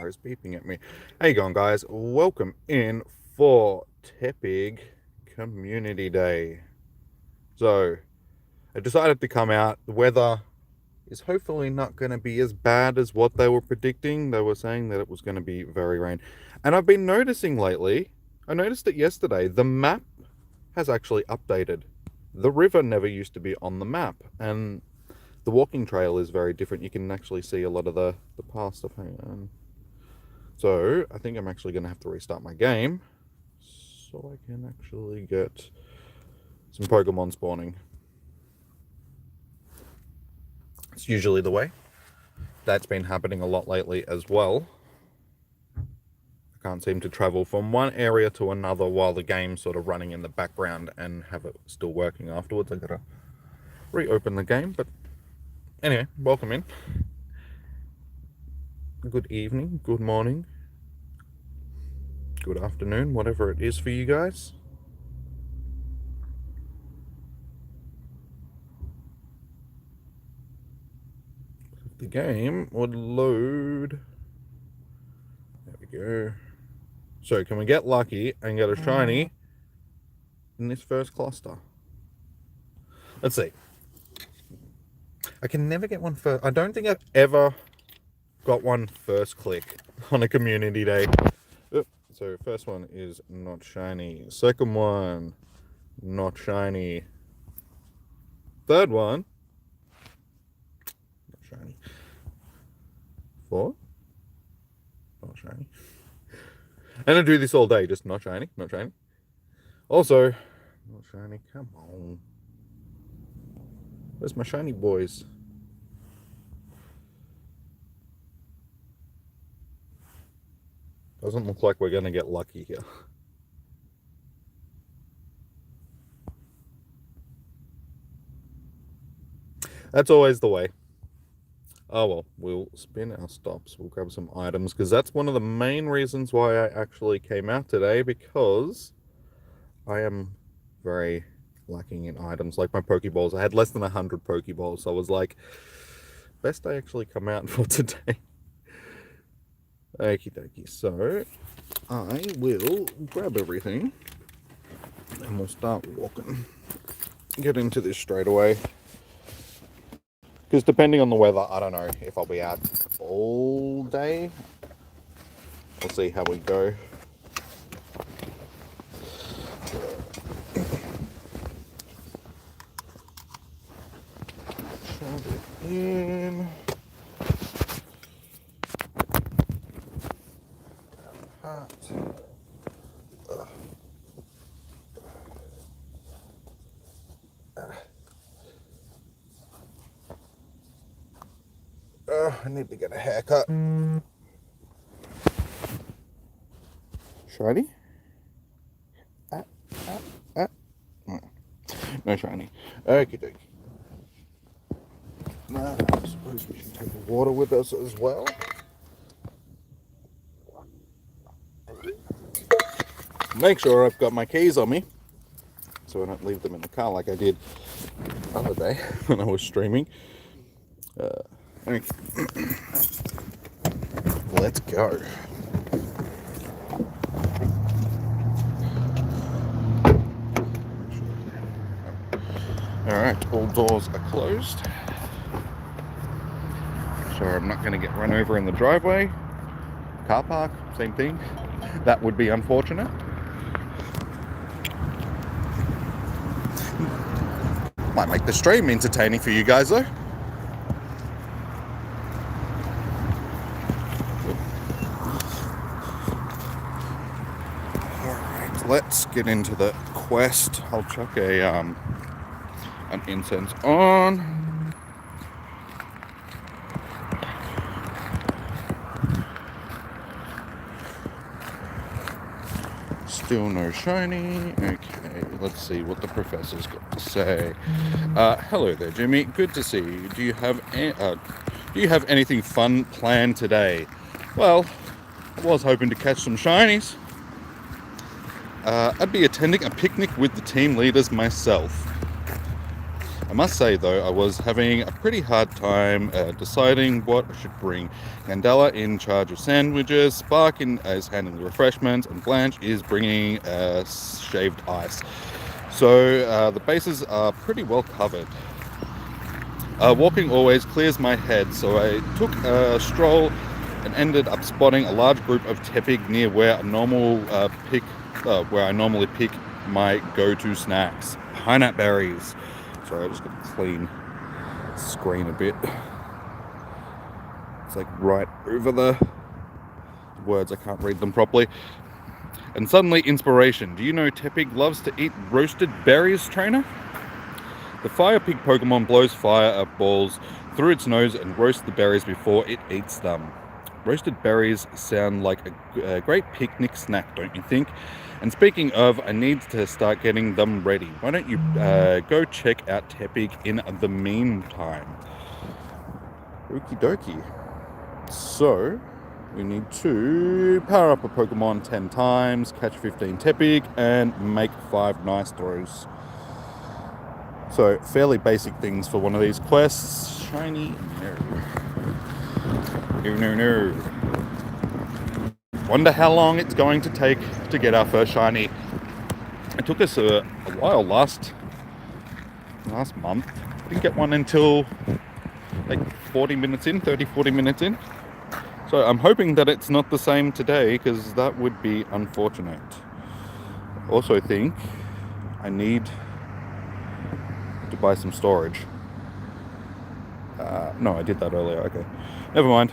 is beeping at me. How you going, guys? Welcome in for Tepig Community Day. So, I decided to come out. The weather is hopefully not going to be as bad as what they were predicting. They were saying that it was going to be very rain. And I've been noticing lately, I noticed it yesterday, the map has actually updated. The river never used to be on the map, and the walking trail is very different. You can actually see a lot of the past stuff. So I think I'm actually going to have to restart my game so I can actually get some Pokemon spawning. It's usually the way. That's been happening a lot lately as well. I can't seem to travel from one area to another while the game's sort of running in the background and have it still working afterwards. I gotta reopen the game, but anyway, welcome in. Good evening, good morning, good afternoon, whatever it is for you guys. The game would load. There we go. So can we get lucky and get a shiny in this first cluster? Let's see. I can never get one first. I don't think I've ever got one first click on a community day. So first one is not shiny. Second one, not shiny. Third one, not shiny. Four, not shiny. And I do this all day, just not shiny, not shiny. Also, not shiny. Come on. Where's my shiny boys? Doesn't look like we're going to get lucky here. That's always the way. Oh well, we'll spin our stops. We'll grab some items, because that's one of the main reasons why I actually came out today, because I am very lacking in items. Like my Pokeballs, I had less than 100 Pokeballs, so I was like, best I actually come out for today. Okie dokie, so I will grab everything and we'll start walking. Get into this straight away. Because depending on the weather, I don't know if I'll be out all day. We'll see how we go. Shove it in. I need to get a haircut. Shiny? No shiny. Okie dokie. Now, I suppose we should take the water with us as well. Make sure I've got my keys on me, so I don't leave them in the car like I did the other day when I was streaming. Let's go. Alright, all doors are closed. Sure, I'm not going to get run over in the driveway. Car park, same thing. That would be unfortunate. Might make the stream entertaining for you guys though. Let's get into the quest. I'll chuck an incense on. Still no shiny. Okay, let's see what the professor's got to say. Hello there, Jimmy. Good to see you. Do you have anything fun planned today? Well, I was hoping to catch some shinies. I'd be attending a picnic with the team leaders myself. I must say though, I was having a pretty hard time deciding what I should bring. Candela in charge of sandwiches, Spark is handling the refreshments, and Blanche is bringing shaved ice. So the bases are pretty well covered. Walking always clears my head, so I took a stroll and ended up spotting a large group of Tepig near where I normally pick my go-to snacks, pineapple berries. Sorry, I just got to clean the screen a bit. It's like right over the words, I can't read them properly. And suddenly inspiration. Do you know Tepig loves to eat roasted berries, trainer? The fire pig Pokemon blows fire balls through its nose and roasts the berries before it eats them. Roasted berries sound like a great picnic snack, don't you think? And speaking of, I need to start getting them ready. Why don't you go check out Tepig in the meantime? Okie dokie. So, we need to power up a Pokemon 10 times, catch 15 Tepig, and make 5 nice throws. So, fairly basic things for one of these quests. Shiny, no. Wonder how long it's going to take to get our first shiny. It took us a while last month. Didn't get one until like 40 minutes in. So I'm hoping that it's not the same today, because that would be unfortunate. I also think I need to buy some storage. No, I did that earlier. Okay, never mind.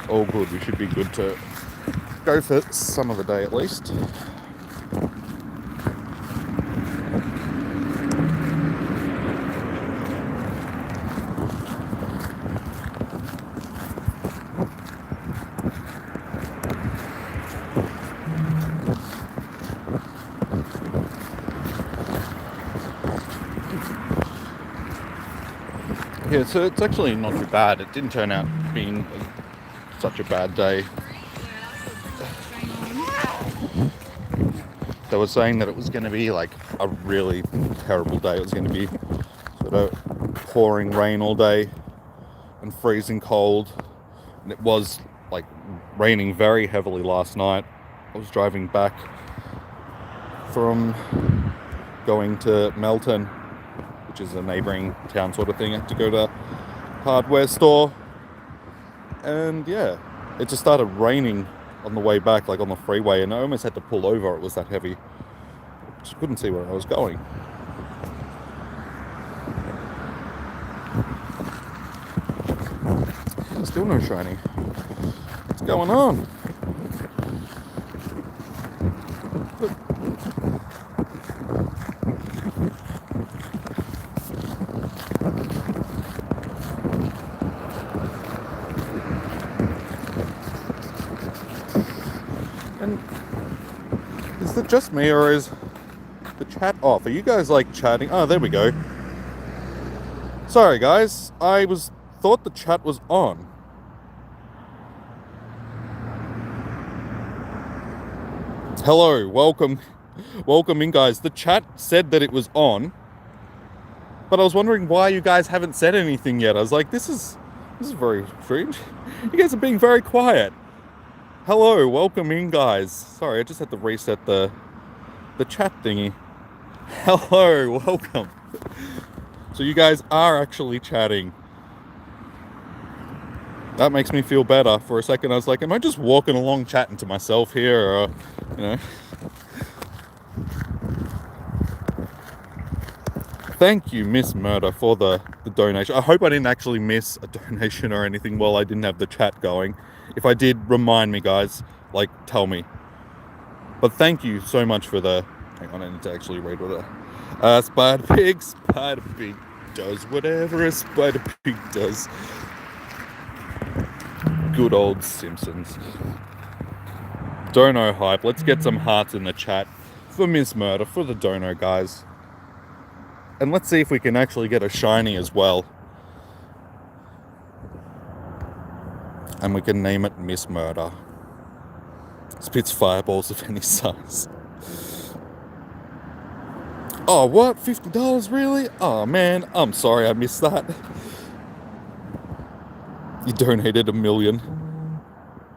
All good. We should be good to go for some of the day at least. Yeah, so it's actually not too bad. It didn't turn out being such a bad day. They were saying that it was going to be like a really terrible day. It was going to be sort of pouring rain all day and freezing cold. And it was like raining very heavily last night. I was driving back from going to Melton, which is a neighbouring town sort of thing. I had to go to a hardware store. And yeah, it just started raining on the way back, like on the freeway, and I almost had to pull over. It was that heavy. Just couldn't see where I was going. Still no shiny. What's going on? And is it just me, or is the chat off? Are you guys like chatting? Oh, there we go. Sorry guys, I thought the chat was on. Hello, welcome in guys. The chat said that it was on, but I was wondering why you guys haven't said anything yet. I was like, this is very strange. You guys are being very quiet. Hello, welcome in guys. Sorry, I just had to reset the chat thingy. Hello, welcome. So you guys are actually chatting. That makes me feel better. For a second I was like, am I just walking along chatting to myself here, or, you know? Thank you, Miss Murder, for the donation. I hope I didn't actually miss a donation or anything while I didn't have the chat going. If I did, remind me, guys. Like, tell me. But thank you so much for the... Hang on, I need to actually read what Spider Pig does whatever a Spider Pig does. Good old Simpsons. Dono hype. Let's get some hearts in the chat for Miss Murder, for the dono, guys. And let's see if we can actually get a shiny as well. And we can name it Miss Murder. Spits fireballs of any size. Oh, what? $50? Really? Oh, man. I'm sorry I missed that. You donated $1 million.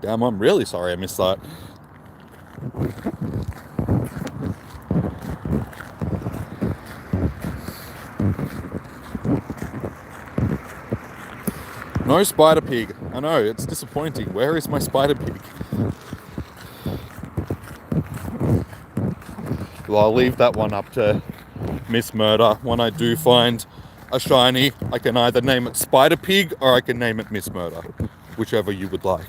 Damn, I'm really sorry I missed that. No spider pig. I know, it's disappointing. Where is my spider pig? Well, I'll leave that one up to Miss Murder. When I do find a shiny, I can either name it Spider Pig or I can name it Miss Murder. Whichever you would like.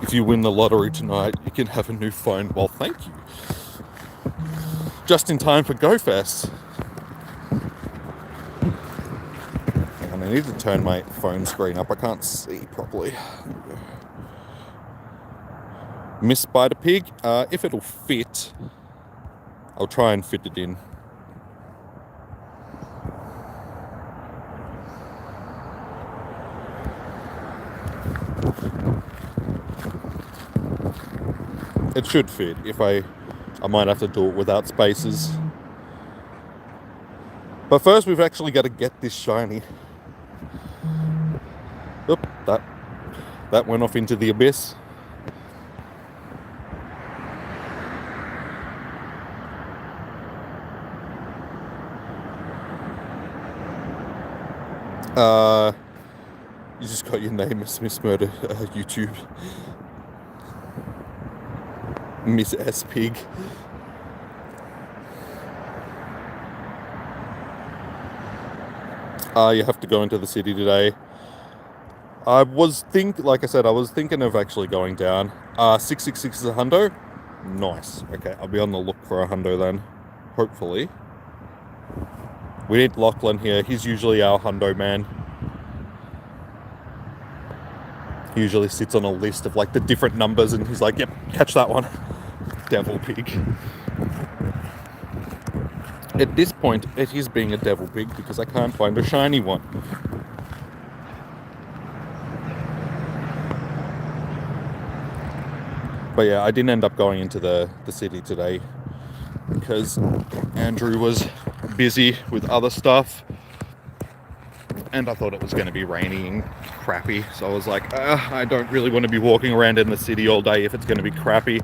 If you win the lottery tonight, you can have a new phone. Well, thank you. Just in time for GoFest. And I need to turn my phone screen up. I can't see properly. Miss Spider Pig. If it'll fit, I'll try and fit it in. It should fit. If I might have to do it without spaces. But first we've actually got to get this shiny. Oop, that went off into the abyss. You just got your name as Miss Murder YouTube. Miss S Pig. You have to go into the city today. Like I said, I was thinking of actually going down. 666 is a hundo. Nice. Okay, I'll be on the look for a hundo then. Hopefully. We need Lachlan here. He's usually our hundo man. He usually sits on a list of like the different numbers and he's like, yep, catch that one. Devil pig. At this point, it is being a devil pig because I can't find a shiny one. But yeah, I didn't end up going into the city today because Andrew was busy with other stuff and I thought it was going to be rainy and crappy, so I was like, I don't really want to be walking around in the city all day if it's going to be crappy.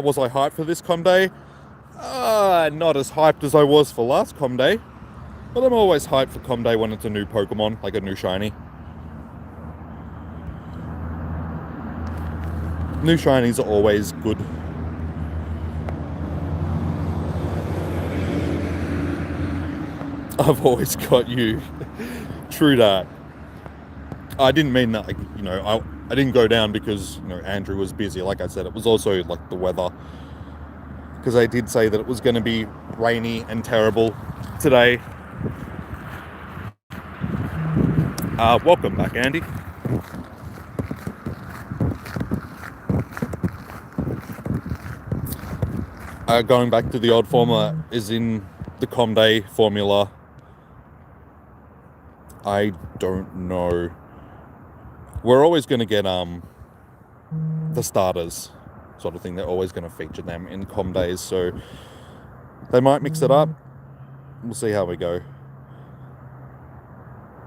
Was I hyped for this com day? Not as hyped as I was for last com day, but I'm always hyped for com day when it's a new Pokemon, like a new shiny. New shinies are always good. I've always got you. True that. I didn't mean that, like, you know, I didn't go down because, you know, Andrew was busy. Like I said, it was also like the weather. Because I did say that it was going to be rainy and terrible today. Welcome back, Andy. Going back to the old formula is in the com day formula. I don't know. We're always going to get the starters sort of thing. They're always going to feature them in com days, so they might mix it up. We'll see how we go.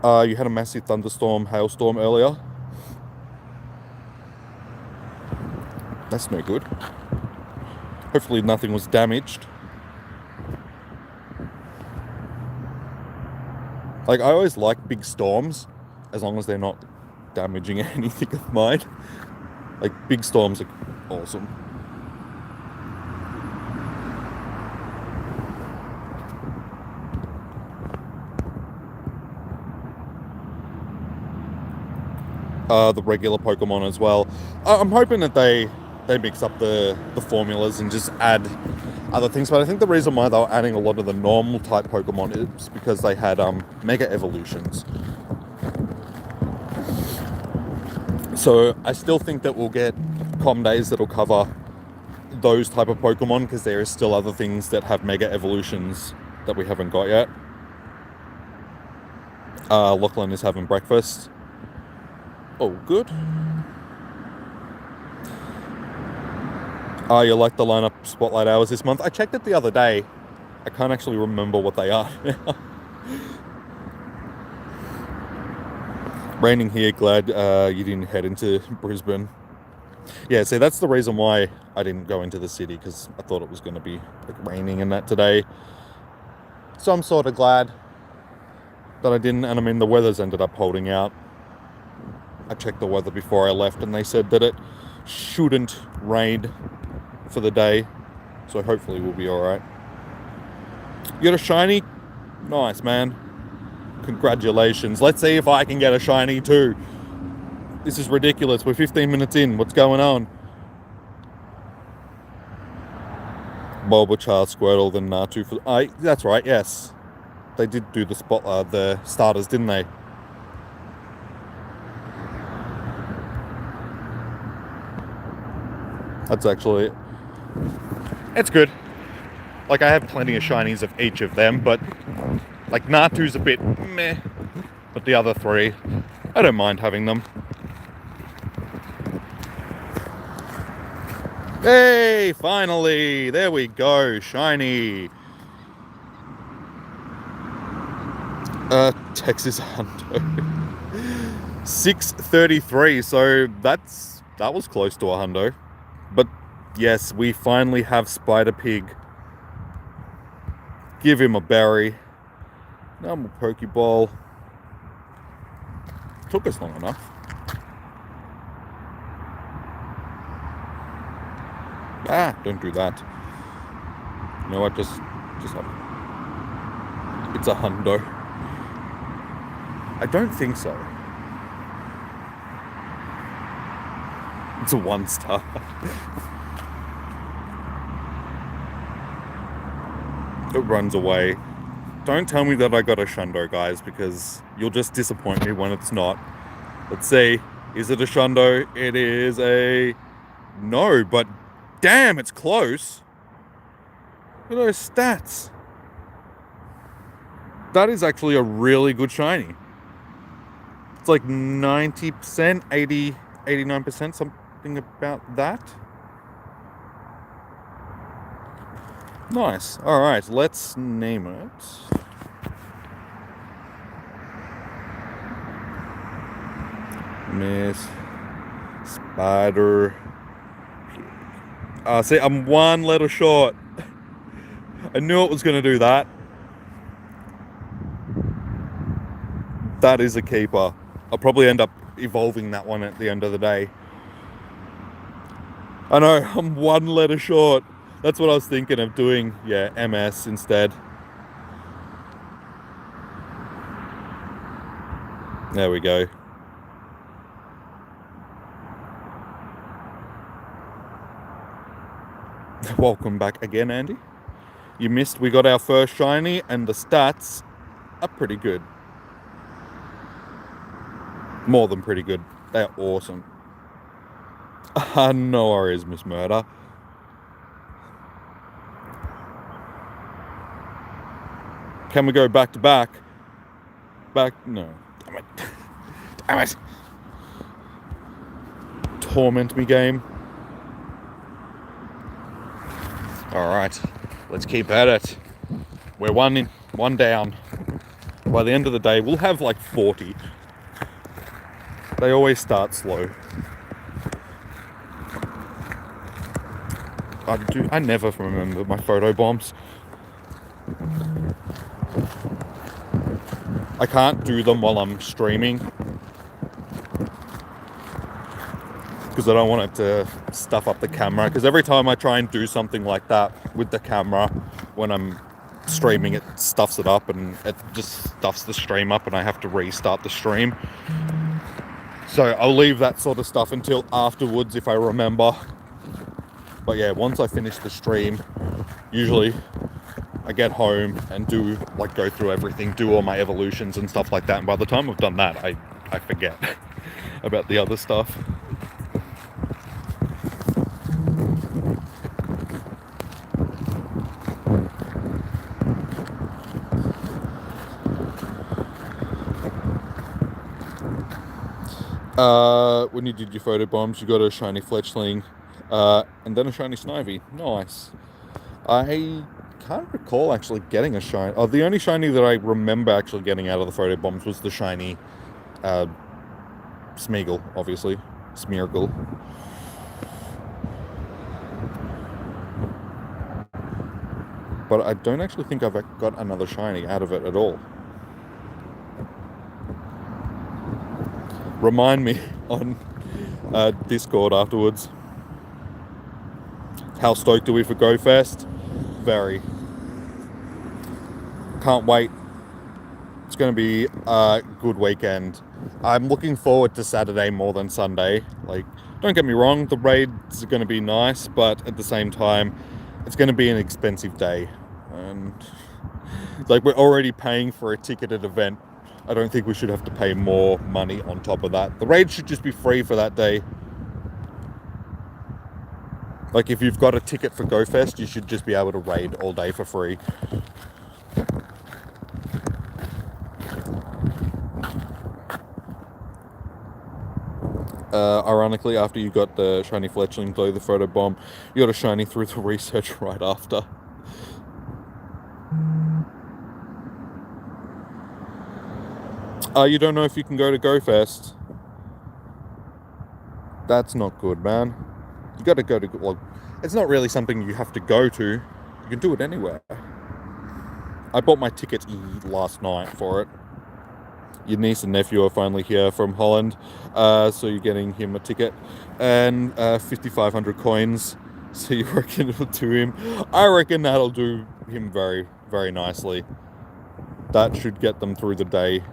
You had a massive thunderstorm, hailstorm earlier. That's no good. Hopefully nothing was damaged. Like, I always like big storms, as long as they're not damaging anything of mine. Like, big storms are awesome. The regular Pokemon as well. I'm hoping that they mix up the formulas and just add other things, but I think the reason why they were adding a lot of the normal type Pokemon is because they had Mega Evolutions. So I still think that we'll get com days that'll cover those type of Pokemon, because there is still other things that have Mega Evolutions that we haven't got yet. Lachlan is having breakfast. Oh, good. You like the lineup spotlight hours this month? I checked it the other day. I can't actually remember what they are now. Raining here, glad you didn't head into Brisbane. Yeah, see, that's the reason why I didn't go into the city, because I thought it was going to be like raining and that today. So I'm sort of glad that I didn't, and I mean, the weather's ended up holding out. I checked the weather before I left, and they said that it shouldn't rain for the day, so hopefully we'll be alright. You got a shiny? Nice, man. Congratulations. Let's see if I can get a shiny too. This is ridiculous. We're 15 minutes in. What's going on? Bulbachar, Squirtle, then Natu. That's right, yes. They did do the starters, didn't they? That's actually... It's good. Like, I have plenty of shinies of each of them, but... Like, Natu's a bit meh. But the other three, I don't mind having them. Hey, finally! There we go, shiny! Texas Hundo. 633, so that was close to a hundo. But yes, we finally have Spider-Pig. Give him a berry. Now I'm a Pokeball. Took us long enough. Don't do that. You know what, just it's a hundo. I don't think so. It's a 1-star. It runs away. Don't tell me that I got a Shundo, guys, because you'll just disappoint me when it's not. Let's see. Is it a Shundo? It is a... No, but damn, it's close. Look at those stats. That is actually a really good shiny. It's like 90%, 80, 89%, something about that. Nice. Alright, let's name it. Miss Spider. See, I'm one letter short. I knew it was going to do that. That is a keeper. I'll probably end up evolving that one at the end of the day. I know, I'm one letter short. That's what I was thinking of doing. Yeah, MS instead. There we go. Welcome back again, Andy. You missed, we got our first shiny, and the stats are pretty good. More than pretty good. They're awesome. No worries, Miss Murder. Can we go back to back? No. Damn it. Damn it. Torment me, game. Alright. Let's keep at it. We're one down. By the end of the day, we'll have like 40. They always start slow. I never remember my photobombs. I can't do them while I'm streaming because I don't want it to stuff up the camera, because every time I try and do something like that with the camera when I'm streaming, it stuffs it up and it just stuffs the stream up and I have to restart the stream. So I'll leave that sort of stuff until afterwards if I remember. But yeah, once I finish the stream, usually I get home and go through everything, do all my evolutions and stuff like that. And by the time I've done that, I forget about the other stuff. When you did your photo bombs, you got a shiny fletchling, and then a shiny snivy. Nice. I can't recall actually getting a shiny. Oh, the only shiny that I remember actually getting out of the photo bombs was the shiny, Smeagol, obviously. Smeargle. But I don't actually think I've got another shiny out of it at all. Remind me on Discord afterwards. How stoked are we for Go Fest? Very. Can't wait. It's going to be a good weekend. I'm looking forward to Saturday more than Sunday. Like, don't get me wrong, the raids are going to be nice, but at the same time, it's going to be an expensive day. And like, we're already paying for a ticketed event. I don't think we should have to pay more money on top of that. The raid should just be free for that day. Like, if you've got a ticket for GoFest, you should just be able to raid all day for free. Ironically, after you got the shiny fletchling through the photo bomb, you got a shiny through the research right after. You don't know if you can go to GoFest. That's not good, man. You gotta go to... Well, it's not really something you have to go to. You can do it anywhere. I bought my ticket last night for it. Your niece and nephew are finally here from Holland, so you're getting him a ticket and 5,500 coins. So you reckon it'll do him? I reckon that'll do him very, very nicely. That should get them through the day.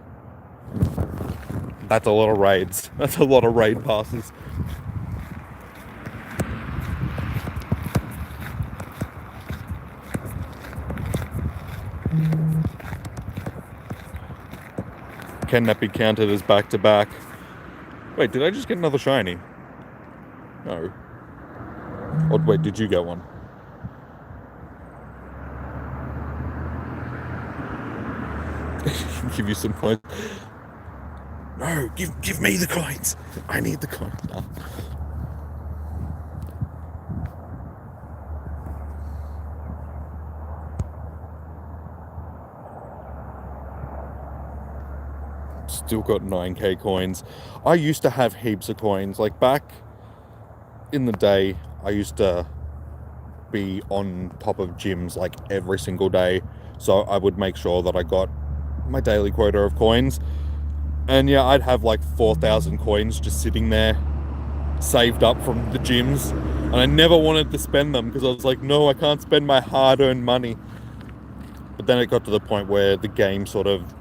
That's a lot of raids. That's a lot of raid passes. Can that be counted as back-to-back? Wait, did I just get another shiny? No. Oh, wait, did you get one? Give you some coins. No, give me the coins. I need the coins now. Still got 9k coins. I used to have heaps of coins. Like, back in the day, I used to be on top of gyms like every single day, so I would make sure that I got my daily quota of coins. And yeah, I'd have like 4,000 coins just sitting there, saved up from the gyms, and I never wanted to spend them because I was like, no, I can't spend my hard-earned money. But then it got to the point where the game sort of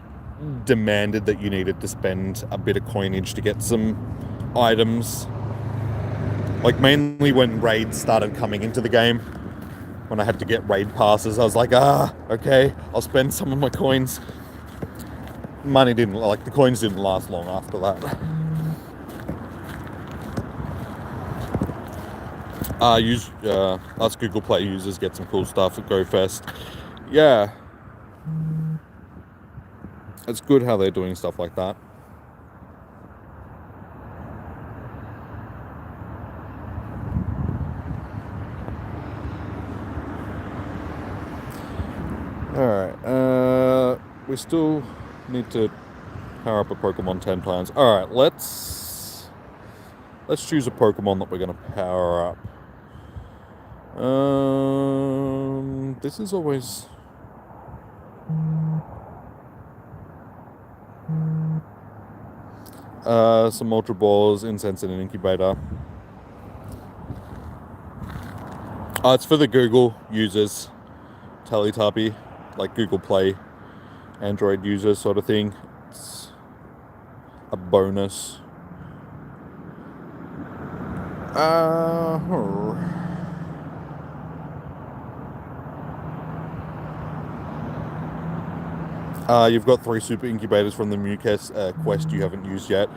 demanded that you needed to spend a bit of coinage to get some items. Like, mainly when raids started coming into the game, when I had to get raid passes, I was like, okay, I'll spend some of my coins. Money didn't, like, the coins didn't last long after that. Us Google Play users get some cool stuff at GoFest. Yeah. It's good how they're doing stuff like that. Alright, we still need to power up a Pokemon 10 times. Alright, let's choose a Pokemon that we're going to power up. This is always... some Ultra Balls, Incense, and an Incubator. It's for the Google users. Teletubby, like Google Play, Android users sort of thing. It's a bonus. You've got 3 super incubators from the Mew quest you haven't used yet.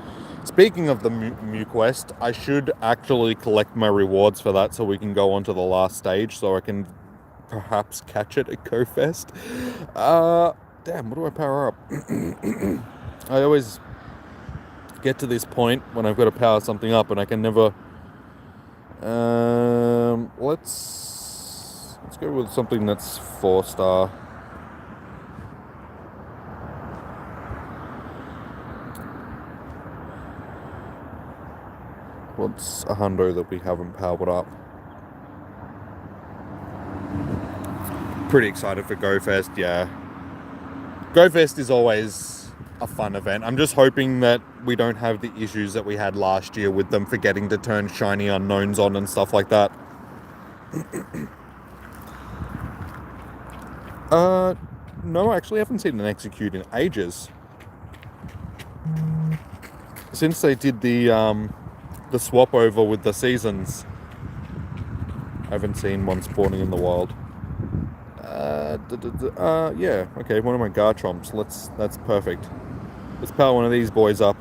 Speaking of the Mew quest, I should actually collect my rewards for that so we can go on to the last stage, so I can perhaps catch it at GoFest. Damn, what do I power up? I get to this point when I've got to power something up and I can never... let's go with something that's 4-star. What's a hundo that we haven't powered up? Pretty excited for GoFest, yeah. GoFest is always a fun event. I'm just hoping that we don't have the issues that we had last year with them forgetting to turn shiny unknowns on and stuff like that. No, I actually haven't seen an execute in ages. Since they did the swap over with the seasons, I haven't seen one spawning in the wild. Yeah, okay, one of my Garchomps. That's perfect. Let's power one of these boys up.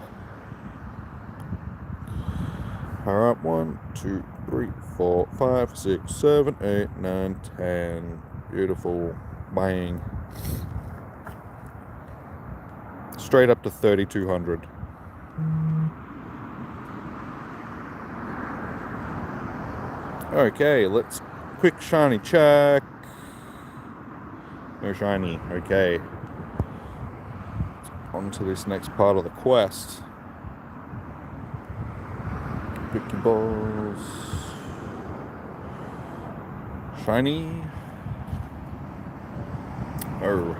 Power up 1, 2, 3, 4, 5, 6, 7, 8, 9, 10. Beautiful. Bang. Straight up to 3,200. Okay, let's quick shiny check. No shiny. Okay. On to this next part of the quest. Pick your balls. Shiny. Oh.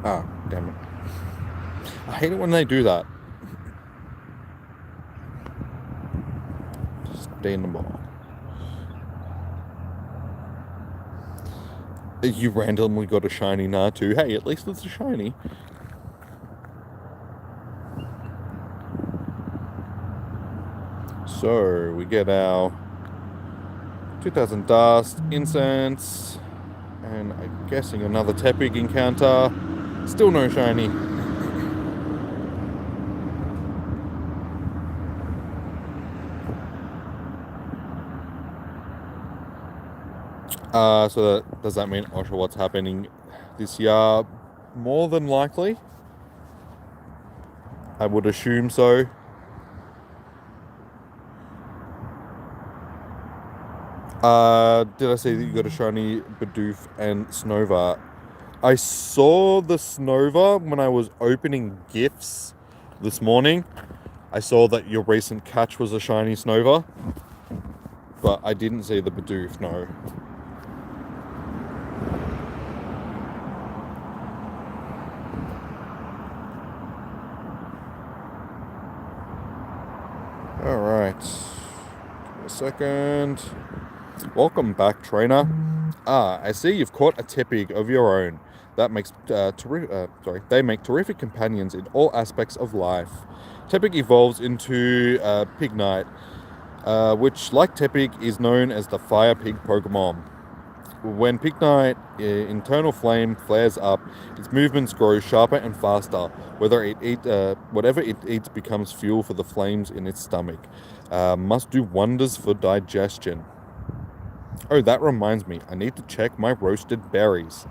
Ah, damn it. I hate it when they do that. Stay in the ball. You randomly got a shiny Natu. Hey, at least it's a shiny. So, we get our 2000 dust, incense, and I'm guessing another Tepig encounter. Still no shiny. So does that mean what's happening this year? More than likely. I would assume so. Did I say that you got a shiny Bidoof and Snova? I saw the Snova when I was opening gifts this morning. I saw that your recent catch was a shiny Snova, but I didn't see the Bidoof, no. Alright. Give me a second. Welcome back, trainer. I see you've caught a Tepig of your own. That makes they make terrific companions in all aspects of life. Tepig evolves into Pignite, which, like Tepig, is known as the Fire Pig Pokemon. When Pignite internal flame flares up, its movements grow sharper and faster. Whatever it eats becomes fuel for the flames in its stomach. Must do wonders for digestion. Oh, that reminds me. I need to check my roasted berries.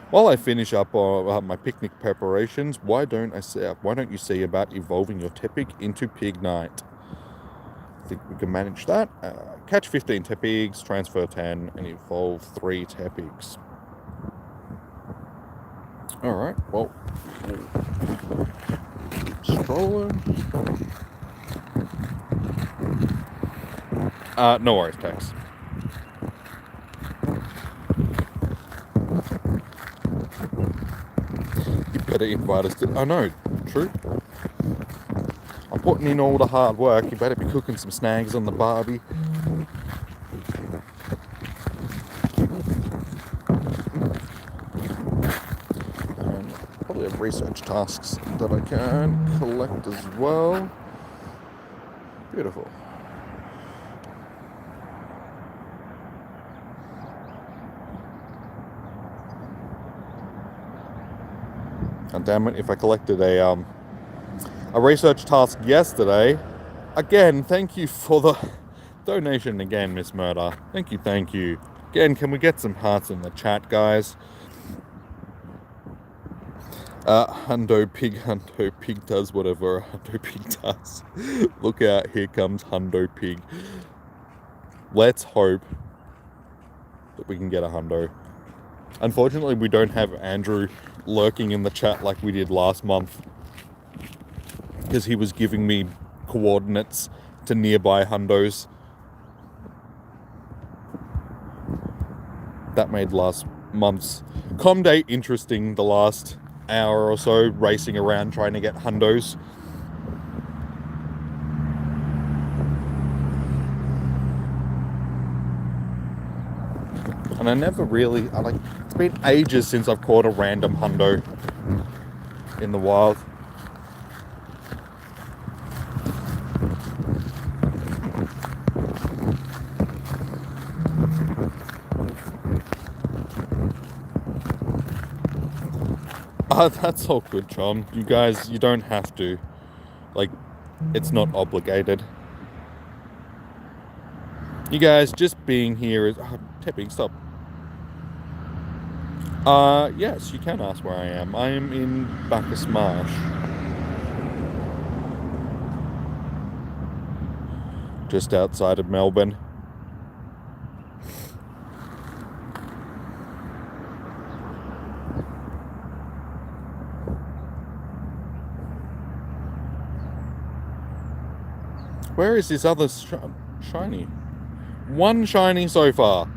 While I finish up my picnic preparations, why don't you see about evolving your Tepig into Pignite? I think we can manage that. Catch 15 Tepigs, transfer 10, and evolve 3 Tepigs. Alright, well, scrolling. No worries, Tex. You better invite us to... Oh no, true. I'm putting in all the hard work. You better be cooking some snags on the barbie. And probably have research tasks that I can collect as well. Beautiful. And damn it, if I collected a research task yesterday, Again, thank you for the donation again, Miss Murder. Thank you, thank you. Again, can we get some hearts in the chat, guys? Hundo Pig does whatever a Hundo Pig does. Look out, here comes Hundo Pig. Let's hope that we can get a Hundo. Unfortunately, we don't have Andrew lurking in the chat like we did last month, because he was giving me coordinates to nearby Hundos. That made last month's Com Day interesting, the last hour or so, racing around trying to get Hundos. And I never really, it's been ages since I've caught a random Hundo in the wild. That's all good, Chom. You guys, you don't have to. It's not obligated. You guys, just being here is... Tepig, stop. Yes, you can ask where I am. I am in Bacchus Marsh. Just outside of Melbourne. Where is this other shiny? One shiny so far.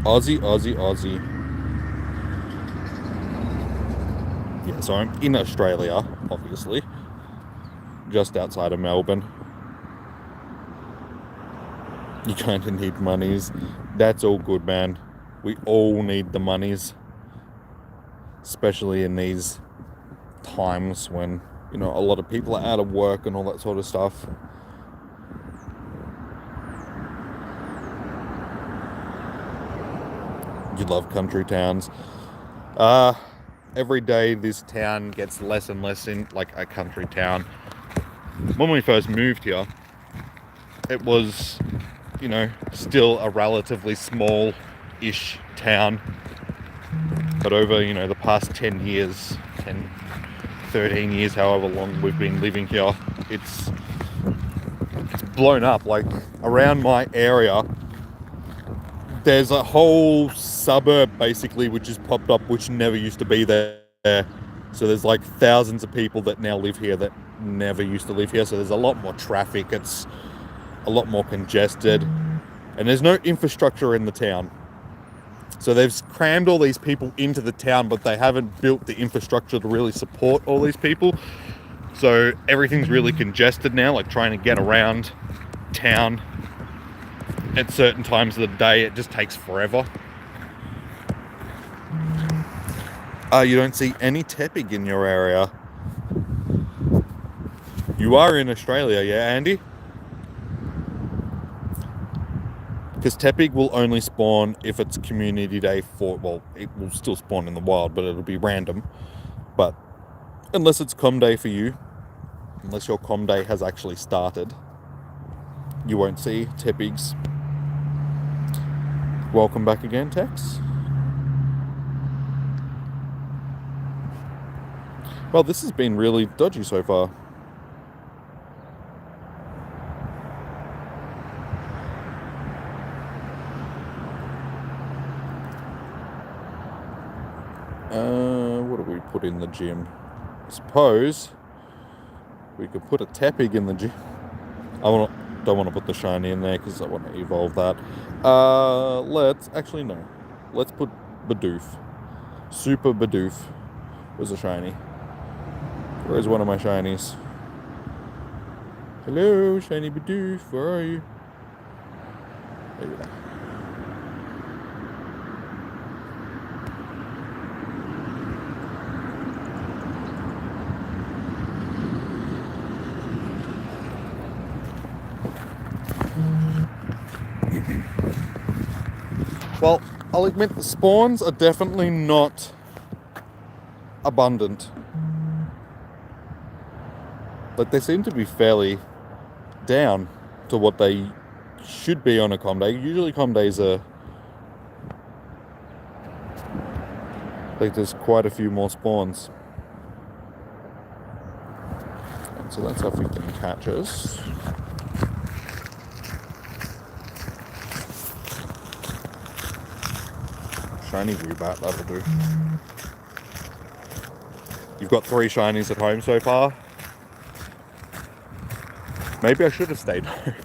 Aussie. Yeah, so I'm in Australia, obviously. Just outside of Melbourne. You kind of need monies. That's all good, man. We all need the monies. Especially in these times when, a lot of people are out of work and all that sort of stuff. You love country towns. Every day this town gets less and less in like a country town. When we first moved here, it was, still a relatively small-ish town. But over, the past 10 years, 13 years, however long we've been living here, it's blown up. Like, around my area, there's a whole suburb, basically, which has popped up, which never used to be there. So there's like thousands of people that now live here that never used to live here. So there's a lot more traffic. It's a lot more congested. And there's no infrastructure in the town. So they've crammed all these people into the town, but they haven't built the infrastructure to really support all these people. So everything's really congested now, like trying to get around town at certain times of the day. It just takes forever. You don't see any Tepig in your area. You are in Australia, yeah, Andy? Because Tepig will only spawn if it's community day it will still spawn in the wild, but it'll be random. But unless it's com day for you, unless your com day has actually started, you won't see Tepigs. Welcome back again, Tex. Well, this has been really dodgy so far. What do we put in the gym? I suppose we could put a Tepig in the gym. I don't want to put the shiny in there because I want to evolve that. Let's put Bidoof. Super Bidoof. Where's the shiny? Where's one of my shinies? Hello, shiny Bidoof. Where are you? There you go. Well, I'll admit the spawns are definitely not abundant. like they seem to be fairly down to what they should be on a com day. Usually com days are like there's quite a few more spawns. And so that's how we can catch us. Shiny Woobat, that'll do. You've got 3 shinies at home so far. Maybe I should have stayed home.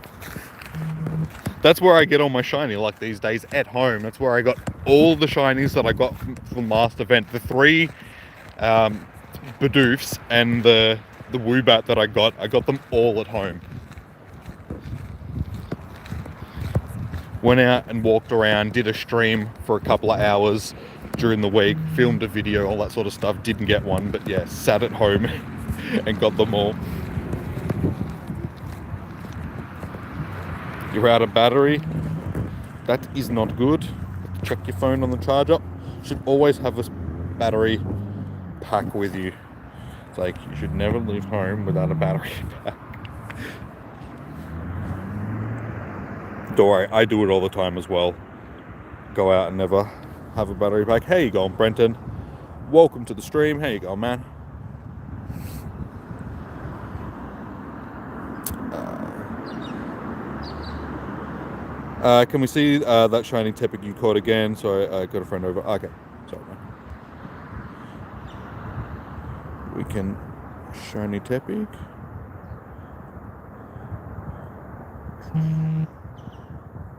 That's where I get all my shiny, like these days, at home. That's where I got all the shinies that I got from last event. The 3 Bidoofs and the Woobat that I got them all at home. Went out and walked around, did a stream for a couple of hours during the week, filmed a video, all that sort of stuff. Didn't get one, but yeah, sat at home and got them all. You're out of battery. That is not good. Check your phone on the charger. Should always have a battery pack with you. It's like you should never leave home without a battery pack. Don't worry, I do it all the time as well. Go out and never have a battery pack. How you going, Brenton? Welcome to the stream. How you going, man? Can we see that shiny Tepig you caught again? Sorry, I got a friend over. Okay, sorry, man. We can shiny Tepig.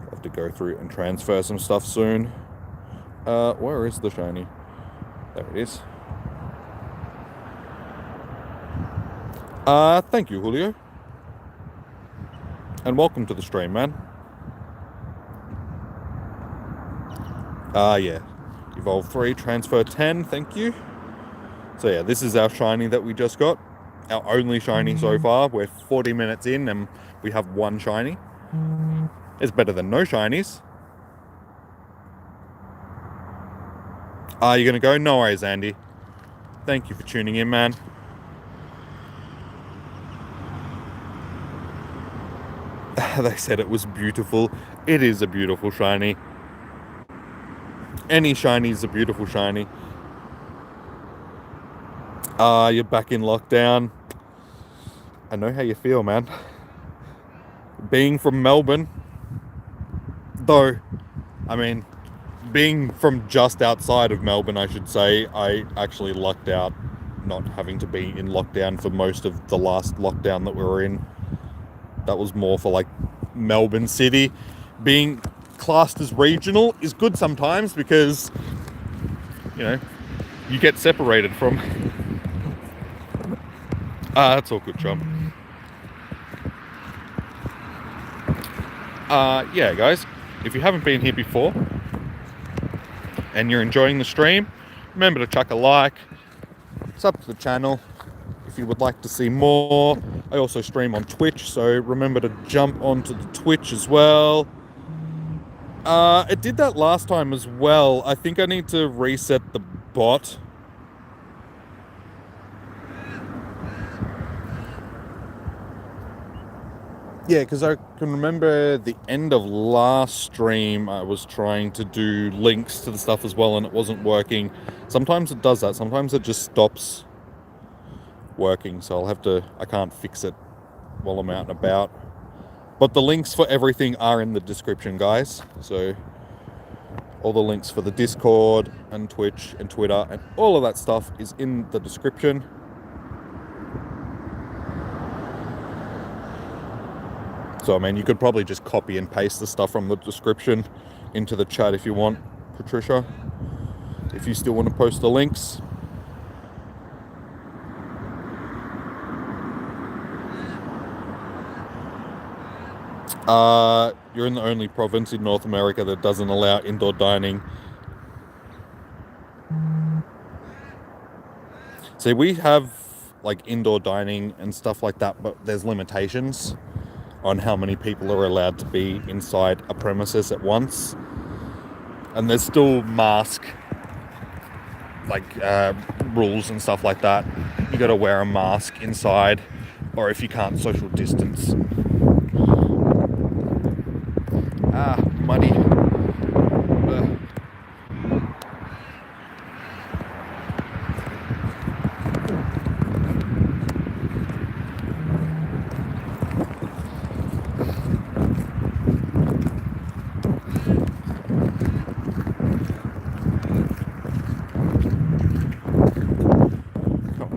Have to go through and transfer some stuff soon. Where is the shiny? There it is. Thank you, Julio. And welcome to the stream, man. Yeah. Evolve 3, transfer 10, thank you. So yeah, this is our shiny that we just got. Our only shiny so far. We're 40 minutes in and we have 1 shiny. It's better than no shinies. Are you gonna go? No worries, Andy. Thank you for tuning in, man. They said it was beautiful. It is a beautiful shiny. Any shiny is a beautiful shiny. You're back in lockdown. I know how you feel, man. Being from Melbourne, though, I mean, being from just outside of Melbourne, I should say, I actually lucked out not having to be in lockdown for most of the last lockdown that we were in. That was more for like Melbourne City. Being classed as regional is good sometimes because, you know, you get separated from. That's all good, chum. Yeah, guys, if you haven't been here before and you're enjoying the stream, remember to chuck a like, sub to the channel if you would like to see more. I also stream on Twitch, so remember to jump onto the Twitch as well. It did that last time as well. I think I need to reset the bot. Yeah, because I can remember the end of last stream, I was trying to do links to the stuff as well, and it wasn't working. Sometimes it does that. Sometimes it just stops working, so I can't fix it while I'm out and about. But the links for everything are in the description, guys. So all the links for the Discord and Twitch and Twitter and all of that stuff is in the description. So, I mean, you could probably just copy and paste the stuff from the description into the chat if you want, Patricia. If you still want to post the links. You're in the only province in North America that doesn't allow indoor dining. See, we have like indoor dining and stuff like that, but there's limitations on how many people are allowed to be inside a premises at once. And there's still mask like rules and stuff like that. You got to wear a mask inside. or if you can't social distance. Muddy.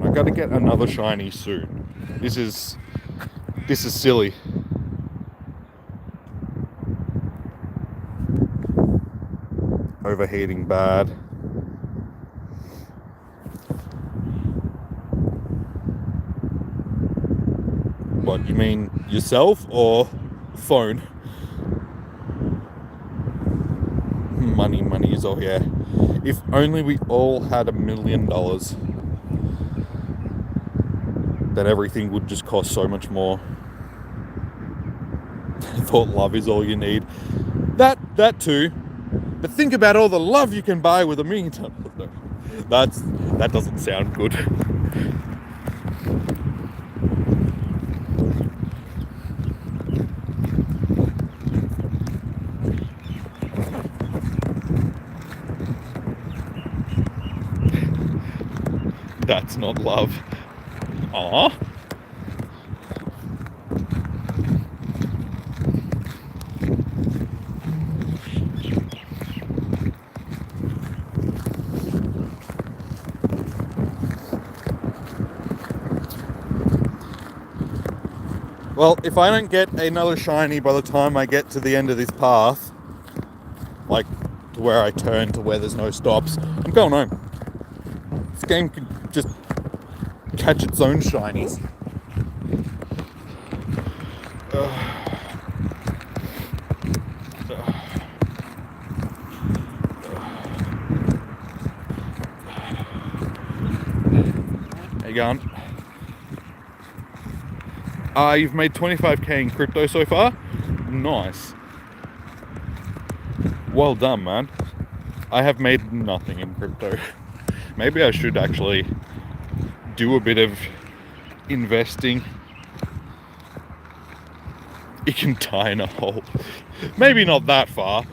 I gotta get another shiny soon. This is silly. Overheating bad. What, you mean yourself or phone? Money is all, yeah. If only we all had $1 million, then everything would just cost so much more. I thought love is all you need. That too. But think about all the love you can buy with $1 million. No, that doesn't sound good. That's not love. Aww. Well, if I don't get another shiny by the time I get to the end of this path, like to where I turn to where there's no stops, I'm going home. This game could just catch its own shinies. How you going? You've made 25k in crypto so far? Nice. Well done, man. I have made nothing in crypto. Maybe I should actually do a bit of investing. It can die in a hole. Maybe not that far.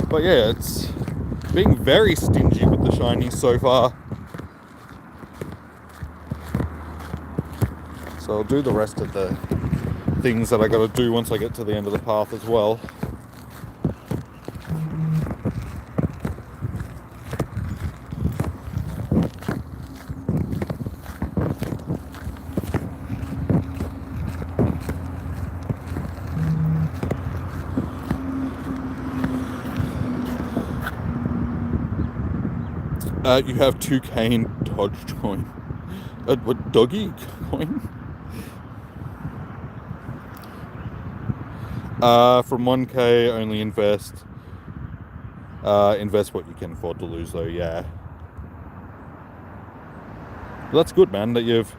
But yeah, it's being very stingy with the shinies so far. So I'll do the rest of the things that I gotta do once I get to the end of the path as well. You have 2k in Dodge coin. What, doggy coin? From 1k only invest what you can afford to lose though, yeah. But that's good, man, that you've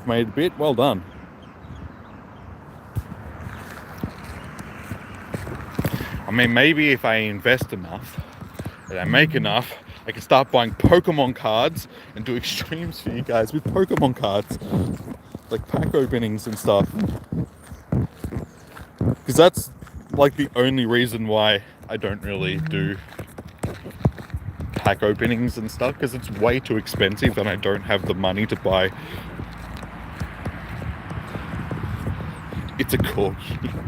made a bit. Well done. I mean, maybe if I invest enough and I make enough, I can start buying Pokemon cards and do extremes for you guys with Pokemon cards, like pack openings and stuff. Because that's like the only reason why I don't really do pack openings and stuff, because it's way too expensive and I don't have the money to buy. It's a corgi.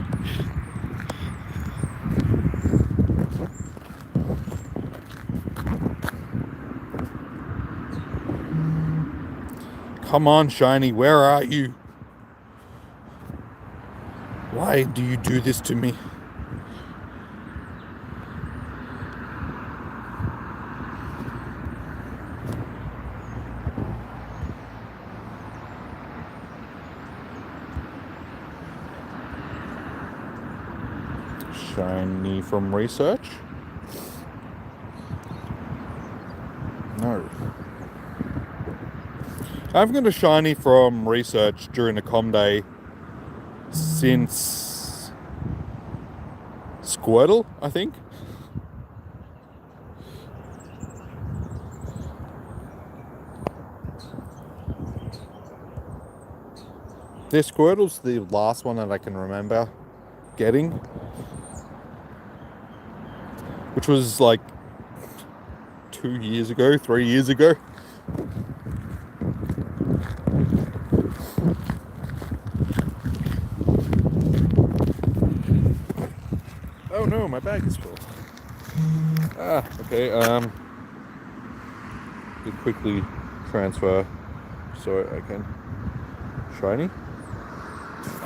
Come on, Shiny, where are you? Why do you do this to me? Shiny from research? No. I haven't got a shiny from research during a com day since Squirtle, I think. this Squirtle's the last one that I can remember getting, which was like 2 years ago, 3 years ago. Oh no, my bag is full. Okay, quickly transfer so I can shiny.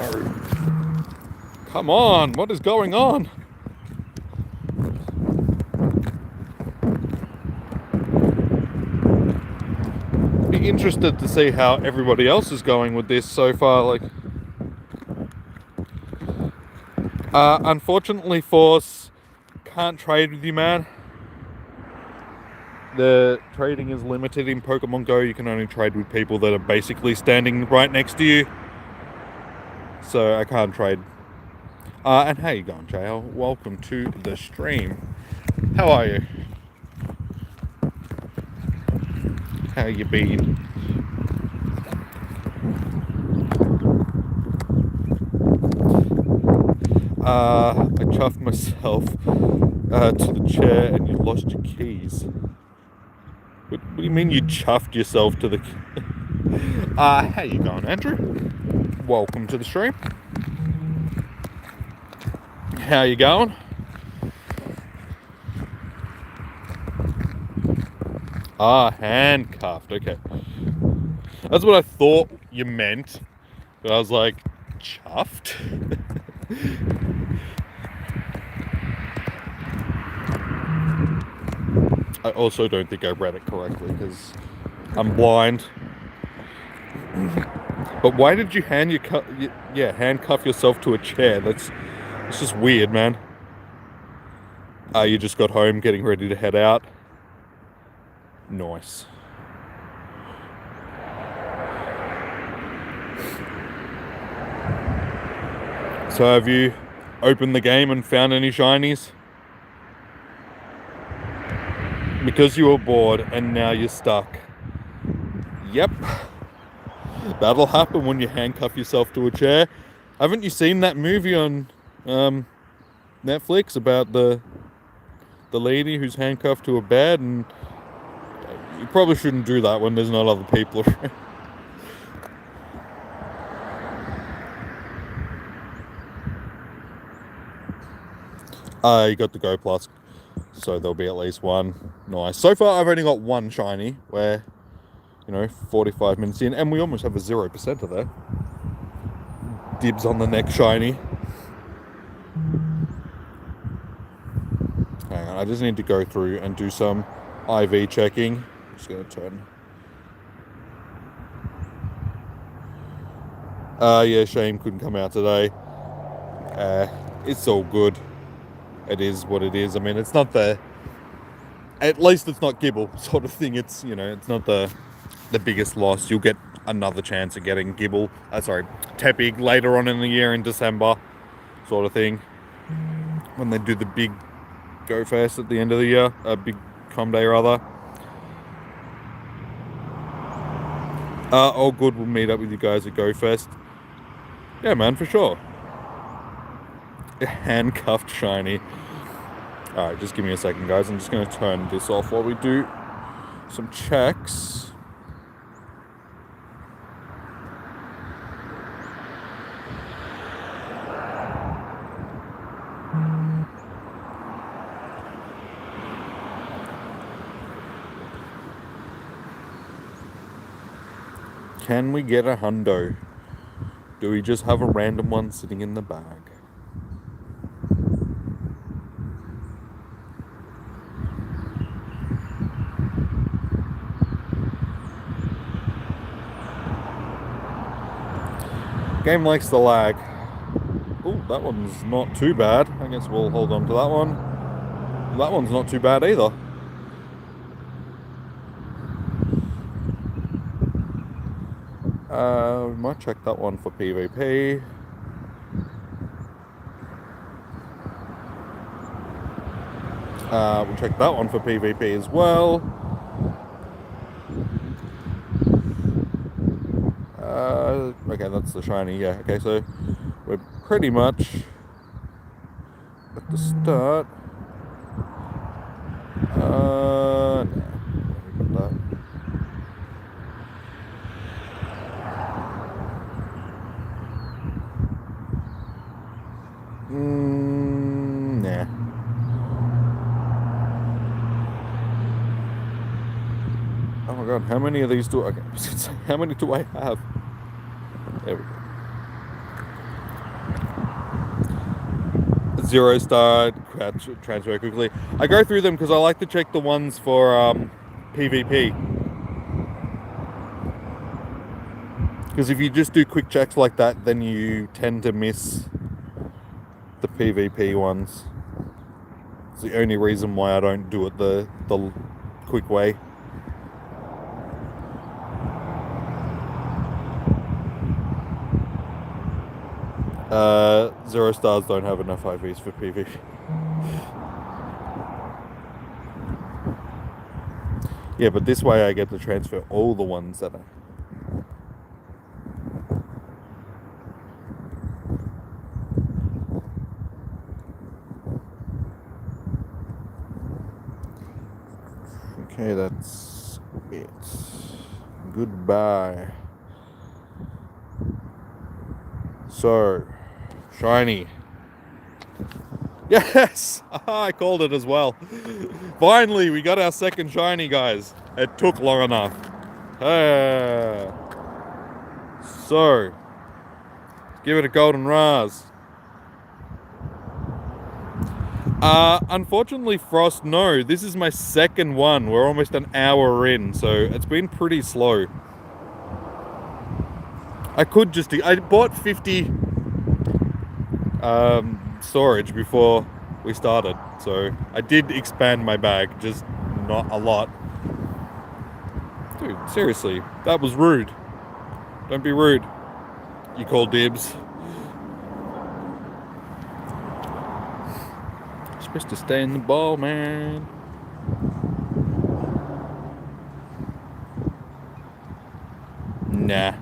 Oh. Come on, what is going on? Be interested to see how everybody else is going with this so far. Like, unfortunately, Force can't trade with you, man. The trading is limited in Pokemon Go. You can only trade with people that are basically standing right next to you. So I can't trade. And how you going, JL? Welcome to the stream. How are you? How you been? I chuffed myself to the chair and you lost your keys. What do you mean you chuffed yourself to the... how you going, Andrew? Welcome to the stream. How you going? Handcuffed. Okay. That's what I thought you meant. But I was like, chuffed? I also don't think I read it correctly because I'm blind. But why did you handcuff yourself to a chair? It's just weird, man. You just got home, getting ready to head out. Nice. So have you opened the game and found any shinies? Because you were bored and now you're stuck. Yep. That'll happen when you handcuff yourself to a chair. Haven't you seen that movie on Netflix about the lady who's handcuffed to a bed? And you probably shouldn't do that when there's not other people around. You got the Go Plus, so there'll be at least one. Nice. So far I've only got one shiny, where, 45 minutes in, and we almost have a 0% of that. Dibs on the next shiny. Hang on, I just need to go through and do some IV checking. Just gonna turn. Yeah, shame couldn't come out today. It's all good. It is what it is. I mean, it's not at least it's not Gibble sort of thing. It's, it's not the biggest loss. You'll get another chance of getting Gibble, Tepig later on in the year in December sort of thing. When they do the big Go Fest at the end of the year, a big Com Day rather. All good, we'll meet up with you guys at Go Fest. Yeah, man, for sure. Handcuffed shiny. Alright, just give me a second, guys. I'm just going to turn this off while we do some checks. Can we get a Hundo? Do we just have a random one sitting in the bag? Game likes the lag. Oh, that one's not too bad. I guess we'll hold on to that one. That one's not too bad either. We might check that one for PvP. We'll check that one for PvP as well. Okay, that's the shiny. Yeah, okay, so we're pretty much at the start. No, we got that. Nah. Oh my god, how many of these do I... how many do I have? There we go. 0 star, transfer quickly. I go through them because I like to check the ones for PvP. Because if you just do quick checks like that, then you tend to miss the PvP ones. It's the only reason why I don't do it the quick way. Uh, 0 stars don't have enough IVs for PvP. Yeah, but this way I get to transfer all the ones that are... Okay, that's it. Goodbye. So, shiny. Yes! I called it as well. Finally, we got our second shiny, guys. It took long enough. So, let's give it a golden Raz. Unfortunately, Frost, no. This is my second one. We're almost an hour in, so it's been pretty slow. I could just... I bought 50 storage before we started, so I did expand my bag, just not a lot. Dude, seriously, that was rude. Don't be rude. You call dibs. You're supposed to stay in the ball, man. Nah.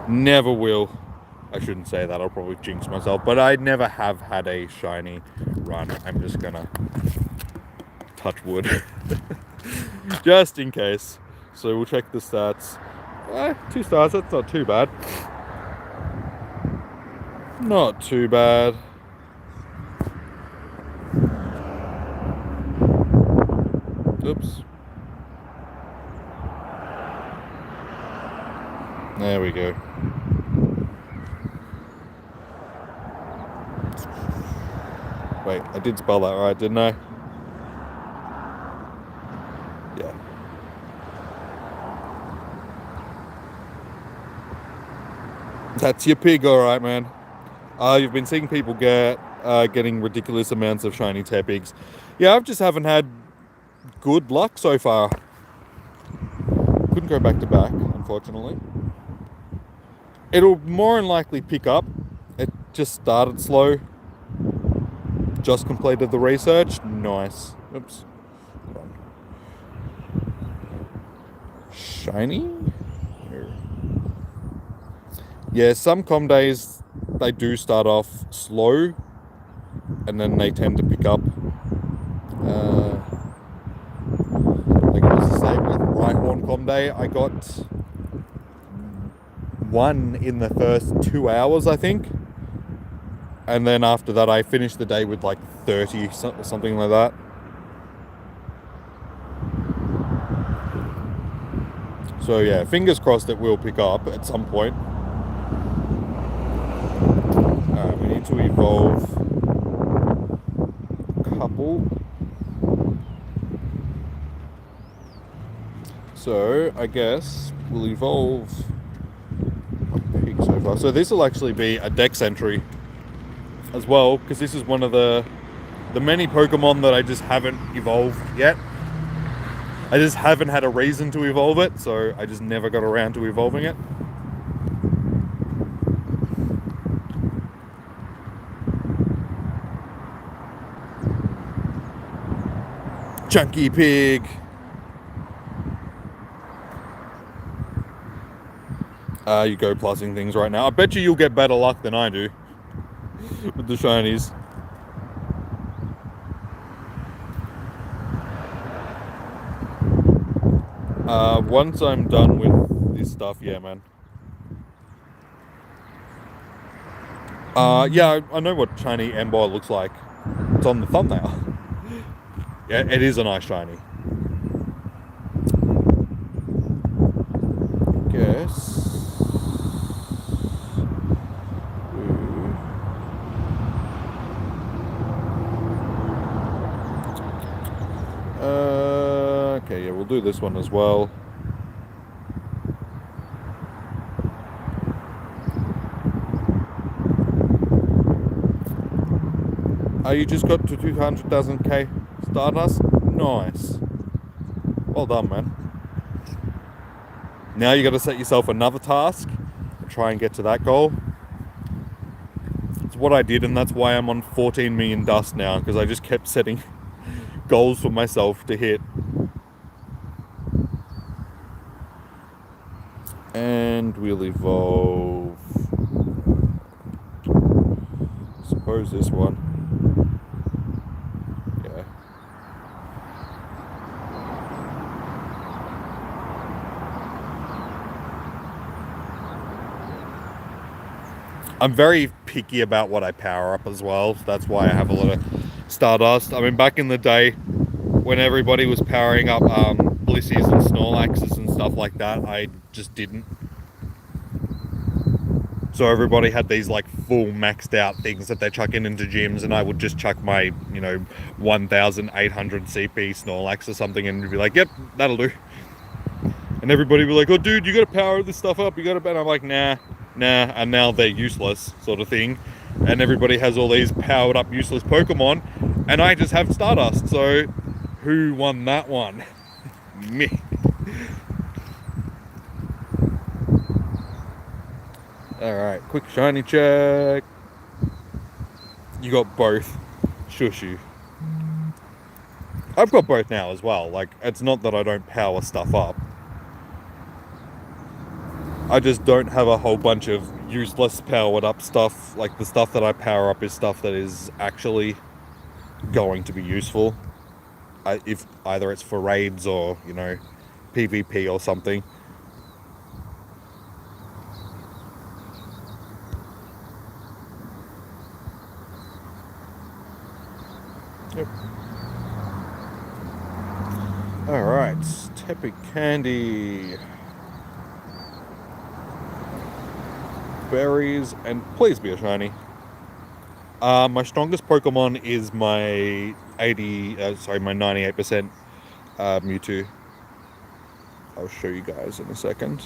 Never will. I shouldn't say that, I'll probably jinx myself, but I never have had a shiny run. I'm just gonna touch wood. Just in case. So we'll check the stats. 2 stars, that's not too bad. Not too bad. Oops. There we go. Wait, I did spell that right, didn't I? Yeah. That's your pig, alright, man. You've been seeing people getting ridiculous amounts of shiny Tepigs. Yeah, I just haven't had good luck so far. Couldn't go back to back, unfortunately. It'll more than likely pick up. It just started slow. Just completed the research. Nice. Oops. Hold on. Shiny? Here. Yeah, some com days, they do start off slow. And then they tend to pick up. Like I was to say, with Rhyhorn com day, I got 1 in the first 2 hours, I think. And then after that, I finished the day with like 30, something like that. So yeah, fingers crossed it will pick up at some point. We need to evolve a couple. So I guess we'll evolve a pig so far. So this will actually be a dex entry as well, because this is one of the many Pokemon that I just haven't evolved yet. I just haven't had a reason to evolve it, so I just never got around to evolving it. Chunky pig. You go plussing things right now. I bet you'll get better luck than I do with the shinies. Once I'm done with this stuff, yeah, man. Yeah, I know what shiny Ember looks like. It's on the thumbnail. Yeah, it is a nice shiny. Guess. Okay, yeah, we'll do this one as well. You just got to 200,000k Stardust? Nice. Well done, man. Now you got to set yourself another task and try and get to that goal. It's what I did, and that's why I'm on 14 million dust now, because I just kept setting goals for myself to hit. And we'll evolve. Suppose this one. Yeah. I'm very picky about what I power up as well. That's why I have a lot of Stardust. I mean, back in the day, when everybody was powering up Blissies and Snorlaxes and stuff like that, I just didn't. So everybody had these like full maxed out things that they chuck into gyms, and I would just chuck my, 1,800 CP Snorlax or something, and be like, yep, that'll do. And everybody would be like, oh dude, you gotta power this stuff up, you gotta, and I'm like, nah, and now they're useless, sort of thing. And everybody has all these powered up useless Pokemon, and I just have Stardust, so who won that one? Me. Alright, quick shiny check. You got both. Shush you. I've got both now as well. Like, it's not that I don't power stuff up. I just don't have a whole bunch of useless powered up stuff. Like, the stuff that I power up is stuff that is actually going to be useful. If either it's for raids or, PvP or something. Yep. Alright, Tepig Candy. Berries, and please be a shiny. My strongest Pokemon is my my 98% Mewtwo. I'll show you guys in a second.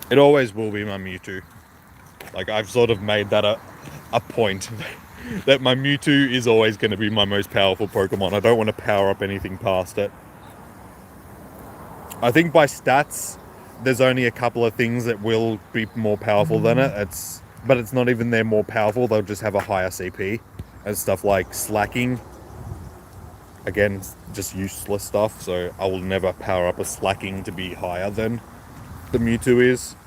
It always will be my Mewtwo. Like, I've sort of made that a point that my Mewtwo is always going to be my most powerful Pokemon. I don't want to power up anything past it. I think by stats, there's only a couple of things that will be more powerful than it. But it's not even they're more powerful, they'll just have a higher CP. And stuff like slacking. Again, just useless stuff, so I will never power up a slacking to be higher than the Mewtwo is.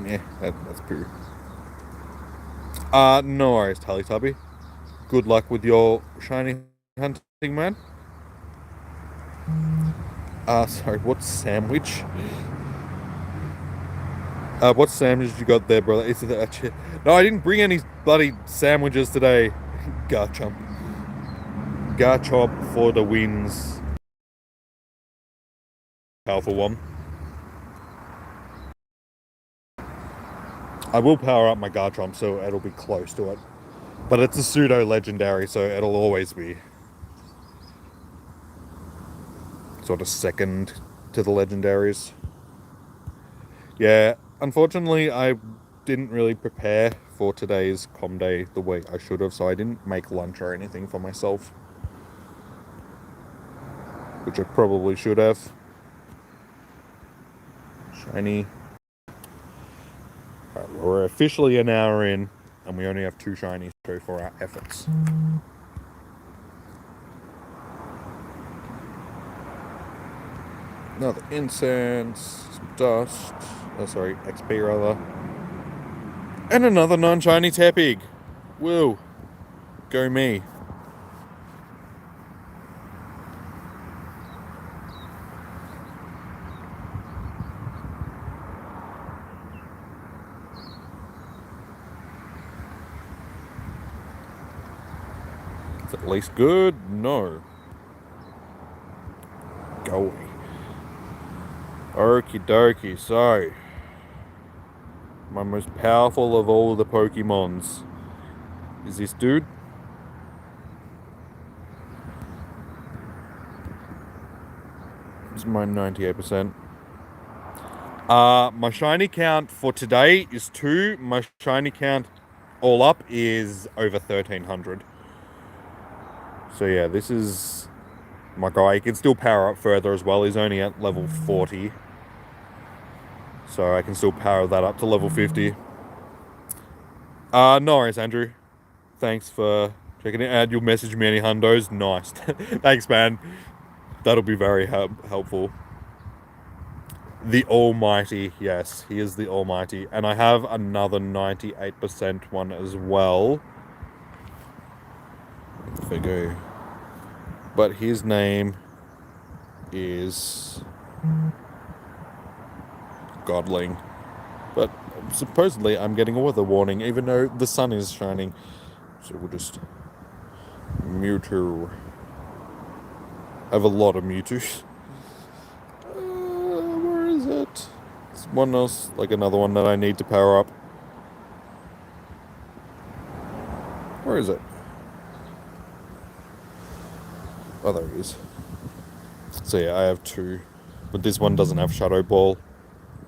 Yeah, that's poo. No worries, Teletubby. Good luck with your shiny hunting, man. Sorry, what sandwich? What sandwich you got there, brother? Is it a No, I didn't bring any bloody sandwiches today. Garchomp. Garchomp for the wins. Powerful one. I will power up my Garchomp so it'll be close to it. But it's a pseudo legendary, so it'll always be sort of second to the legendaries. Yeah, unfortunately, I didn't really prepare for today's com day the way I should have, so I didn't make lunch or anything for myself, which I probably should have. Shiny. Alright, we're we're officially an hour in, and we only have 2 shinies to show for our efforts. Another incense, some dust, XP rather, and another non-shiny Tepig. Woo, go me. It's at least good? No. Go away. Okie dokie, so my most powerful of all the Pokemons is this dude. This is my 98%. My shiny count for today is 2. My shiny count all up is over 1,300. So yeah, this is my guy. He can still power up further as well. He's only at level 40. So I can still power that up to level 50. No worries, Andrew. Thanks for checking it out. You'll message me any hundos. Nice. Thanks, man. That'll be very helpful. The Almighty. Yes, he is the Almighty. And I have another 98% one as well. If I go. But his name is Godling. But supposedly I'm getting a weather warning, even though the sun is shining. So we'll just Mewtwo. I have a lot of Mewtwo's. Where is it? It's one else, like another one that I need to power up. Where is it? Oh, there he is. So yeah, I have 2. But this one doesn't have Shadow Ball.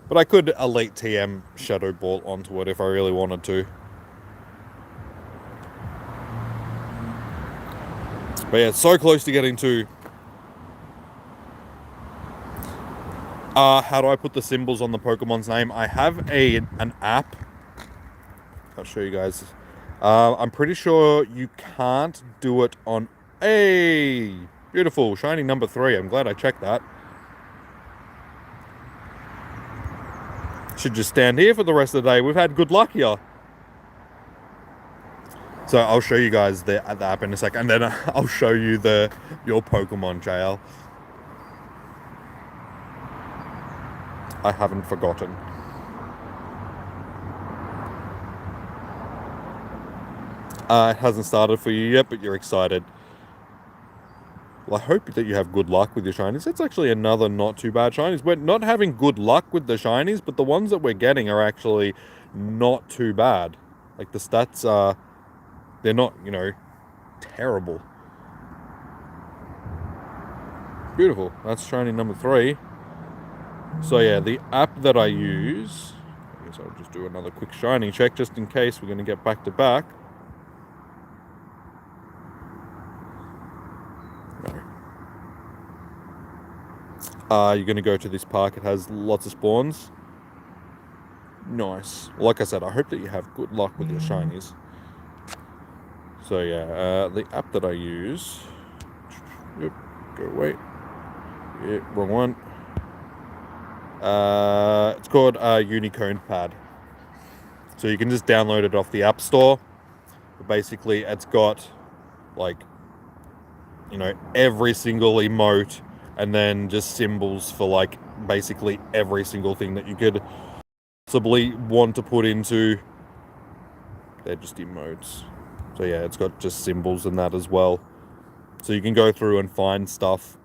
But I could Elite TM Shadow Ball onto it if I really wanted to. But yeah, it's so close to getting 2. How do I put the symbols on the Pokemon's name? I have an app. I'll show you guys. I'm pretty sure you can't do it on... Hey! Beautiful. Shiny number 3. I'm glad I checked that. Should just stand here for the rest of the day. We've had good luck here. So I'll show you guys the app in a sec, and then I'll show you your Pokemon jail. I haven't forgotten. It hasn't started for you yet, but you're excited. Well, I hope that you have good luck with your shinies. That's actually another not too bad shinies. We're not having good luck with the shinies, but the ones that we're getting are actually not too bad. Like the stats are, they're not, terrible. Beautiful. That's shiny number 3. So yeah, the app that I use, I guess I'll just do another quick shiny check just in case we're going to get back to back. No. You're going to go to this park. It has lots of spawns. Nice. Like I said, I hope that you have good luck with your shinies. So yeah, the app that I use... Yep, go away. Yep, wrong one. It's called Unicode Pad. So you can just download it off the App Store. But basically, it's got like, every single emote, and then just symbols for like basically every single thing that you could possibly want to put into. They're just emotes. So yeah, it's got just symbols and that as well. So you can go through and find stuff,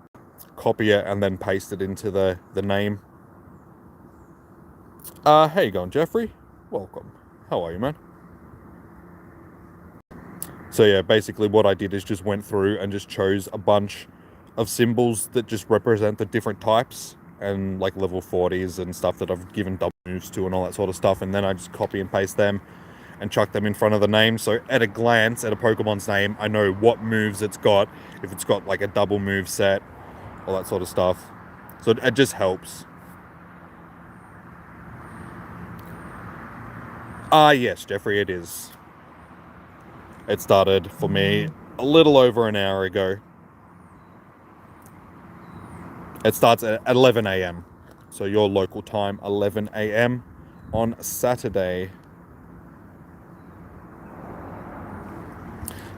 copy it, and then paste it into the name. How you going, Jeffrey? Welcome. How are you, man? So yeah, basically what I did is just went through and just chose a bunch of symbols that just represent the different types and like level 40s and stuff that I've given double moves to and all that sort of stuff. And then I just copy and paste them and chuck them in front of the name. So at a glance, at a Pokemon's name, I know what moves it's got, if it's got like a double move set, all that sort of stuff. So it just helps. Yes, Jeffrey, it is. It started for me a little over an hour ago. It starts at 11 a.m. So your local time, 11 a.m. on Saturday.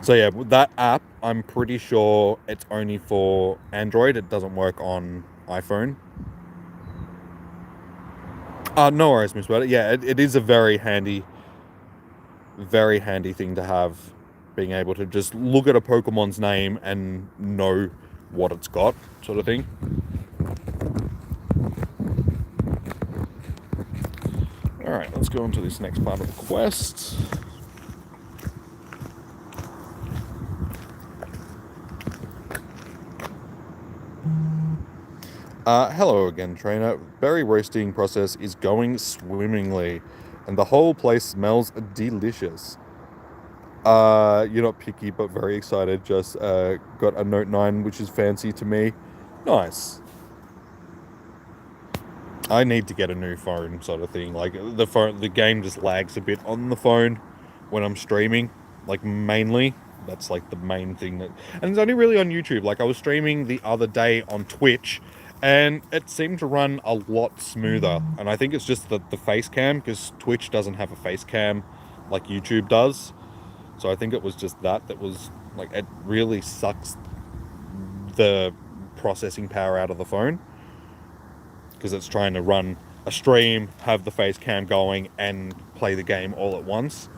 So yeah, that app, I'm pretty sure it's only for Android. It doesn't work on iPhone. No worries, Miss Bennett. Yeah, it is a very handy thing to have, being able to just look at a Pokemon's name and know what it's got, sort of thing. Alright, let's go on to this next part of the quest. Hello again, trainer. Berry roasting process is going swimmingly, and the whole place smells delicious. You're not picky, but very excited. Just got a Note 9, which is fancy to me. Nice. I need to get a new phone, sort of thing. Like, the game just lags a bit on the phone when I'm streaming, like, mainly. That's like the main thing and it's only really on YouTube. Like, I was streaming the other day on Twitch, and it seemed to run a lot smoother. And I think it's just the face cam, because Twitch doesn't have a face cam like YouTube does. So I think it was just that was, like, it really sucks the processing power out of the phone, because it's trying to run a stream, have the face cam going, and play the game all at once.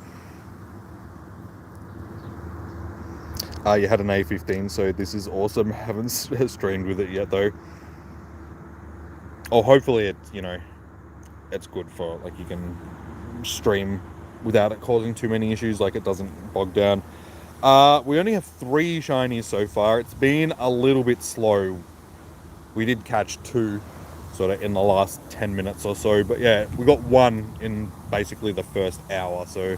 You had an A15, so this is awesome. Haven't streamed with it yet, though. Or hopefully it's, it's good for, like, you can stream without it causing too many issues, like it doesn't bog down. We only have 3 shinies so far. It's been a little bit slow. We did catch 2 sort of in the last 10 minutes or so, but yeah, we got 1 in basically the first hour, so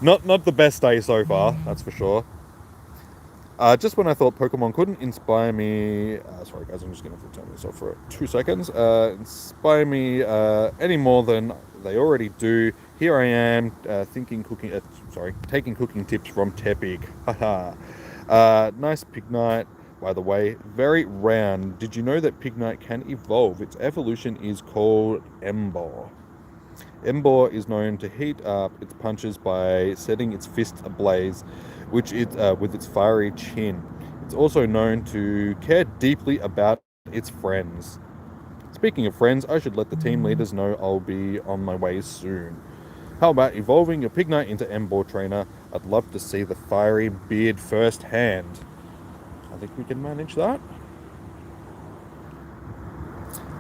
not the best day so far, that's for sure. Just when I thought Pokemon couldn't inspire me, sorry guys, I'm just going to turn this off for 2 seconds, inspire me any more than they already do, here I am, taking cooking tips from Tepig. Haha. Nice Pignite, by the way, very round. Did you know that Pignite can evolve? Its evolution is called Ember. Ember is known to heat up its punches by setting its fists ablaze, with its fiery chin. It's also known to care deeply about its friends. Speaking of friends, I should let the team leaders know I'll be on my way soon. How about evolving your Pignite into Ember, trainer? I'd love to see the fiery beard firsthand. I think we can manage that.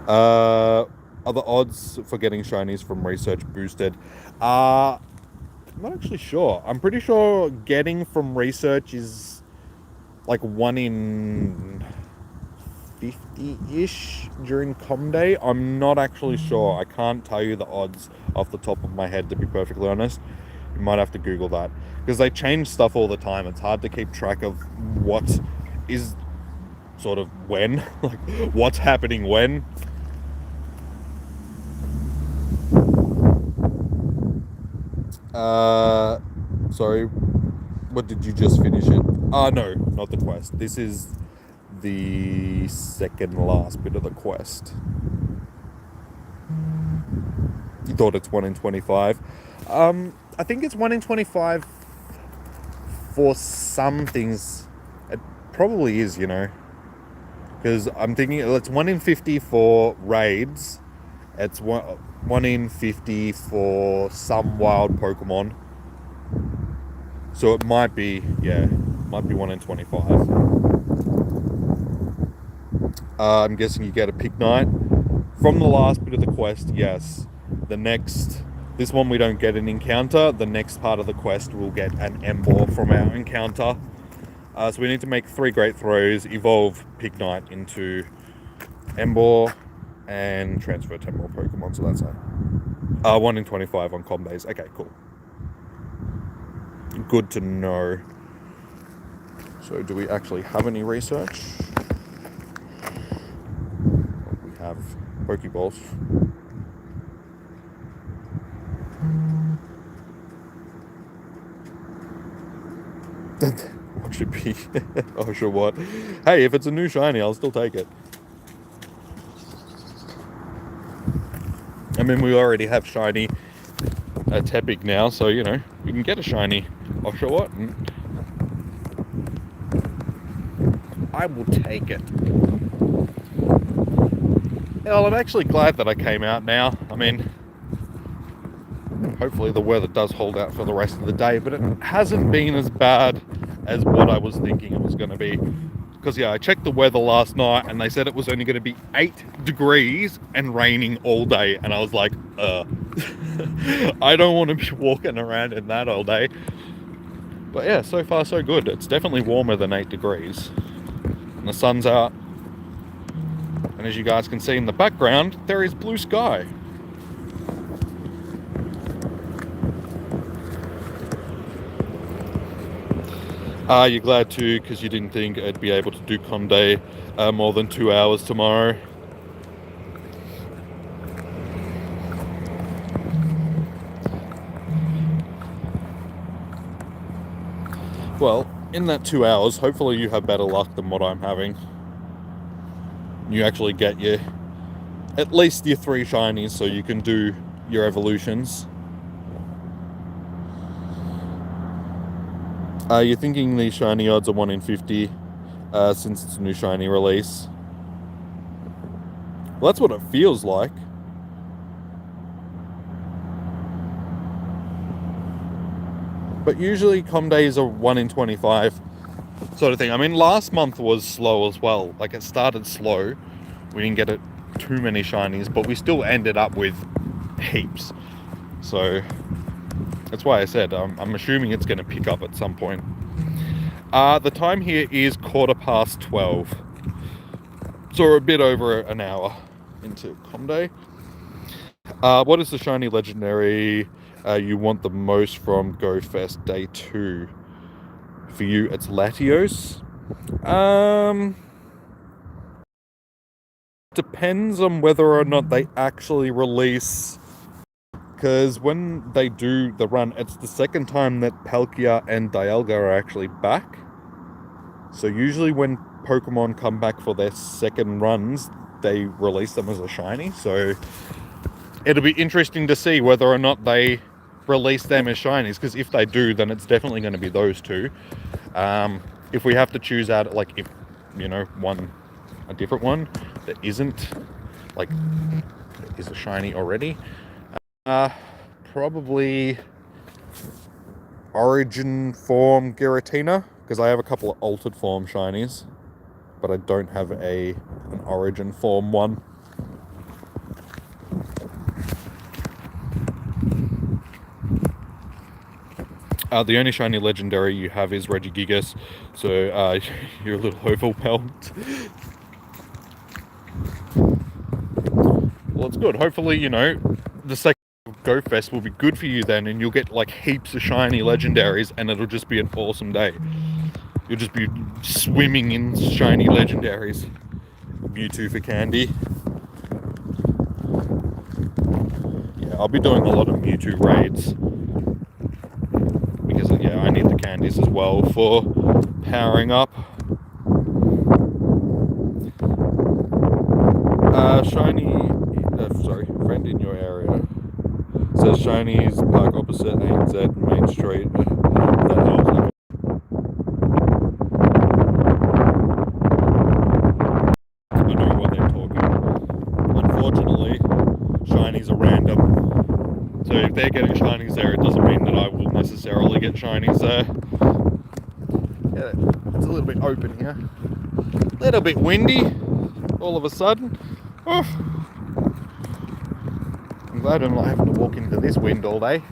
Are the odds for getting shinies from research boosted? I'm not actually sure. I'm pretty sure getting from research is like 1 in 50-ish during Com Day. I'm not actually sure. I can't tell you the odds off the top of my head, to be perfectly honest. You might have to Google that, because they change stuff all the time. It's hard to keep track of what is sort of when, like what's happening when. Sorry, what did you just finish it? No, not the quest. This is the second last bit of the quest. You thought it's 1 in 25. I think it's 1 in 25 for some things. It probably is, because I'm thinking it's 1 in 50 for raids. It's 1 in 50 for some wild Pokemon. So it might be 1 in 25. I'm guessing you get a Pignite from the last bit of the quest. Yes, this one we don't get an encounter. The next part of the quest we'll get an Ember from our encounter. So we need to make 3 great throws, evolve Pignite into Ember, and transfer 10 more Pokemon. So that's 1 in 25 on com days. Okay, cool. Good to know. So do we actually have any research? We have Pokeballs. What should be? Oh, sure, what? Hey, if it's a new shiny, I'll still take it. I mean, we already have shiny Tepig now, so, you know, we can get a shiny. Oh, sure, what? I will take it. Well, I'm actually glad that I came out now. I mean, hopefully the weather does hold out for the rest of the day, but it hasn't been as bad as what I was thinking it was going to be. Because, yeah, I checked the weather last night and they said it was only going to be 8 degrees and raining all day. And I was like, I don't want to be walking around in that all day. But yeah, so far so good. It's definitely warmer than 8 degrees. And the sun's out. And as you guys can see in the background, there is blue sky. Are you glad too, because you didn't think I'd be able to do Conde more than 2 hours tomorrow? Well, in that 2 hours, hopefully you have better luck than what I'm having. You actually get at least your 3 shinies so you can do your evolutions. You're thinking the shiny odds are 1 in 50 since it's a new shiny release. Well, that's what it feels like. But usually com days are 1 in 25 sort of thing. I mean, last month was slow as well. Like, it started slow. We didn't get too many shinies, but we still ended up with heaps. So that's why I said I'm assuming it's going to pick up at some point. The time here is 12:15. So we're a bit over an hour into com day. What is the shiny legendary you want the most from Go Fest Day 2? For you, it's Latios. Depends on whether or not they actually release, because when they do the run, it's the second time that Palkia and Dialga are actually back. So usually when Pokemon come back for their second runs, they release them as a shiny. So it'll be interesting to see whether or not they release them as shinies, because if they do, then it's definitely going to be those two. If we have to choose out, like, if, you know, a different one that isn't, like, is a shiny already, probably Origin Form Giratina, because I have a couple of altered form shinies, but I don't have an Origin Form one. The only shiny legendary you have is Regigigas, so you're a little overwhelmed. Well, it's good. Hopefully, you know, the second Go Fest will be good for you then, and you'll get like heaps of shiny legendaries, and it'll just be an awesome day. You'll just be swimming in shiny legendaries. Mewtwo for candy. Yeah, I'll be doing a lot of Mewtwo raids. Because, yeah, I need the candies as well for powering up. Friend in your area. Says Shinies park opposite ANZ Main Street. That helps. I know what they're talking. Unfortunately, shinies are random. So if they're getting shinies there, it doesn't mean that I will necessarily get shinies there. Yeah, it's a little bit open here. A little bit windy all of a sudden. Oh. I'm glad I'm not having to walk into this wind all day.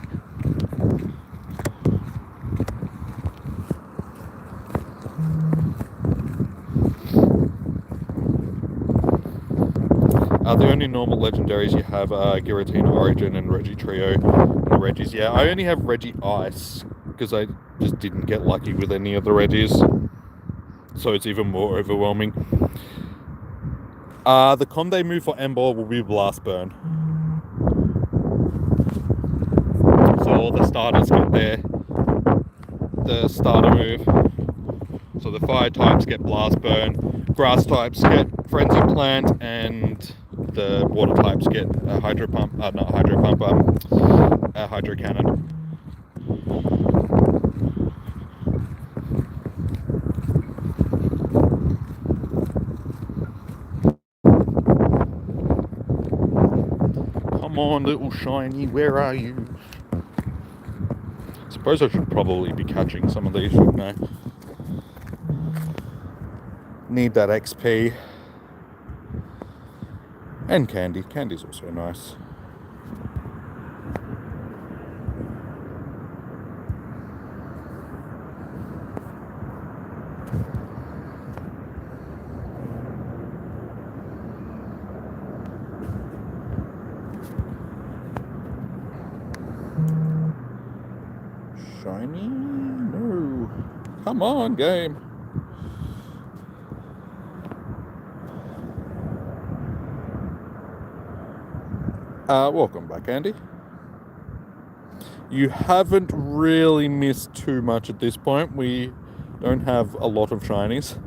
The only normal legendaries you have are Giratina Origin and Regitrio. And the Regis, yeah, I only have Regi Ice because I just didn't get lucky with any of the Regis. So it's even more overwhelming. The Conde move for Ember will be Blast Burn. So all the starters get the starter move. So the fire types get blast burn, grass types get frenzy plant, and the water types get hydro pump. Not hydro pump. Hydro cannon. Come on, little shiny, where are you? Suppose I should probably be catching some of these, shouldn't I? Need that XP. And candy. Candy's also nice. Shiny? No. Come on, game. Welcome back, Andy. You haven't really missed too much at this point. We don't have a lot of shinies.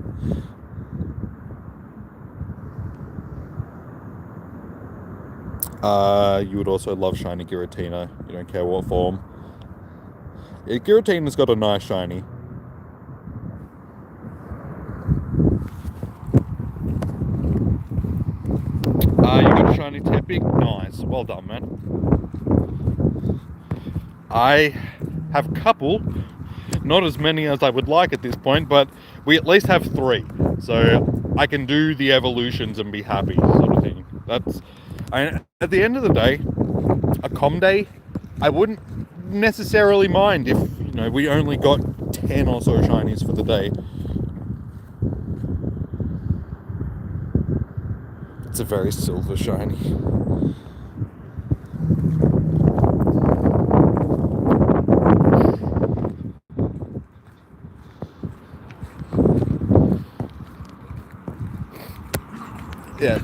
You would also love shiny Giratina. You don't care what form. Yeah, Giratina's got a nice shiny. You got a shiny Tepig? Nice. Well done, man. I have a couple. Not as many as I would like at this point, but we at least have 3. So I can do the evolutions and be happy, sort of thing. At the end of the day, a com day, I wouldn't necessarily mind if, we only got 10 or so shinies for the day. It's a very silver shiny. Yeah.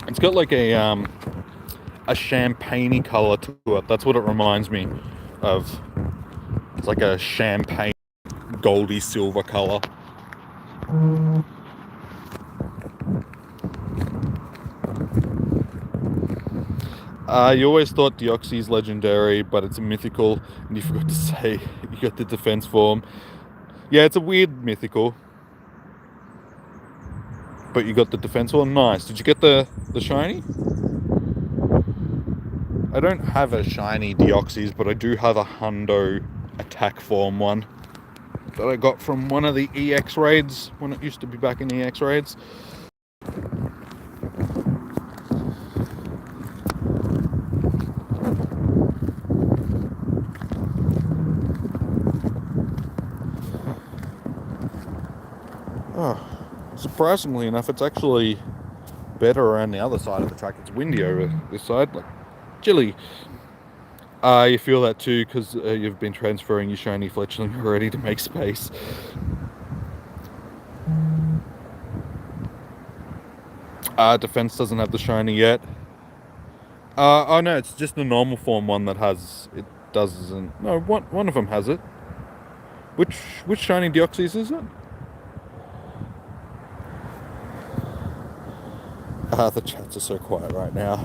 It's got like a champagne-y colour to it. That's what it reminds me of. It's like a champagne goldy silver colour. You always thought Deoxy's legendary, but it's a mythical, and you forgot to say you got the defense form. Yeah, it's a weird mythical, but you got the defense form. Nice. Did you get the shiny? I don't have a shiny Deoxys, but I do have a Hundo attack form one that I got from one of the EX raids when it used to be back in EX raids. Oh, surprisingly enough, it's actually better around the other side of the track. It's windy over this side, like chilly. You feel that too because you've been transferring your shiny fletchling already to make space. Defense doesn't have the shiny yet. Oh no, it's just the normal form one that has it. Doesn't. No, one of them has it. Which shiny Deoxys is it? The chats are so quiet right now.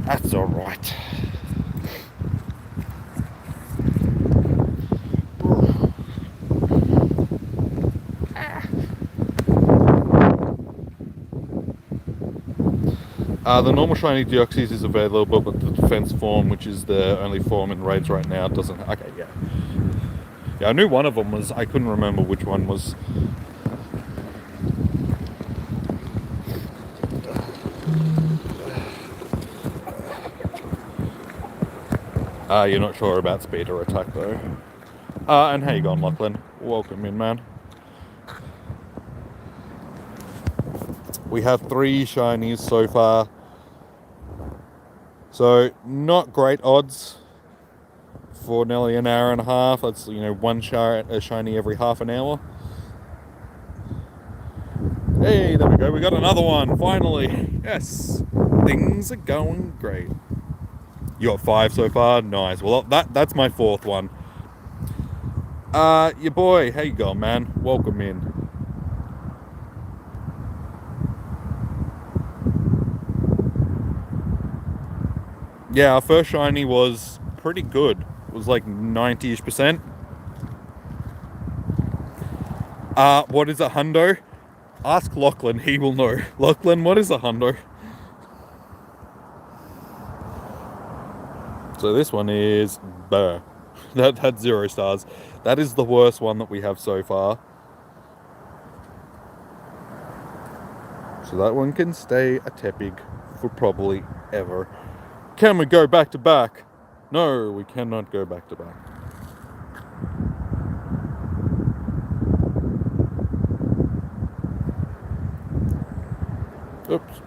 That's alright. The normal shiny Deoxys is available, but the defense form, which is the only form in raids right now, doesn't. Okay, yeah. Yeah, I knew one of them was. I couldn't remember which one was. You're not sure about speed or attack though. And how you going, Lachlan? Welcome in, man. We have 3 shinies so far. So, not great odds for nearly an hour and a half. That's, one shiny every half an hour. Hey, there we go. We got another one, finally. Yes. Things are going great. You got 5 so far? Nice. Well, that's my 4th one. Your boy, how you going, man? Welcome in. Yeah, our first shiny was pretty good. It was like 90-ish%. What is a hundo? Ask Lachlan, he will know. Lachlan, what is a hundo? So this one is burr. That's 0 stars. That is the worst one that we have so far. So that one can stay a Tepig for probably ever. Can we go back to back? No, we cannot go back to back. Oops.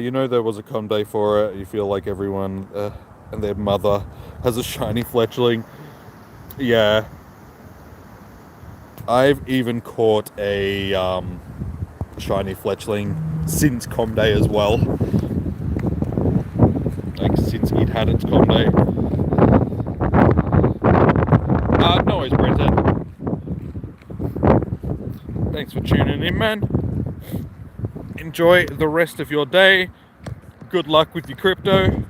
You know there was a com day for it. You feel like everyone and their mother has a shiny fletchling. Yeah. I've even caught a shiny fletchling since com day as well. Like since it had its com day. No worries, Brenton. Thanks for tuning in, man. Enjoy the rest of your day. Good luck with your crypto.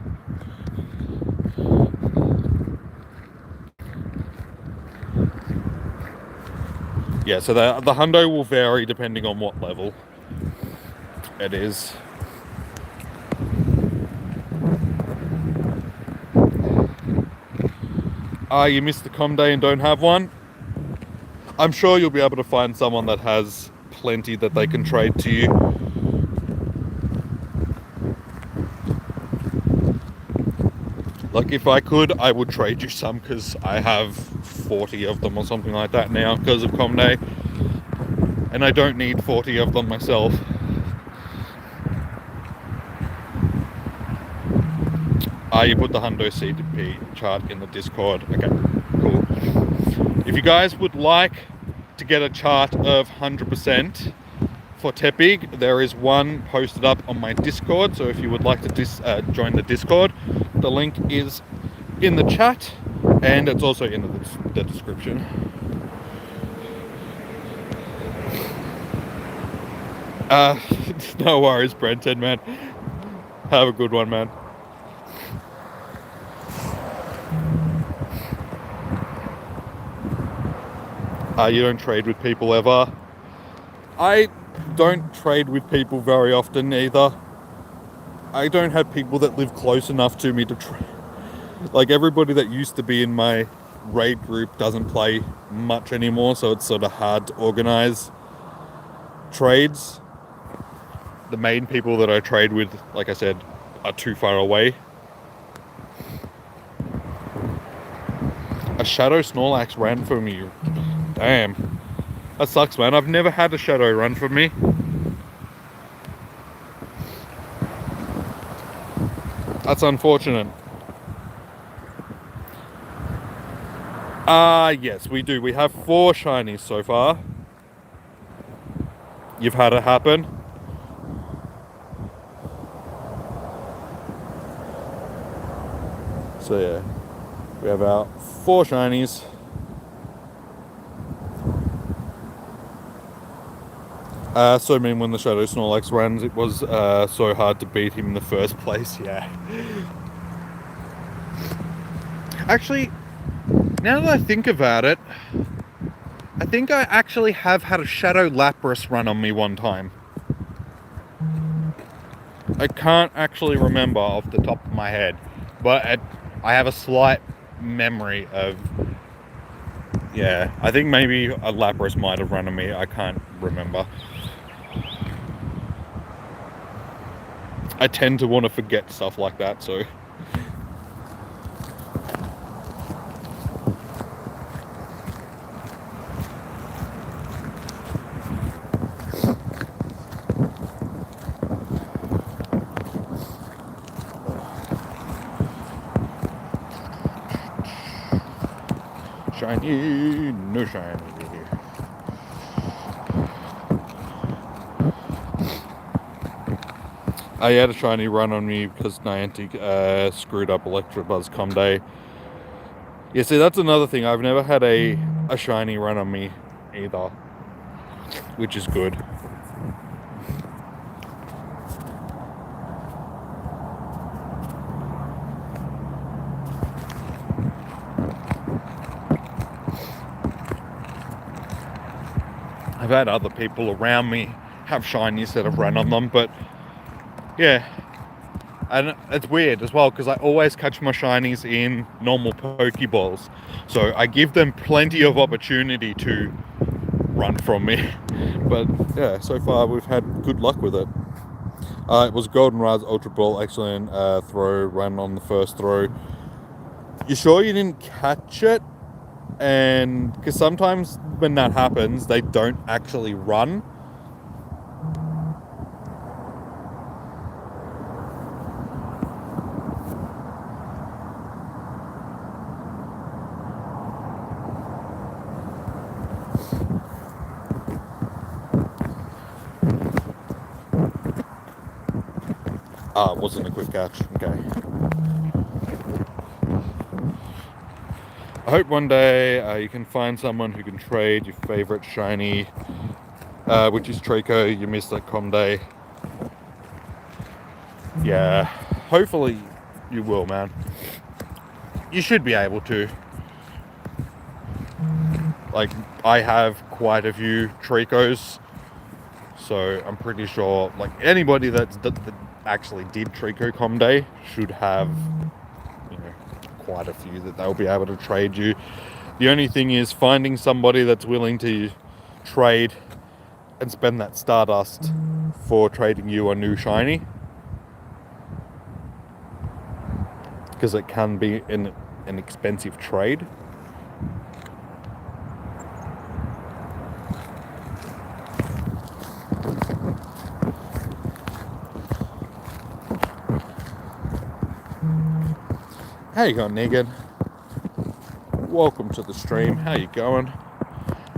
Yeah, so the hundo will vary depending on what level it is. You missed the com day and don't have one? I'm sure you'll be able to find someone that has plenty that they can trade to you. Like if I could, I would trade you some because I have 40 of them or something like that now because of com day. And I don't need 40 of them myself. You put the Hundo CDP chart in the Discord. Okay, cool. If you guys would like to get a chart of 100% for Tepig, there is one posted up on my Discord. So if you would like to join the Discord, the link is in the chat and it's also in the description. No worries, Brenton, man. Have a good one, man. You don't trade with people ever? I don't trade with people very often either. I don't have people that live close enough to me to trade. Like everybody that used to be in my raid group doesn't play much anymore, so it's sort of hard to organize trades. The main people that I trade with, like I said, are too far away. A Shadow Snorlax ran for me. Damn. That sucks, man. I've never had a Shadow run for me. That's unfortunate. Yes, we do. We have 4 shinies so far. You've had it happen. So yeah, we have our 4 shinies. So I mean, when the Shadow Snorlax runs, it was so hard to beat him in the first place. Yeah. Actually, now that I think about it, I think I actually have had a Shadow Lapras run on me one time. I can't actually remember off the top of my head, but I have a slight memory of... Yeah, I think maybe a Lapras might have run on me. I can't remember. I tend to want to forget stuff like that, so... Shiny, no shiny. I had a shiny run on me because Niantic screwed up Electabuzz Comday. Yeah, see, that's another thing. I've never had a shiny run on me either, which is good. I've had other people around me have shinies that have run on them, but yeah. And it's weird as well because I always catch my shinies in normal Pokeballs. So I give them plenty of opportunity to run from me. But yeah, so far we've had good luck with it. It was Goldenrod Ultra Ball, excellent throw, run on the first throw. You sure you didn't catch it? And because sometimes when that happens, they don't actually run. It wasn't a quick catch. Okay. I hope one day you can find someone who can trade your favorite shiny, which is Trico. You missed that Comday. Yeah, hopefully you will, man. You should be able to. Like, I have quite a few Tricos, so I'm pretty sure, like, anybody that actually did Trico Comday should have, you know, quite a few that they'll be able to trade you. The only thing is finding somebody that's willing to trade and spend that Stardust for trading you a new shiny, because it can be an expensive trade. How you going, Negan? Welcome to the stream. How you going?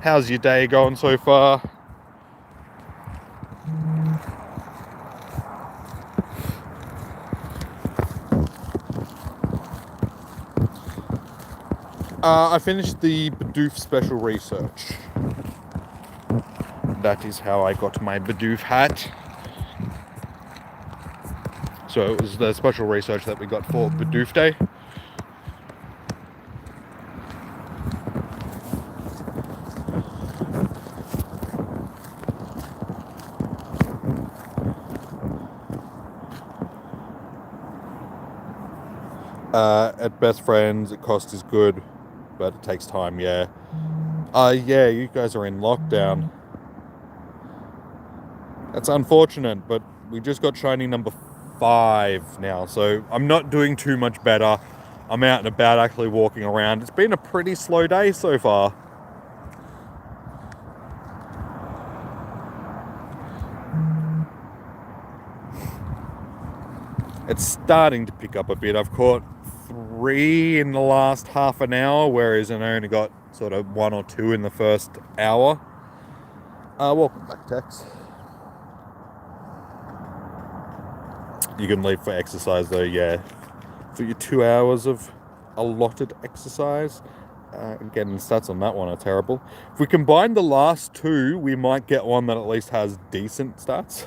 How's your day going so far? I finished the Bidoof special research. That is how I got my Bidoof hat. So it was the special research that we got for Bidoof Day. At Best Friends, it cost is good, but it takes time, yeah. Yeah, you guys are in lockdown. That's unfortunate, but we just got shiny number 5 now, so I'm not doing too much better. I'm out and about actually walking around. It's been a pretty slow day so far. It's starting to pick up a bit. I've caught 3 in the last half an hour, whereas I only got sort of 1 or 2 in the first hour. Welcome back, Tex. You can leave for exercise though, yeah. For your 2 hours of allotted exercise. Again, the stats on that one are terrible. If we combine the last 2, we might get one that at least has decent stats.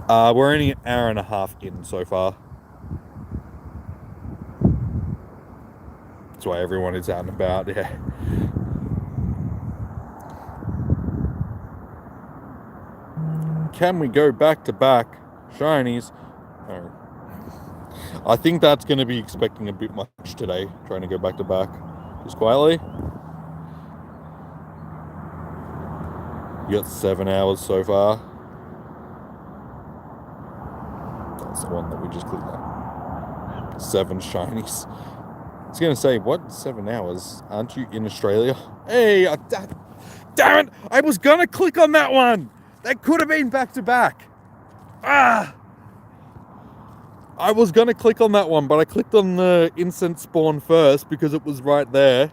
We're only an hour and a half in so far. That's why everyone is out and about, yeah. Can we go back to back shinies? No. I think that's going to be expecting a bit much today, trying to go back to back. Just quietly. You got 7 hours so far. That's the one that we just clicked on. 7 shinies. I was going to say, what? 7 hours? Aren't you in Australia? Hey, damn it! I was going to click on that one! That could have been back to back. I was going to click on that one, but I clicked on the instant spawn first because it was right there.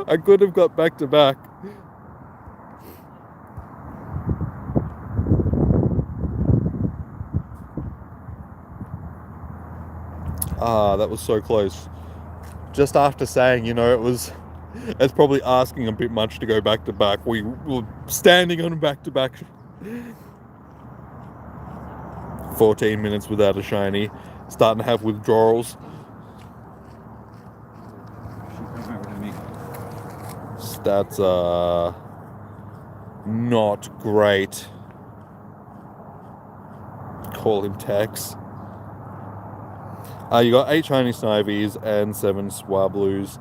I could have got back to back. Ah, that was so close. Just after saying, it's probably asking a bit much to go back to back. We were standing on back to back. 14 minutes without a shiny. Starting to have withdrawals. Stats are not great. Call him Tex. You got 8 shiny Snivies and 7 Swablues.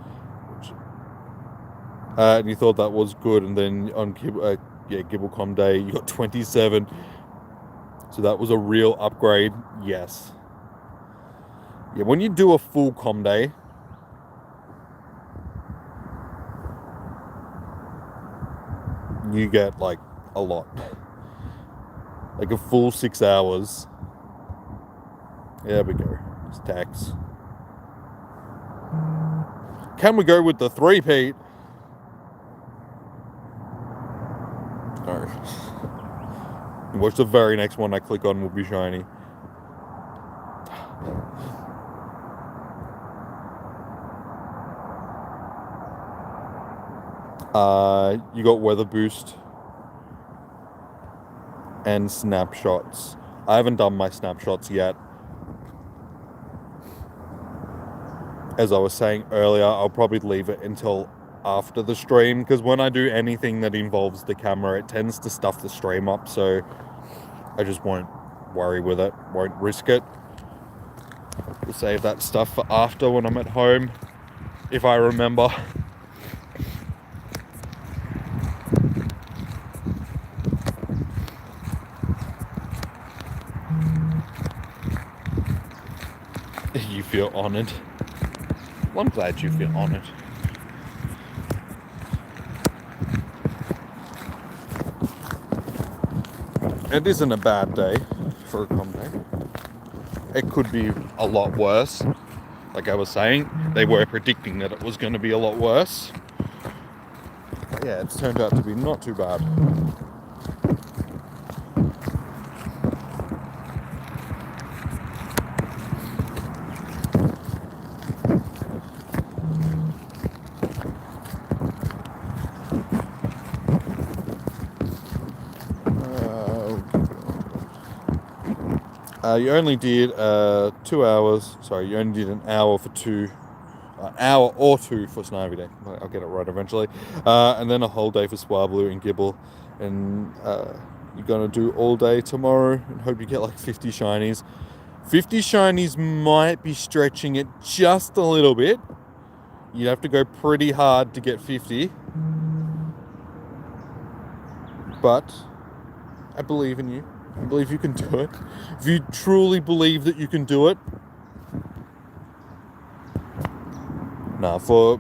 And you thought that was good, and then on Gibblecom Day you got 27. So that was a real upgrade. Yes. Yeah, when you do a full com day, you get like a lot. Like a full 6 hours. There we go. It's tax. Can we go with the 3-peat? No. Watch the very next one I click on will be shiny. You got weather boost and snapshots. I haven't done my snapshots yet. As I was saying earlier, I'll probably leave it until after the stream, because when I do anything that involves the camera, it tends to stuff the stream up, so I just won't worry with it, won't risk it. We'll save that stuff for after when I'm at home, if I remember. You feel honoured. Well, I'm glad you feel honoured. It isn't a bad day for a com day. It could be a lot worse. Like I was saying, they were predicting that it was going to be a lot worse. But yeah, it's turned out to be not too bad. You only did 2 hours. Sorry, you only did an hour for hour or two for Snivy Day. I'll get it right eventually. And then a whole day for Swablu and Gibble. And you're gonna do all day tomorrow and hope you get like 50 shinies. 50 shinies might be stretching it just a little bit. You'd have to go pretty hard to get 50. But I believe in you. I believe you can do it. If you truly believe that you can do it. Now, for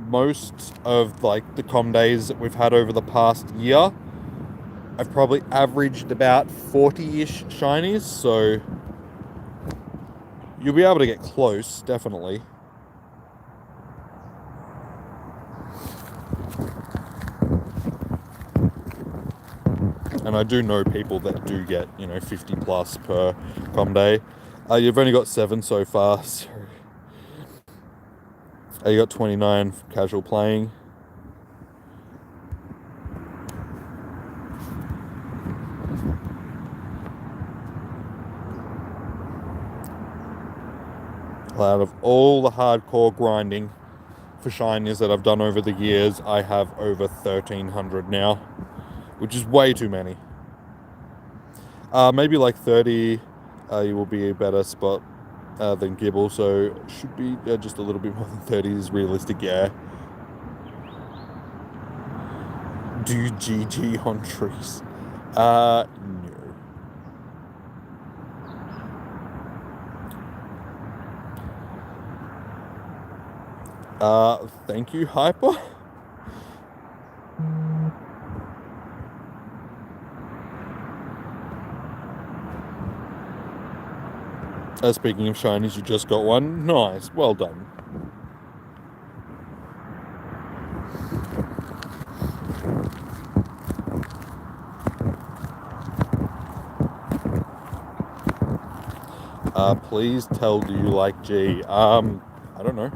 most of like the com days that we've had over the past year, I've probably averaged about 40-ish shinies, so you'll be able to get close, definitely. And I do know people that do get, 50 plus per com day. You've only got 7 so far, so you got 29 for casual playing. Out of all the hardcore grinding for shinies that I've done over the years, I have over 1,300 now, which is way too many. Maybe like 30 you will be a better spot than Gibble, so should be just a little bit more than 30 is realistic, yeah. Do GG on trees? No. Thank you, Hyper. Speaking of shinies, you just got one. Nice, well done. Please tell, do you like G? I don't know.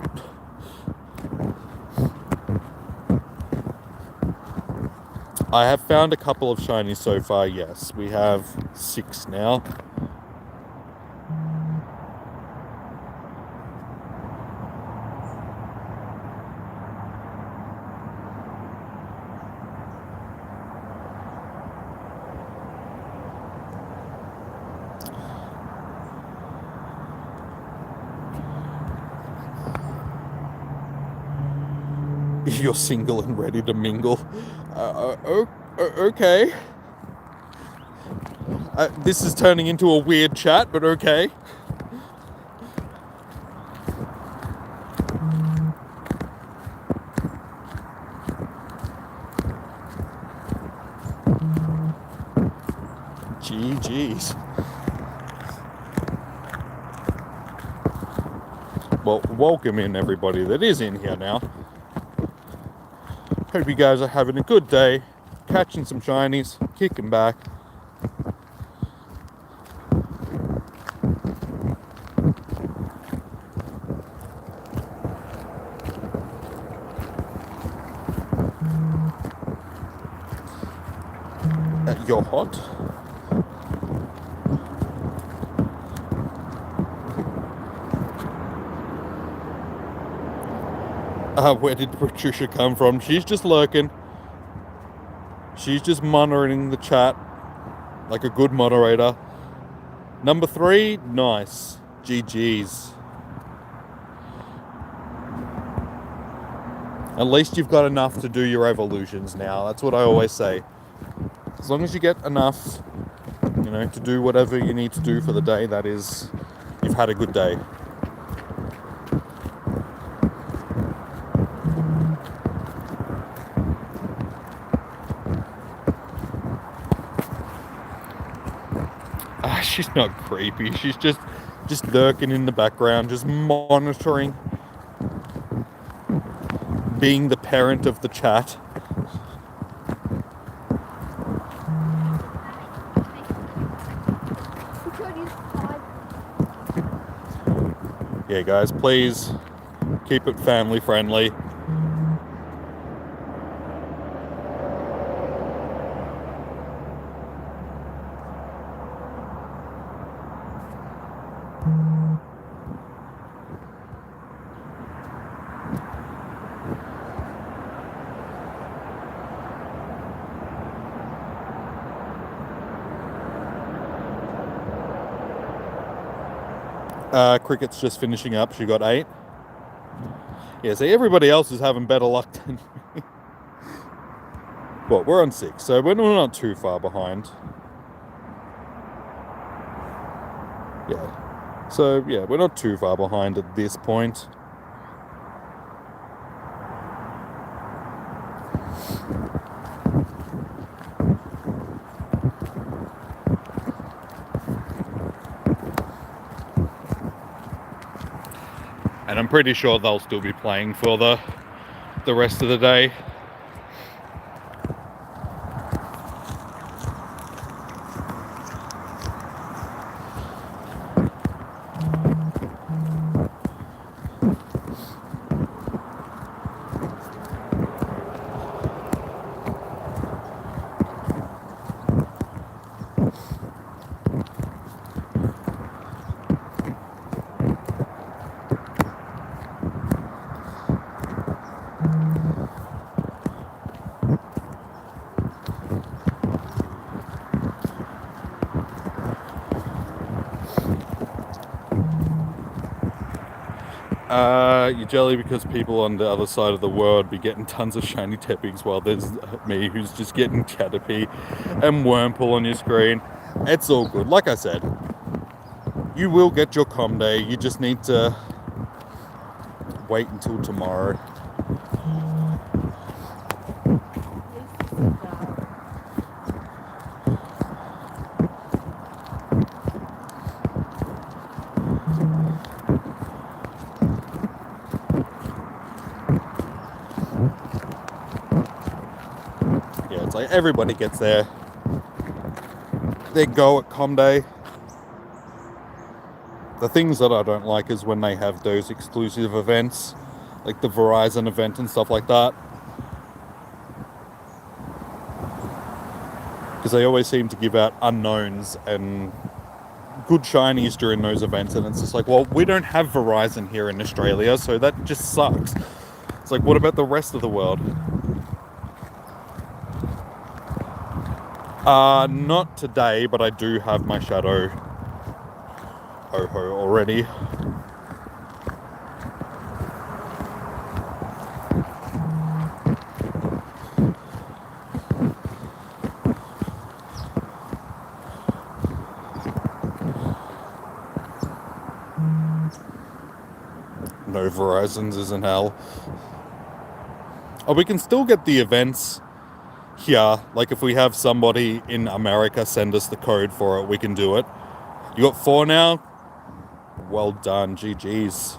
I have found a couple of shinies so far, yes. We have 6 now. You're single and ready to mingle. Okay. This is turning into a weird chat, but okay. GG's. Well, welcome in everybody that is in here now. Hope you guys are having a good day, catching some shinies, kicking back. You're hot. Where did Patricia come from? She's just lurking. She's just monitoring the chat like a good moderator. Number 3, nice. GG's. At least you've got enough to do your evolutions now. That's what I always say. As long as you get enough, you know, to do whatever you need to do for the day, that is, you've had a good day. She's not creepy. She's just lurking in the background, just monitoring, being the parent of the chat. Yeah, guys, please keep it family friendly. Cricket's just finishing up. She got 8. Yeah, see, everybody else is having better luck than me. Well, we're on 6, so we're not too far behind. Yeah. So, yeah, we're not too far behind at this point. And I'm pretty sure they'll still be playing for the rest of the day. You're jelly because people on the other side of the world be getting tons of shiny Tepigs while there's me who's just getting Caterpie and Wurmple on your screen. It's all good. Like I said, you will get your com day. You just need to wait until tomorrow. Like everybody gets their go at com day. The things that I don't like is when they have those exclusive events, like the Verizon event and stuff like that. Because they always seem to give out unknowns and good shinies during those events, and it's just like, well, we don't have Verizon here in Australia, so that just sucks. It's like, what about the rest of the world? Not today, but I do have my Shadow Ho-Ho already. No Verizons is in hell. Oh, we can still get the events here. Like if we have somebody in America send us the code for it, we can do it. You got 4 now? Well done, GG's.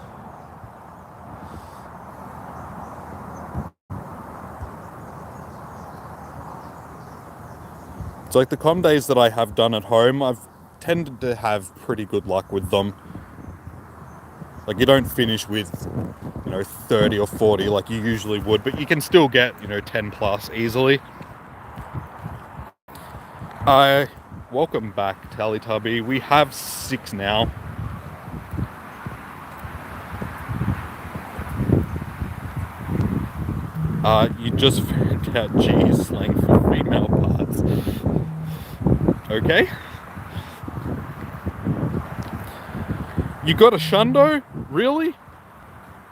It's like the com days that I have done at home, I've tended to have pretty good luck with them. Like you don't finish with, 30 or 40 like you usually would, but you can still get, 10 plus easily. Welcome back, Teletubby. We have 6 now. You just found out G slang for female parts. Okay. You got a Shundo? Really?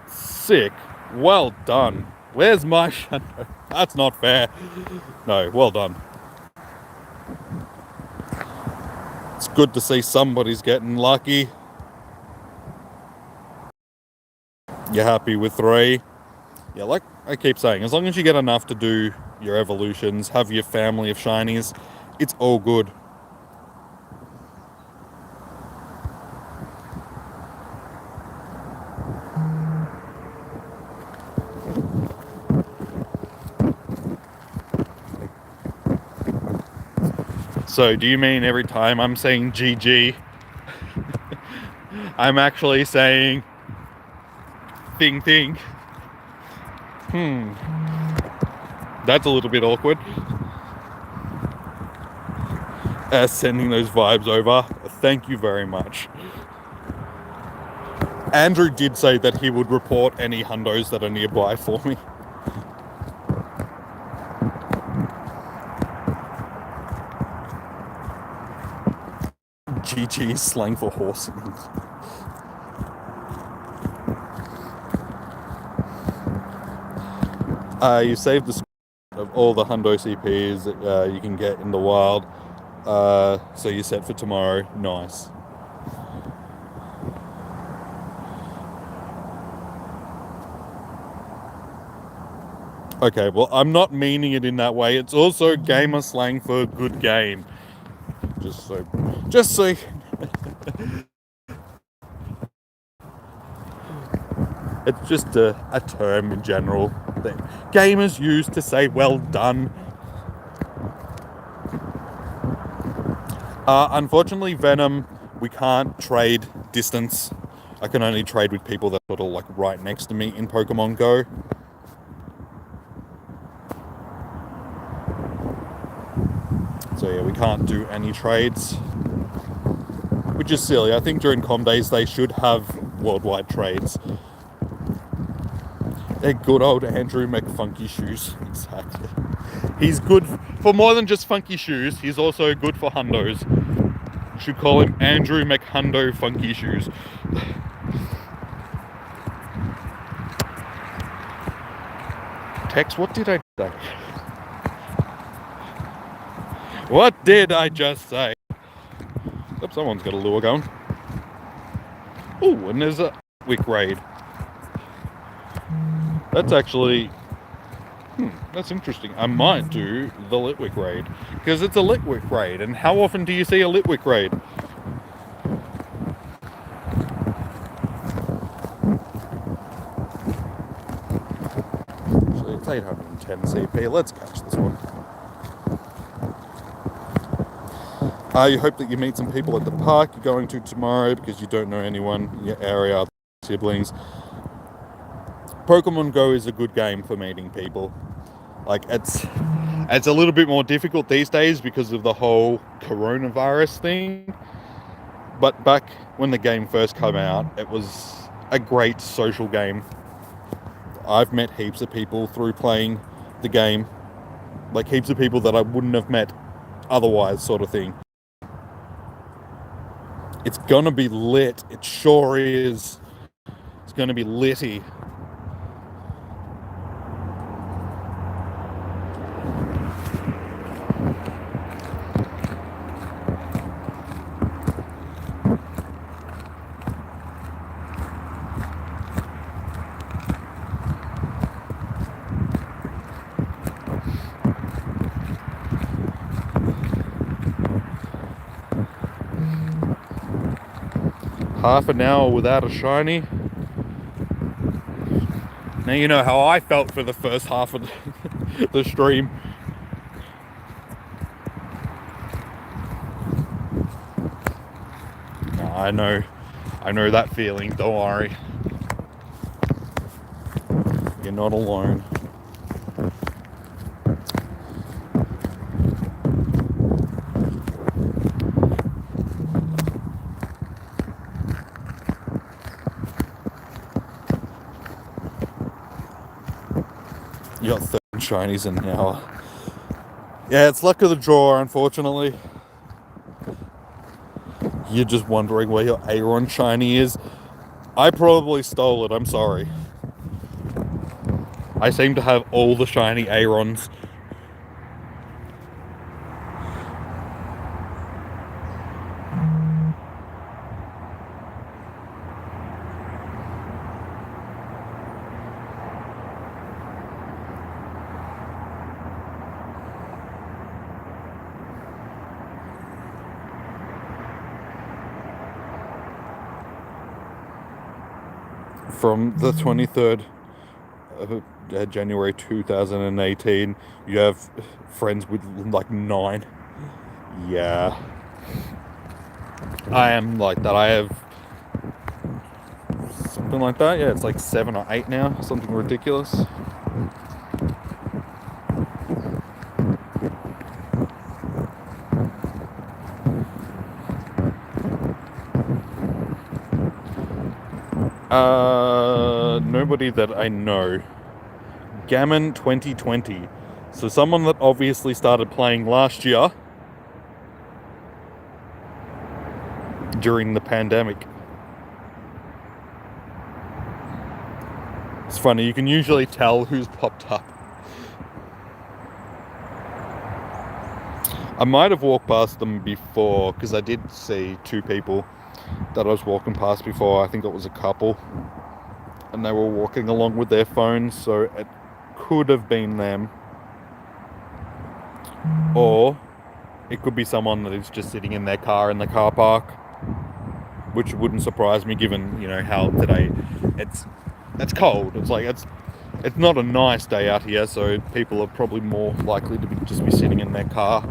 Sick. Well done. Where's my Shundo? That's not fair. No, well done. It's good to see somebody's getting lucky. You're happy with 3? Yeah, like I keep saying, as long as you get enough to do your evolutions, have your family of shinies, it's all good. So, do you mean every time I'm saying GG, I'm actually saying thing? That's a little bit awkward. Sending those vibes over. Thank you very much. Andrew did say that he would report any hundos that are nearby for me. GG is slang for horse. You saved the of all the hundo CPs that you can get in the wild. So you're set for tomorrow. Nice. Okay, well, I'm not meaning it in that way. It's also gamer slang for good game. Just so. It's just a term in general that gamers use to say well done. Unfortunately, Venom, we can't trade distance. I can only trade with people that are sort of like right next to me in Pokemon Go. So yeah, we can't do any trades, which is silly. I think during com days they should have worldwide trades. They're good old Andrew McFunky Shoes. Exactly. He's good for more than just funky shoes. He's also good for hundos. You should call him Andrew McHundo Funky Shoes. Tex, what did I say? What did I just say? Oops, someone's got a lure going. Ooh, and there's a Litwick raid. That's actually... that's interesting. I might do the Litwick raid. Because it's a Litwick raid. And how often do you see a Litwick raid? Actually, it's 810 CP. Let's catch this one. You hope that you meet some people at the park you're going to tomorrow because you don't know anyone in your area, siblings. Pokemon Go is a good game for meeting people. Like, it's a little bit more difficult these days because of the whole coronavirus thing. But back when the game first came out, it was a great social game. I've met heaps of people through playing the game. Like, heaps of people that I wouldn't have met otherwise, sort of thing. It's gonna be lit. It sure is. It's gonna be litty. Half an hour without a shiny. Now you know how I felt for the first half of the stream. I know that feeling, don't worry. You're not alone. You got 13 shinies in an hour. Yeah, it's luck of the draw, unfortunately. You're just wondering where your Aeron shiny is. I probably stole it, I'm sorry. I seem to have all the shiny Aerons. From the 23rd of January 2018, you have friends with like 9. Yeah. I am like that. I have something like that. Yeah, it's like 7 or 8 now. Something ridiculous. Nobody that I know. Gammon 2020. So someone that obviously started playing last year during the pandemic. It's funny, you can usually tell who's popped up. I might have walked past them before because I did see 2 people that I was walking past before. I think it was a couple, and they were walking along with their phones, so it could have been them, or it could be someone that is just sitting in their car in the car park, which wouldn't surprise me given, you know, how today it's cold. It's like it's not a nice day out here, so people are probably more likely to just be sitting in their car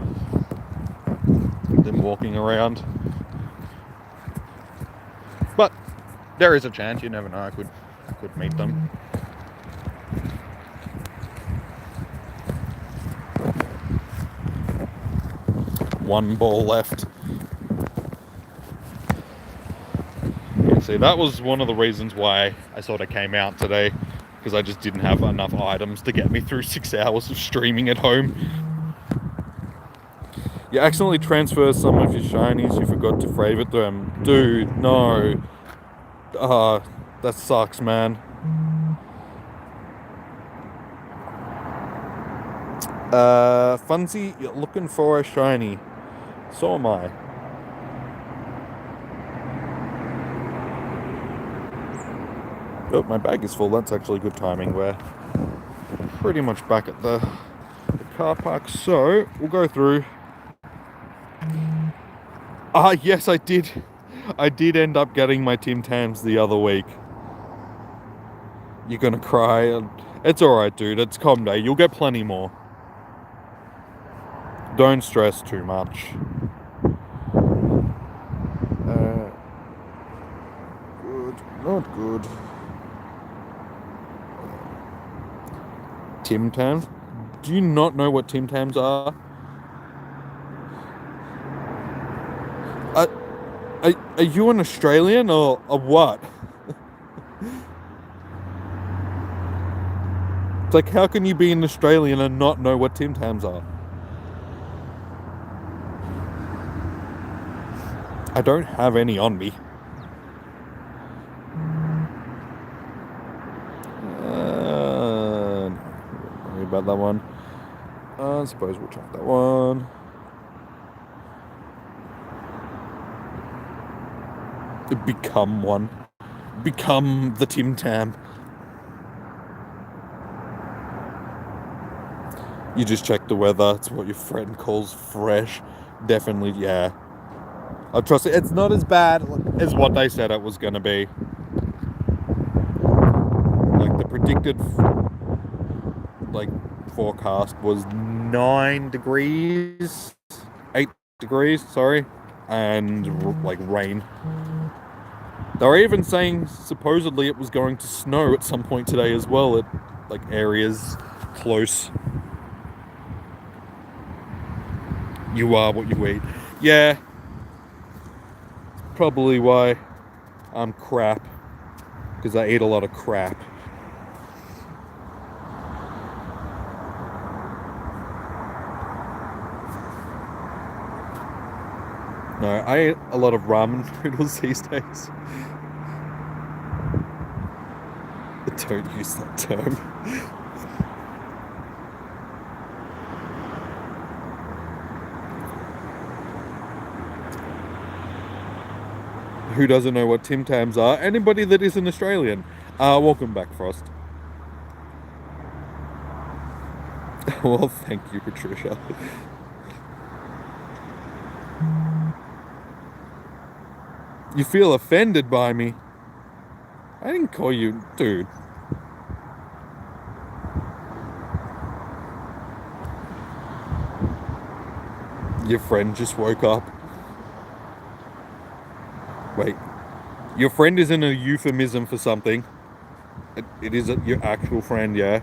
than walking around. But there is a chance, you never know, I could meet them. One ball left. Yeah, see, that was one of the reasons why I sort of came out today, because I just didn't have enough items to get me through 6 hours of streaming at home. You accidentally transfer some of your shinies, you forgot to favorite them. Dude, no. That sucks, man. Funzy, you're looking for a shiny. So am I. Oh, my bag is full. That's actually good timing. We're pretty much back at the car park. So, we'll go through. Yes, I did. I did end up getting my Tim Tams the other week. You're gonna cry. It's alright, dude. It's calm day. You'll get plenty more. Don't stress too much. good. Not good. Tim Tams? Do you not know what Tim Tams are? Are you an Australian or what? It's like, how can you be an Australian and not know what Tim Tams are? I don't have any on me. No, don't worry about that one. I suppose we'll check that one. Become one. Become the Tim Tam. You just check the weather. It's what your friend calls fresh. Definitely, yeah. I trust it. It's not as bad as what they said it was going to be. Like the predicted forecast was 9 degrees, 8 degrees, sorry, and rain. They were even saying supposedly it was going to snow at some point today as well at areas close. You are what you eat. Yeah. Probably why I'm crap. Because I eat a lot of crap. No, I eat a lot of ramen noodles these days. Don't use that term. Who doesn't know what Tim Tams are? Anybody that isn't Australian. Welcome back, Frost. Well, thank you, Patricia. You feel offended by me? I didn't call you, dude. Your friend just woke up. Wait. Your friend isn't a euphemism for something. It is your actual friend, yeah?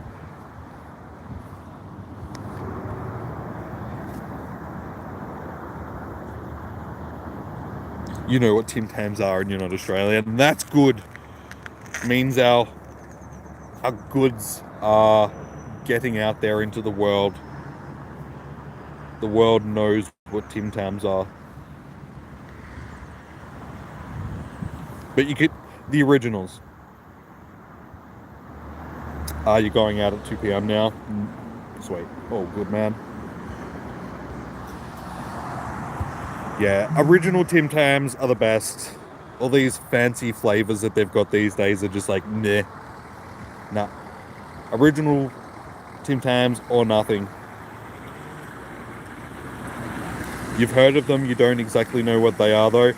You know what Tim Tams are and you're not Australian. And that's good. It means our goods are getting out there into the world. The world knows what Tim Tams are. But you get the originals. Are you going out at 2 p.m. now? Sweet. Oh, good man. Yeah, original Tim Tams are the best. All these fancy flavors that they've got these days are just like, nah. Original Tim Tams or nothing. You've heard of them, you don't exactly know what they are though.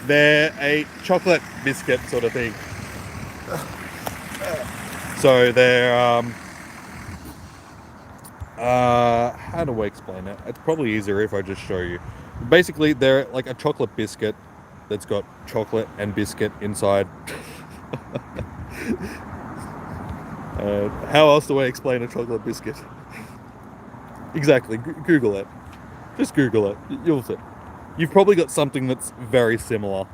They're a chocolate biscuit sort of thing. So they're, how do I explain it? It's probably easier if I just show you. Basically, they're like a chocolate biscuit that's got chocolate and biscuit inside. How else do I explain a chocolate biscuit? Exactly, Google it. Just Google it. You'll see. You've probably got something that's very similar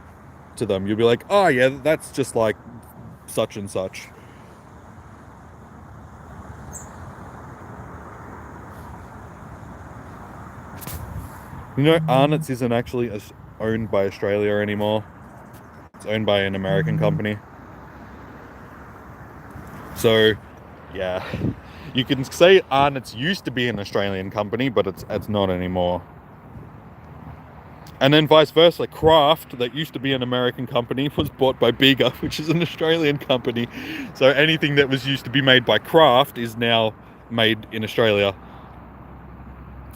to them. You'll be like, oh yeah, that's just like such and such. You know, Arnott's isn't actually owned by Australia anymore. It's owned by an American company. So, yeah. You can say Arnott's used to be an Australian company, but it's not anymore. And then vice versa, Kraft, that used to be an American company, was bought by Bega, which is an Australian company. So anything that was used to be made by Kraft is now made in Australia.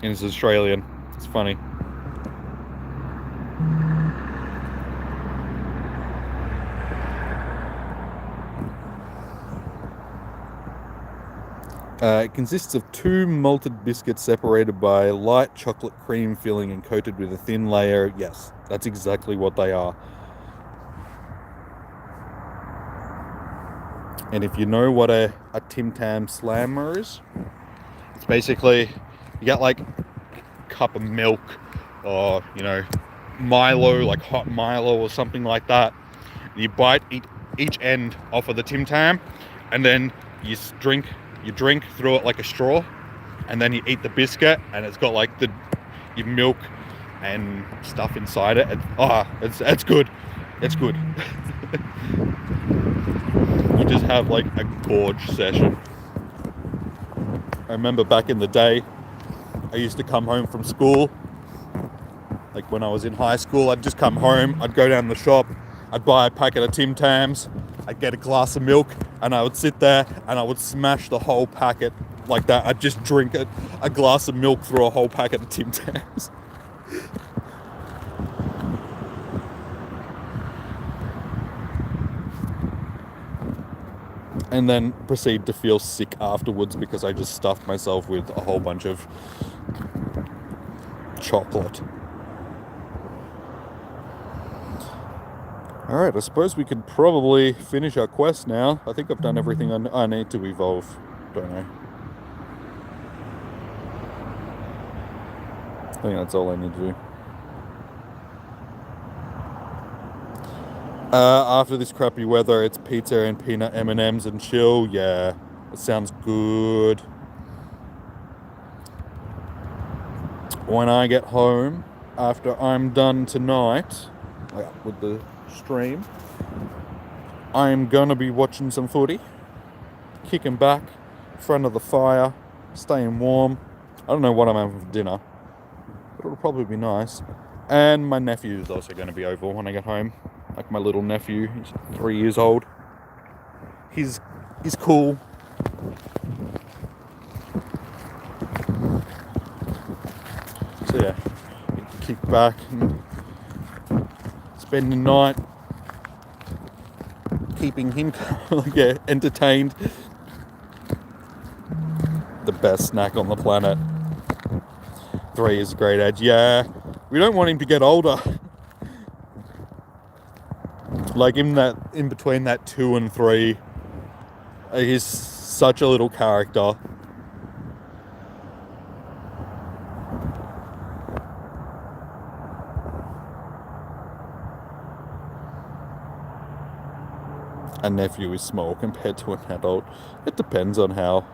And it's Australian. It's funny. It consists of 2 malted biscuits separated by light chocolate cream filling and coated with a thin layer. Yes, that's exactly what they are. And if you know what a Tim Tam slammer is, it's basically you get like a cup of milk or, you know, Milo, like hot Milo or something like that. You bite each end off of the Tim Tam, and then you drink through it like a straw, and then you eat the biscuit, and it's got like your milk and stuff inside it. It's good. It's good. You just have like a gorge session. I remember back in the day, I used to come home from school. Like when I was in high school, I'd just come home, I'd go down the shop, I'd buy a packet of Tim Tams, I'd get a glass of milk, and I would sit there and I would smash the whole packet like that. I'd just drink a glass of milk through a whole packet of Tim Tams. And then proceed to feel sick afterwards because I just stuffed myself with a whole bunch of chocolate. Alright, I suppose we could probably finish our quest now. I think I've done everything I need to evolve, don't I? I think that's all I need to do. After this crappy weather, it's pizza and peanut M&Ms and chill. Yeah, it sounds good. When I get home, after I'm done tonight with the stream, I'm gonna be watching some footy, kicking back in front of the fire, staying warm. I don't know what I'm having for dinner, but it'll probably be nice. And my nephew is also going to be over when I get home. Like my little nephew, he's 3 years old. He's cool. So yeah, kick back and spend the night keeping him entertained. The best snack on the planet. 3 is a great age. Yeah, we don't want him to get older. Like in between that 2 and 3, he's such a little character. A nephew is small compared to an adult. It depends on how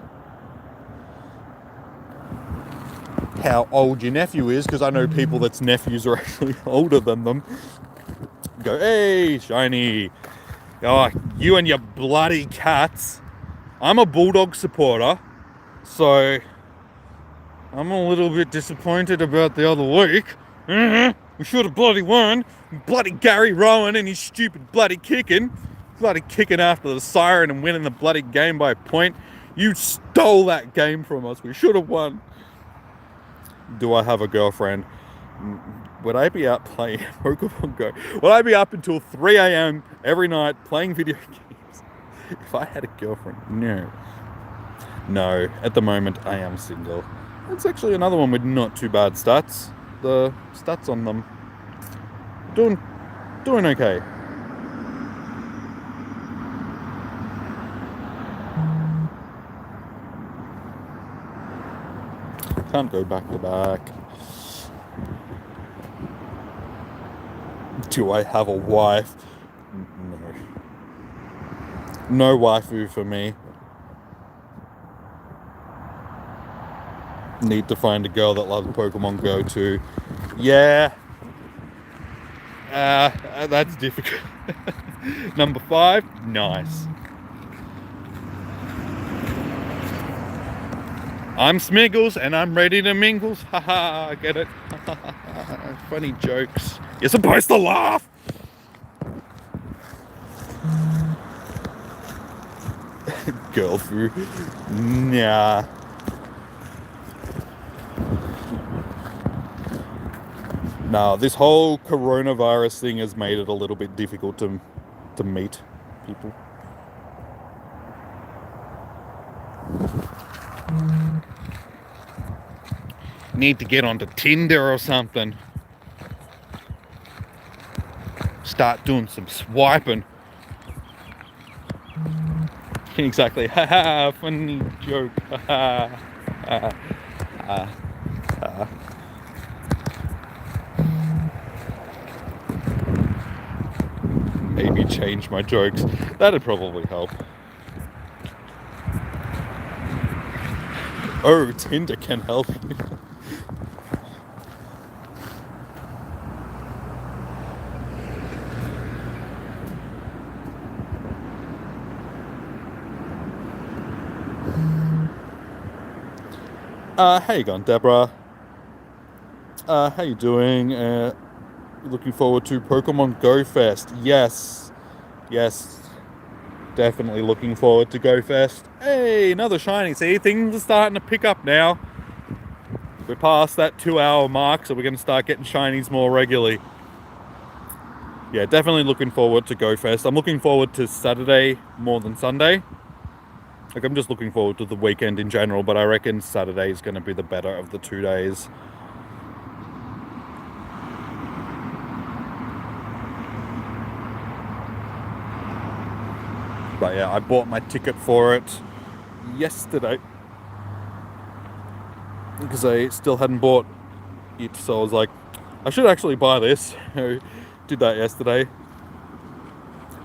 old your nephew is, because I know people that's nephews are actually older than them. Go, hey, shiny. Oh, you and your bloody cats. I'm a Bulldog supporter, so I'm a little bit disappointed about the other week. We should have bloody won. Bloody Gary Rowan and his stupid bloody kicking. Bloody kicking after the siren and winning the bloody game by a point. You stole that game from us. We should have won. Do I have a girlfriend? Would I be out playing Pokemon Go? Would I be up until 3 a.m. every night playing video games? If I had a girlfriend? No. No, at the moment I am single. It's actually another one with not too bad stats. The stats on them doing okay. Can't go back to back. Do I have a wife? No. No waifu for me. Need to find a girl that loves Pokemon Go too. Yeah. That's difficult. Number 5, nice. I'm Smiggles and I'm ready to mingles. Haha, get it? Funny jokes. You're supposed to laugh! Girl food. Nah. Nah, this whole coronavirus thing has made it a little bit difficult to meet people. Need to get onto Tinder or something. Start doing some swiping. Exactly. Haha, funny joke. Ha ha. Maybe change my jokes. That'd probably help. Oh, Tinder can help you. How you going, Deborah? How you doing? Looking forward to Pokemon Go Fest. Yes, definitely looking forward to Go Fest. Hey, another shiny. See, things are starting to pick up now. We're past that 2-hour mark, so we're going to start getting shinies more regularly. Yeah, definitely looking forward to Go Fest. I'm looking forward to Saturday more than Sunday. Like, I'm just looking forward to the weekend in general, but I reckon Saturday is going to be the better of the 2 days. But yeah, I bought my ticket for it yesterday because I still hadn't bought it, so I was like, I should actually buy this. I did that yesterday.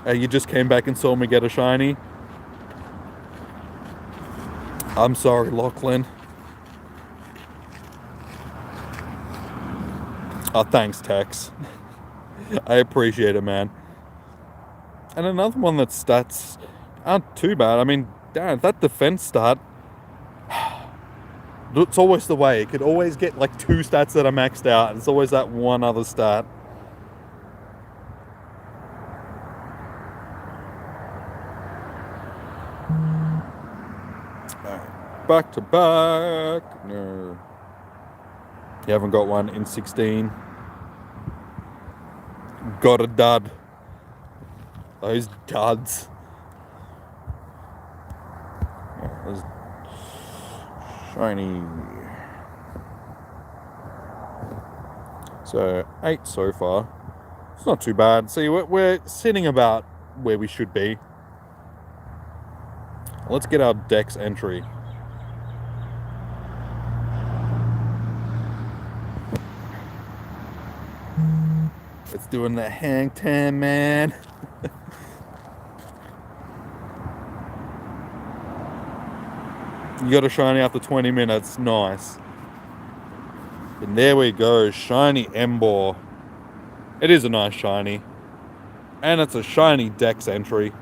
You just came back and saw me get a shiny. I'm sorry, Lachlan. Oh, thanks, Tex. I appreciate it, man. And another one that stats aren't too bad. I mean, damn, that defense stat, it's always the way. It could always get like 2 stats that are maxed out. It's always that one other stat. Back to back. No. You haven't got one in 16. Got a dud. Those duds. There's shiny. So 8 so far. It's not too bad. See, we're sitting about where we should be. Let's get our dex entry. It's doing the hang ten, man. You got a shiny after 20 minutes. Nice. And there we go. Shiny Emboar. It is a nice shiny. And it's a shiny dex entry.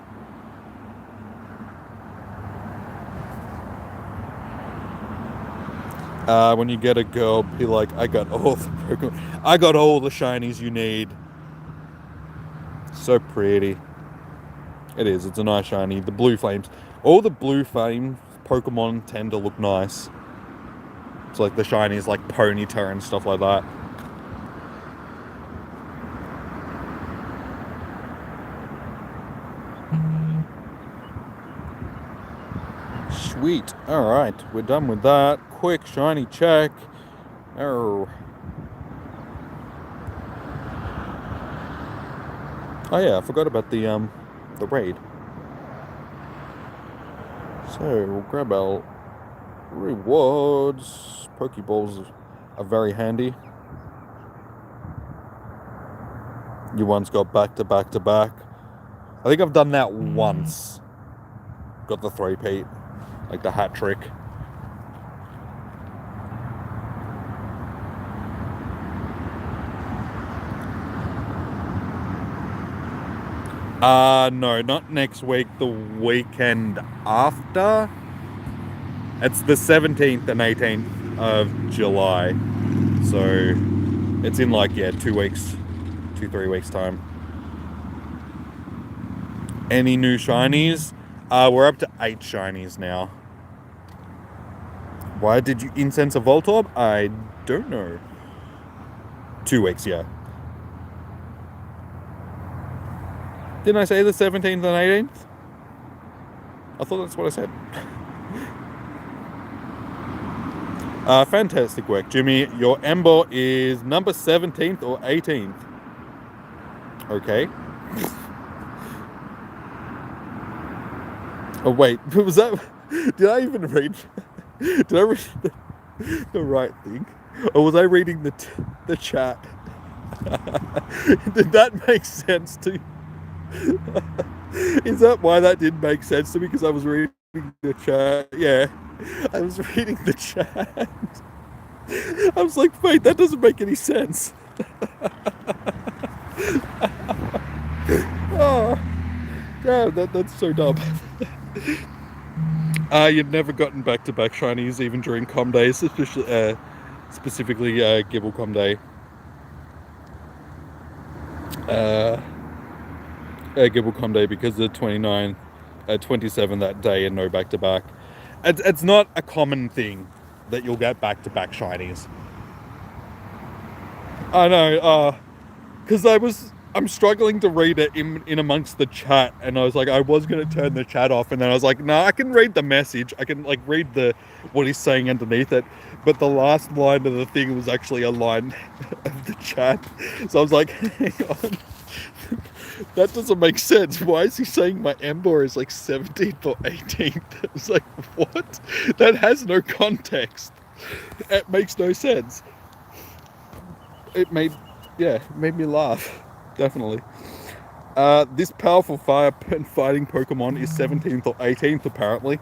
When you get a girl, be like, I got all the Pokemon. I got all the shinies you need. So pretty. It is. It's a nice shiny. The blue flames. All the blue flame Pokemon tend to look nice. It's like the shinies like Ponyta and stuff like that. Sweet. Alright, we're done with that. Quick shiny check. Oh yeah, I forgot about the raid. So we'll grab our rewards. Pokeballs are very handy. You once got back to back to back. I think I've done that once. Got the 3-peat, like the hat trick. No, not next week, the weekend after. It's the 17th and 18th of July. So it's in like, 2 weeks, 3 weeks time. Any new shinies? We're up to 8 shinies now. Why did you incense a Voltorb? I don't know. 2 weeks, yeah. Didn't I say the 17th and 18th? I thought that's what I said. Fantastic work, Jimmy. Your Emboar is number 17th or 18th. Okay. Oh wait, was that? Did I even read? Did I read the right thing, or was I reading the chat? Did that make sense to you? Is that why that didn't make sense to me? Because I was reading the chat. Yeah, I was reading the chat. I was like, wait, that doesn't make any sense. Oh, yeah, that's so dumb. You'd never gotten back-to-back shinies even during com days, especially specifically Gibble com day. Gibble com day because the 29, 27 that day and no back-to-back. It's not a common thing that you'll get back-to-back shinies. I know, because I'm struggling to read it in amongst the chat, and I was like, I was going to turn the chat off, and then I was like, no, I can read the message. I can, like, read what he's saying underneath it, but the last line of the thing was actually a line of the chat, so I was like, hang on. That doesn't make sense. Why is he saying my Ember is like 17th or 18th? It's like, what? That has no context. It makes no sense. It made me laugh. Definitely. This powerful fire and fighting Pokemon is 17th or 18th apparently.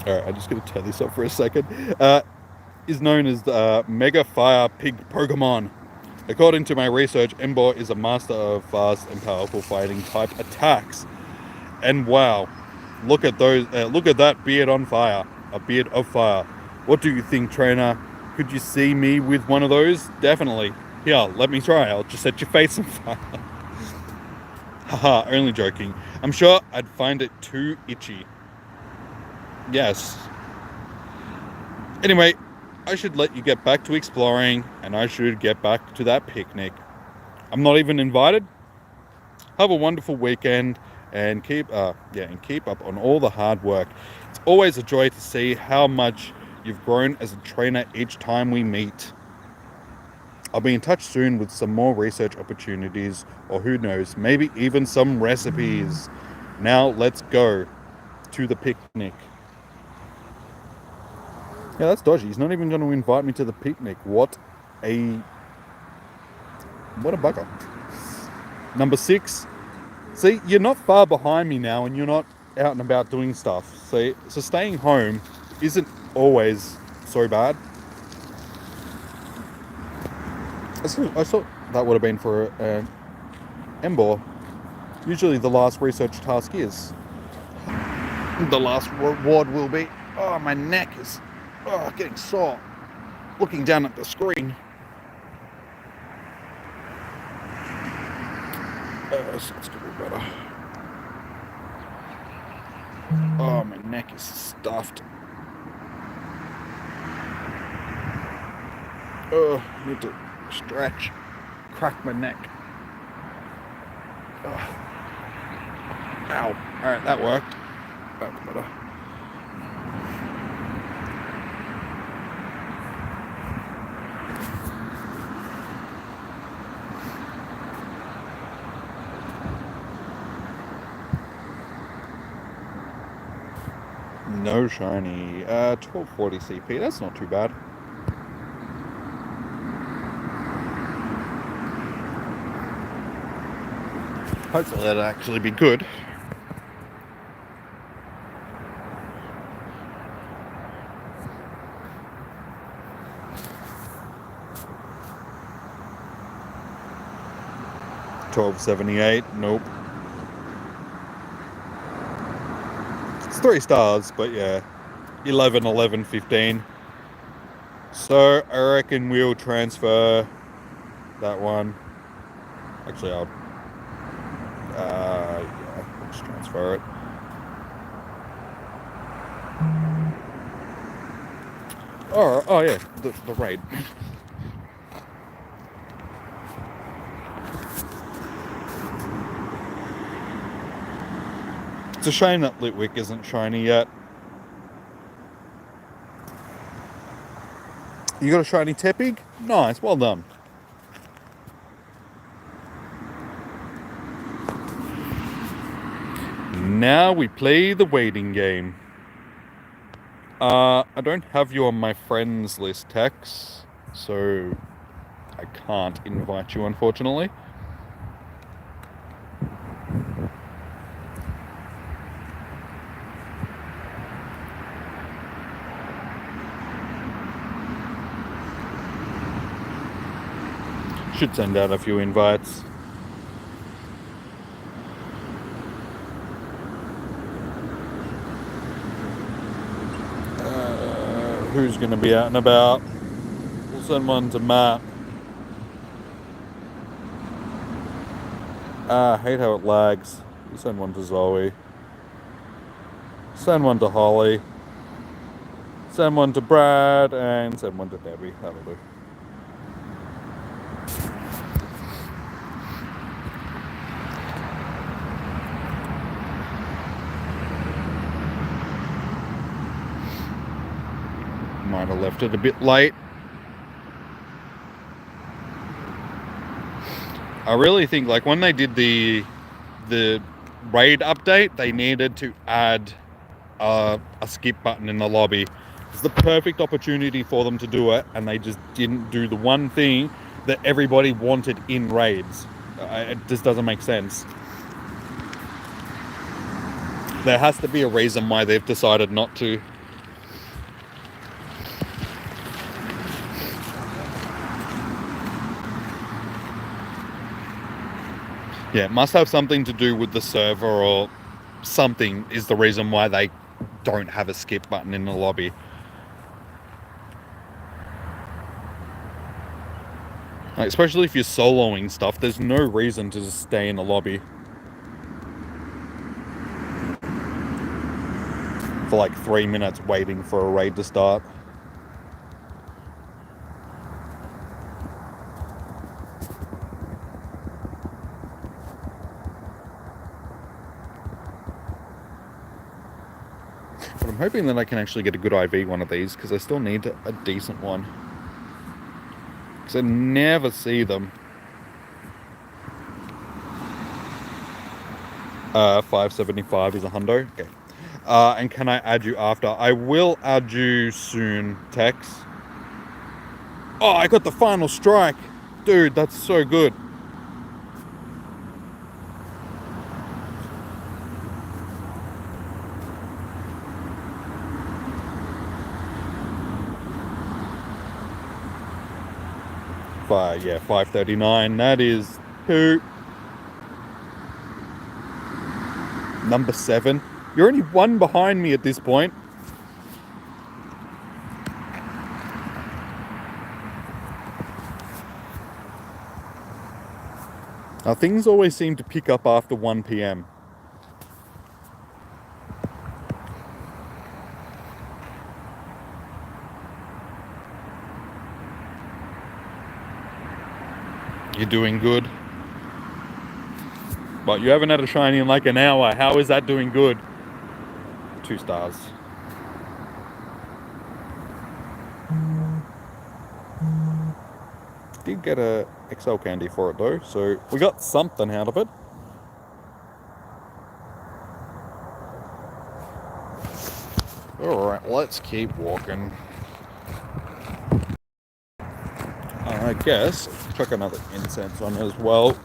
Alright, I'm just going to turn this up for a second. Is known as the Mega Fire Pig Pokemon. According to my research, Ember is a master of fast and powerful fighting type attacks. And wow, look at those! Look at that beard on fire! A beard of fire. What do you think, trainer? Could you see me with one of those? Definitely. Here, let me try. I'll just set your face on fire. Haha, only joking. I'm sure I'd find it too itchy. Yes. Anyway, I should let you get back to exploring, and I should get back to that picnic. I'm not even invited. Have a wonderful weekend, and keep up on all the hard work. It's always a joy to see how much you've grown as a trainer each time we meet. I'll be in touch soon with some more research opportunities, or who knows, maybe even some recipes. Now let's go to the picnic. Yeah, that's dodgy. He's not even going to invite me to the picnic. What a bugger. Number 6. See, you're not far behind me now, and you're not out and about doing stuff. So staying home isn't always so bad. I thought that would have been for Ember. Usually the last research task is. The last reward will be. Oh, my neck is getting sore. Looking down at the screen. That's going to be better. Oh, my neck is stuffed. I need to stretch. Crack my neck. Ow. Alright, that worked. That's better. No shiny. 1240 CP. That's not too bad. Hopefully that'll actually be good. $12.78. Nope. It's 3 stars, but yeah. 11, 11, 15. So I reckon we'll transfer that one. Actually, I'll let's transfer it. Oh yeah, the raid. It's a shame that Litwick isn't shiny yet. You got a shiny Tepig? Nice, well done. Now we play the waiting game. I don't have you on my friends list, Tex, so I can't invite you, unfortunately. Should send out a few invites. Who's going to be out and about? We'll send one to Matt. I hate how it lags. We'll send one to Zoe. Send one to Holly. Send one to Brad. And send one to Debbie. That'll do. Might have left it a bit late. I really think, like, when they did the raid update, they needed to add a skip button in the lobby. It's the perfect opportunity for them to do it, and they just didn't do the one thing that everybody wanted in raids. It just doesn't make sense. There has to be a reason why they've decided not to. Yeah, it must have something to do with the server, or something is the reason why they don't have a skip button in the lobby. Like, especially if you're soloing stuff, there's no reason to just stay in the lobby for like 3 minutes waiting for a raid to start. But I'm hoping that I can actually get a good IV one of these, because I still need a decent one. Because I never see them. 575 is a hundo. Okay. And can I add you after? I will add you soon, Tex. Oh, I got the final strike. Dude, that's so good. Yeah, 539. That is who? Number 7. You're only one behind me at this point. Now, things always seem to pick up after 1 p.m. You're doing good. But you haven't had a shiny in like an hour. How is that doing good? 2 stars. Did get a XL candy for it though, so we got something out of it. Alright, let's keep walking. I guess chuck another incense on as well,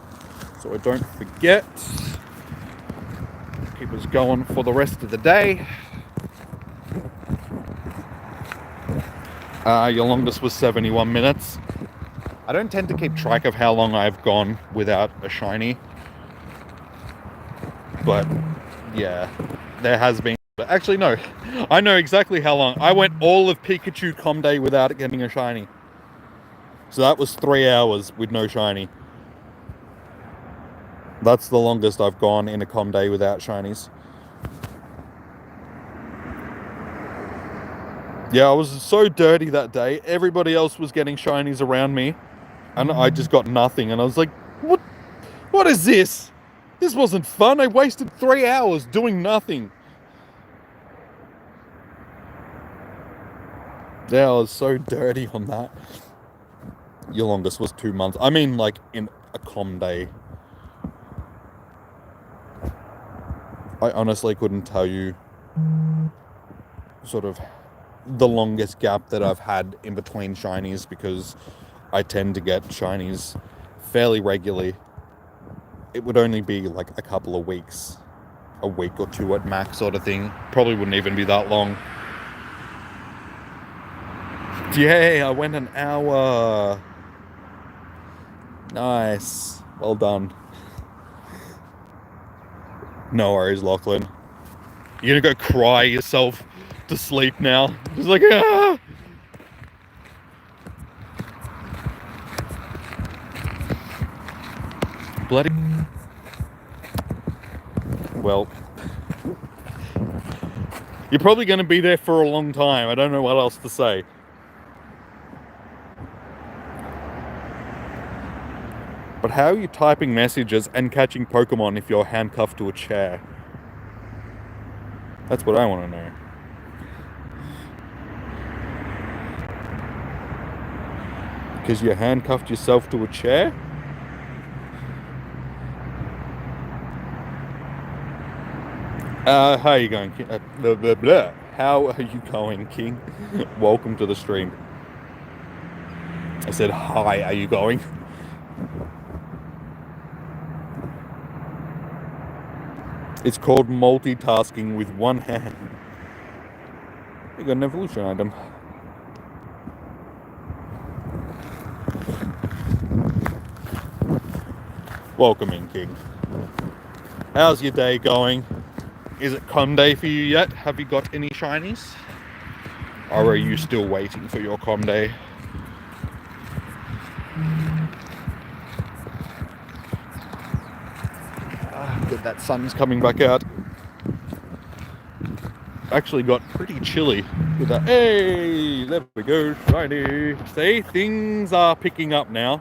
so I don't forget. Keep us going for the rest of the day. Your longest was 71 minutes. I don't tend to keep track of how long I've gone without a shiny. But, yeah, there has been... Actually, no. I know exactly how long. I went all of Pikachu Com Day without getting a shiny. So that was 3 hours with no shiny. That's the longest I've gone in a Com Day without shinies. Yeah, I was so dirty that day. Everybody else was getting shinies around me. And I just got nothing. And I was like, what is this? This wasn't fun. I wasted 3 hours doing nothing. Yeah, I was so dirty on that. Your longest was 2 months. I mean, like, in a Com Day. I honestly couldn't tell you sort of the longest gap that I've had in between shinies, because I tend to get shinies fairly regularly. It would only be like a couple of weeks, a week or two at max sort of thing. Probably wouldn't even be that long. Yay, I went an hour. Nice. Well done. No worries, Lachlan. You're gonna go cry yourself to sleep now. Just like, ah! Bloody... Well... You're probably gonna be there for a long time. I don't know what else to say. But how are you typing messages and catching Pokemon if you're handcuffed to a chair? That's what I want to know. Because you handcuffed yourself to a chair? How are you going, King? Blah, blah, blah. How are you going, King? Welcome to the stream. I said, hi, are you going? It's called multitasking with one hand. You got an evolution item. Welcome in, King. How's your day going? Is it com day for you yet? Have you got any shinies? Or are you still waiting for your com day? Good, that sun's coming back out. Actually got pretty chilly with that. Hey, there we go, shiny. See, things are picking up now.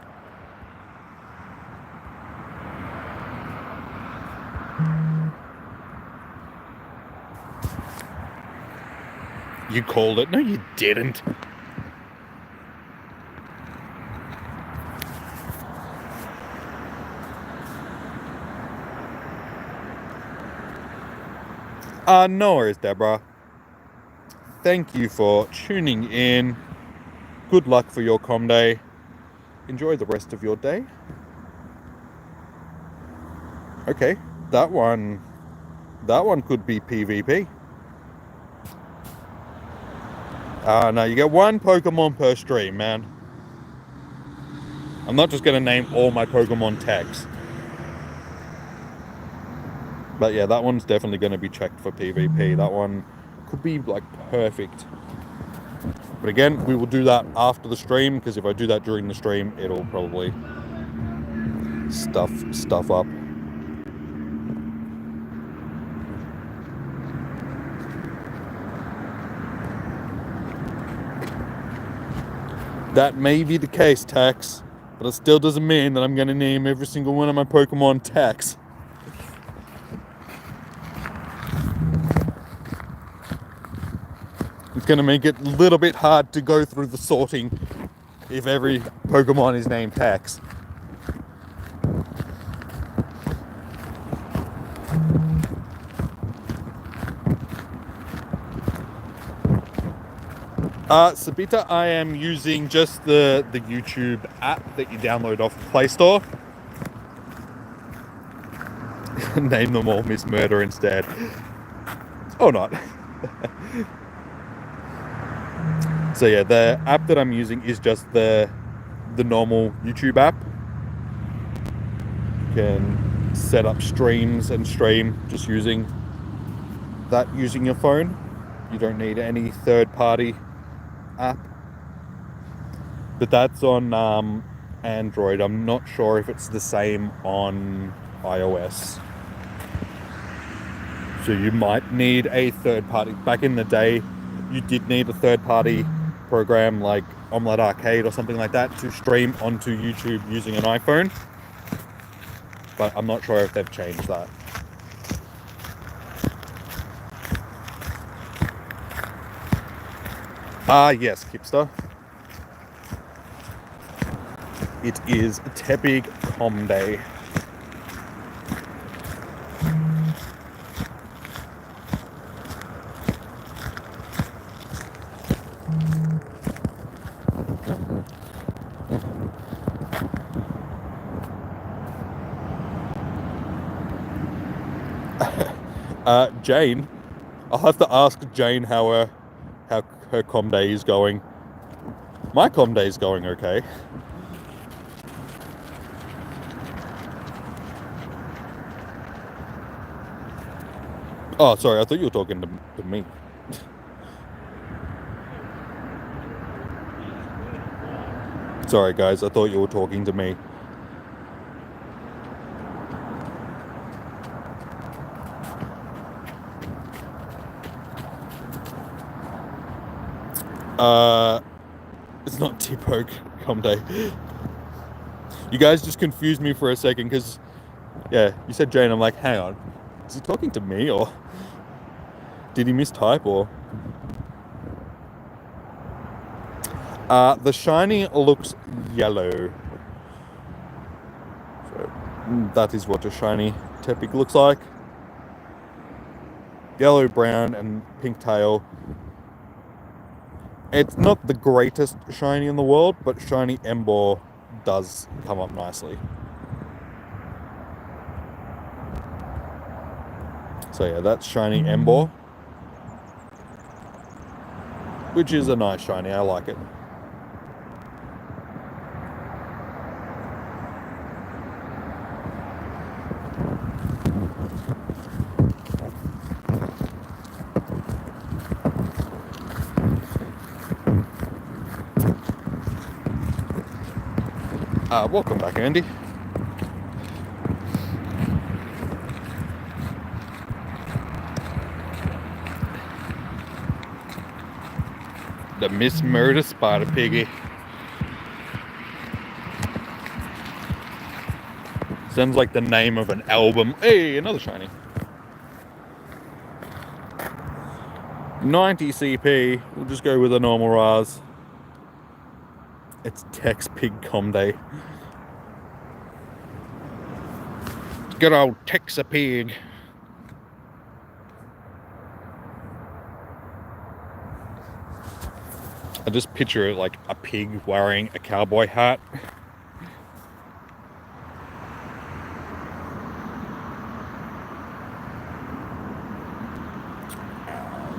You called it. No, you didn't. No worries, Deborah. Thank you for tuning in. Good luck for your com day. Enjoy the rest of your day. Okay, that one could be PvP. No, you get one Pokemon per stream, man. I'm not just gonna name all my Pokemon tags. But yeah, that one's definitely going to be checked for PvP. That one could be like perfect. But again, we will do that after the stream, because if I do that during the stream, it'll probably stuff up. That may be the case, Tax, but it still doesn't mean that I'm going to name every single one of my Pokemon Tax. It's going to make it a little bit hard to go through the sorting if every Pokemon is named Tax. Sabita, I am using just the YouTube app that you download off the Play Store. Name them all Miss Murder instead. Or not. So yeah, the app that I'm using is just the normal YouTube app. You can set up streams and stream just using your phone. You don't need any third-party app. But that's on Android. I'm not sure if it's the same on iOS. So you might need a third-party. Back in the day, you did need a third-party program like Omelette Arcade or something like that to stream onto YouTube using an iPhone. But I'm not sure if they've changed that. Yes, Kipster. It is Tepig Com Day. Jane. I'll have to ask Jane how her com day is going. My com day is going okay. Oh, sorry, I thought you were talking to me. Sorry, guys, I thought you were talking to me. It's not Tepig com day. You guys just confused me for a second because, yeah, you said Jane. I'm like, hang on, is he talking to me or did he mistype or? The shiny looks yellow. So that is what a shiny Tepig looks like. Yellow, brown, and pink tail. It's not the greatest shiny in the world, but shiny Ember does come up nicely. So yeah, that's shiny Ember, which is a nice shiny. I like it. Welcome back, Andy. The Miss Murder Spider Piggy. Sounds like the name of an album. Hey, another shiny. 90 CP. We'll just go with a normal Raz. It's Tepig Com Day. Good old Tex-a-Pig. I just picture it like a pig wearing a cowboy hat.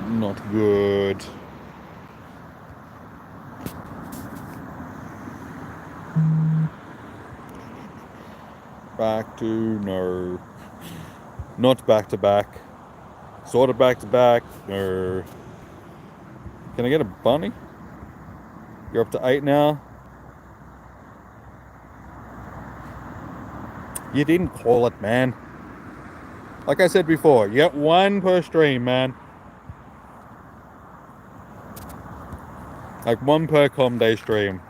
Not good. Back to no. Not back to back. Sort of back to back. No. Can I get a bunny? You're up to 8 now. You didn't call it, man. Like I said before, you get 1 per stream, man. Like 1 per com day stream.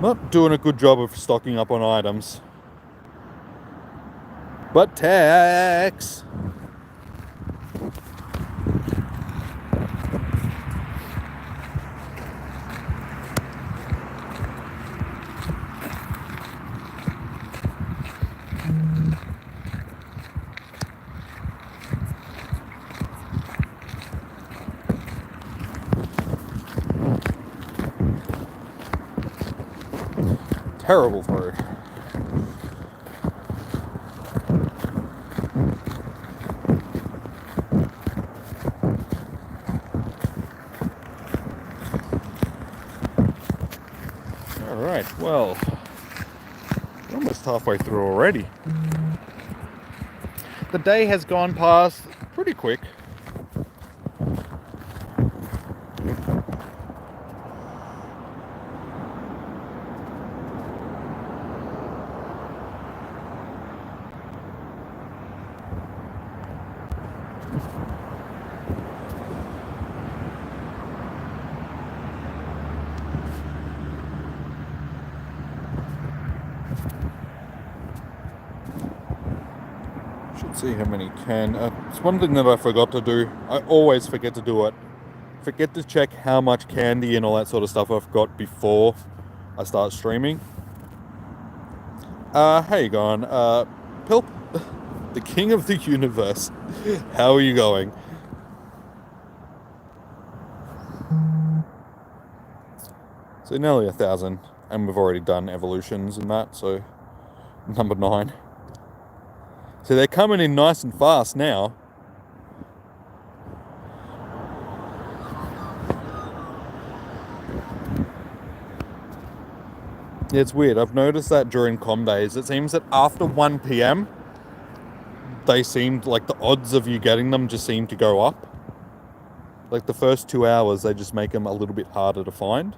Not doing a good job of stocking up on items. But tax. Terrible throw. Alright, well, we're almost halfway through already. The day has gone past pretty quick. See how many can. It's one thing that I forgot to do. I always forget to do it. Forget to check how much candy and all that sort of stuff I've got before I start streaming. How you going? Pilp, the king of the universe. How are you going? So nearly 1,000, and we've already done evolutions and that, so number 9. So they're coming in nice and fast now. Yeah, it's weird. I've noticed that during com days, it seems that after 1 PM, they seemed like the odds of you getting them just seem to go up. Like the first 2 hours, they just make them a little bit harder to find.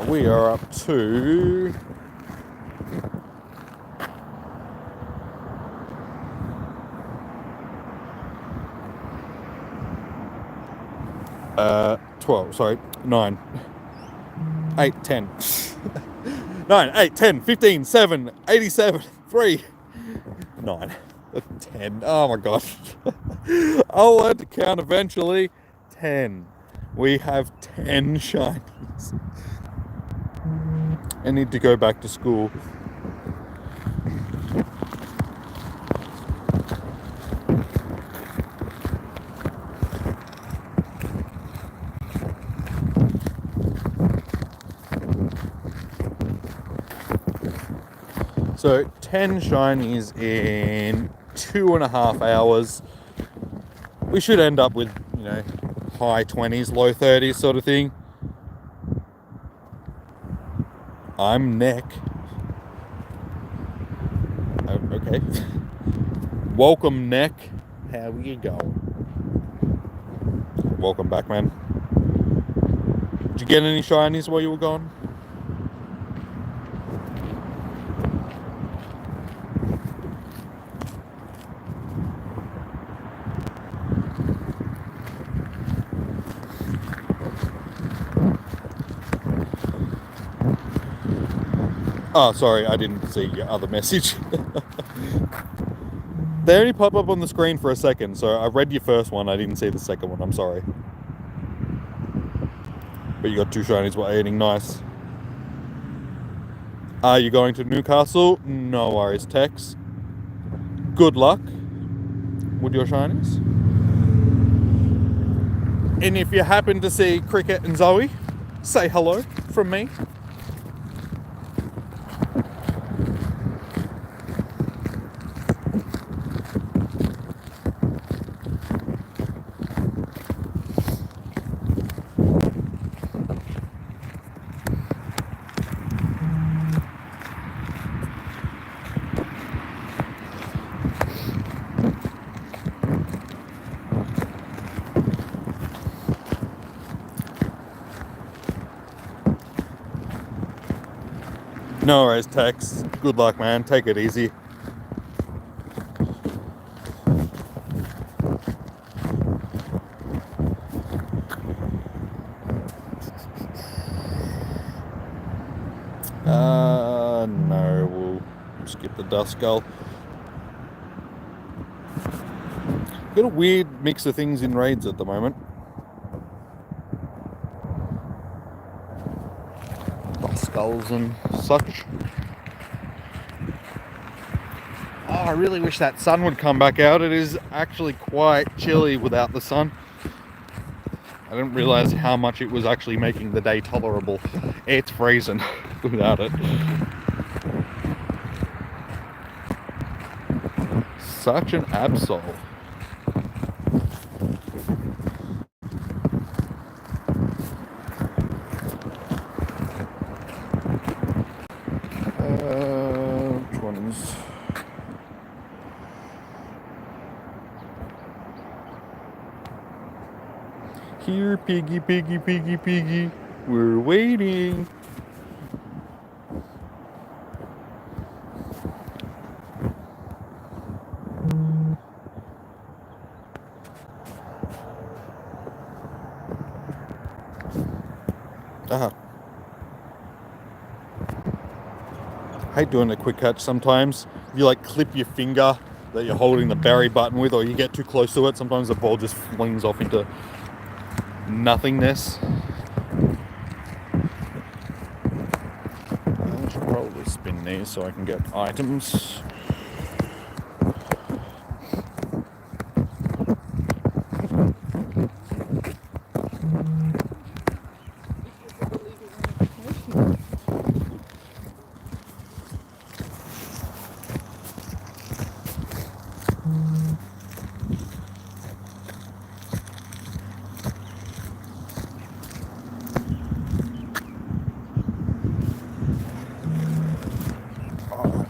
We are up to 12, sorry, 9, 8, 10. 9, 8, 10, 15, 7, 87, 3, 9, 10. Oh my gosh. I'll learn to count eventually. 10. We have 10 shinies. I need to go back to school. So 10 shinies in 2.5 hours. We should end up with, you know, high 20s, low 30s sort of thing. I'm Nick. Oh, okay. Welcome, Nick. How are you going? Welcome back, man. Did you get any shinies while you were gone? Oh, sorry, I didn't see your other message. They only pop up on the screen for a second, so I read your first one, I didn't see the second one, I'm sorry. But you got 2 shinies while eating, nice. Are you going to Newcastle? No worries, Tex. Good luck with your shinies. And if you happen to see Cricket and Zoe, say hello from me. No worries, Tex. Good luck, man. Take it easy. No, we'll skip the Dust Skull. Got a weird mix of things in raids at the moment. Dust Skulls and such. Oh, I really wish that sun would come back out. It is actually quite chilly without the sun. I didn't realise how much it was actually making the day tolerable. It's freezing without it. Such an absol. Which ones? Here, piggy, piggy, piggy, piggy. We're waiting. I hate doing a quick catch sometimes. You like clip your finger that you're holding the berry button with, or you get too close to it, sometimes the ball just flings off into nothingness. I should probably spin these so I can get items.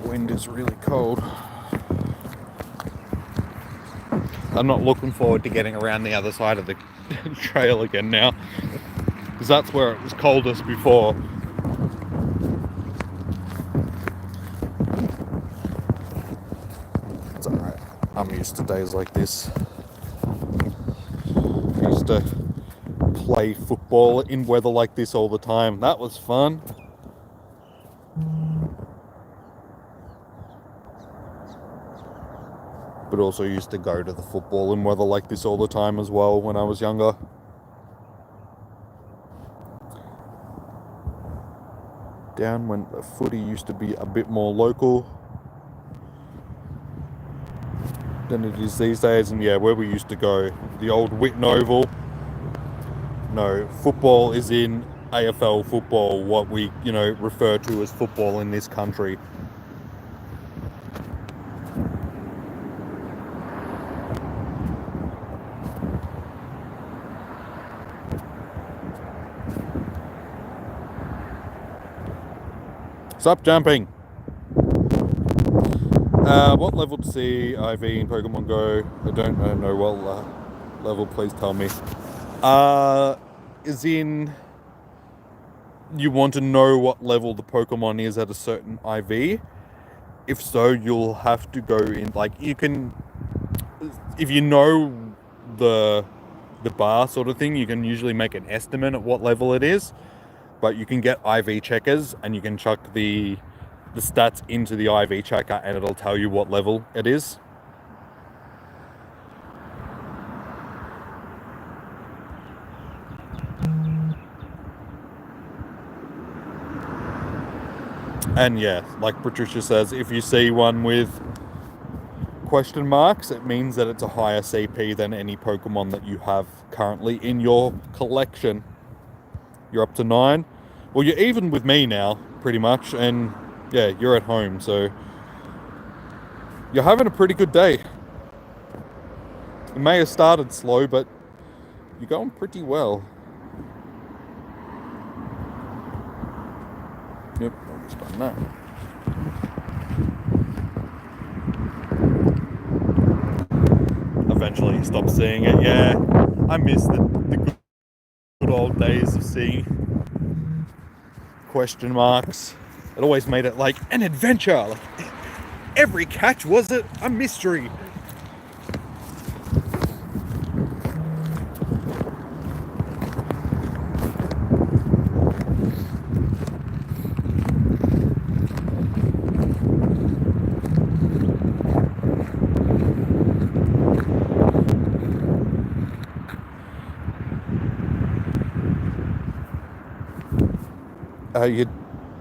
Wind is really cold. I'm not looking forward to getting around the other side of the trail again now, because that's where it was coldest before. It's alright. I'm used to days like this. I used to play football in weather like this all the time. That was fun. But also used to go to the football in weather like this all the time as well when I was younger. Down when the footy used to be a bit more local than it is these days. And yeah, where we used to go, the old Whitten Oval. No, football is in AFL football, what we, refer to as football in this country. Stop jumping! What level to see IV in Pokemon Go? I don't know what level, please tell me. Is in... You want to know what level the Pokemon is at a certain IV? If so, you'll have to go in, you can... If you know the bar sort of thing, you can usually make an estimate at what level it is. But you can get IV checkers and you can chuck the stats into the IV checker and it'll tell you what level it is. And yeah, like Patricia says, if you see one with question marks, it means that it's a higher CP than any Pokemon that you have currently in your collection. You're up to 9. Well, you're even with me now, pretty much, and yeah, you're at home, so you're having a pretty good day. It may have started slow, but you're going pretty well. Yep, I'll just done that. Eventually you stop seeing it, yeah. I miss the good old days of seeing question marks. It always made it like an adventure. Like every catch was a mystery.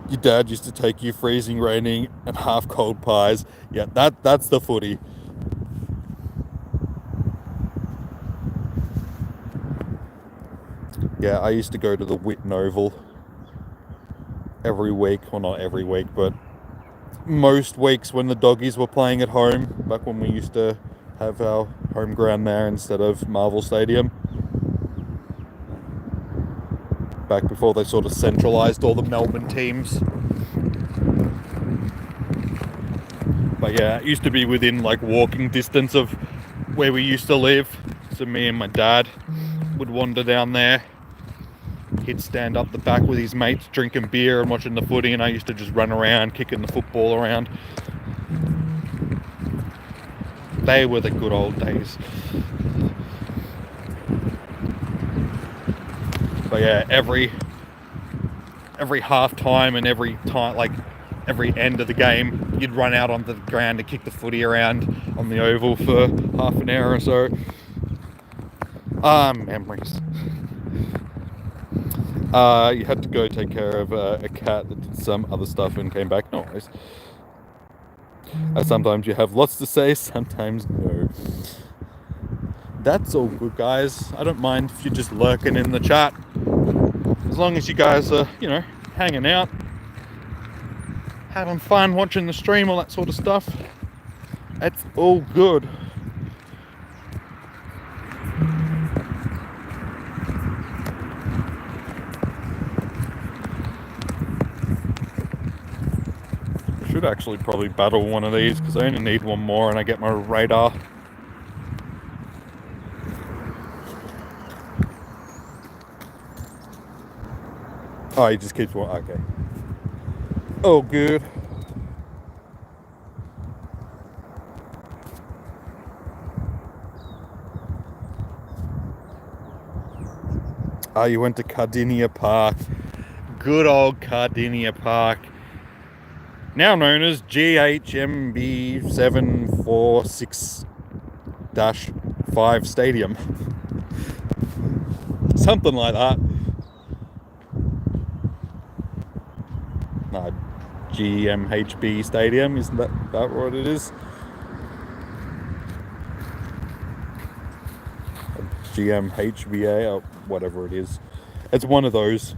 Your dad used to take you freezing, raining, and half cold pies. Yeah, that's the footy. Yeah, I used to go to the Whitten Oval every week. Well, not every week, but most weeks when the doggies were playing at home, back when we used to have our home ground there instead of Marvel Stadium. Back before they sort of centralised all the Melbourne teams. But yeah, it used to be within walking distance of where we used to live. So me and my dad would wander down there. He'd stand up the back with his mates drinking beer and watching the footy, and I used to just run around kicking the football around. They were the good old days. But yeah, every every half time and every time, like every end of the game, you'd run out onto the ground to kick the footy around on the oval for half an hour or so. Memories. You had to go take care of a cat that did some other stuff and came back. No worries. Sometimes you have lots to say, sometimes no. That's all good, guys. I don't mind if you're just lurking in the chat. As long as you guys are, you know, hanging out, having fun, watching the stream, all that sort of stuff. That's all good. I should actually probably battle one of these because I only need one more and I get my radar. Oh, he just keeps walking. Okay. Oh, good. Oh, you went to Cardinia Park. Good old Cardinia Park. Now known as GHMB 746-5 Stadium. Something like that. No, GMHB Stadium, isn't that what it is? GMHBA or whatever it is. It's one of those.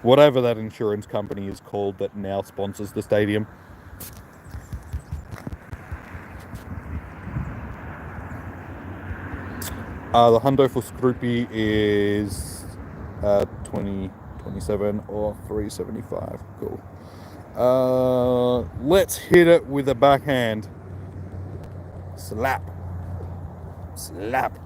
Whatever that insurance company is called that now sponsors the stadium. The Hundo for Scroopy is 2027 or 375. Cool. Let's hit it with a backhand. Slap. Slap.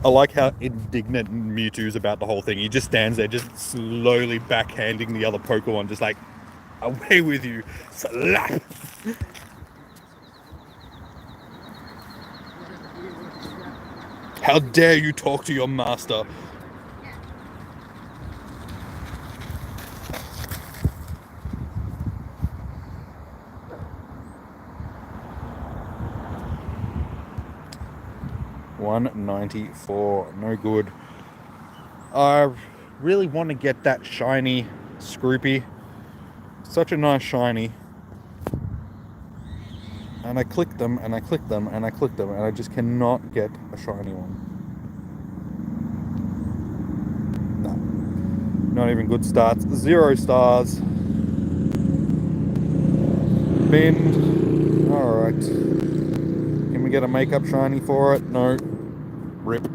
I like how indignant Mewtwo's about the whole thing. He just stands there, just slowly backhanding the other Pokemon, just like, away with you. Slap. How dare you talk to your master? $194, no good. I really want to get that shiny Scroopy. Such a nice shiny. And I clicked them, and I clicked them, and I clicked them, and I just cannot get a shiny one. No. Not even good starts. 0 stars. Binned. Alright. Can we get a makeup shiny for it? No. Rip.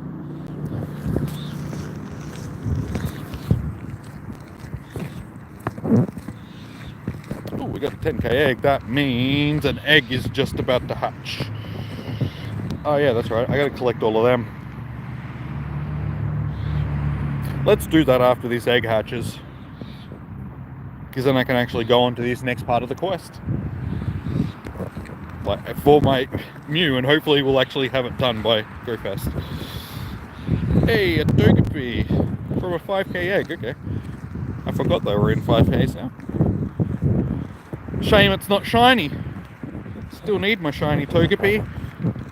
Oh, we got a 10k egg. That means an egg is just about to hatch. Oh yeah, that's right. I gotta collect all of them. Let's do that after this egg hatches. Because then I can actually go on to this next part of the quest. Like, for my Mew, and hopefully we'll actually have it done by GoFest. Hey, a Togepi from a 5k egg, okay. I forgot they were in 5ks now. Shame it's not shiny. Still need my shiny Togepi.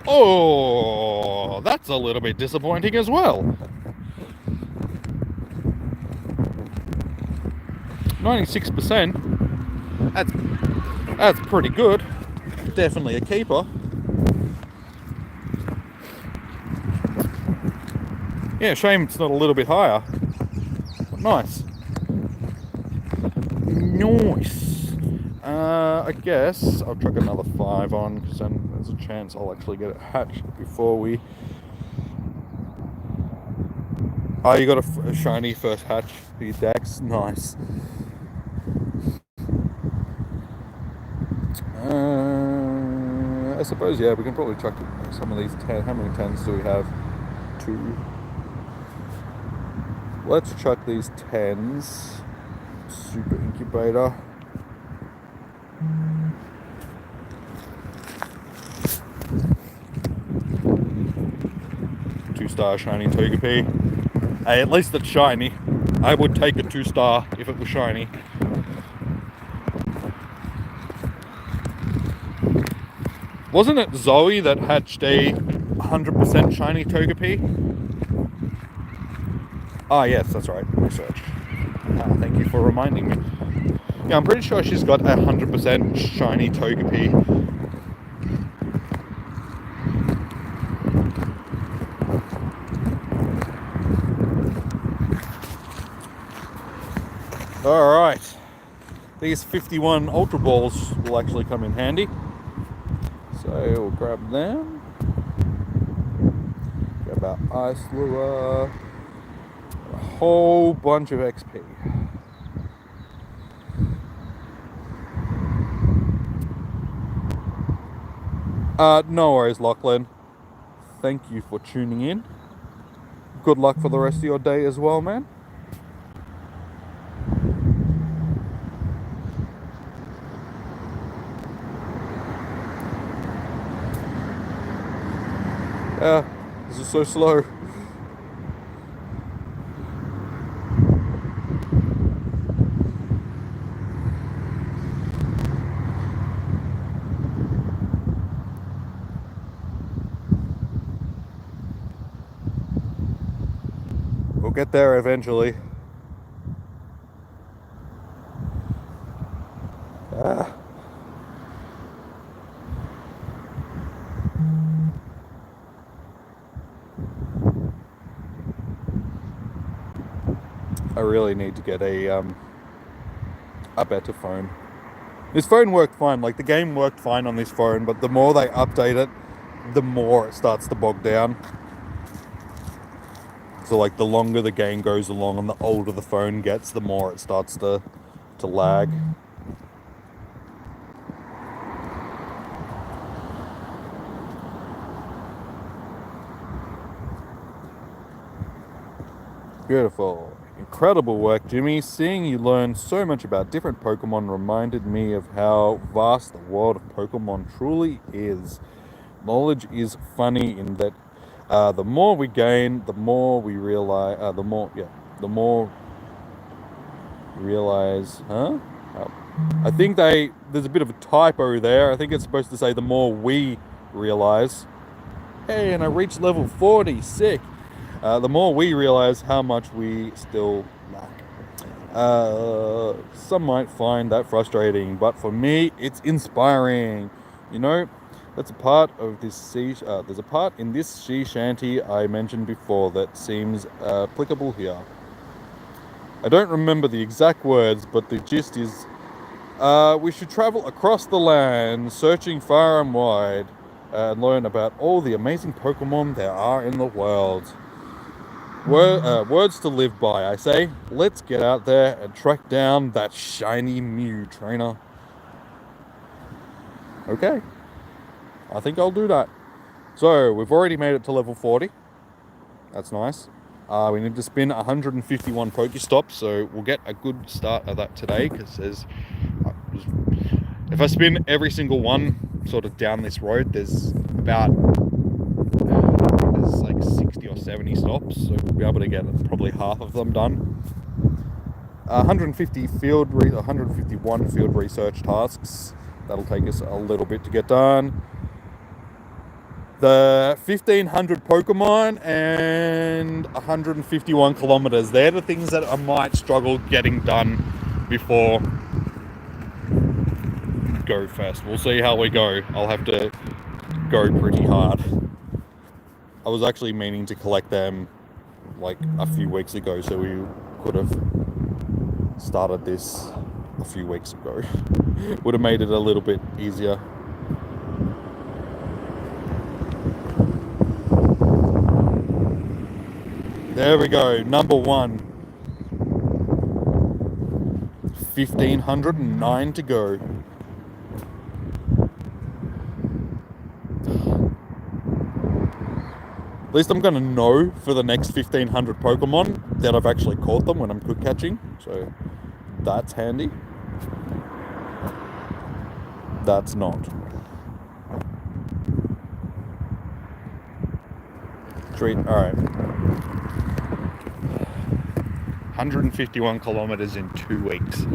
Oh, that's a little bit disappointing as well. 96%. That's pretty good. Definitely a keeper. Yeah, shame it's not a little bit higher. But nice. Nice. I guess I'll chuck another 5 on, because then there's a chance I'll actually get it hatched before we... Oh, you got a shiny first hatch for your Dex. Nice. I suppose, yeah, we can probably chuck some of these 10. How many 10s do we have? 2. Let's chuck these 10s. Super incubator. Two-star shiny Togepi. Hey, at least it's shiny. I would take a 2-star if it was shiny. Wasn't it Zoe that hatched a 100% shiny Togepi? Ah, yes, that's right. Research. Thank you for reminding me. Yeah, I'm pretty sure she's got a 100% shiny Togepi. Alright. These 51 Ultra Balls will actually come in handy. So we'll grab them. Grab our Ice Lure. A whole bunch of XP. No worries, Lachlan. Thank you for tuning in. Good luck for the rest of your day as well, man. This is so slow. We'll get there eventually. I really need to get a better phone. This phone worked fine, like the game worked fine on this phone, but the more they update it, the more it starts to bog down. So like the longer the game goes along and the older the phone gets, the more it starts to lag. Beautiful. Incredible work, Jimmy. Seeing you learn so much about different Pokemon reminded me of how vast the world of Pokemon truly is. Knowledge is funny in that the more we gain, the more we realize. The more we realize. Huh? Oh. I think there's a bit of a typo there. I think it's supposed to say the more we realize. Hey, and I reached level 40. Sick. The more we realize how much we still lack. Some might find that frustrating, but for me, it's inspiring. You know, that's a part of this there's a part in this sea shanty I mentioned before that seems applicable here. I don't remember the exact words, but the gist is, we should travel across the land, searching far and wide, and learn about all the amazing Pokemon there are in the world. Words to live by, I say. Let's get out there and track down that shiny Mew trainer. Okay. I think I'll do that. So, we've already made it to level 40. That's nice. We need to spin 151 Pokestops, so we'll get a good start of that today, because if I spin every single one sort of down this road, there's like 60 or 70 stops, so we'll be able to get probably half of them done. 151 field research tasks. That'll take us a little bit to get done. The 1,500 Pokemon and 151 kilometers. They're the things that I might struggle getting done before Go Fest. We'll see how we go. I'll have to go pretty hard. I was actually meaning to collect them like a few weeks ago, so we could have started this a few weeks ago. Would have made it a little bit easier. There we go, number 1. 1,509 to go. At least I'm going to know for the next 1,500 Pokemon that I've actually caught them when I'm quick catching. So that's handy. That's not. Treat. Alright. 151 kilometers in 2 weeks.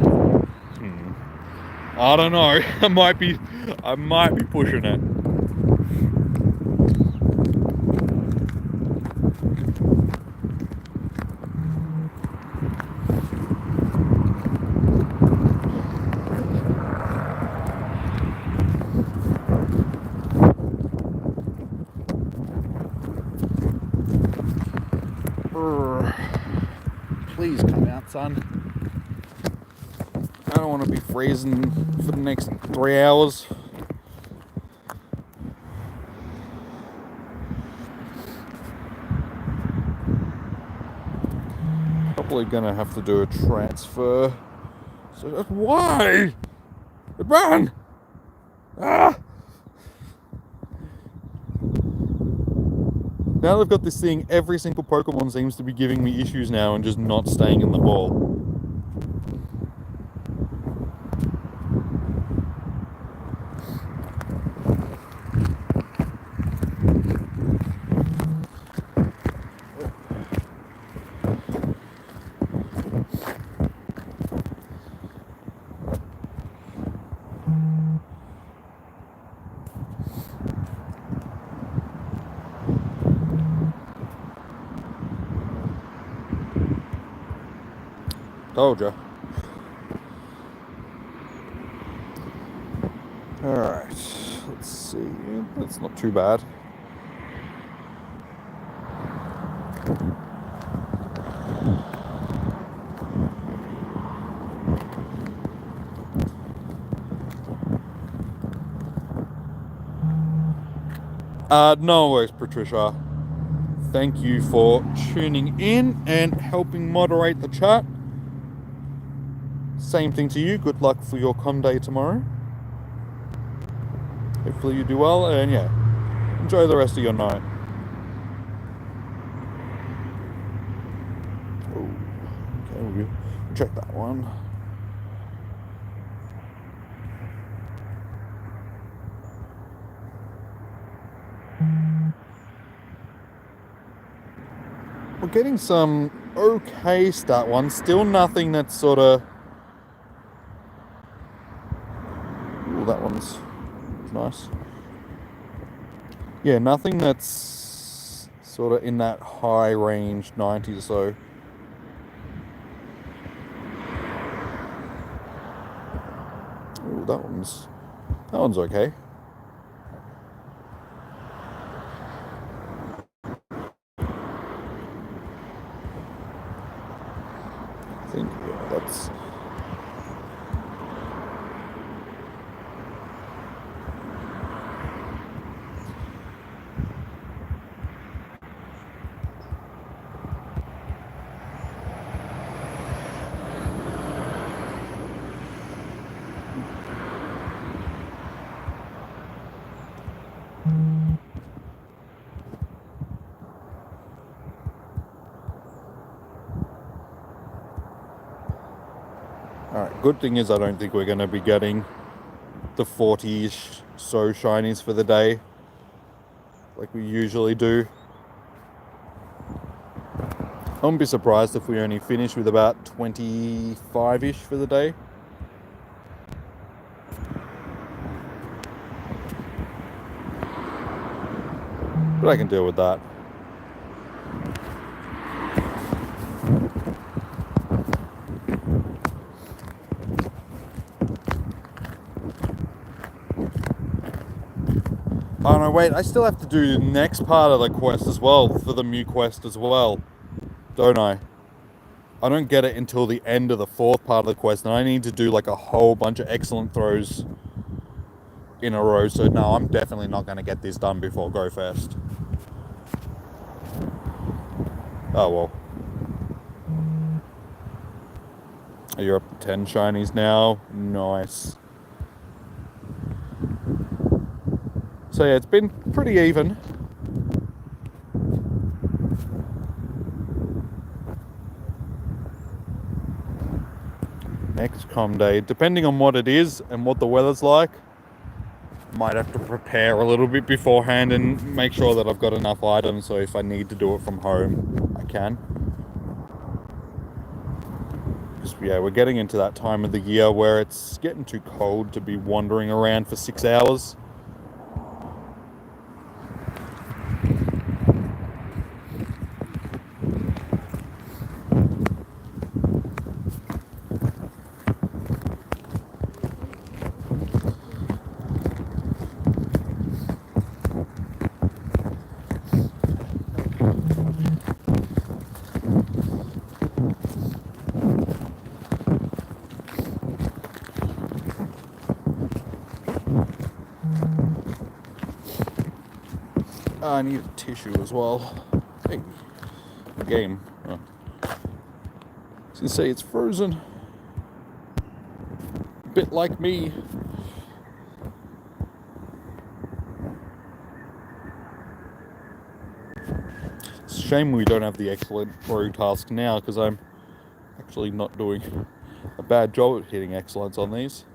I don't know. I might be pushing it. Please come out, son. I don't want to be freezing for the next 3 hours. Probably gonna have to do a transfer. So why? Run! Ah! Now they've got this thing, every single Pokemon seems to be giving me issues now and just not staying in the ball. Told ya. Alright, let's see. That's not too bad. No worries, Patricia. Thank you for tuning in and helping moderate the chat. Same thing to you. Good luck for your con day tomorrow. Hopefully you do well, and yeah, enjoy the rest of your night. Oh, okay, we'll check that one. We're getting some okay start ones. Still nothing that's sort of... Ooh, that one's nice. Yeah, nothing that's sort of in that high range, 90 or so. Ooh, that one's okay. I think, yeah, that's... Alright, good thing is I don't think we're going to be getting the 40-ish so shinies for the day like we usually do. I wouldn't be surprised if we only finish with about 25-ish for the day. But I can deal with that. Oh no, wait, I still have to do the next part of the quest as well, for the Mew quest as well, don't I? I don't get it until the end of the 4th part of the quest, and I need to do like a whole bunch of excellent throws in a row, so no, I'm definitely not going to get this done before Go Fest. Oh well. You're up to 10 shinies now, nice. So yeah, it's been pretty even. Next com day, depending on what it is and what the weather's like, might have to prepare a little bit beforehand and make sure that I've got enough items so if I need to do it from home, I can. Because, yeah, we're getting into that time of the year where it's getting too cold to be wandering around for 6 hours. I need a tissue as well. Hey, the game. Oh. I was gonna say it's frozen. A bit like me. It's a shame we don't have the excellent brew task now, because I'm actually not doing a bad job at hitting excellence on these.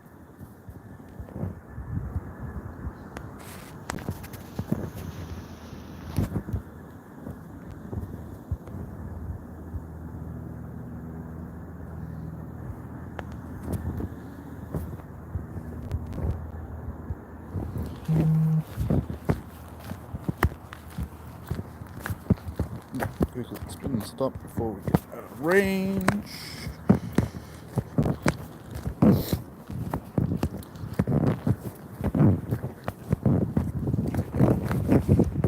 Quickly spin and stop before we get out of range.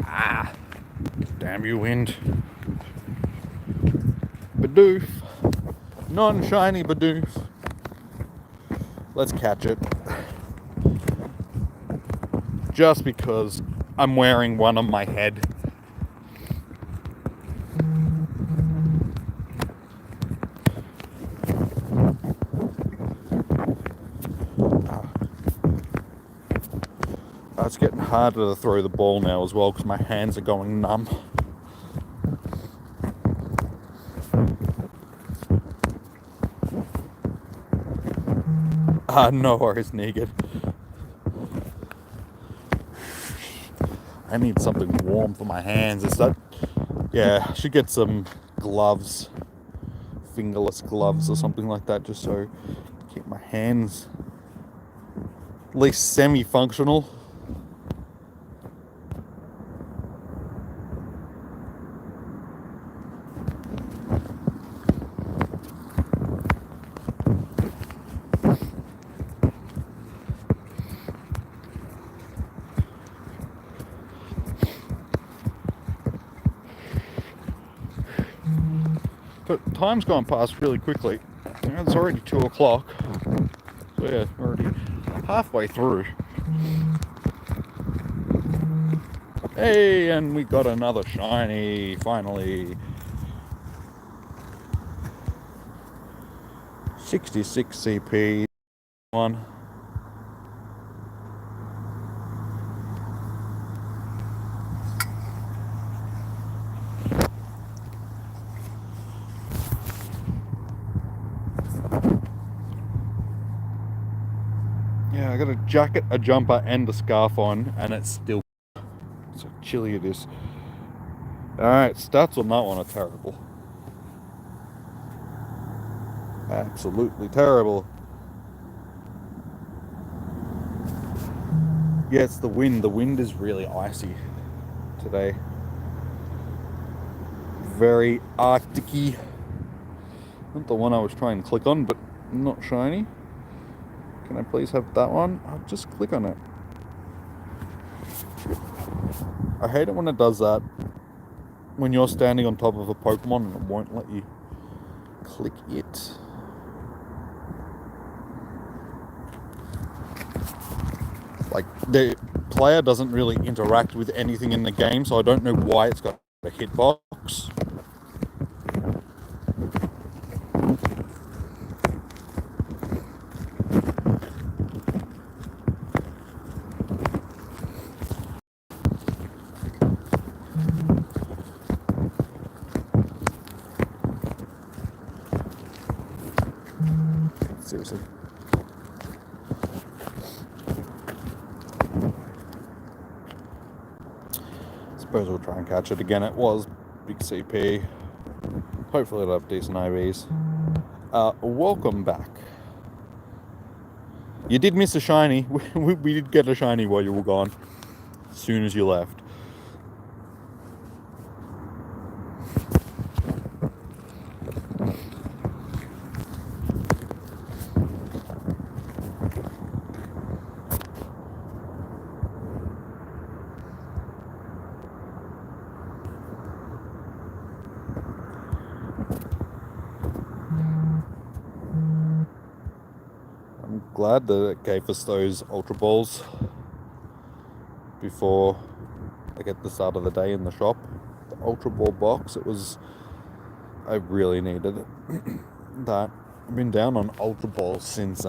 Ah! Damn you, wind. Bidoof. Non-shiny Bidoof. Let's catch it. Just because I'm wearing one on my head. It's getting harder to throw the ball now as well because my hands are going numb. No worries, Negan. I need something warm for my hands. Is that? Yeah, I should get some gloves, fingerless gloves or something like that, just so I keep my hands at least semi-functional. But time's gone past really quickly. It's already 2 o'clock. So yeah, already halfway through. Hey, and we got another shiny, finally. 66 CP. One. Yeah, I got a jacket, a jumper, and a scarf on, and it's still so chilly it is. Alright, stats on that one are terrible. Absolutely terrible. Yeah, it's the wind. The wind is really icy today. Very arctic-y. Not the one I was trying to click on, but not shiny. Can I please have that one? I'll just click on it. I hate it when it does that. When you're standing on top of a Pokemon and it won't let you click it. Like, the player doesn't really interact with anything in the game, so I don't know why it's got a hitbox. Seriously. Suppose we'll try and catch it again. It was big CP. Hopefully it'll have decent IVs. Welcome back. You did miss a shiny. We did get a shiny while you were gone. As soon as you left. I'm glad that it gave us those Ultra Balls before like at the start of the day in the shop. The Ultra Ball box, I really needed it. That I've been down on Ultra Balls since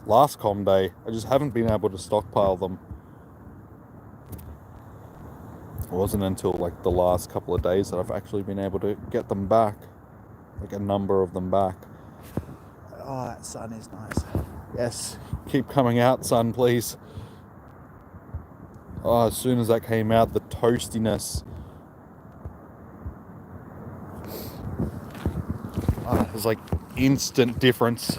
last com day. I just haven't been able to stockpile them. It wasn't until like the last couple of days that I've actually been able to get them back, like a number of them back. Oh, that sun is nice. Yes, keep coming out, sun, please. Oh, as soon as that came out, the toastiness. Oh, it was like instant difference.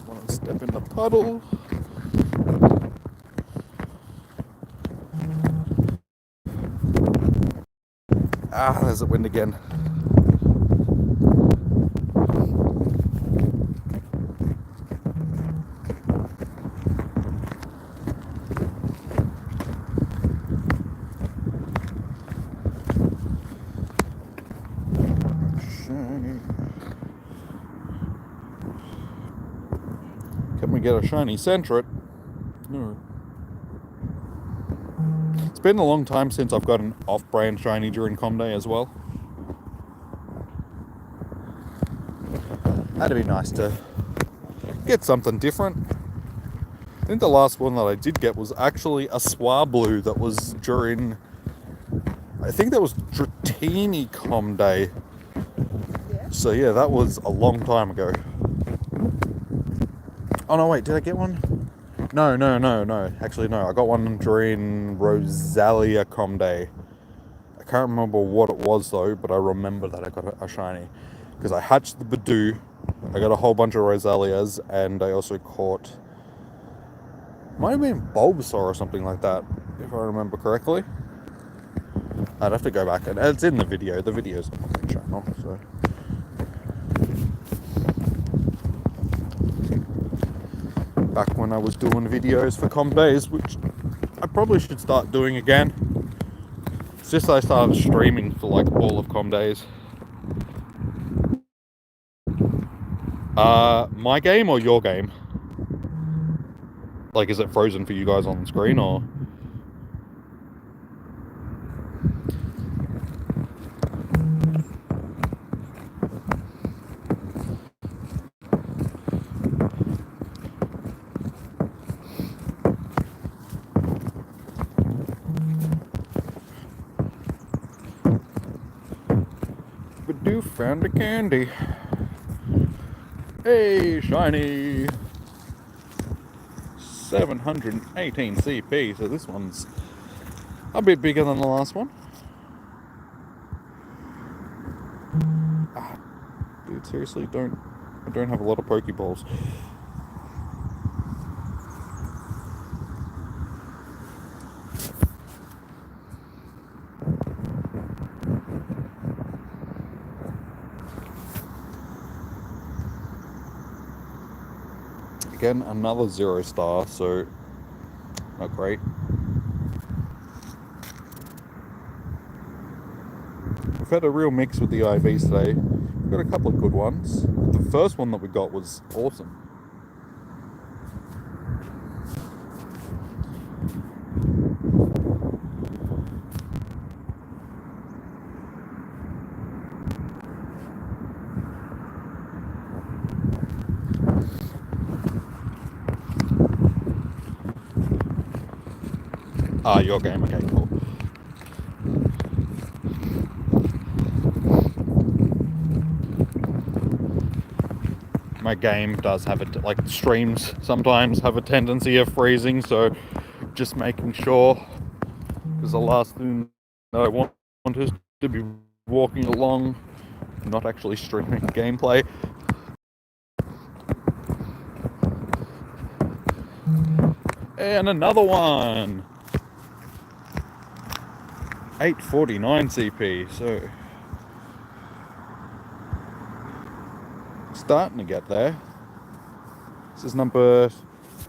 Want to step in the puddle. Ah, there's the wind again. Can we get a shiny Centret? No. It's been a long time since I've got an off-brand shiny during Com Day as well. That'd be nice to get something different. I think the last one that I did get was actually a Swablu that was during, I think that was Dratini Com Day. Yeah. So yeah, that was a long time ago. Oh no, wait, did I get one? No. Actually, no. I got one during Rosalia Com Day. I can't remember what it was though, but I remember that I got a shiny. Because I hatched the Badoo, I got a whole bunch of Rosalias, and I also caught... might have been Bulbasaur or something like that, if I remember correctly. I'd have to go back, and it's in the video. The video's on my channel, so... back when I was doing videos for Com Days, which I probably should start doing again. It's just I started streaming for like all of Com Days. My game or your game? Like, is it frozen for you guys on the screen, or? Badoo found a candy. Hey, shiny! 718 CP, so this one's a bit bigger than the last one. Dude, seriously, I don't have a lot of Pokeballs. Again, another 0 star, so not great. We've had a real mix with the IVs today. We've got a couple of good ones. The first one that we got was awesome. Ah, your game, okay, cool. my game does have it, like streams sometimes have a tendency of freezing, so just making sure, because the last thing that I want is to be walking along, not actually streaming gameplay. And another one! 849 CP, so starting to get there. This is number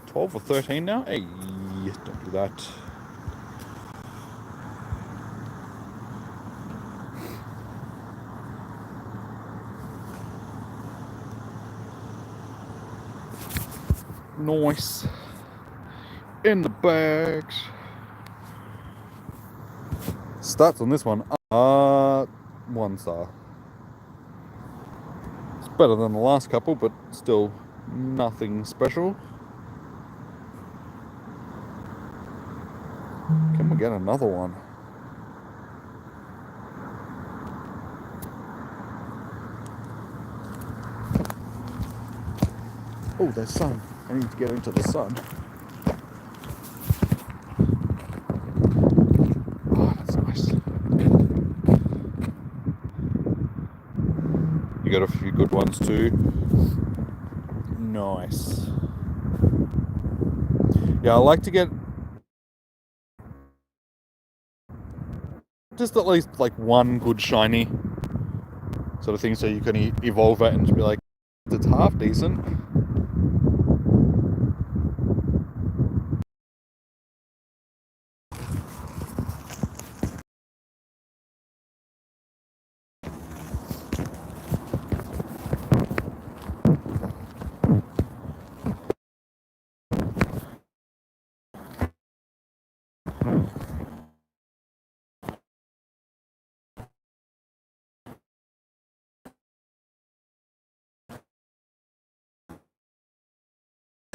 12 or 13 now. Hey, don't do that. Nice. In the bags. Stats on this one are 1 star. It's better than the last couple, but still nothing special. Can we get another one? Oh, there's sun. I need to get into the sun. Oh, that's nice. You got a few good ones too. Nice. Yeah, I like to get just at least like one good shiny sort of thing, so you can evolve it and just be like, it's half decent.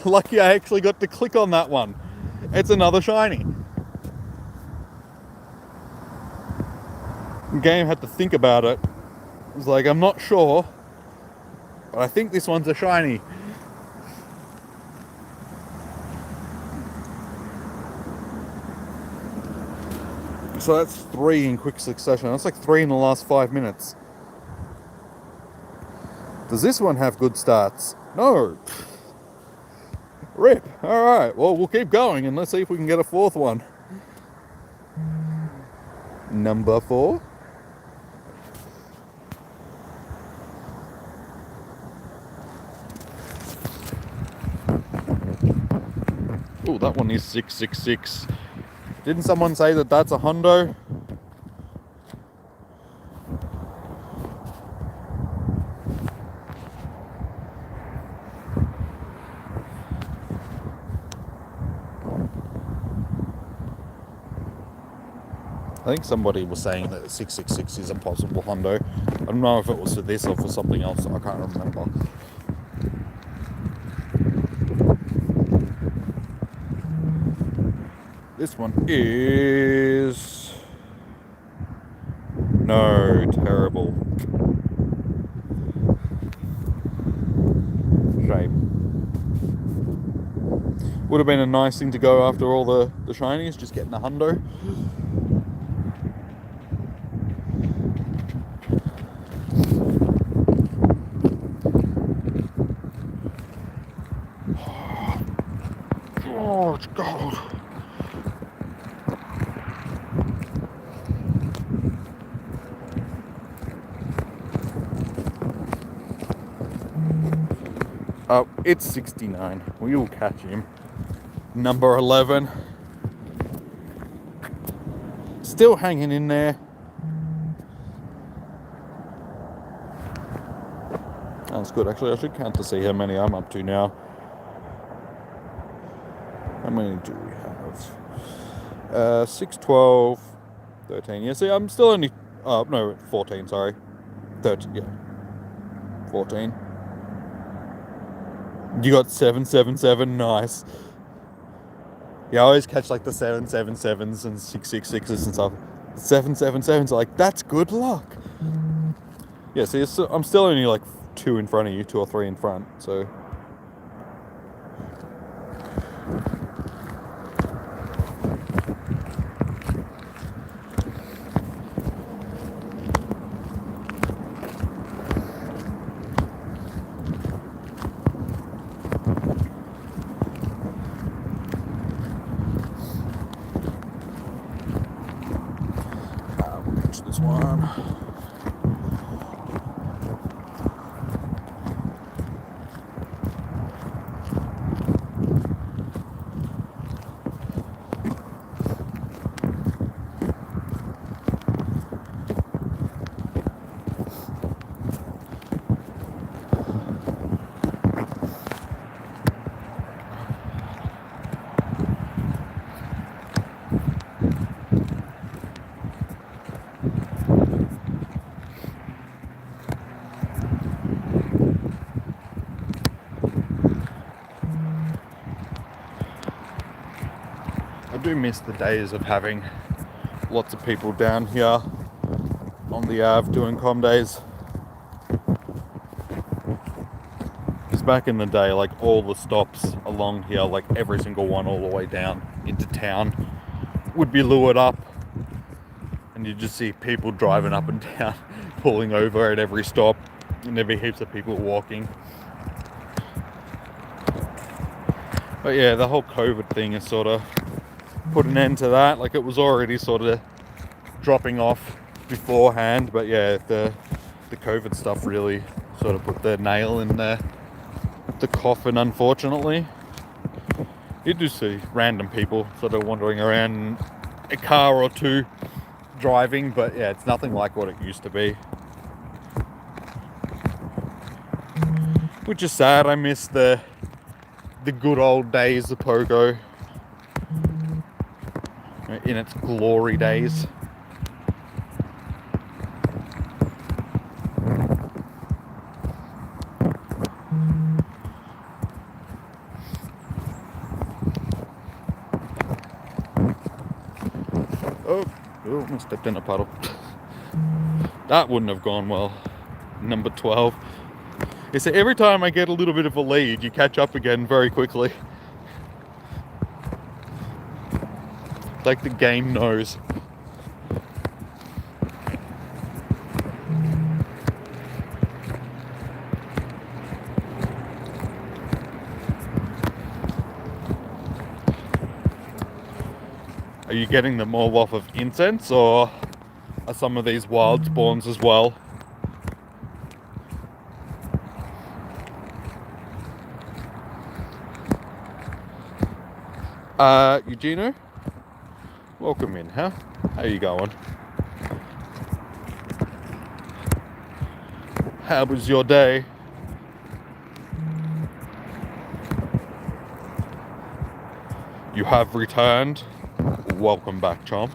Lucky I actually got to click on that one. It's another shiny. The game had to think about it. It was like, I'm not sure, but I think this one's a shiny. So that's 3 in quick succession. That's like 3 in the last 5 minutes. Does this one have good stats? No. Rip. Alright, well, we'll keep going and let's see if we can get a 4th one. Number 4. Oh, that one is 666. Didn't someone say that that's a Hundo? I think somebody was saying that 666 is a possible Hundo. I don't know if it was for this or for something else. I can't remember. This one is... no, terrible. Shame. Would have been a nice thing to go after all the shinies, just getting a Hundo. Oh, it's gold. Oh, it's 69. We will catch him. Number 11. Still hanging in there. That's good. Actually, I should count to see how many I'm up to now. How many do we have? 6, 12, 13. Yeah, see, I'm still only... oh, no, 14, sorry. 13, yeah. 14. You got 777, nice. Yeah, I always catch like the 777s and 666s and stuff. 777s are like, that's good luck. Yeah, see, I'm still only like two in front of you, 2 or 3 in front, so. We'll catch this one. I do miss the days of having lots of people down here on the Ave doing com days. Because back in the day, like all the stops along here, like every single one all the way down into town would be lured up, and you just see people driving up and down, pulling over at every stop, and there'd be heaps of people walking. But yeah, the whole COVID thing is sort of put an end to that. Like it was already sort of dropping off beforehand, but yeah, the COVID stuff really sort of put the nail in the coffin, unfortunately. You do see random people sort of wandering around in a car or two driving, but yeah, it's nothing like what it used to be, which is sad. I miss the good old days of Pogo in its glory days. Oh, I stepped in a puddle. That wouldn't have gone well. Number 12. So every time I get a little bit of a lead, you catch up again very quickly. Like the game knows. Are you getting them all off of incense, or are some of these wild spawns as well? Eugenio? Welcome in, huh? How you going? How was your day? You have returned. Welcome back, chomp.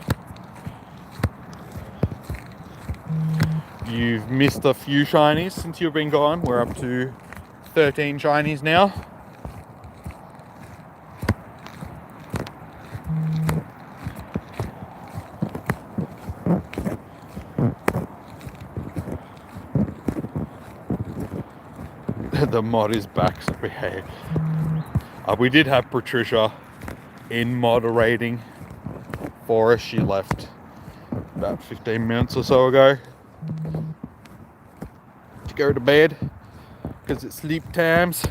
You've missed a few shinies since you've been gone. We're up to 13 shinies now. The mod is back, so behave. We did have Patricia in moderating for us. She left about 15 minutes or so ago to go to bed because it's sleep times.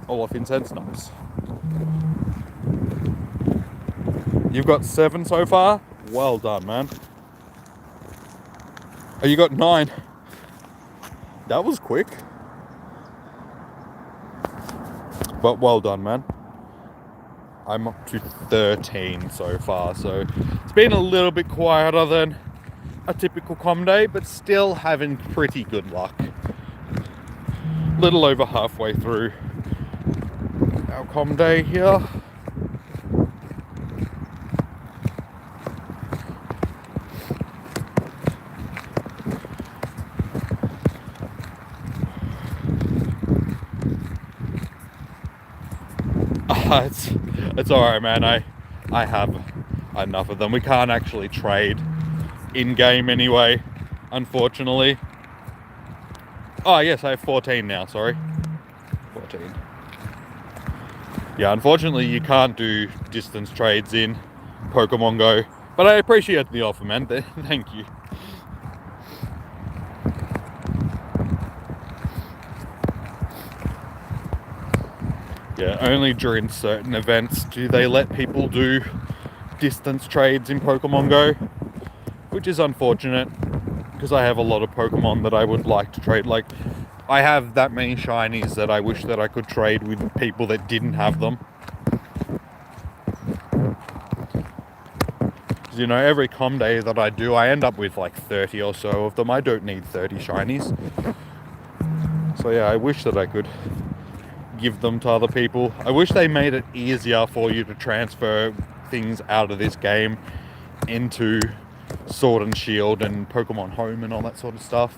All off incense, nice. You've got 7 so far? Well done, man. Oh, you got 9. That was quick. But well done, man. I'm up to 13 so far, so it's been a little bit quieter than a typical com day, but still having pretty good luck. Little over halfway through our com day here. It's alright, man. I have enough of them. We can't actually trade in-game anyway, unfortunately. Oh, yes, I have 14 now, sorry. 14. Yeah, unfortunately, you can't do distance trades in Pokemon Go. But I appreciate the offer, man. Thank you. Yeah, only during certain events do they let people do distance trades in Pokemon Go, which is unfortunate because I have a lot of Pokemon that I would like to trade. Like, I have that many shinies that I wish that I could trade with people that didn't have them. Because, you know, every com day that I do, I end up with like 30 or so of them. I don't need 30 shinies. So yeah, I wish that I could give them to other people. I wish they made it easier for you to transfer things out of this game into Sword and Shield and Pokemon Home and all that sort of stuff,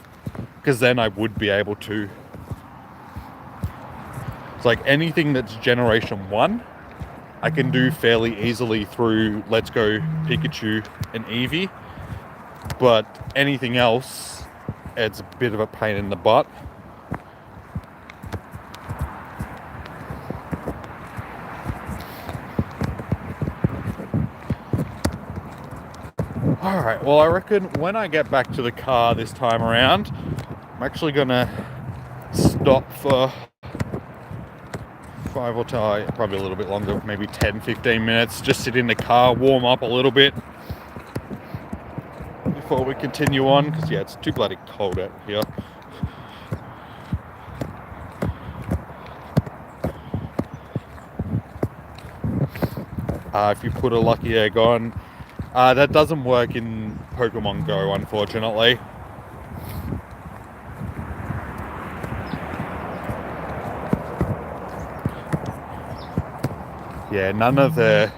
because then I would be able to. It's like anything that's Generation 1 I can do fairly easily through Let's Go Pikachu and Eevee, but anything else, it's a bit of a pain in the butt. Alright, well, I reckon when I get back to the car this time around, I'm actually gonna stop for 5 or 10, probably a little bit longer, maybe 10-15 minutes, just sit in the car, warm up a little bit before we continue on, because yeah, it's too bloody cold out here. If you put a lucky egg on, that doesn't work in Pokemon Go, unfortunately. Yeah, none of the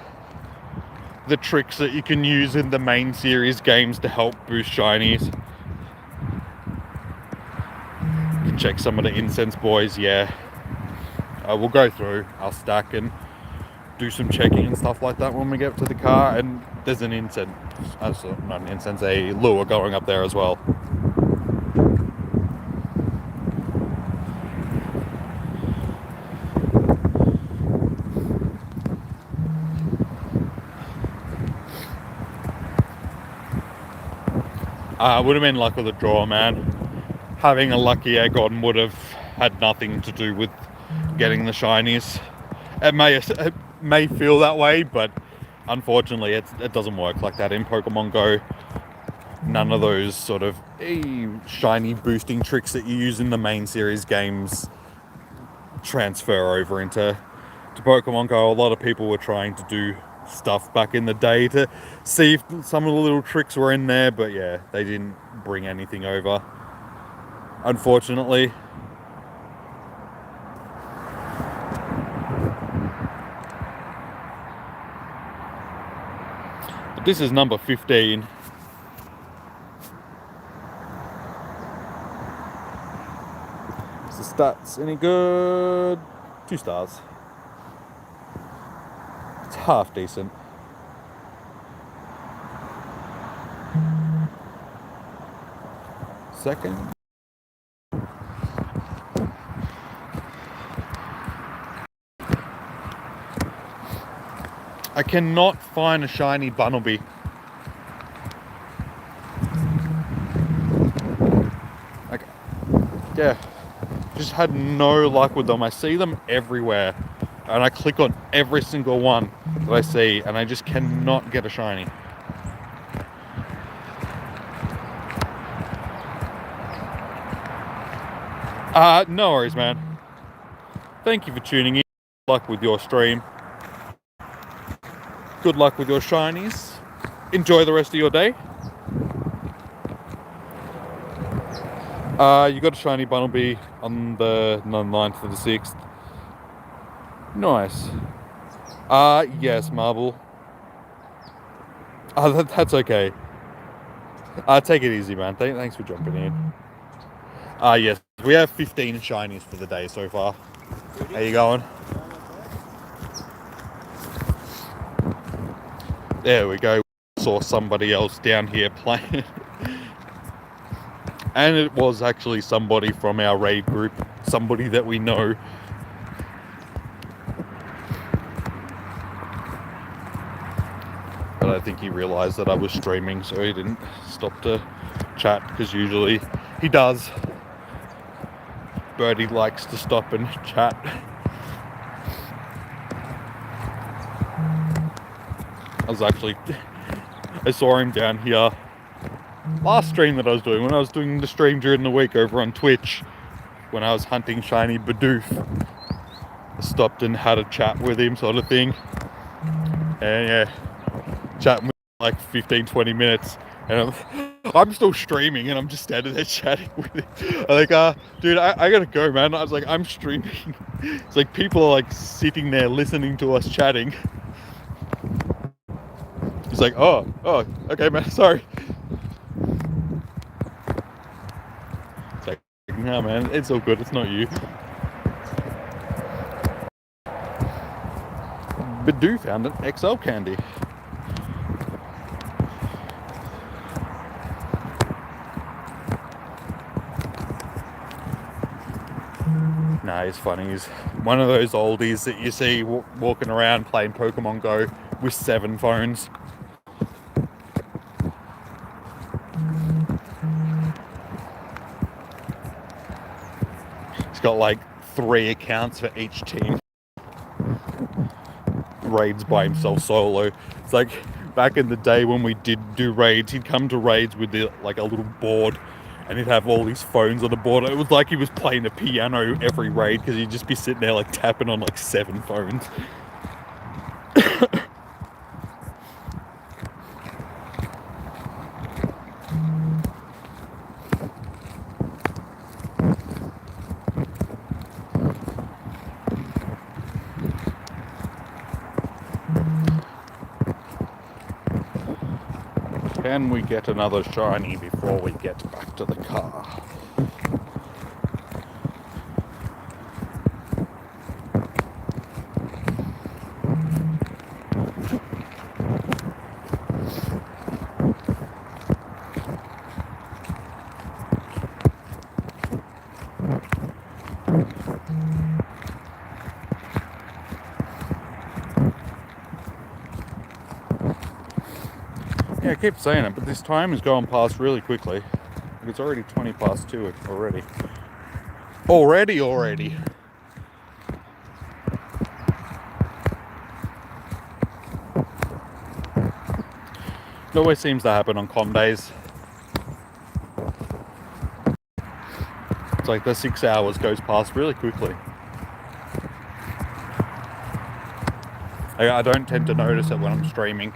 tricks that you can use in the main series games to help boost shinies. You can check some of the incense boys, yeah. We'll go through our stack and do some checking and stuff like that when we get to the car, and there's an incense, not an incense, a lure going up there as well. Would have been luck of the draw, man. Having a lucky egg on would have had nothing to do with getting the shinies. It may feel that way, but unfortunately it doesn't work like that in Pokemon Go. None of those sort of shiny boosting tricks that you use in the main series games transfer over into Pokemon Go. A lot of people were trying to do stuff back in the day to see if some of the little tricks were in there, but yeah, they didn't bring anything over, unfortunately. But this is number 15. Is the stats any good? 2 stars. It's half decent. Second. I cannot find a shiny Bunnelby. Okay. Yeah. Just had no luck with them. I see them everywhere, and I click on every single one that I see, and I just cannot get a shiny. No worries, man. Thank you for tuning in. Good luck with your stream. Good luck with your shinies. Enjoy the rest of your day. You got a shiny Bunnelby on the 9th of the 6th. Nice. Yes, Marble. That's okay. Take it easy, man. Thanks for jumping in. Yes, we have 15 shinies for the day so far. How you going? There we go. Saw somebody else down here playing. And it was actually somebody from our raid group. Somebody that we know. But I think he realised that I was streaming, so he didn't stop to chat, because usually he does. Birdie likes to stop and chat. I saw him down here last stream that I was doing, when I was doing the stream during the week over on Twitch, when I was hunting shiny Bidoof. I stopped and had a chat with him, sort of thing. And yeah, chatting with like 15-20 minutes, and I'm still streaming and I'm just standing there chatting with him. I'm like, dude, I gotta go, man. I was like, I'm streaming. It's like people are like sitting there listening to us chatting. He's like, oh, okay, man, sorry. It's like, no, man, it's all good. It's not you. Bidoof found an XL candy. Nah, he's funny. He's one of those oldies that you see walking around playing Pokemon Go with 7 phones. He's got like 3 accounts for each team. Raids by himself solo. It's like back in the day when we did do raids, he'd come to raids with like a little board, and he'd have all these phones on the board. It was like he was playing a piano every raid, because he'd just be sitting there like tapping on like 7 phones. Can we get another shiny before we get back to the car? Yeah, I keep saying it, but this time is going past really quickly. It's already 20 past 2 already. Already. It always seems to happen on comm days. It's like the 6 hours goes past really quickly. I don't tend to notice it when I'm streaming.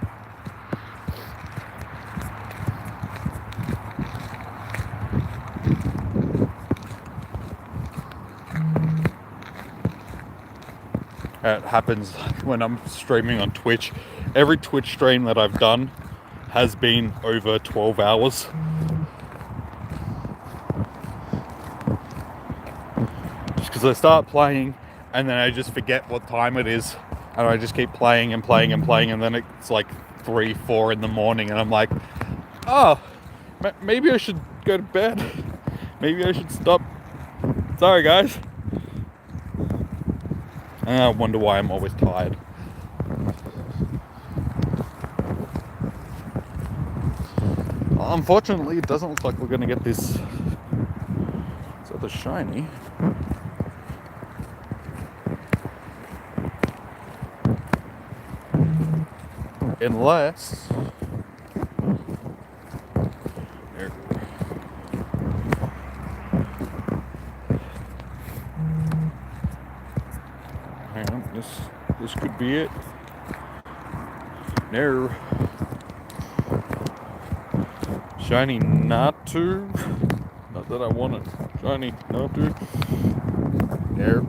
It happens when I'm streaming on Twitch. Every Twitch stream that I've done has been over 12 hours. Just because I start playing and then I just forget what time it is, and I just keep playing and playing and playing, and then it's like 3-4 in the morning, and I'm like, oh, maybe I should go to bed. Maybe I should stop. Sorry, guys. And I wonder why I'm always tired. Unfortunately, it doesn't look like we're going to get this other shiny. Unless... Hang on, this could be it. No. Shiny Natu. Not that I want it. Shiny Natu. No.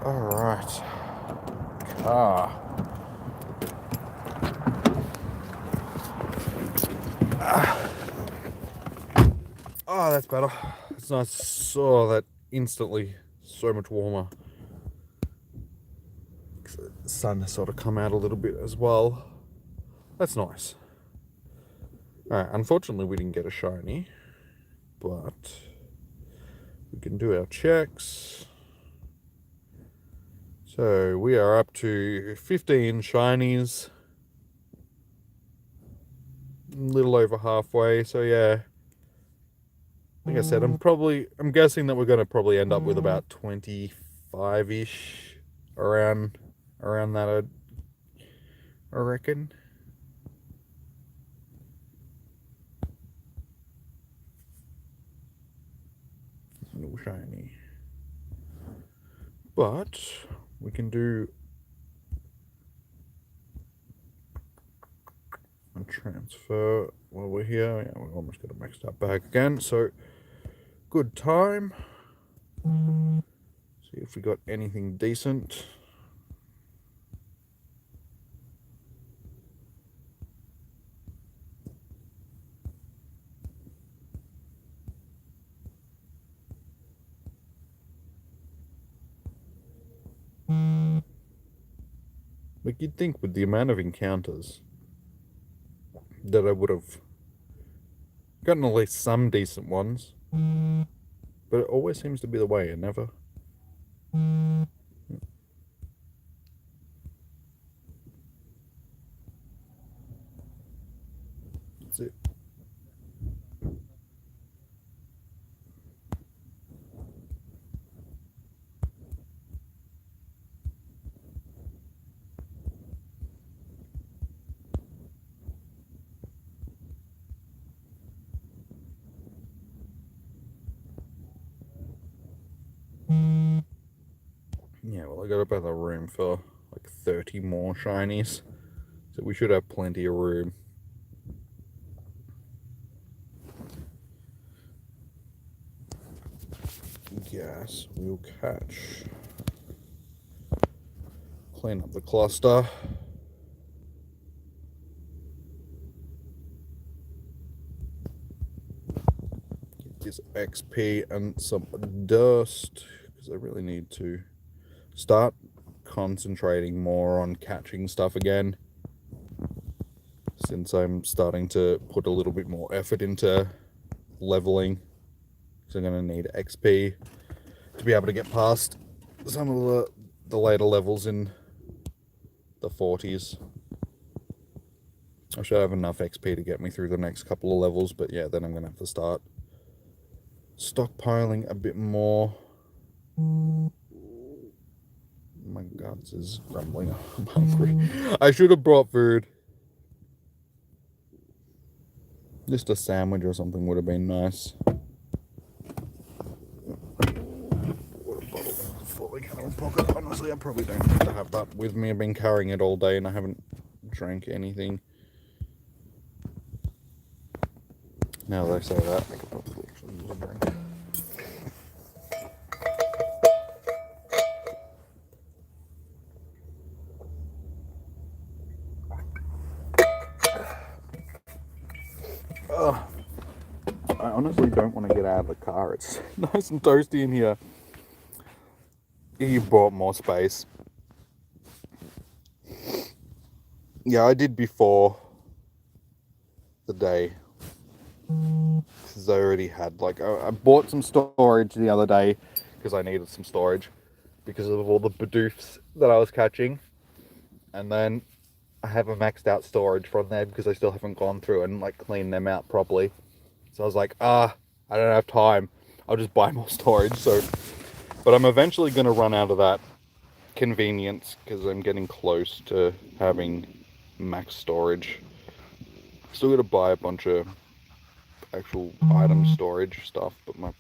Alright. Car. that's better. It's nice. Oh, that instantly so much warmer. The sun has sort of come out a little bit as well. That's nice. Alright, unfortunately we didn't get a shiny, but we can do our checks. So we are up to 15 shinies. A little over halfway, so yeah. Like I said, I'm guessing that we're gonna probably end up with about 25-ish around that, I reckon. No shiny. But we can do a transfer while we're here. Yeah, we're almost gonna max that bag again, so good time. See if we got anything decent. Like, you'd think with the amount of encounters that I would have gotten at least some decent ones, but it always seems to be the way. It never. That's it. Yeah, well, I got about the room for like 30 more shinies, so we should have plenty of room. Yes, we'll catch. Clean up the cluster. Get this XP and some dust, because I really need to start concentrating more on catching stuff again, since I'm starting to put a little bit more effort into leveling. So I'm going to need XP to be able to get past some of the later levels in the 40s. I should have enough XP to get me through the next couple of levels, but yeah, then I'm going to have to start stockpiling a bit more. My guts is grumbling. I'm hungry. I should have brought food. Just a sandwich or something would have been nice. Pocket. Honestly, I probably don't have to have that with me. I've been carrying it all day and I haven't drank anything. Now that I say that, I could probably actually use a drink. I honestly don't want to get out of the car. It's nice and toasty in here. You bought more space. Yeah, I did before the day. Because I already had, like, I bought some storage the other day because I needed some storage because of all the Bidoofs that I was catching. And then I have a maxed out storage from there because I still haven't gone through and, like, cleaned them out properly. So I was like, I don't have time. I'll just buy more storage. So, but I'm eventually going to run out of that convenience because I'm getting close to having max storage. Still got to buy a bunch of actual item storage stuff, but my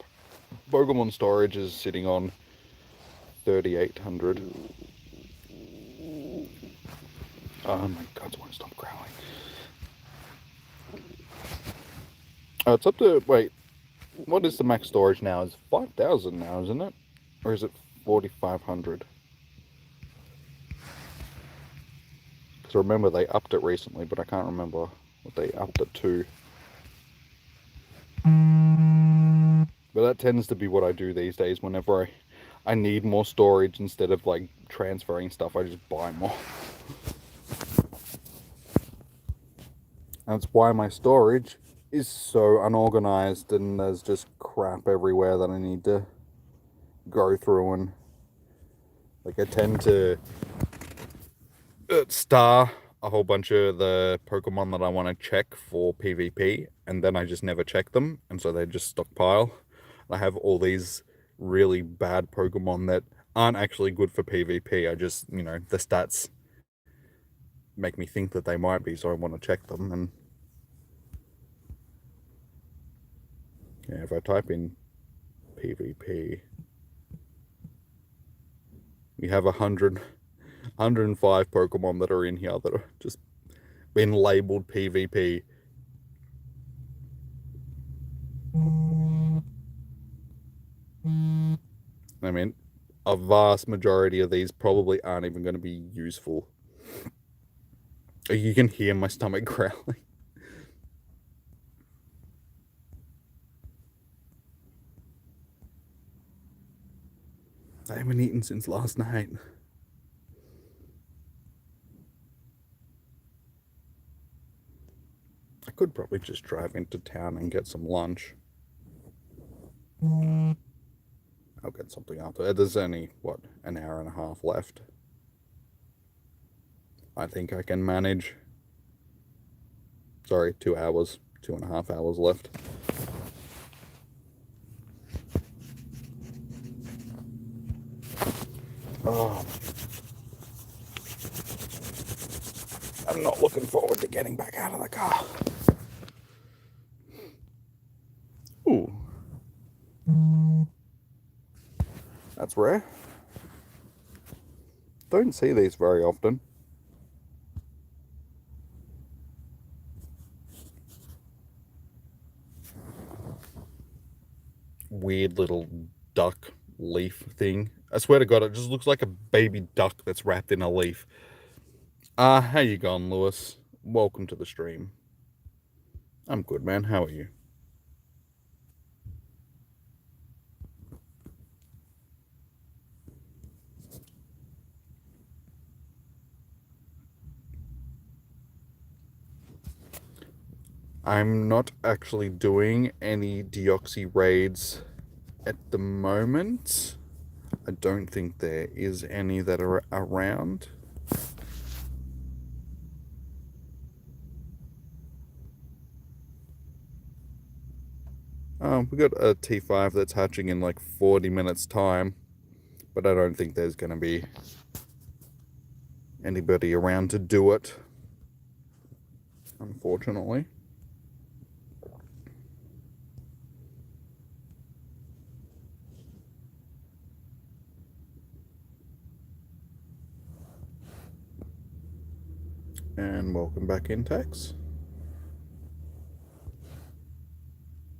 Pokemon storage is sitting on 3,800. Oh my god, it won't stop growling. It's up to, wait, what is the max storage now? It's 5,000 now, isn't it? Or is it 4,500? Because I remember they upped it recently, but I can't remember what they upped it to. But that tends to be what I do these days whenever I need more storage. Instead of like transferring stuff, I just buy more. That's why my storage is so unorganized, and there's just crap everywhere that I need to go through. And like I tend to star a whole bunch of the Pokemon that I want to check for PvP, and then I just never check them, and so they just stockpile. I have all these really bad Pokemon that aren't actually good for PvP. I just, you know, the stats make me think that they might be, so I want to check them. And yeah, if I type in PvP, we have 105 Pokemon that are in here that are just been labeled PvP. I mean, a vast majority of these probably aren't even going to be useful. You can hear my stomach growling. I haven't eaten since last night. I could probably just drive into town and get some lunch. I'll get something after. There's only, what, an hour and a half left. I think I can manage. Sorry, 2 hours. 2.5 hours left. Oh. I'm not looking forward to getting back out of the car. Ooh. That's rare. Don't see these very often. Weird little duck leaf thing. I swear to God, it just looks like a baby duck that's wrapped in a leaf. How you going, Lewis? Welcome to the stream. I'm good, man. How are you? I'm not actually doing any Deoxy raids at the moment. I don't think there is any that are around. We got a T5 that's hatching in like 40 minutes time, but I don't think there's going to be anybody around to do it, unfortunately. And welcome back in, Tex.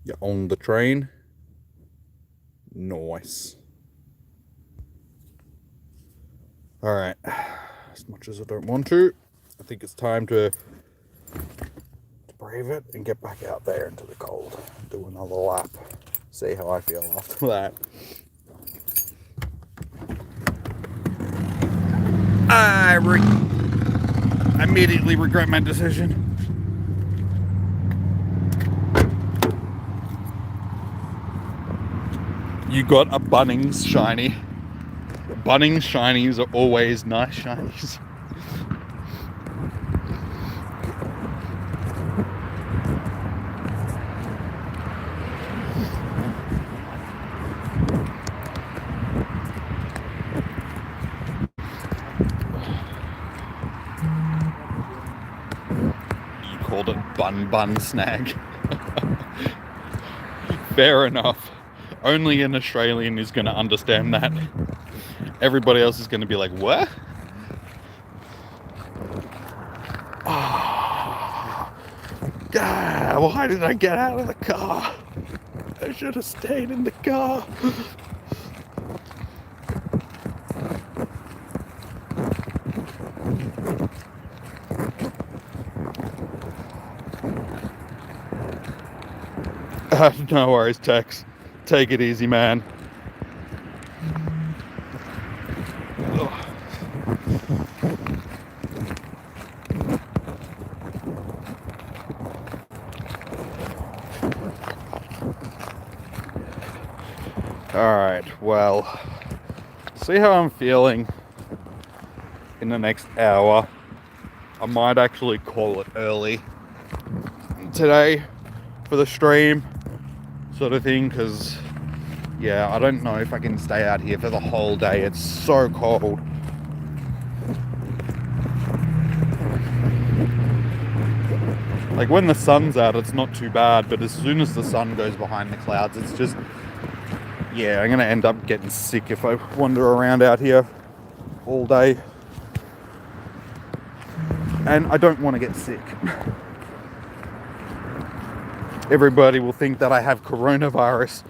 You're on the train. Nice. Alright. As much as I don't want to, I think it's time to brave it and get back out there into the cold. Do another lap. See how I feel after that. I immediately regret my decision. You got a Bunnings shiny. Bunnings shinies are always nice shinies. You called it bun snag. Fair enough. Only an Australian is going to understand that. Everybody else is going to be like, what? Oh, God, why did I get out of the car? I should have stayed in the car. No worries, Tex. Take it easy, man. Alright, well, see how I'm feeling in the next hour. I might actually call it early today for the stream sort of thing, because yeah, I don't know if I can stay out here for the whole day. It's so cold. Like when the sun's out, it's not too bad, but as soon as the sun goes behind the clouds, it's just, yeah, I'm gonna end up getting sick if I wander around out here all day. And I don't want to get sick. Everybody will think that I have coronavirus.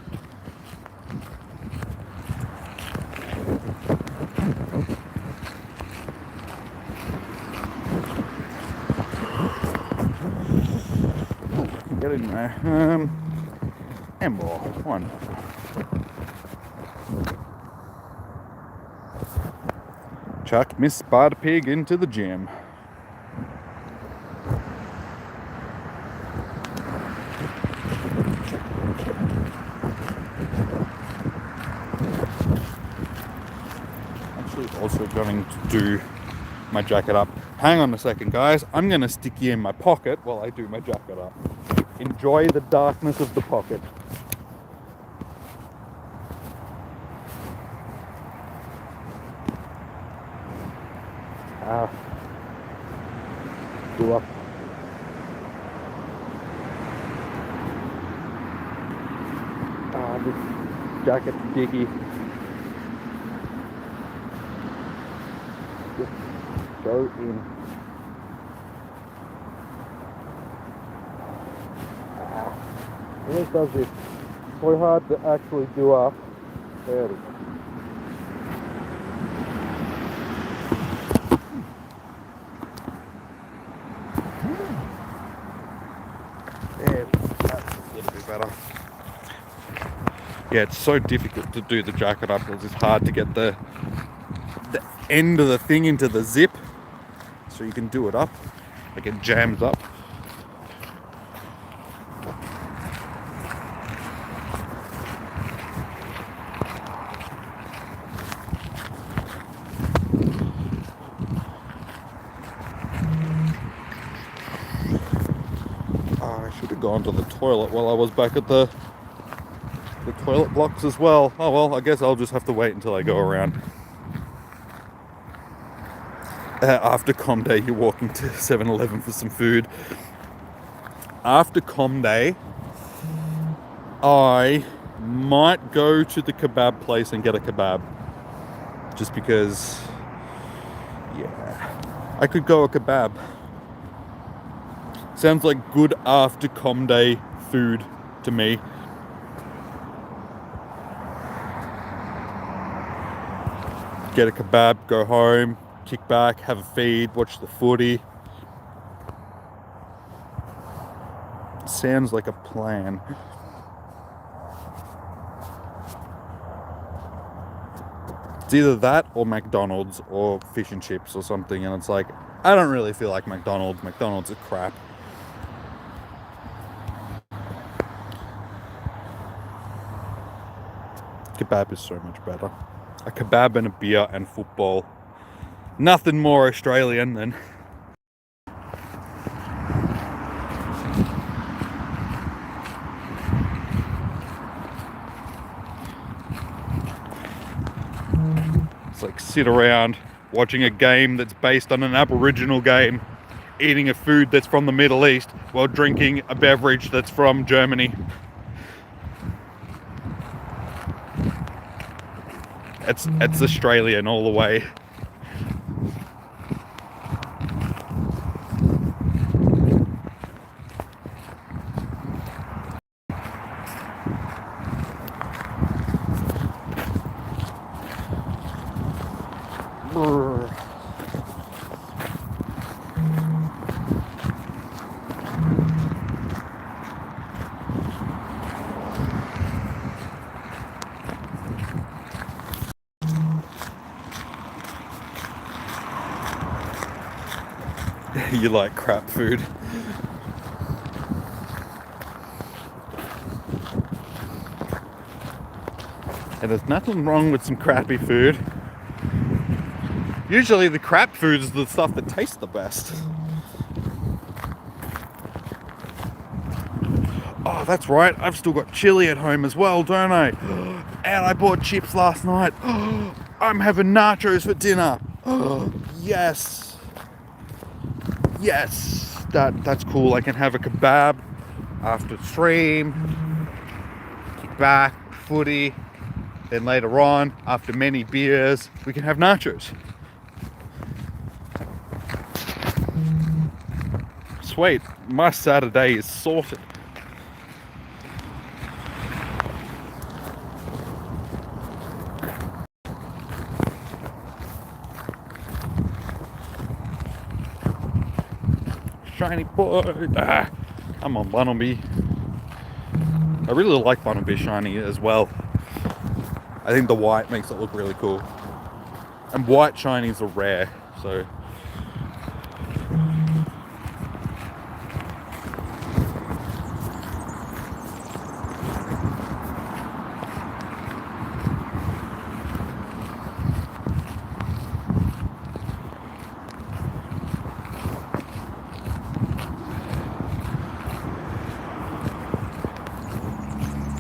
Get in there. And more. One. Chuck Miss Spider Pig into the gym. Actually, also going to do my jacket up. Hang on a second, guys. I'm going to stick you in my pocket while I do my jacket up. Enjoy the darkness of the pocket. Go up. This jacket's dicky. Just go in. It does this. It's so hard to actually do up. There it is. Better. Yeah, it's so difficult to do the jacket up because it's hard to get the end of the thing into the zip so you can do it up, like it jams up. I should have gone to the toilet while I was back at the toilet blocks as well. Oh well, I guess I'll just have to wait until I go around. After Com Day, you're walking to 7-Eleven for some food. After Com Day, I might go to the kebab place and get a kebab. Just because, yeah, I could go a kebab. Sounds like good after Com Day food to me. Get a kebab, go home, kick back, have a feed, watch the footy. Sounds like a plan. It's either that or McDonald's or fish and chips or something, and it's like, I don't really feel like McDonald's. McDonald's is crap. Kebab is so much better. A kebab and a beer and football. Nothing more Australian than... It's like sit around watching a game that's based on an Aboriginal game, eating a food that's from the Middle East while drinking a beverage that's from Germany. It's Australian all the way. You like crap food. And there's nothing wrong with some crappy food. Usually the crap food is the stuff that tastes the best. Oh, that's right. I've still got chili at home as well, don't I? And I bought chips last night. I'm having nachos for dinner. Yes. Yes. That's cool. I can have a kebab after stream. Kick back, footy. Then later on, after many beers, we can have nachos. Sweet. My Saturday is sorted. Shiny boy. I'm on Bunnelby. I really like Bunnelby shiny as well. I think the white makes it look really cool. And white shinies are rare, so.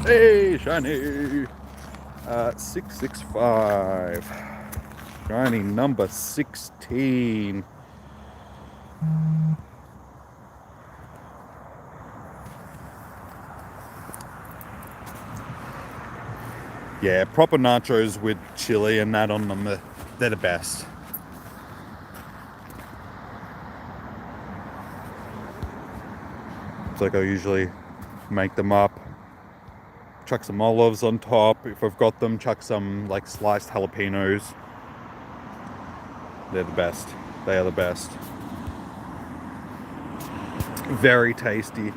Hey, shiny! 665. Shiny number 16. Yeah, proper nachos with chili and that on them, they're the best. It's like I usually make them up. Chuck some olives on top. If I've got them, chuck some like sliced jalapenos. They're the best. They are the best. Very tasty.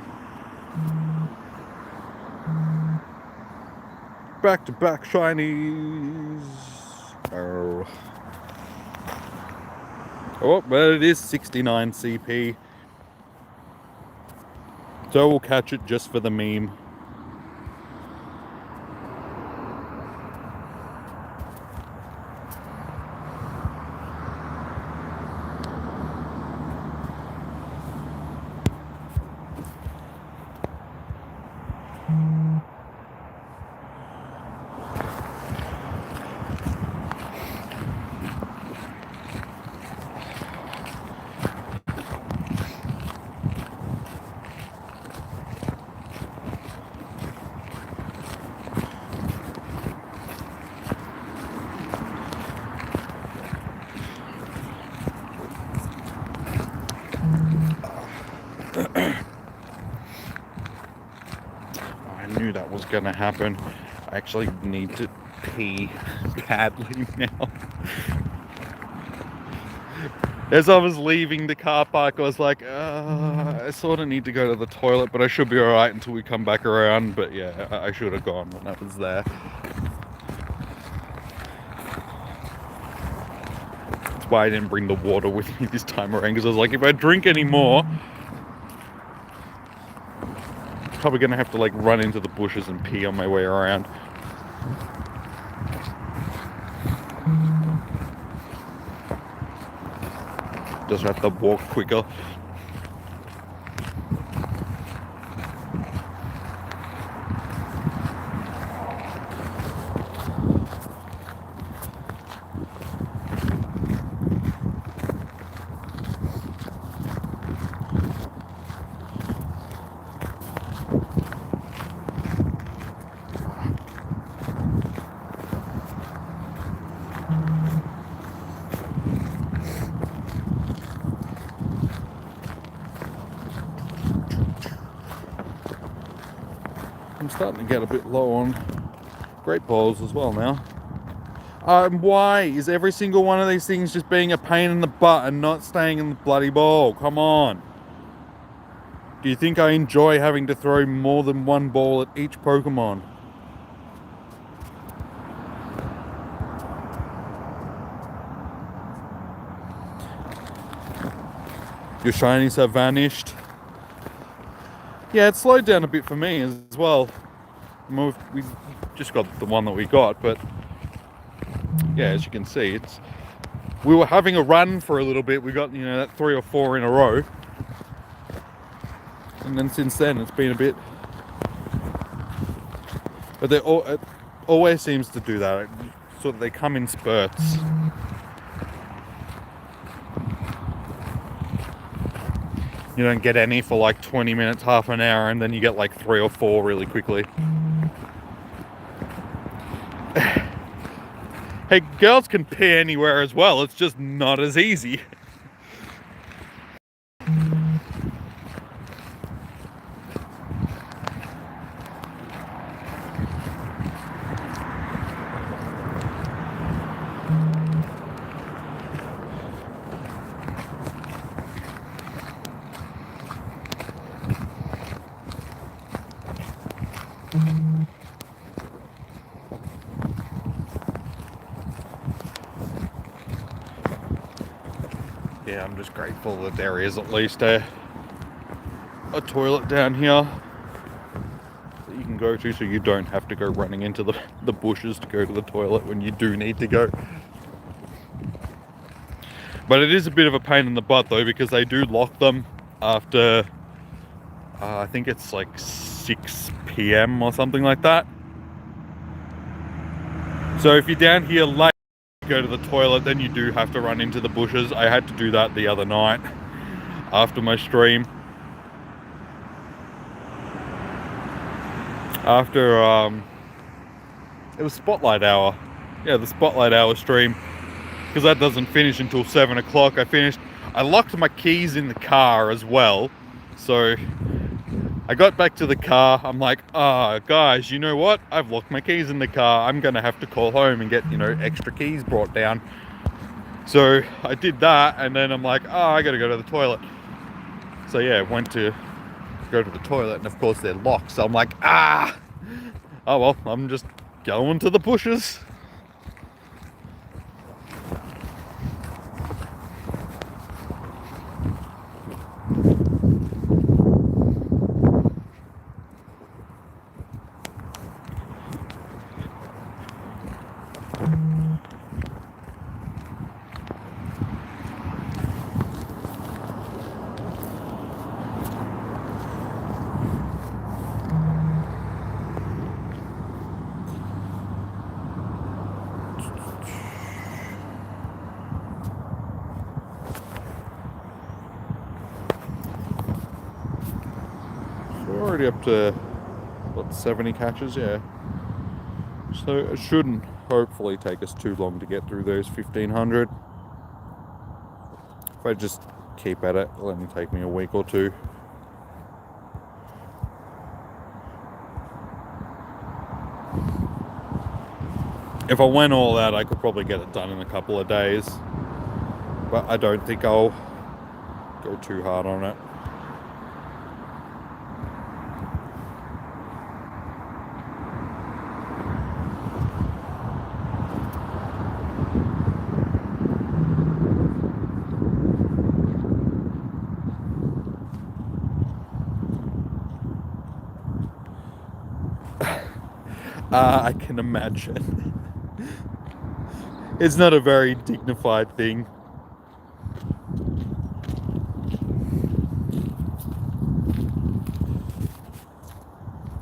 Back to back shinies. Oh, but it is 69 CP. So we'll catch it just for the meme. That was gonna happen. I actually need to pee badly now. As I was leaving the car park, I was like, I sort of need to go to the toilet, but I should be alright until we come back around. But yeah, I should have gone when I was there. That's why I didn't bring the water with me this time around, because I was like, if I drink any more, probably gonna have to like run into the bushes and pee on my way around. Just have to walk quicker. I'm starting to get a bit low on great balls as well now. Why is every single one of these things just being a pain in the butt and not staying in the bloody ball? Come on. Do you think I enjoy having to throw more than one ball at each Pokemon? Your shinies have vanished. Yeah, it slowed down a bit for me as well. We just got the one that we got, but yeah, as you can see, we were having a run for a little bit. We got, that 3 or 4 in a row, and then since then it's been a bit. But it always seems to do that. Sort of, they come in spurts. You don't get any for like 20 minutes, half an hour, and then you get like 3 or 4 really quickly. Hey, girls can pee anywhere as well. It's just not as easy. Yeah, I'm just grateful that there is at least a toilet down here that you can go to, so you don't have to go running into the bushes to go to the toilet when you do need to go. But it is a bit of a pain in the butt though, because they do lock them after I think it's like 6 p.m. or something like that. So if you're down here late, go to the toilet, then you do have to run into the bushes. I had to do that the other night after my stream. After it was Spotlight Hour. Yeah, the Spotlight Hour stream, because that doesn't finish until 7 o'clock. I locked my keys in the car as well, so I got back to the car. I'm like, guys, you know what? I've locked my keys in the car. I'm gonna have to call home and get, extra keys brought down. So I did that, and then I'm like, I gotta go to the toilet. So yeah, went to go to the toilet, and of course they're locked. So I'm like, oh well, I'm just going to the bushes. We're already up to, what, 70 catches? Yeah. So it shouldn't hopefully take us too long to get through those 1,500. If I just keep at it, it'll only take me a week or two. If I went all out, I could probably get it done in a couple of days. But I don't think I'll go too hard on it. I can imagine. It's not a very dignified thing.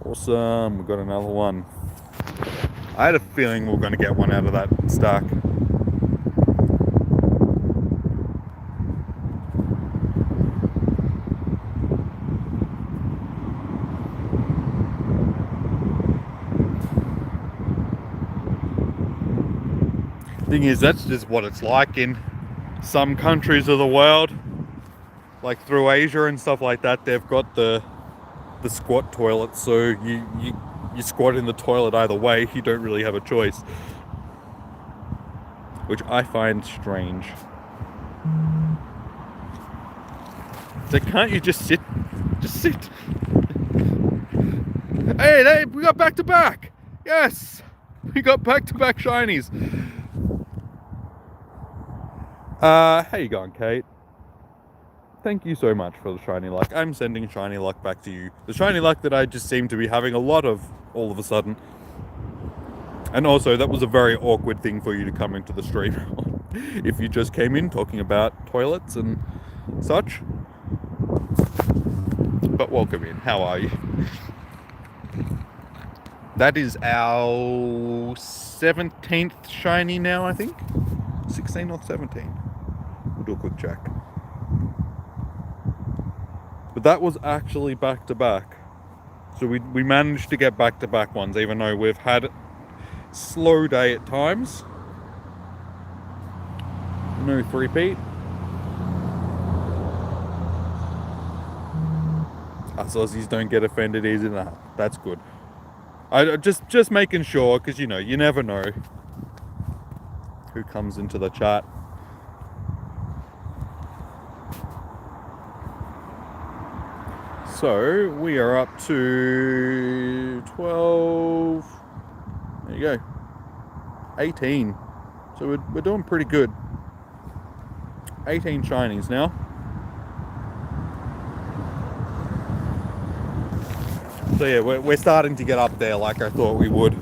Awesome, we got another one. I had a feeling we were going to get one out of that stack. Thing is, that's just what it's like in some countries of the world, like through Asia and stuff like that. They've got the squat toilet, so you squat in the toilet either way. You don't really have a choice, which I find strange. So can't you just sit? Just sit. Hey, we got back to back. Yes, we got back to back shinies. How you going, Kate? thank you so much for the shiny luck. I'm sending shiny luck back to you. The shiny luck that I just seem to be having a lot of all of a sudden. And also, that was a very awkward thing for you to come into the stream if you just came in talking about toilets and such. But welcome in. How are you? That is our 17th shiny now, I think. 16 or 17. We'll do a quick check. But that was actually back to back. So we managed to get back to back ones, even though we've had a slow day at times. No three-peat. Us Aussies don't get offended easy enough. That's good. I just making sure, because you know, you never know who comes into the chat. So we are up to 12. There you go. 18. So we're doing pretty good. 18 shinies now. So yeah, we're starting to get up there like I thought we would.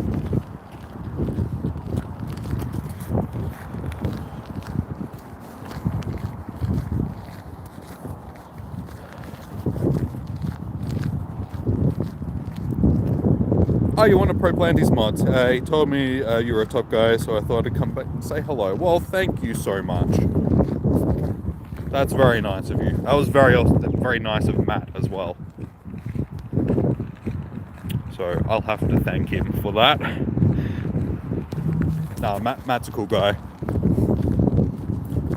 Oh, you want to pro Planties mods? He told me you were a top guy, so I thought I'd come back and say hello. Well, thank you so much. That's very nice of you. That was very nice of Matt as well. So I'll have to thank him for that. No, Matt's a cool guy.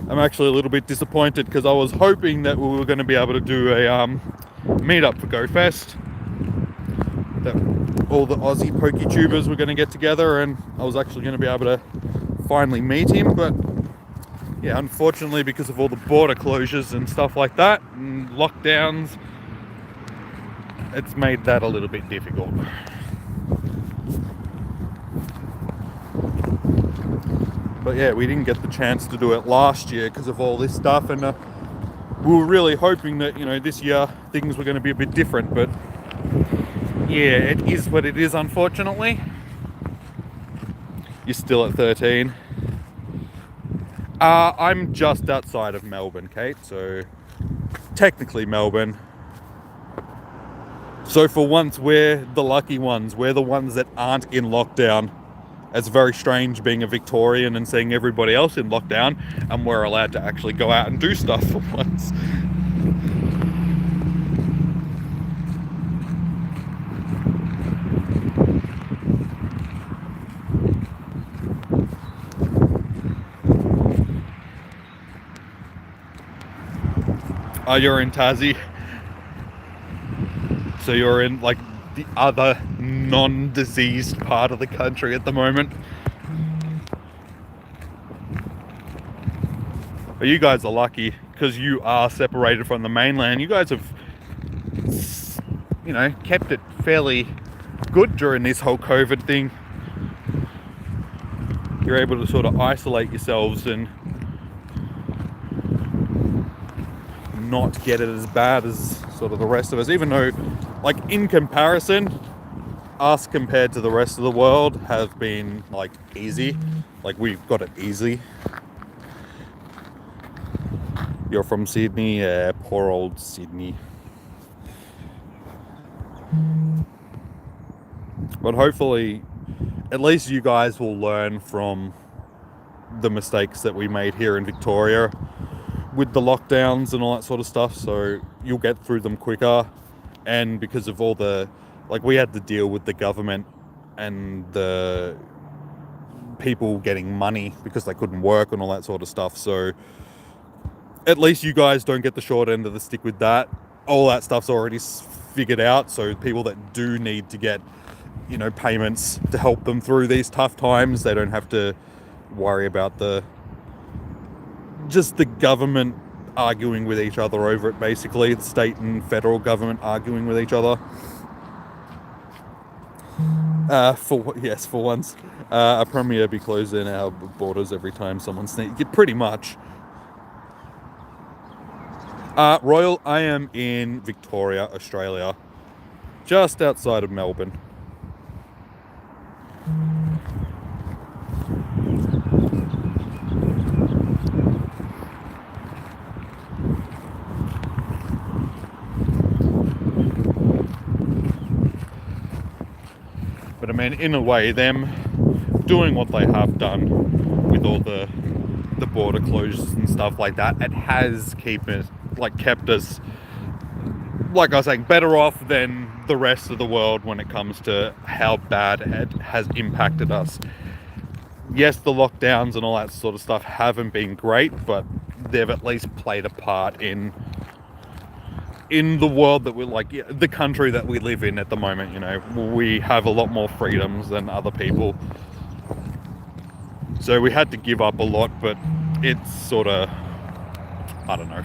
I'm actually a little bit disappointed because I was hoping that we were going to be able to do a meetup for GoFest. That all the Aussie PokeTubers were going to get together, and I was actually going to be able to finally meet him, but yeah, unfortunately, because of all the border closures and stuff like that and lockdowns, it's made that a little bit difficult. But yeah, we didn't get the chance to do it last year because of all this stuff, and we were really hoping that, you know, this year things were going to be a bit different, but yeah, it is what it is, unfortunately. You're still at 13. I'm just outside of Melbourne, Kate, so technically Melbourne. So for once, we're the lucky ones. We're the ones that aren't in lockdown. It's very strange being a Victorian and seeing everybody else in lockdown, and we're allowed to actually go out and do stuff for once. Oh, you're in Tassie. So you're in like the other non-diseased part of the country at the moment. But you guys are lucky because you are separated from the mainland. You guys have, you know, kept it fairly good during this whole COVID thing. You're able to sort of isolate yourselves and not get it as bad as sort of the rest of us, even though, like, in comparison, us compared to the rest of the world have been like easy. Like, we've got it easy. You're from Sydney? Yeah, poor old Sydney. But hopefully at least you guys will learn from the mistakes that we made here in Victoria with the lockdowns and all that sort of stuff, so you'll get through them quicker. And because of all the, like, we had to deal with the government and the people getting money because they couldn't work and all that sort of stuff, so at least you guys don't get the short end of the stick with that. All that stuff's already figured out, so people that do need to get, you know, payments to help them through these tough times, they don't have to worry about the government arguing with each other over it, basically. The state and federal government arguing with each other. For once, a premier be closing our borders every time someone sneaks. Pretty much. Royal, I am in Victoria, Australia, just outside of Melbourne. But I mean, in a way, them doing what they have done with all the border closures and stuff like that, it has kept us, like I was saying, better off than the rest of the world when it comes to how bad it has impacted us. Yes, the lockdowns and all that sort of stuff haven't been great, but they've at least played a part in the world that we're like, the country that we live in at the moment. You know, we have a lot more freedoms than other people, so we had to give up a lot, but it's sort of, I don't know.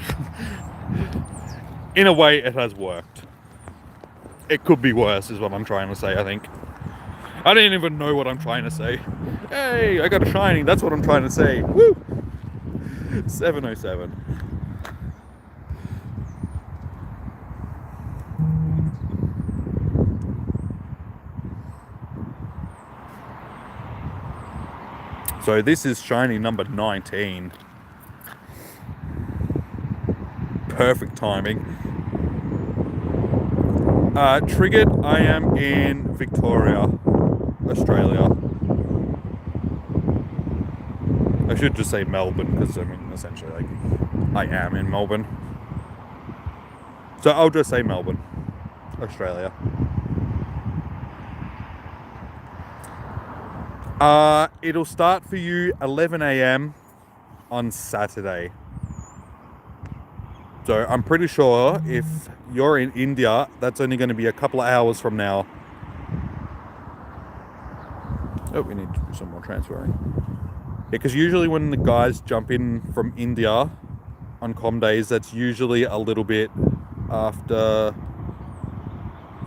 In a way, it has worked. It could be worse, is what I'm trying to say, I think. I didn't even know what I'm trying to say. Hey, I got a shiny, that's what I'm trying to say. Woo! 707. So this is shiny number 19. Perfect timing. Triggered, I am in Victoria, Australia. I should just say Melbourne, because I mean, essentially, like, I am in Melbourne. So I'll just say Melbourne, Australia. It'll start for you 11 a.m. on Saturday. So I'm pretty sure if you're in India, that's only going to be a couple of hours from now. Oh, we need to do some more transferring. Yeah, because usually when the guys jump in from India on comm days, that's usually a little bit after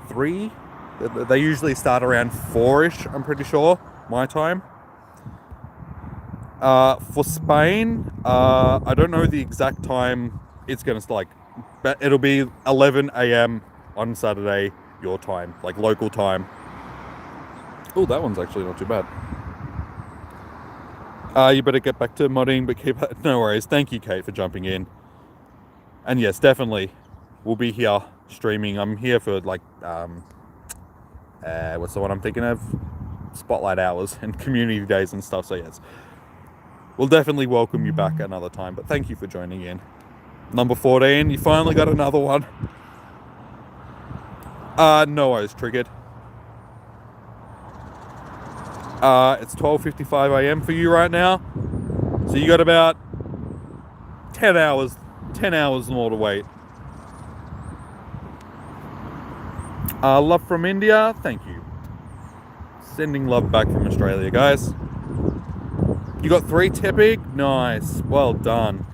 3. They usually start around 4-ish, I'm pretty sure, my time. For Spain, I don't know the exact time it's going to like, but it'll be 11 a.m. on Saturday, your time, like local time. Oh, that one's actually not too bad. You better get back to modding, but keep, no worries. Thank you, Kate, for jumping in. And yes, definitely, we'll be here streaming. I'm here for like, what's the one I'm thinking of? Spotlight hours and community days and stuff. So yes, we'll definitely welcome you back another time. But thank you for joining in. Number 14, you finally got another one. No, I was triggered. It's 12:55 a.m. for you right now. So you got about 10 hours more to wait. Love from India, thank you. Sending love back from Australia, guys. You got 3 Tepig? Nice, well done.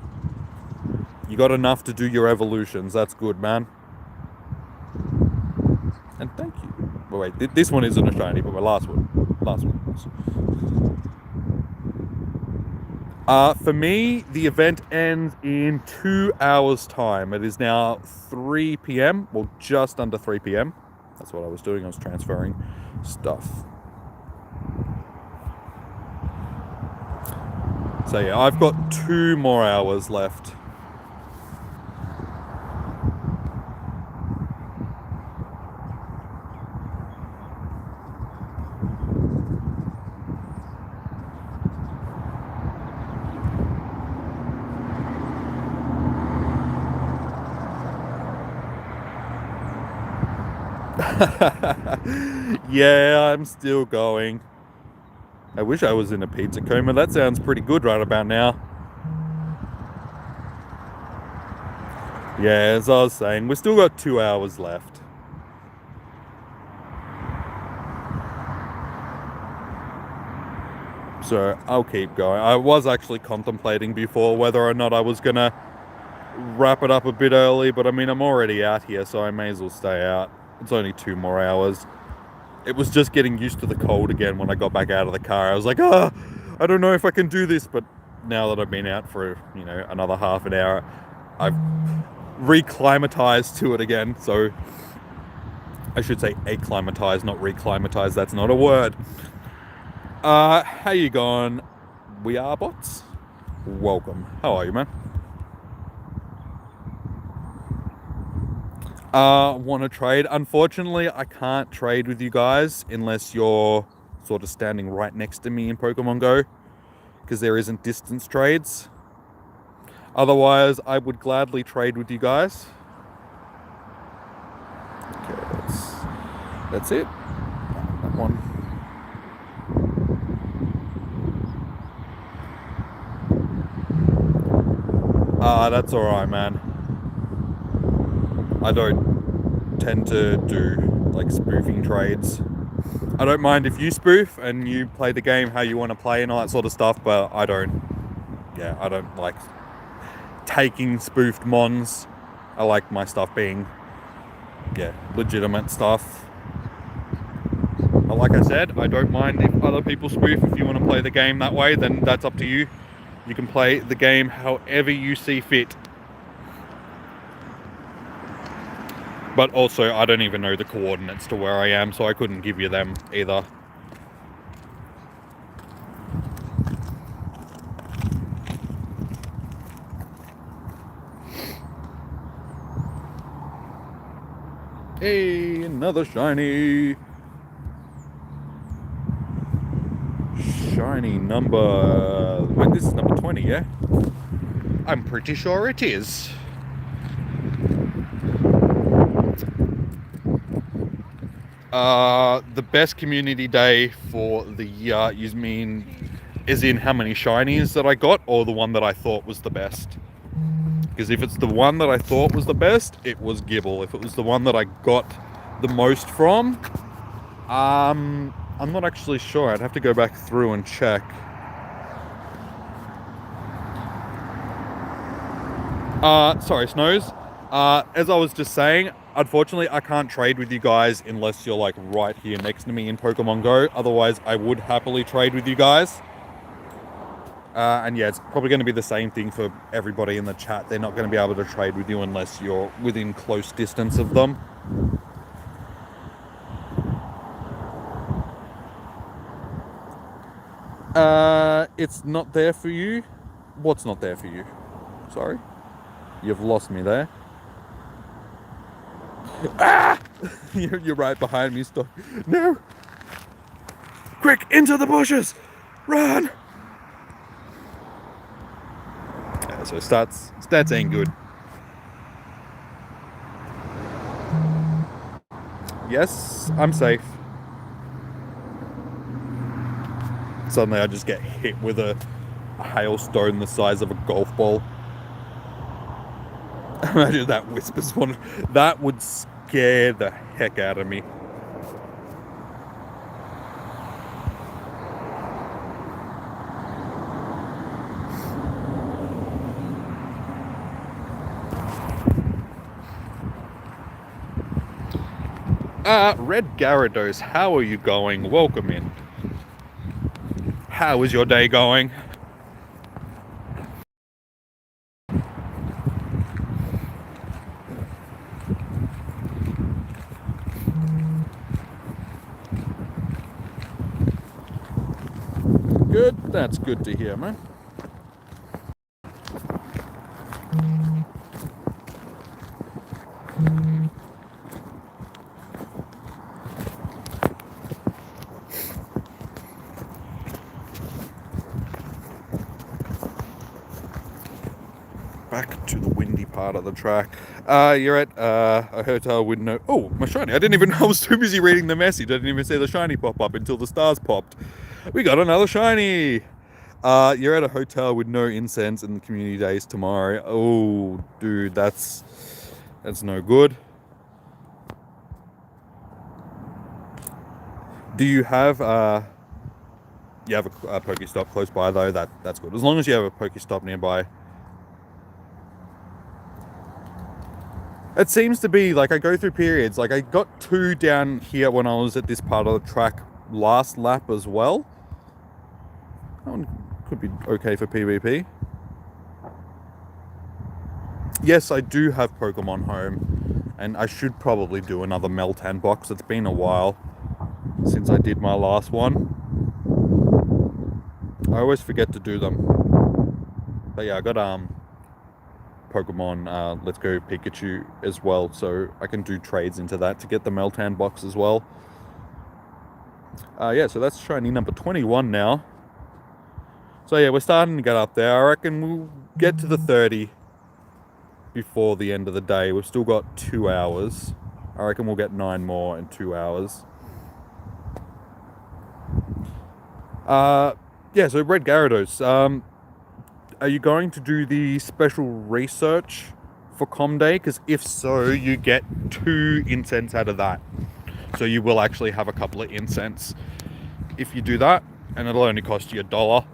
You got enough to do your evolutions, that's good, man. And thank you. Well, wait, this one isn't a shiny, but my last one was. For me, the event ends in 2 hours time. It is now 3 p.m. Well, just under 3 p.m. That's what I was doing. I was transferring stuff. So yeah, I've got 2 more hours left. Yeah, I'm still going. I wish I was in a pizza coma. That sounds pretty good right about now. Yeah, as I was saying, we've still got 2 hours left. So I'll keep going. I was actually contemplating before whether or not I was gonna wrap it up a bit early, but I mean, I'm already out here, so I may as well stay out. It's only 2 more hours. It was just getting used to the cold again when I got back out of the car. I was like, I don't know if I can do this, but now that I've been out for, you know, another half an hour, reclimatized to it again. So I should say acclimatized, not reclimatized. That's not a word. How you going? We are bots. Welcome. How are you, man? Want to trade? Unfortunately, I can't trade with you guys unless you're sort of standing right next to me in Pokemon Go, because there isn't distance trades. Otherwise, I would gladly trade with you guys. Okay, that's it. That one. That's alright, man. I don't tend to do like spoofing trades. I don't mind if you spoof and you play the game how you want to play and all that sort of stuff, but I don't like taking spoofed mons. I like my stuff being, legitimate stuff. But like I said, I don't mind if other people spoof. If you want to play the game that way, then that's up to you. You can play the game however you see fit. But also, I don't even know the coordinates to where I am, so I couldn't give you them either. Hey, another shiny. Shiny number... Wait, this is number 20, yeah? I'm pretty sure it is. The best community day for the year, you mean is in how many shinies that I got, or the one that I thought was the best? Because if it's the one that I thought was the best, it was Gibble. If it was the one that I got the most from, I'm not actually sure. I'd have to go back through and check. Sorry, Snows. As I was just saying, unfortunately, I can't trade with you guys unless you're like right here next to me in Pokemon Go. Otherwise, I would happily trade with you guys. And yeah, it's probably going to be the same thing for everybody in the chat. They're not going to be able to trade with you unless you're within close distance of them. It's not there for you. What's not there for you? Sorry? You've lost me there. Ah! You're right behind me. Stop. No! Quick, into the bushes! Run! Yeah, so stats ain't good. Yes, I'm safe. Suddenly I just get hit with a hailstone the size of a golf ball. Imagine that whispers one. That would scare the heck out of me. Red Gyarados, how are you going? Welcome in. How is your day going? Good, that's good to hear, man. Back to the windy part of the track. You're at a hotel with no... Oh, my shiny. I didn't even know. I was too busy reading the message. I didn't even see the shiny pop up until the stars popped. We got another shiny. You're at a hotel with no incense in the community days tomorrow. Oh, dude, that's no good. Do you have you have a Pokestop close by though? That's good. As long as you have a Pokestop nearby. It seems to be like I go through periods. Like I got 2 down here when I was at this part of the track last lap as well. That one could be okay for PvP. yes, I do have Pokemon Home, and I should probably do another Meltan box. It's been a while since I did my last one. I always forget to do them. But yeah, I got Pokemon Let's Go Pikachu as well, so I can do trades into that to get the Meltan box as well. Yeah, so that's shiny number 21 now. So yeah, we're starting to get up there. I reckon we'll get to the 30 before the end of the day. We've still got 2 hours. I reckon we'll get 9 more in 2 hours. Yeah, so Red Gyarados, are you going to do the special research for Com Day? Because if so, you get 2 incense out of that. So you will actually have a couple of incense if you do that, and it'll only cost you $1.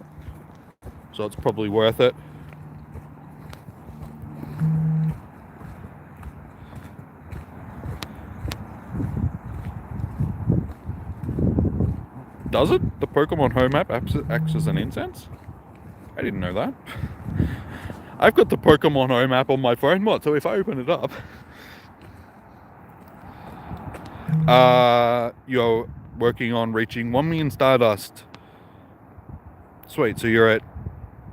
So it's probably worth it. Does it? The Pokemon Home app acts as an incense? I didn't know that. I've got the Pokemon Home app on my phone mod, so if I open it up... you're working on reaching 1 million Stardust. Sweet, so you're at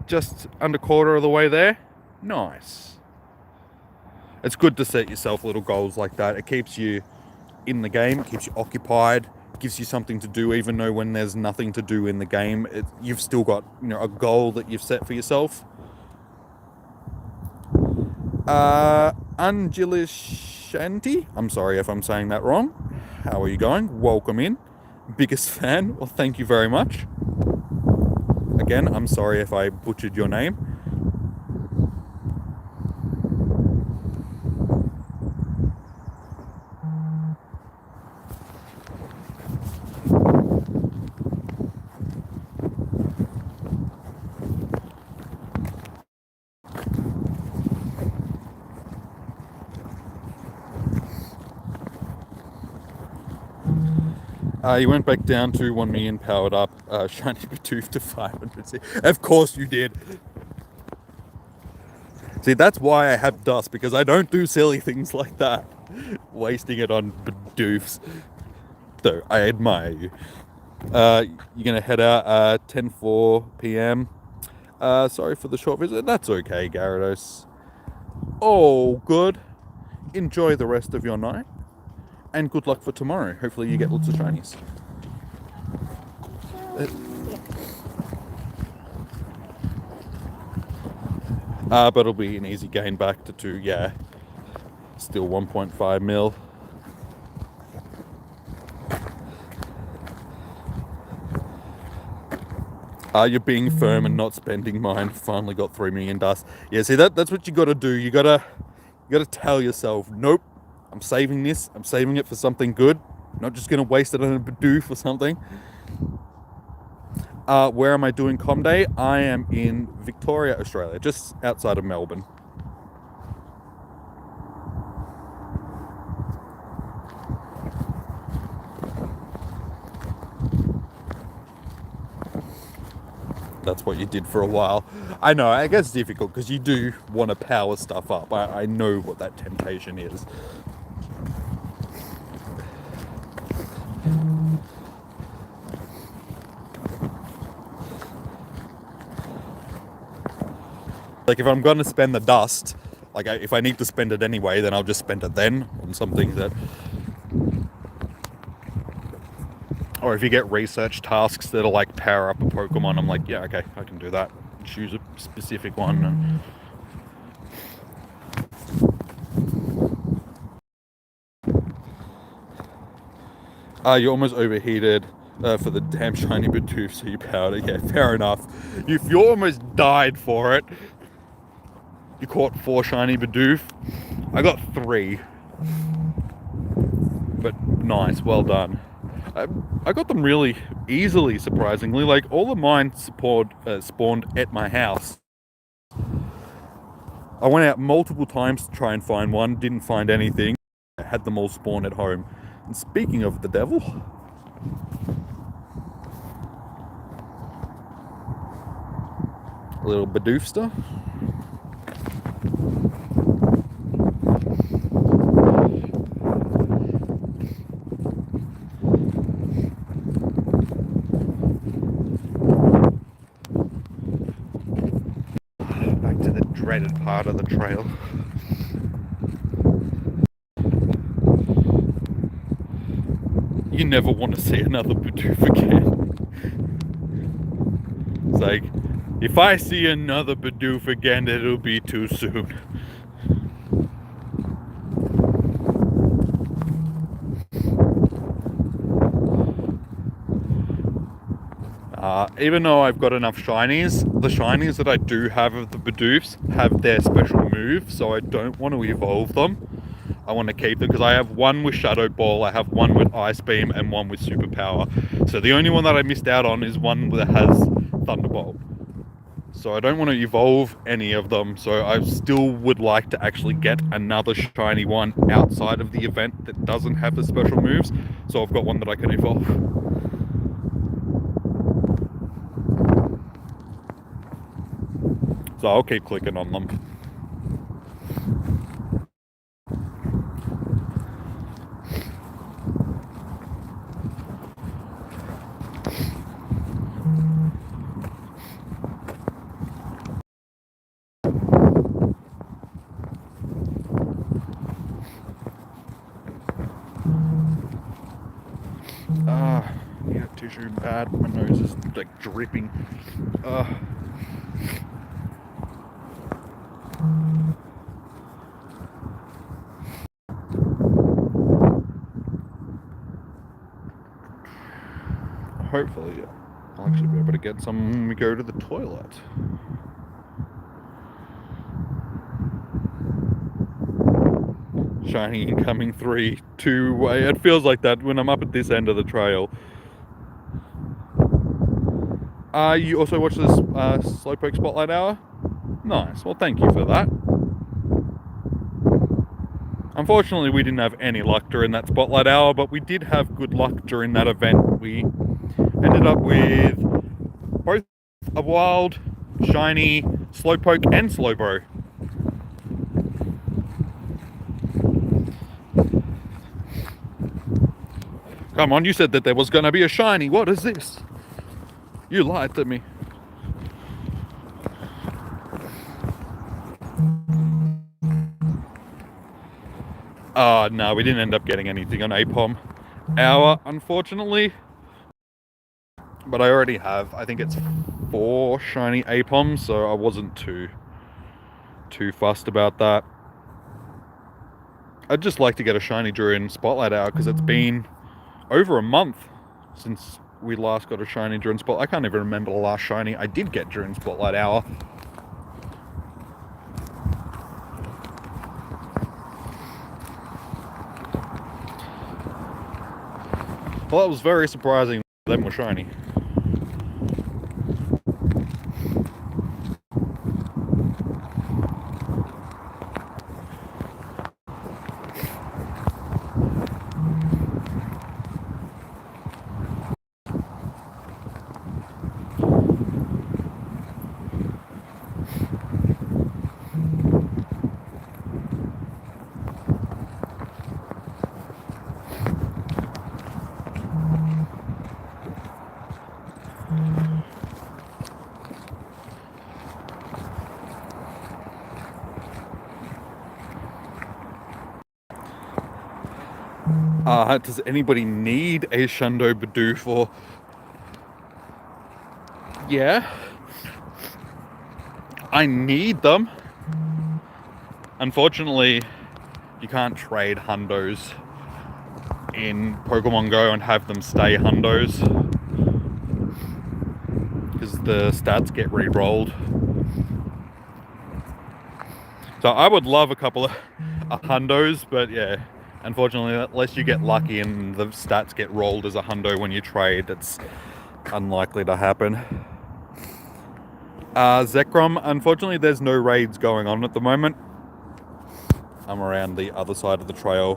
just under quarter of the way there? Nice. It's good to set yourself little goals like that. It keeps you in the game, it keeps you occupied, it gives you something to do even though when there's nothing to do in the game, you've still got, you know, a goal that you've set for yourself. Angelishanti, I'm sorry if I'm saying that wrong. How are you going? Welcome in. Biggest fan. Well, thank you very much. Again, I'm sorry if I butchered your name. You went back down to 1 million powered up, shiny Bidoof to 500. Of course you did. See, that's why I have dust, because I don't do silly things like that. Wasting it on Bidoofs. So, I admire you. You're going to head out 10:04 p.m. Sorry for the short visit. That's okay, Gyarados. Oh, good. Enjoy the rest of your night. And good luck for tomorrow. Hopefully you get lots of shinies. But it'll be an easy gain back to 2, yeah. Still 1.5 mil. You're being firm and not spending mine. Finally got 3 million dust. Yeah, see, that's what you gotta do. You gotta tell yourself, nope, I'm saving this. I'm saving it for something good. I'm not just gonna waste it on a Bidoof or something. Where am I doing Com Day? I am in Victoria, Australia, just outside of Melbourne. That's what you did for a while. I know, I guess it's difficult because you do want to power stuff up. I know what that temptation is. Like, if I'm going to spend the dust, like, if I need to spend it anyway, then I'll just spend it then on something that... Or if you get research tasks that'll, like, power up a Pokemon, I'm like, yeah, okay, I can do that. Choose a specific one. You almost overheated for the damn shiny Bidoof, so you powered it. Yeah, fair enough. If you almost died for it, you caught 4 shiny Bidoof. I got 3. But nice, well done. I got them really easily, surprisingly. Like, all of mine spawned at my house. I went out multiple times to try and find one, didn't find anything. I had them all spawn at home. And speaking of the devil... a little Bidoofster. underrated part of the trail. You never want to see another Bidoof again. It's like, if I see another Bidoof again, it'll be too soon. Even though I've got enough shinies, the shinies that I do have of the Bidoofs have their special move, so I don't want to evolve them. I want to keep them because I have one with Shadow Ball, I have one with Ice Beam, and one with Superpower. So the only one that I missed out on is one that has Thunderbolt. So I don't want to evolve any of them, so I still would like to actually get another shiny one outside of the event that doesn't have the special moves, so I've got one that I can evolve. So I'll keep clicking on them. Yeah, tissue bad. My nose is like dripping. Hopefully, I'll actually be able to get some when we go to the toilet. Shiny incoming 3, 2, way. It feels like that when I'm up at this end of the trail. You also watch this Slowpoke Spotlight Hour? Nice, well thank you for that. Unfortunately, we didn't have any luck during that Spotlight Hour, but we did have good luck during that event. We ended up with both a wild, shiny, Slowpoke and Slowbro. Come on, you said that there was going to be a shiny. What is this? You lied to me. No, we didn't end up getting anything on Apom Hour, unfortunately. But I already have, I think it's 4 shiny Apoms, so I wasn't too fussed about that. I'd just like to get a shiny during Spotlight Hour because it's been over a month since we last got a shiny during Spotlight. I can't even remember the last shiny I did get during Spotlight Hour. Well, that was very surprising. Them were shiny. Does anybody need a Hundo Bidoof or... Yeah. I need them. Unfortunately, you can't trade Hundos in Pokemon Go and have them stay Hundos, because the stats get re-rolled. So I would love a couple of Hundos, but yeah, unfortunately, unless you get lucky and the stats get rolled as a Hundo when you trade, it's unlikely to happen. Zekrom, unfortunately there's no raids going on at the moment. I'm around the other side of the trail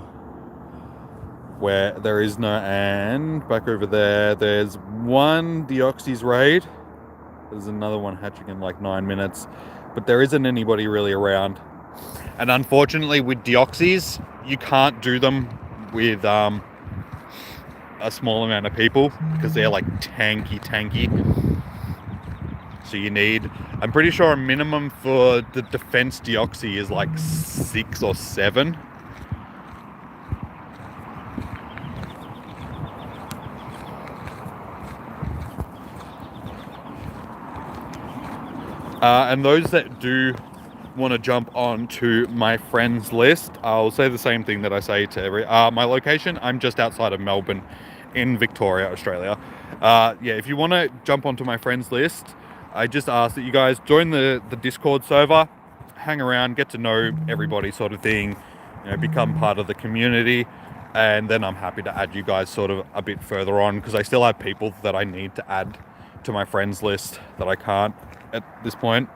where there is no, and back over there, there's one Deoxys raid. There's another one hatching in like 9 minutes, but there isn't anybody really around. And unfortunately with Deoxys, you can't do them with a small amount of people because they're like tanky. So you need, I'm pretty sure a minimum for the defense deoxy is like 6 or 7. And those that do want to jump on to my friends list, I'll say the same thing that I say to every my location. I'm just outside of Melbourne in Victoria, Australia. Yeah, if you want to jump onto my friends list, I just ask that you guys join the Discord server, hang around, get to know everybody, sort of thing, you know, become part of the community, and then I'm happy to add you guys sort of a bit further on, because I still have people that I need to add to my friends list that I can't at this point.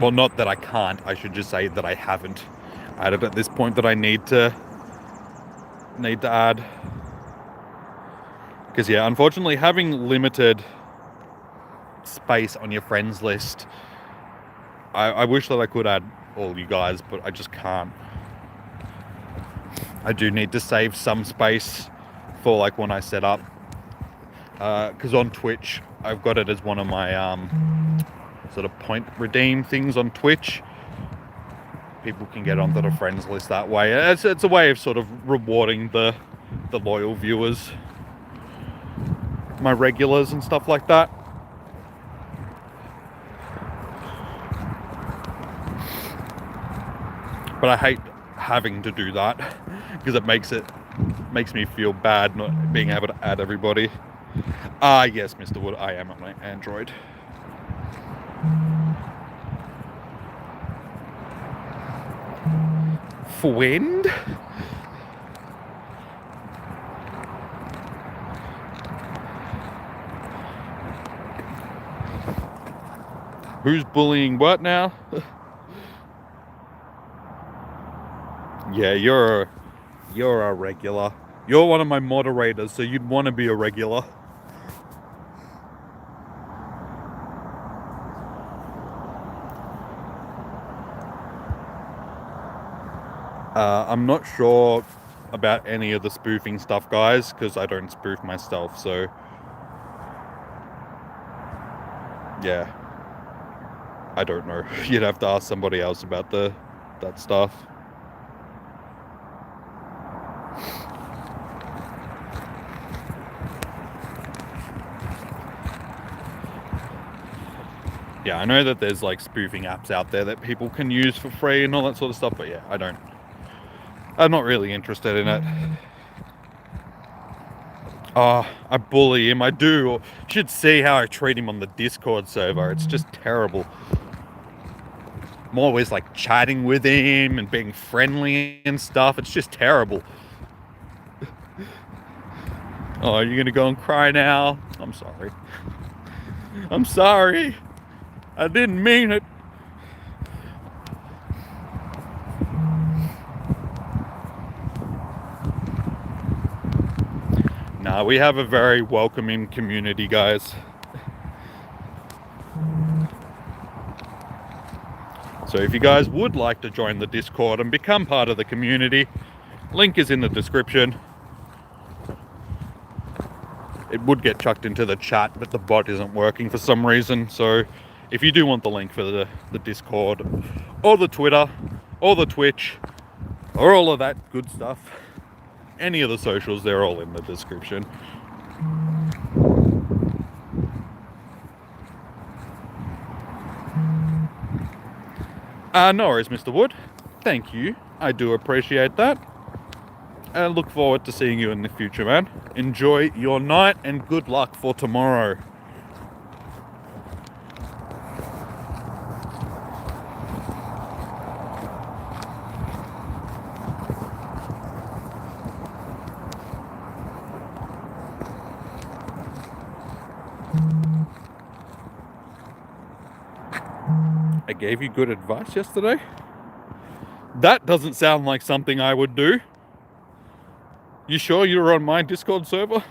Well, not that I can't, I should just say that I haven't added at this point that I need to add. Because yeah, unfortunately having limited space on your friends list, I wish that I could add all you guys, but I just can't. I do need to save some space for like when I set up, because on Twitch I've got it as one of my sort of point redeem things on Twitch. People can get onto the friends list that way. It's a way of sort of rewarding the loyal viewers, my regulars and stuff like that. But I hate having to do that because it makes me feel bad not being able to add everybody. Yes, Mr. Wood, I am on my Android. Friend? Who's bullying what now? Yeah, you're a regular. You're one of my moderators, so you'd want to be a regular. I'm not sure about any of the spoofing stuff, guys, because I don't spoof myself, so yeah, I don't know. You'd have to ask somebody else about that stuff. Yeah, I know that there's like spoofing apps out there that people can use for free and all that sort of stuff, but yeah, I'm not really interested in it. I bully him, I do. You should see how I treat him on the Discord server. It's just terrible. I'm always like chatting with him and being friendly and stuff. It's just terrible. Oh, you're gonna go and cry now? I'm sorry. I'm sorry. I didn't mean it. Nah, we have a very welcoming community, guys. So if you guys would like to join the Discord and become part of the community, link is in the description. It would get chucked into the chat, but the bot isn't working for some reason. So if you do want the link for the Discord or the Twitter or the Twitch or all of that good stuff, any of the socials, they're all in the description. No worries, Mr. Wood. Thank you. I do appreciate that. And look forward to seeing you in the future, man. Enjoy your night and good luck for tomorrow. I gave you good advice yesterday? That doesn't sound like something I would do. You sure you're on my Discord server?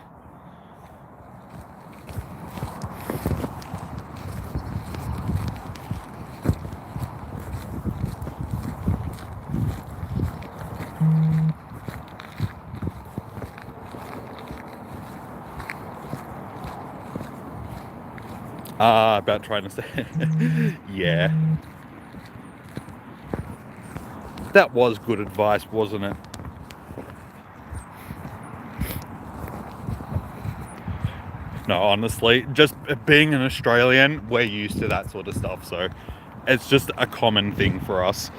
About trying to say. Yeah. That was good advice, wasn't it? No, honestly, just being an Australian, we're used to that sort of stuff, so it's just a common thing for us.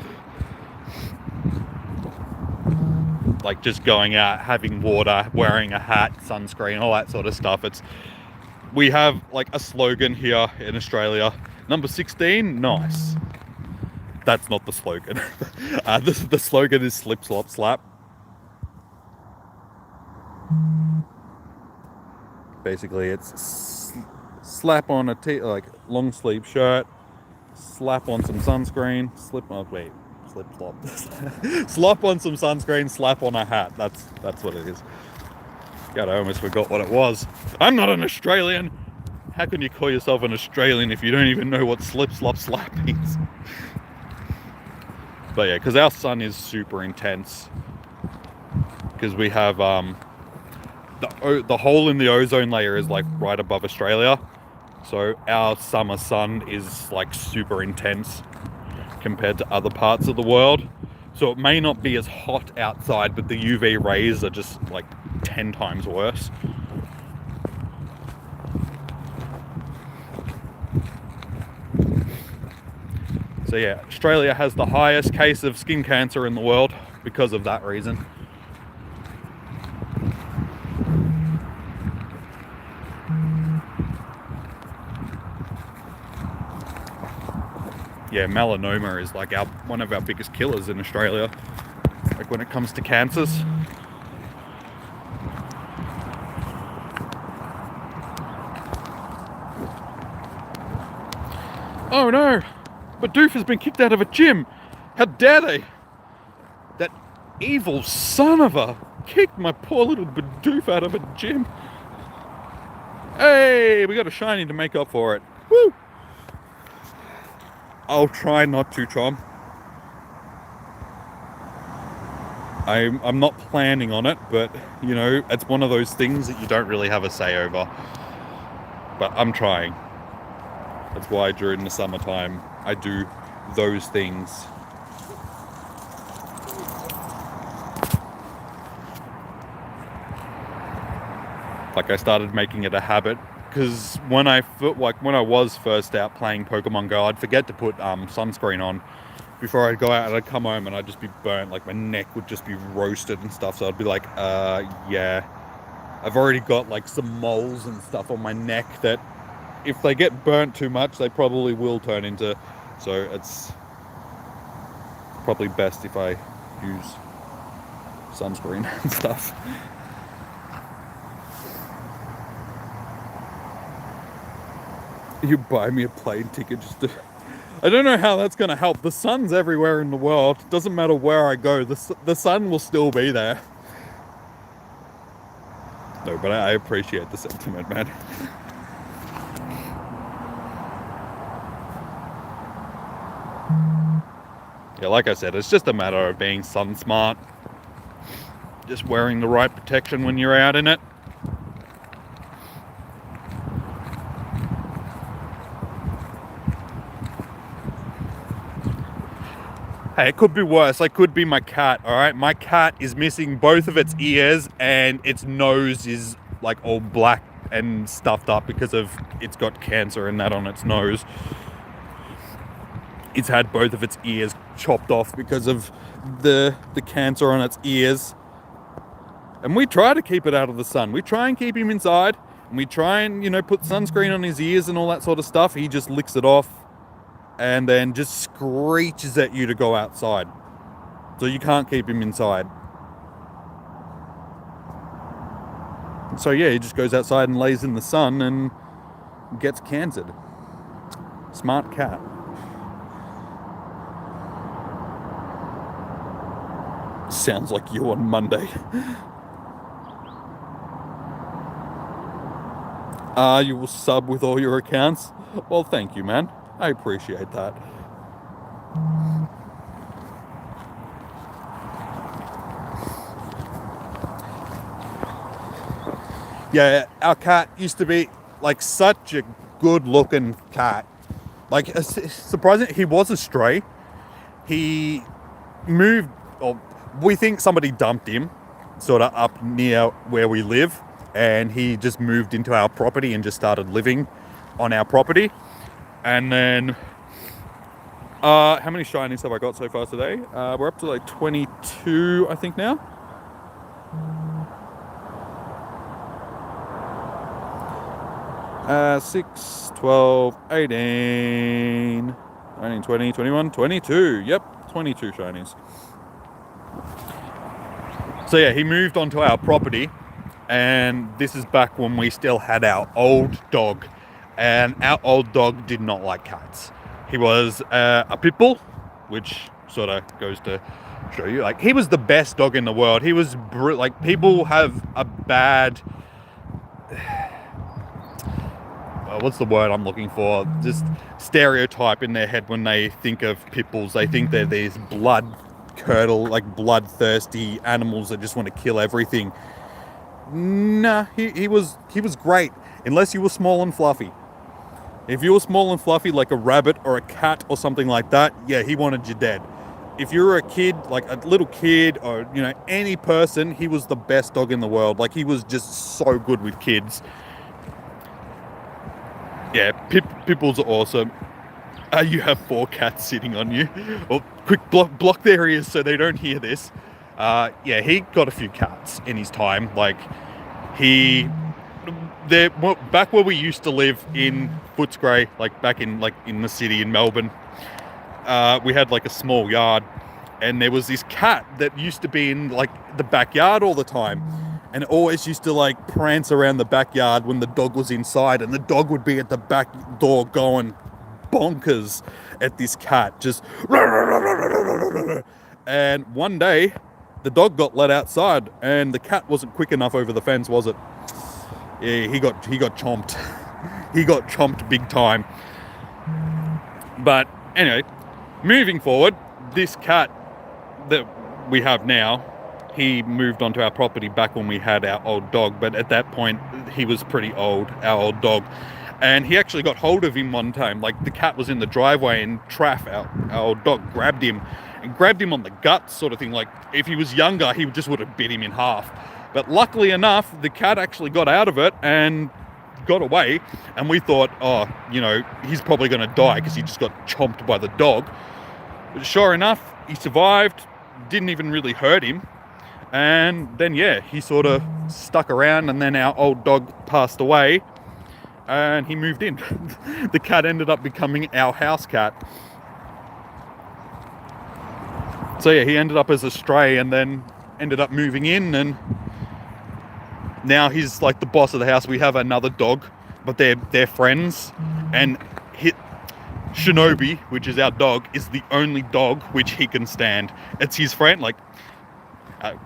Like just going out, having water, wearing a hat, sunscreen, all that sort of stuff. We have like a slogan here in Australia, number 16, nice. That's not the slogan. The slogan is slip, slop, slap. Basically, it's slap on a like long sleeve shirt, slap on some sunscreen, slip slop, slop on some sunscreen, slap on a hat. That's what it is. God, I almost forgot what it was. I'm not an Australian. How can you call yourself an Australian if you don't even know what slip, slop, slap means? But yeah, because our sun is super intense. Because we have the hole in the ozone layer is like right above Australia, so our summer sun is like super intense compared to other parts of the world. So it may not be as hot outside, but the UV rays are just like 10 times worse. So yeah, Australia has the highest case of skin cancer in the world because of that reason. Yeah, melanoma is like one of our biggest killers in Australia, like when it comes to cancers. Oh no! Badoof has been kicked out of a gym! How dare they! That evil son of a kicked my poor little Badoof out of a gym. Hey, we got a shiny to make up for it. Woo! I'll try not to, Tom. I'm not planning on it, but, you know, it's one of those things that you don't really have a say over. But I'm trying. That's why during the summertime, I do those things. Like I started making it a habit, because when I was first out playing Pokemon Go, I'd forget to put sunscreen on before I'd go out, and I'd come home and I'd just be burnt, like my neck would just be roasted and stuff. So I'd be like, yeah, I've already got like some moles and stuff on my neck that if they get burnt too much, they probably will turn into, so it's probably best if I use sunscreen and stuff. You buy me a plane ticket just to... I don't know how that's going to help. The sun's everywhere in the world. Doesn't matter where I go, the sun will still be there. No, but I appreciate the sentiment, man. Yeah, like I said, it's just a matter of being sun smart. Just wearing the right protection when you're out in it. Hey, it could be worse. It could be my cat, alright? My cat is missing both of its ears and its nose is like all black and stuffed up because of it's got cancer and that on its nose. It's had both of its ears chopped off because of the cancer on its ears. And we try to keep it out of the sun. We try and keep him inside. And we try and, you know, put sunscreen on his ears and all that sort of stuff. He just licks it off and then just screeches at you to go outside. So you can't keep him inside. So yeah, he just goes outside and lays in the sun and gets cancered. Smart cat. Sounds like you on Monday. You will sub with all your accounts? Well, thank you, man. I appreciate that. Yeah, our cat used to be like such a good looking cat. Like, surprising, he was a stray. He moved, or we think somebody dumped him sort of up near where we live, and he just moved into our property and just started living on our property. And then how many shinies have I got so far today? We're up to like 22, I think, now. Uh, 6, 12, 18, 19, 20, 21, 22. Yep, 22 shinies. So yeah, he moved onto our property, and this is back when we still had our old dog. And our old dog did not like cats. He was a pit bull, which sort of goes to show you, like, he was the best dog in the world. He was like, people have a bad, what's the word I'm looking for? Just stereotype in their head when they think of pit bulls. They think they're these bloodthirsty animals that just want to kill everything. Nah, he was great, unless you were small and fluffy. If you were small and fluffy like a rabbit or a cat or something like that, yeah, he wanted you dead. If you were a kid, like a little kid, or, you know, any person, he was the best dog in the world. Like, he was just so good with kids. Yeah, pit bulls are awesome. You have 4 cats sitting on you. Well, quick, block their ears so they don't hear this. Yeah, he got a few cats in his time. Like, back where we used to live in Footscray, like back in the city in Melbourne, we had like a small yard, and there was this cat that used to be in like the backyard all the time, and it always used to like prance around the backyard when the dog was inside, and the dog would be at the back door going bonkers at this cat, just. And one day the dog got let outside, and the cat wasn't quick enough over the fence, was it? Yeah, he got chomped. He got chomped big time. But anyway, moving forward, this cat that we have now, he moved onto our property back when we had our old dog, but at that point he was pretty old, our old dog. And he actually got hold of him one time. Like, the cat was in the driveway, and Traff, our old dog, grabbed him on the guts, sort of thing. Like, if he was younger, he just would have bit him in half. But luckily enough, the cat actually got out of it and got away. And we thought, oh, you know, he's probably going to die because he just got chomped by the dog. But sure enough, he survived, didn't even really hurt him. And then, yeah, he sort of stuck around, and then our old dog passed away, and he moved in. The cat ended up becoming our house cat. So yeah, he ended up as a stray, and then ended up moving in, and now he's like the boss of the house. We have another dog, but they're friends, and Shinobi, which is our dog, is the only dog which he can stand. It's his friend. Like,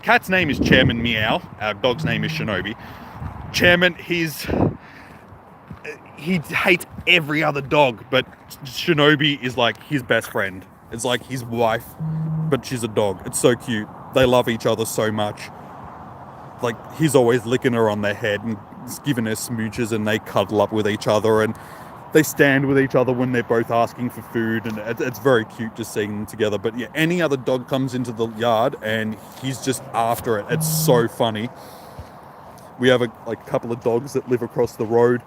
cat's name is Chairman Meow. Our dog's name is Shinobi. Chairman, he hates every other dog, but Shinobi is like his best friend. It's like his wife, but she's a dog. It's so cute. They love each other so much. Like, he's always licking her on the head and giving her smooches, and they cuddle up with each other, and they stand with each other when they're both asking for food, and it's very cute just seeing them together. But yeah, any other dog comes into the yard and he's just after it. It's so funny. We have a couple of dogs that live across the road.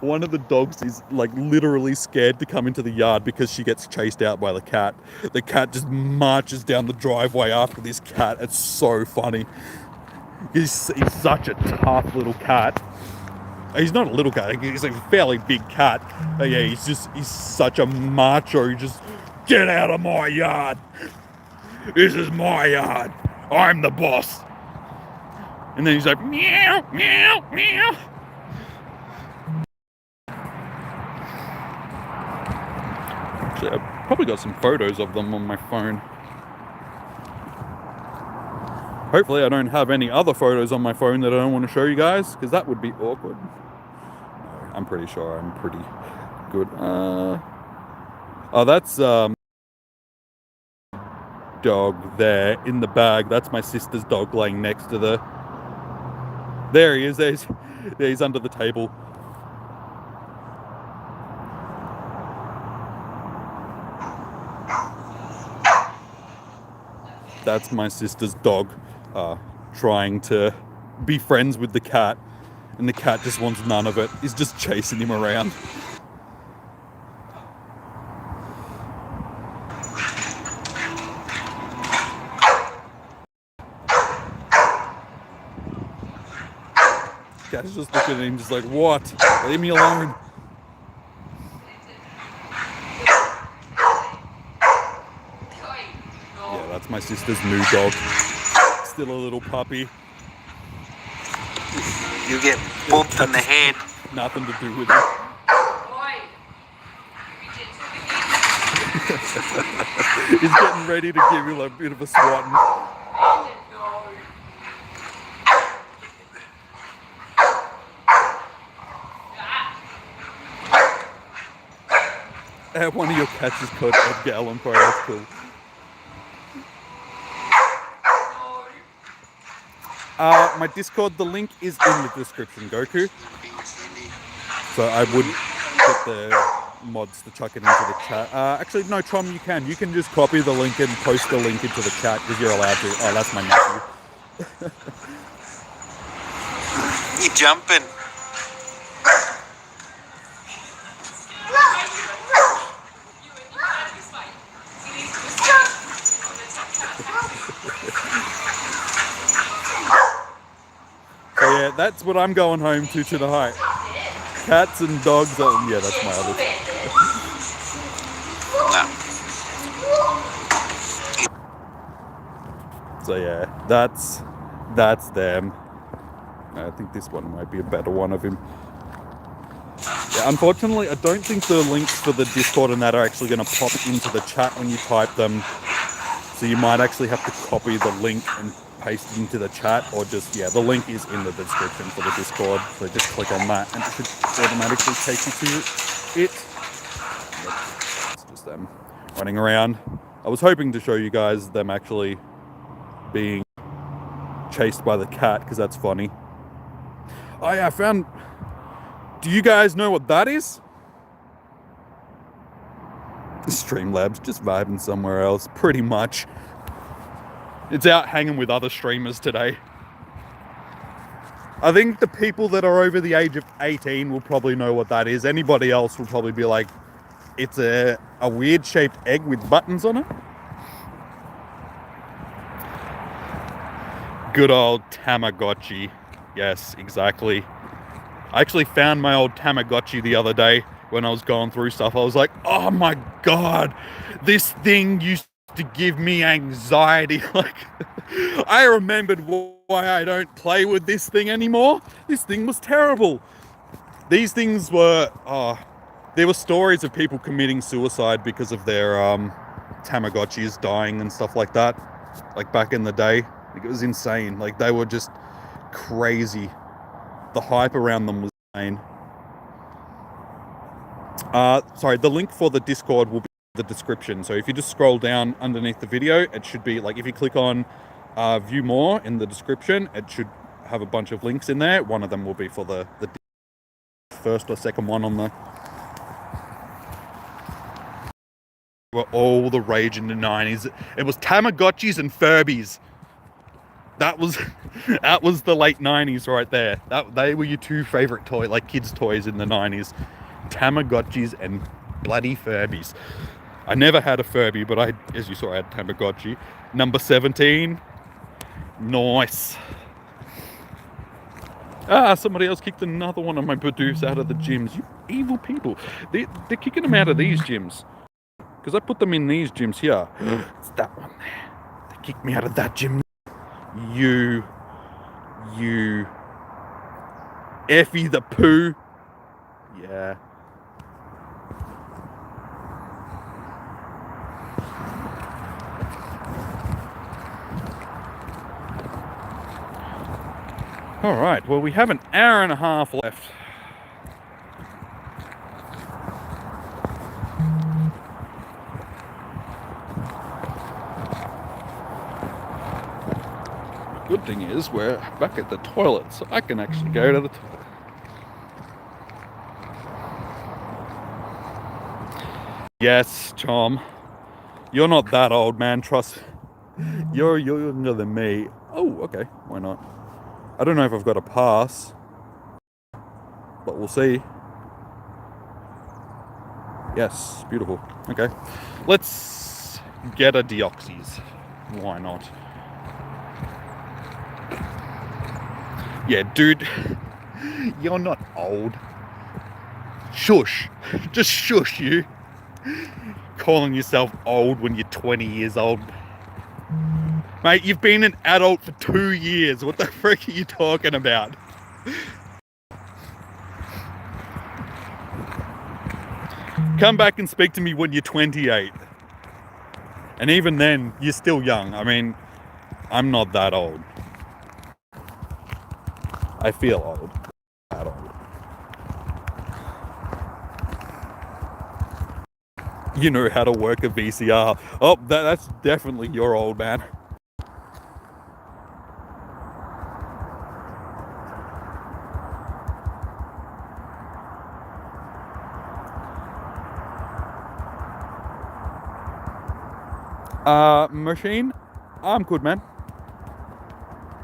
One of the dogs is like literally scared to come into the yard because she gets chased out by the cat. The cat just marches down the driveway after this cat. It's so funny. He's such a tough little cat. He's not a little cat, he's a fairly big cat. But yeah, he's such a macho. He just, get out of my yard. This is my yard. I'm the boss. And then he's like, meow, meow, meow. Actually, I've probably got some photos of them on my phone. Hopefully I don't have any other photos on my phone that I don't want to show you guys, because that would be awkward. I'm pretty sure I'm pretty good. Oh, that's dog there in the bag. That's my sister's dog laying next to the... There he is. He's under the table. That's my sister's dog trying to be friends with the cat, and the cat just wants none of it. He's just chasing him around. Cat's just looking at him just like, what? Leave me alone. Yeah, that's my sister's new dog. Still a little puppy. You get bumped in the head. Nothing to do with it. He's getting ready to give you a bit of a swatting. One of your cats is called Edgar Allan Poe. That's cool. My Discord, the link is in the description, Goku. So I would get the mods to chuck it into the chat. Actually, no, Tom, you can. You can just copy the link and post the link into the chat because you're allowed to. Oh, that's my nephew. You jumping? So yeah, that's what I'm going home to tonight. Cats and dogs. Oh, yeah, that's my other. So yeah, that's them. I think this one might be a better one of him. Yeah, unfortunately, I don't think the links for the Discord and that are actually going to pop into the chat when you type them. So you might actually have to copy the link and paste it into the chat, or just, yeah, the link is in the description for the Discord. So just click on that and it should automatically take you to it. It's just them running around. I was hoping to show you guys them actually being chased by the cat, because that's funny. Oh yeah, I found... Do you guys know what that is? Streamlabs, just vibing somewhere else, pretty much. It's out hanging with other streamers today. I think the people that are over the age of 18 will probably know what that is. Anybody else will probably be like, it's a weird shaped egg with buttons on it. Good old Tamagotchi. Yes, exactly. I actually found my old Tamagotchi the other day when I was going through stuff. I was like, oh my god, this thing used to give me anxiety. Like, I remembered why I don't play with this thing anymore. This thing was terrible. These things were, there were stories of people committing suicide because of their Tamagotchis dying and stuff like that. Like back in the day, like, it was insane. Like, they were just crazy. The hype around them was insane. Sorry, the link for the Discord will be in the description. So if you just scroll down underneath the video, it should be like, if you click on view more in the description, it should have a bunch of links in there. One of them will be for the first or second one on the... Were all the rage in the 90s. It was Tamagotchis and Furbies. That was the late 90s right there. They were your two favorite kids' toys in the 90s. Tamagotchis and bloody Furbies. I never had a Furby, but as you saw, I had Tamagotchi. Number 17. Nice. Somebody else kicked another one of my Badoofs out of the gyms. You evil people. They're kicking them out of these gyms. Because I put them in these gyms here. It's that one there. They kicked me out of that gym. You Effie the poo. Yeah. Alright, well, we have an hour and a half left. Good thing is we're back at the toilet, so I can actually go to the toilet. Yes, Tom. You're not that old, man, trust. You're younger than me. Oh, okay. Why not? I don't know if I've got a pass, but we'll see. Yes, beautiful. Okay. Let's get a Deoxys. Why not? Yeah, dude. You're not old. Shush. Just shush you. Calling yourself old when you're 20 years old. Mate, you've been an adult for 2 years. What the frick are you talking about? Come back and speak to me when you're 28. And even then, you're still young. I mean, I'm not that old. I feel old. That old. You know how to work a VCR. Oh, that's definitely your old man. Machine, I'm good, man.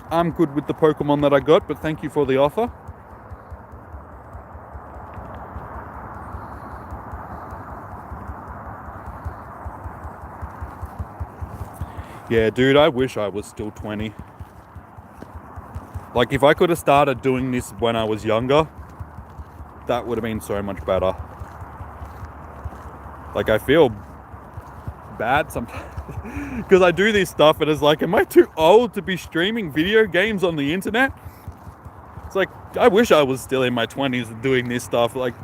I'm good with the Pokemon that I got, but thank you for the offer. Yeah, dude, I wish I was still 20. Like, if I could have started doing this when I was younger, that would have been so much better. Like, I feel bad sometimes because I do this stuff and it's like, am I too old to be streaming video games on the internet? It's like, I wish I was still in my 20s doing this stuff. Like,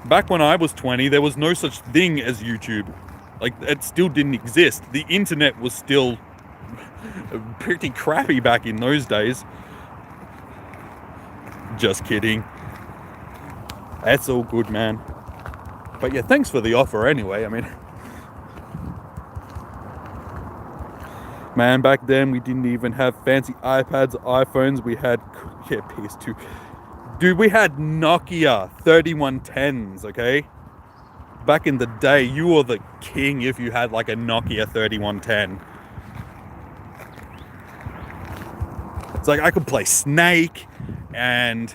back when I was 20, there was no such thing as YouTube. Like, it still didn't exist. The internet was still pretty crappy back in those days. Just kidding. That's all good, man. But yeah, thanks for the offer anyway. I mean, man, back then we didn't even have fancy iPads, iPhones. We had, yeah, PS2. Dude, we had Nokia 3110s, okay? Back in the day, you were the king if you had like a Nokia 3110. It's like I could play Snake and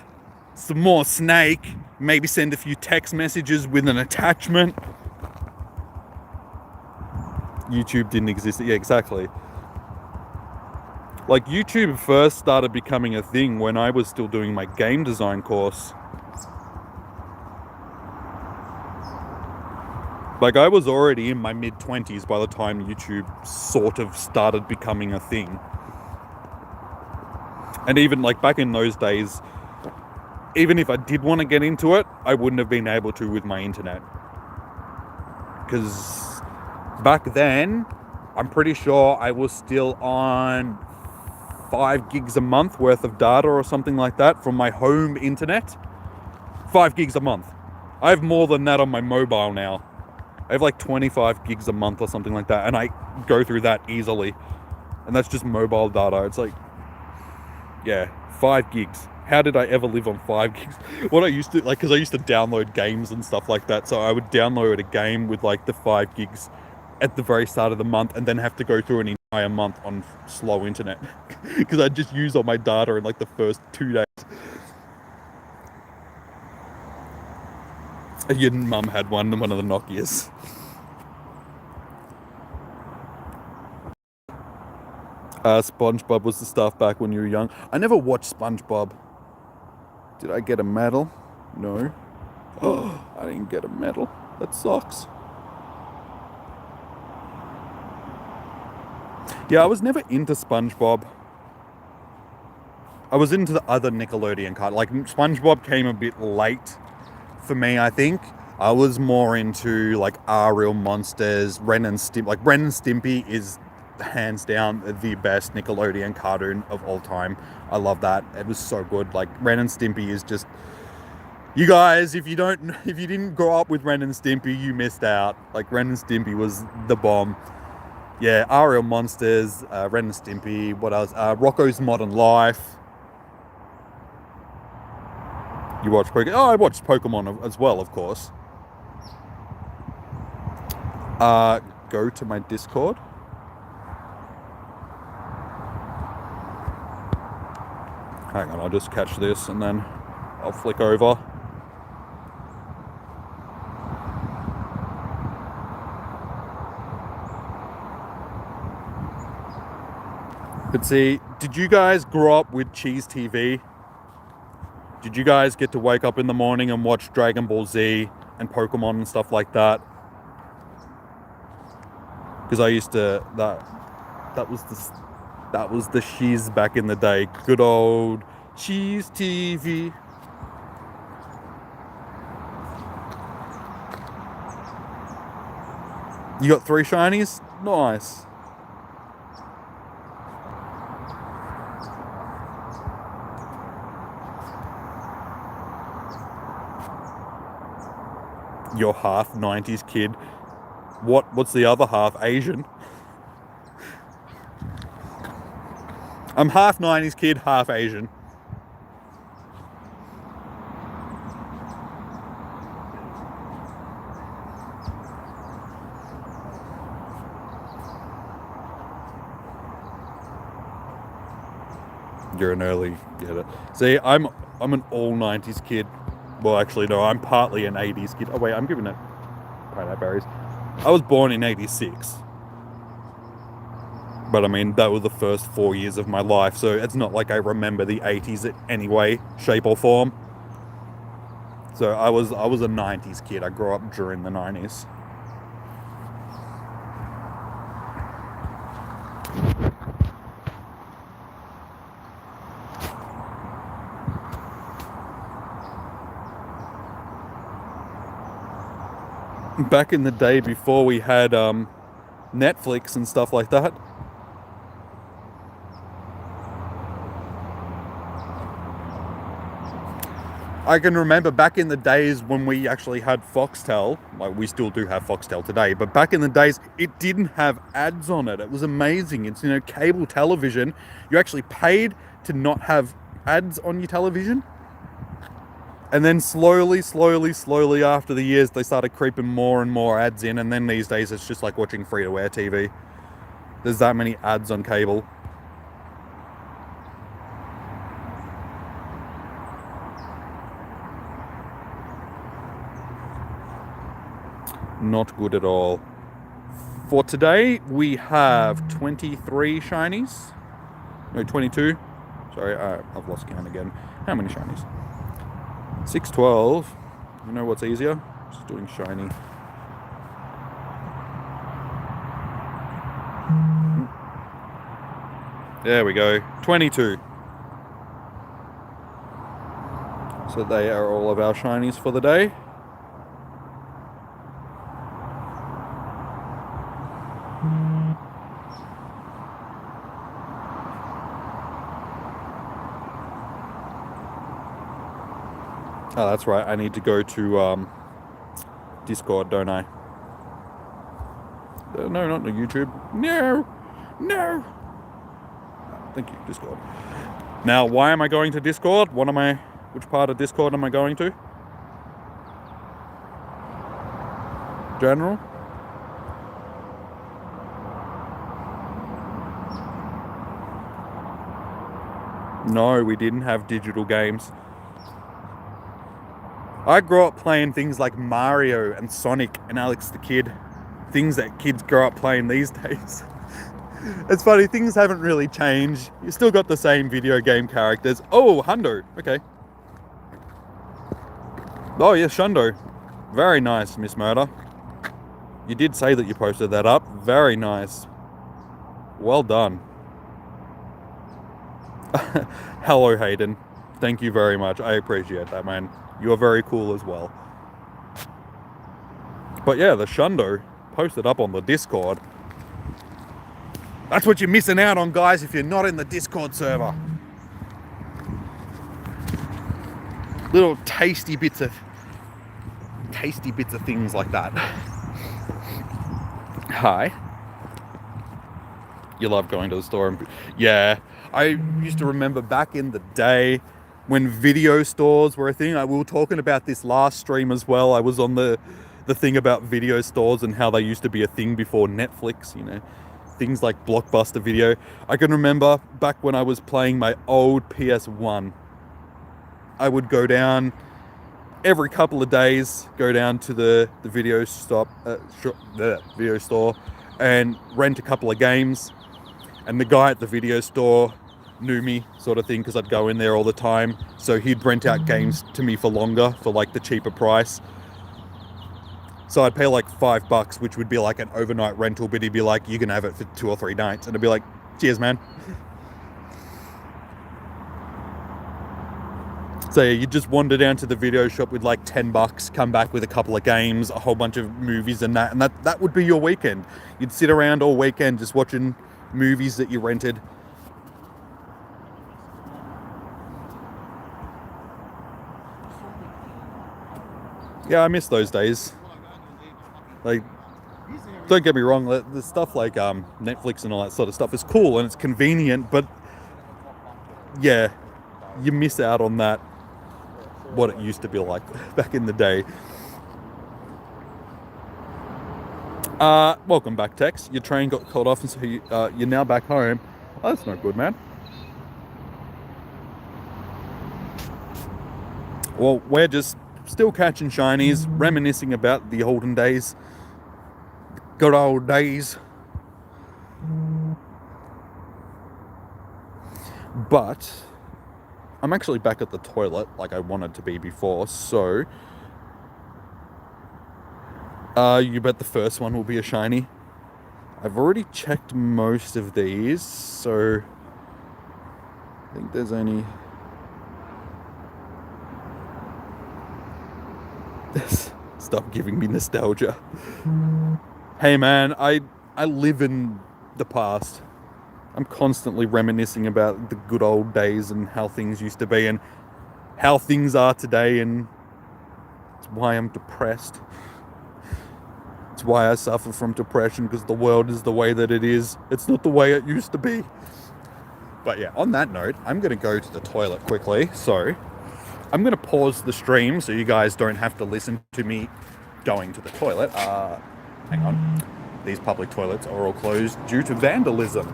some more Snake, maybe send a few text messages with an attachment. YouTube didn't exist. Yeah, exactly. Like, YouTube first started becoming a thing when I was still doing my game design course. Like, I was already in my mid-20s by the time YouTube sort of started becoming a thing. And even, like, back in those days, even if I did want to get into it, I wouldn't have been able to with my internet. Because back then, I'm pretty sure I was still on 5 gigs a month worth of data or something like that from my home internet. 5 gigs a month. I have more than that on my mobile now. I have like 25 gigs a month or something like that, and I go through that easily. And that's just mobile data. It's like, yeah, 5 gigs. How did I ever live on 5 gigs? What I used to, like, because I used to download games and stuff like that, so I would download a game with like the 5 gigs at the very start of the month and then have to go through an entire month on slow internet because I'd just use all my data in like the first 2 days. Your mum had one of the Nokias. SpongeBob was the stuff back when you were young. I never watched SpongeBob. Did I get a medal? No. Oh, I didn't get a medal. That sucks. Yeah, I was never into SpongeBob. I was into the other Nickelodeon cartoons. Like, SpongeBob came a bit late for me, I think. I was more into, like, Our Real Monsters, Ren and Stimpy. Like, Ren and Stimpy is hands down the best Nickelodeon cartoon of all time. I love that. It was so good. Like, Ren and Stimpy is just... You guys, if you didn't grow up with Ren and Stimpy, you missed out. Like, Ren and Stimpy was the bomb. Yeah, Our Real Monsters, Ren and Stimpy, what else? Rocko's Modern Life. You watch Pokemon? Oh, I watched Pokemon as well, of course. Go to my Discord. Hang on, I'll just catch this and then I'll flick over. But see, did you guys grow up with Cheese TV? Did you guys get to wake up in the morning and watch Dragon Ball Z and Pokemon and stuff like that? Because I used to, that was the shiz back in the day. Good old Cheese TV. You got 3 shinies? Nice. You're half 90s kid. What's the other half? Asian? I'm half 90s kid, half Asian. You're an early getter. See, I'm an all 90s kid. Well, actually, no, I'm partly an 80s kid. Oh, wait, I'm giving it pineapple berries. I was born in 86. But I mean, that was the first 4 years of my life, so it's not like I remember the 80s in any way, shape or form. So I was a 90s kid. I grew up during the 90s. Back in the day before we had Netflix and stuff like that. I can remember back in the days when we actually had Foxtel, like we still do have Foxtel today, but back in the days it didn't have ads on it. It was amazing. It's, cable television. You actually paid to not have ads on your television. And then slowly after the years, they started creeping more and more ads in. And then these days, it's just like watching free-to-air TV. There's that many ads on cable. Not good at all. For today, we have 23 shinies. No, 22. Sorry, I've lost count again. How many shinies? 612. You know what's easier? Just doing shiny. There we go. 22. So they are all of our shinies for the day. Oh, that's right. I need to go to Discord, don't I? No, not the YouTube. No. Thank you, Discord. Now, why am I going to Discord? Which part of Discord am I going to? General? No, we didn't have digital games. I grew up playing things like Mario and Sonic and Alex the Kid. Things that kids grow up playing these days. It's funny, things haven't really changed. You still got the same video game characters. Oh, Hundo. Okay. Oh, yes, Hundo. Very nice, Miss Murder. You did say that you posted that up. Very nice. Well done. Hello, Hayden. Thank you very much. I appreciate that, man. You are very cool as well. But yeah, the Hundo posted up on the Discord. That's what you're missing out on, guys, if you're not in the Discord server. Little tasty bits of things like that. Hi. You love going to the store and... Yeah, I used to remember back in the day when video stores were a thing. We were talking about this last stream as well. I was on the thing about video stores and how they used to be a thing before Netflix, things like Blockbuster Video. I can remember back when I was playing my old PS1, I would go down every couple of days, go down to the video video store and rent a couple of games. And the guy at the video store knew me, sort of thing, because I'd go in there all the time. So he'd rent out games to me for longer, for like the cheaper price. So I'd pay like $5, which would be like an overnight rental, but he'd be like, you can have it for 2 or 3 nights. And I'd be like, cheers, man. So yeah, you just wander down to the video shop with like $10, come back with a couple of games, a whole bunch of movies and that would be your weekend. You'd sit around all weekend just watching movies that you rented. Yeah, I miss those days. Like, don't get me wrong, the stuff like Netflix and all that sort of stuff is cool and it's convenient, but yeah, you miss out on that, what it used to be like back in the day. Welcome back, Tex. Your train got called off and so you're now back home. Oh, that's not good, man. Well, we're just still catching shinies, reminiscing about the olden days. Good old days. But I'm actually back at the toilet like I wanted to be before, so you bet the first one will be a shiny. I've already checked most of these, so I think there's only... Stop giving me nostalgia. Hey man, I live in the past. I'm constantly reminiscing about the good old days and how things used to be and how things are today, and it's why I'm depressed. It's why I suffer from depression, because the world is the way that it is. It's not the way it used to be. But yeah, on that note, I'm going to go to the toilet quickly. So I'm going to pause the stream so you guys don't have to listen to me going to the toilet. Hang on. These public toilets are all closed due to vandalism.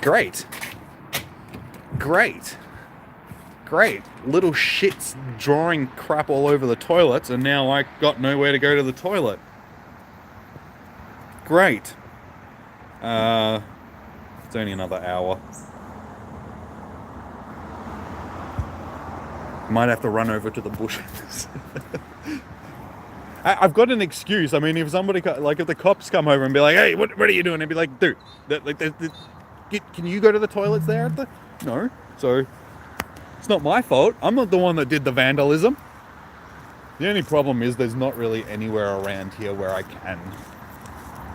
Great. Little shits drawing crap all over the toilets, and now I got nowhere to go to the toilet. Great. It's only another hour. Might have to run over to the bushes. I've got an excuse. I mean, if somebody, like, if the cops come over and be like, hey, what are you doing? I'd be like, dude, can you go to the toilets there? No. So, it's not my fault. I'm not the one that did the vandalism. The only problem is there's not really anywhere around here where I can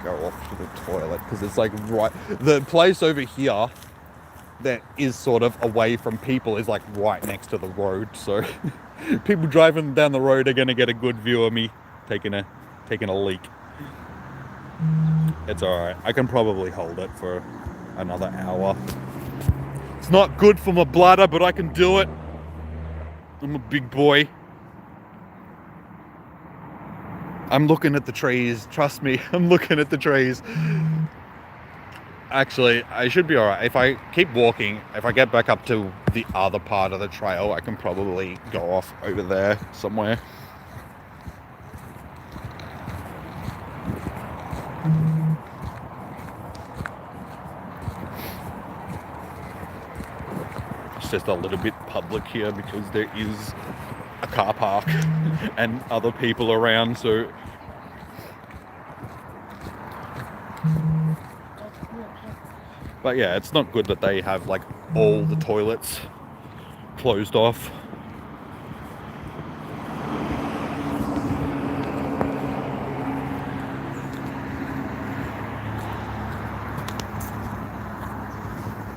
go off to the toilet, because it's like the place over here that is sort of away from people is like right next to the road, so people driving down the road are going to get a good view of me taking a leak. It's alright, I can probably hold it for another hour. It's not good for my bladder, but I can do it. I'm a big boy. I'm looking at the trees, trust me, I'm looking at the trees. Actually, I should be alright. If I keep walking, if I get back up to the other part of the trail, I can probably go off over there somewhere. It's just a little bit public here because there is a car park and other people around, so but yeah, it's not good that they have like all the toilets closed off.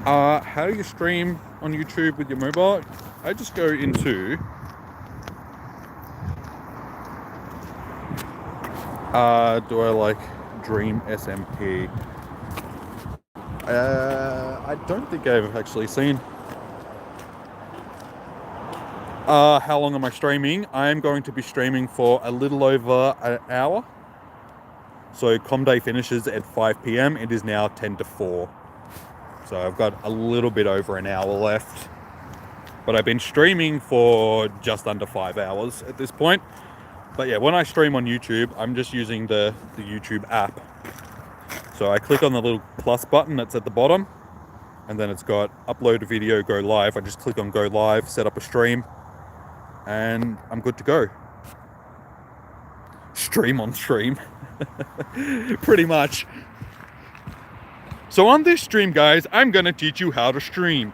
How do you stream on YouTube with your mobile? I just go into do I like Dream SMP? I don't think I've actually seen. How long am I streaming? I am going to be streaming for a little over an hour. So com day finishes at 5 p.m. It is now 10 to 4. So I've got a little bit over an hour left. But I've been streaming for just under 5 hours at this point. But yeah, when I stream on YouTube, I'm just using the YouTube app. So I click on the little plus button that's at the bottom, and then it's got upload a video, go live. I just click on go live, set up a stream, and I'm good to go. Stream on stream. Pretty much. So on this stream, guys, I'm gonna teach you how to stream.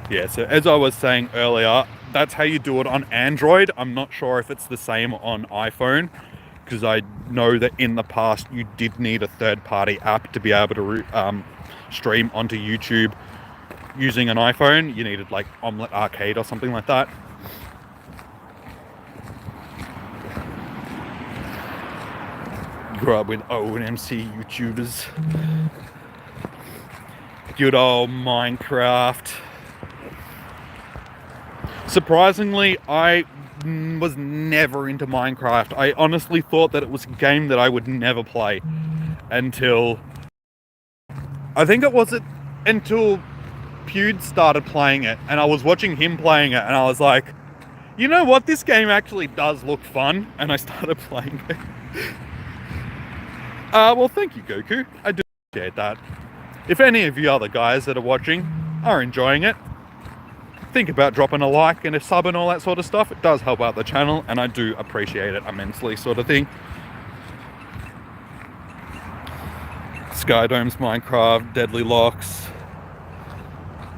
Yeah, so as I was saying earlier, that's how you do it on Android. I'm not sure if it's the same on iPhone, because I know that in the past you did need a third-party app to be able to stream onto YouTube using an iPhone. You needed like Omelette Arcade or something like that. Grew up with O&MC YouTubers. Good old Minecraft. Surprisingly, I was never into Minecraft. I honestly thought that it was a game that I would never play until... I think it wasn't until Pewd started playing it, and I was watching him playing it, and I was like, you know what, this game actually does look fun, and I started playing it. Well, thank you, Goku. I do appreciate that. If any of you other guys that are watching are enjoying it, think about dropping a like and a sub and all that sort of stuff. It does help out the channel, and I do appreciate it immensely, sort of thing. Skydomes, Minecraft, Deadly Locks,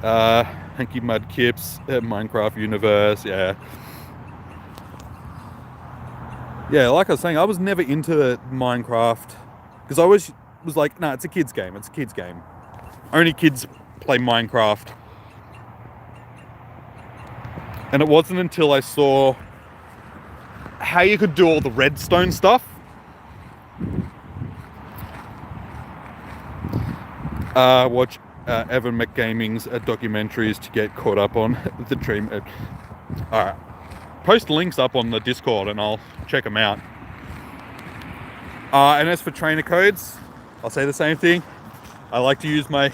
Hanky Mud Kips, Minecraft Universe, yeah. Yeah, like I was saying, I was never into Minecraft, because I always was like, nah, it's a kid's game, it's a kid's game. Only kids play Minecraft. And it wasn't until I saw how you could do all the redstone stuff. Watch Evan McGaming's documentaries to get caught up on the dream. Alright. Post links up on the Discord and I'll check them out. And as for trainer codes, I'll say the same thing. I like to use my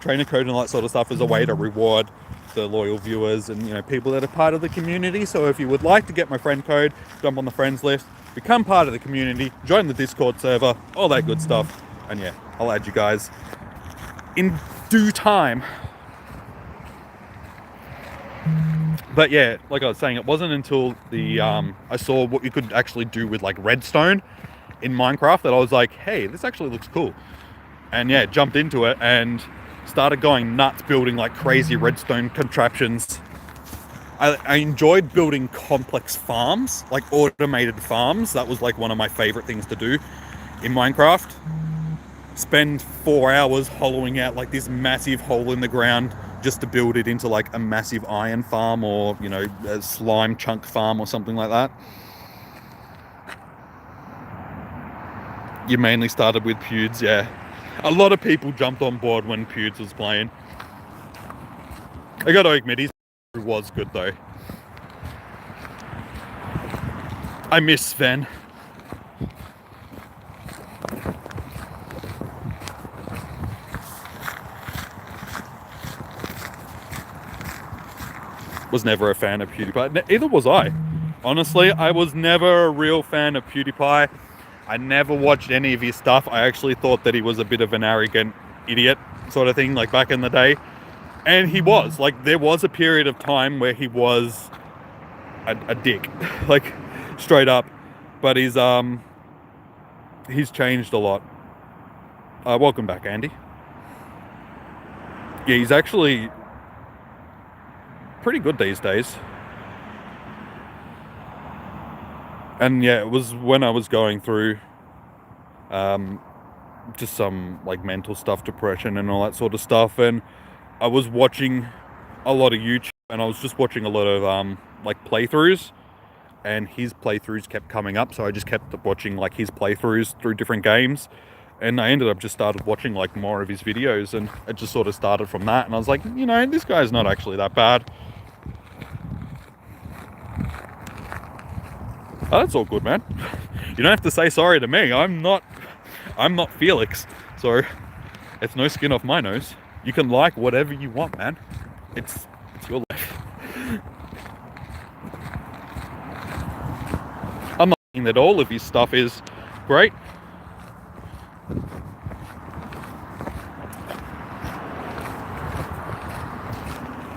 trainer code and all that sort of stuff as a way to reward the loyal viewers and, you know, people that are part of the community. So if you would like to get my friend code, jump on the friends list, become part of the community, join the Discord server, all that good stuff. And yeah, I'll add you guys in due time. But yeah, like I was saying, it wasn't until the I saw what you could actually do with like redstone in Minecraft that I was like, hey, this actually looks cool. And yeah, jumped into it and started going nuts building like crazy redstone contraptions. I enjoyed building complex farms, like automated farms. That was like one of my favorite things to do in Minecraft. Spend 4 hours hollowing out like this massive hole in the ground just to build it into like a massive iron farm, or, you know, a slime chunk farm or something like that. You mainly started with Pewds, yeah. A lot of people jumped on board when Pewds was playing. I gotta admit, he was good though. I miss Sven. Was never a fan of PewDiePie. Either was I. Honestly, I was never a real fan of PewDiePie. I never watched any of his stuff. I actually thought that he was a bit of an arrogant idiot sort of thing, like back in the day. And he was. Like, there was a period of time where he was a dick. Like, straight up. But he's changed a lot. Welcome back, Andy. Yeah, he's actually pretty good these days. And yeah, it was when I was going through just some like mental stuff, depression and all that sort of stuff, and I was watching a lot of YouTube, and I was just watching a lot of like playthroughs, and his playthroughs kept coming up, so I just kept watching like his playthroughs through different games. And I ended up just started watching like more of his videos, and it just sort of started from that. And I was like, you know, this guy's not actually that bad. Oh, that's all good, man. You don't have to say sorry to me. I'm not Felix, so it's no skin off my nose. You can like whatever you want, man. It's your life. I'm not saying that all of his stuff is great.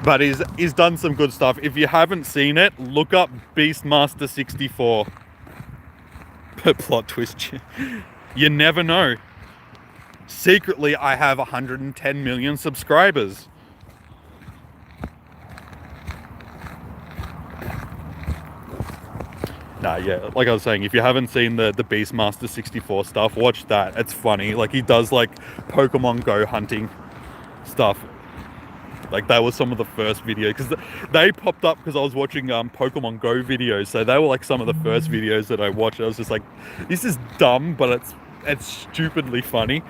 But he's done some good stuff. If you haven't seen it, look up Beastmaster 64. Plot twist. You never know. Secretly, I have 110 million subscribers. Nah, yeah, like I was saying, if you haven't seen the Beastmaster 64 stuff, watch that. It's funny. Like, he does, like, Pokemon Go hunting stuff. Like, that was some of the first videos, because they popped up because I was watching Pokemon Go videos, so they were like some of the first videos that I watched. I was just like, this is dumb, but it's stupidly funny.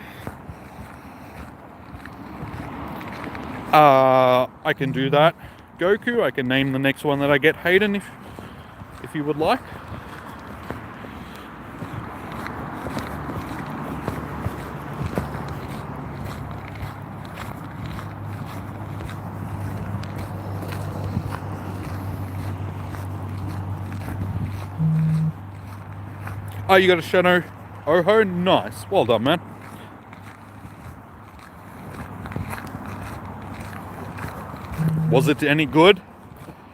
I can do that. Goku, I can name the next one that I get Hayden if you would like. Oh, you got a Shadow Oho? Nice. Well done, man. Was it any good?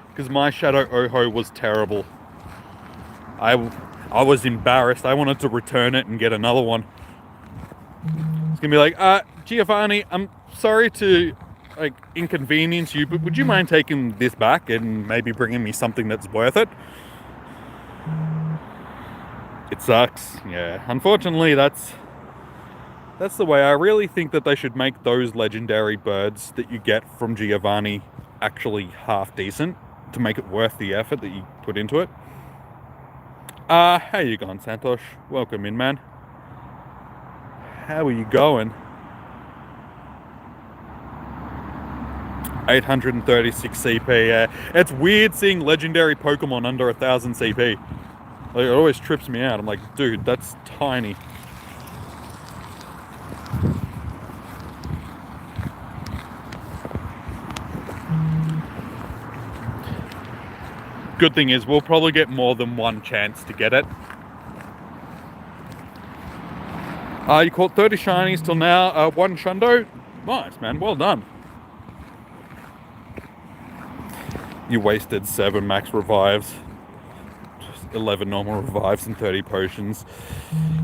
Because my Shadow Oho was terrible. I was embarrassed. I wanted to return it and get another one. It's gonna be like, Giovanni, I'm sorry to like inconvenience you, but would you mind taking this back and maybe bringing me something that's worth it? It sucks. Yeah, unfortunately, that's the way. I really think that they should make those legendary birds that you get from Giovanni actually half decent to make it worth the effort that you put into it. How you going, Santosh? Welcome in, man. How are you going? 836 CP, yeah. It's weird seeing legendary Pokemon under 1000 CP. Like, it always trips me out. I'm like, dude, that's tiny. Good thing is, we'll probably get more than one chance to get it. You caught 30 shinies till now, one Hundo. Nice, man, well done. You wasted 7 max revives. 11 normal revives and 30 potions.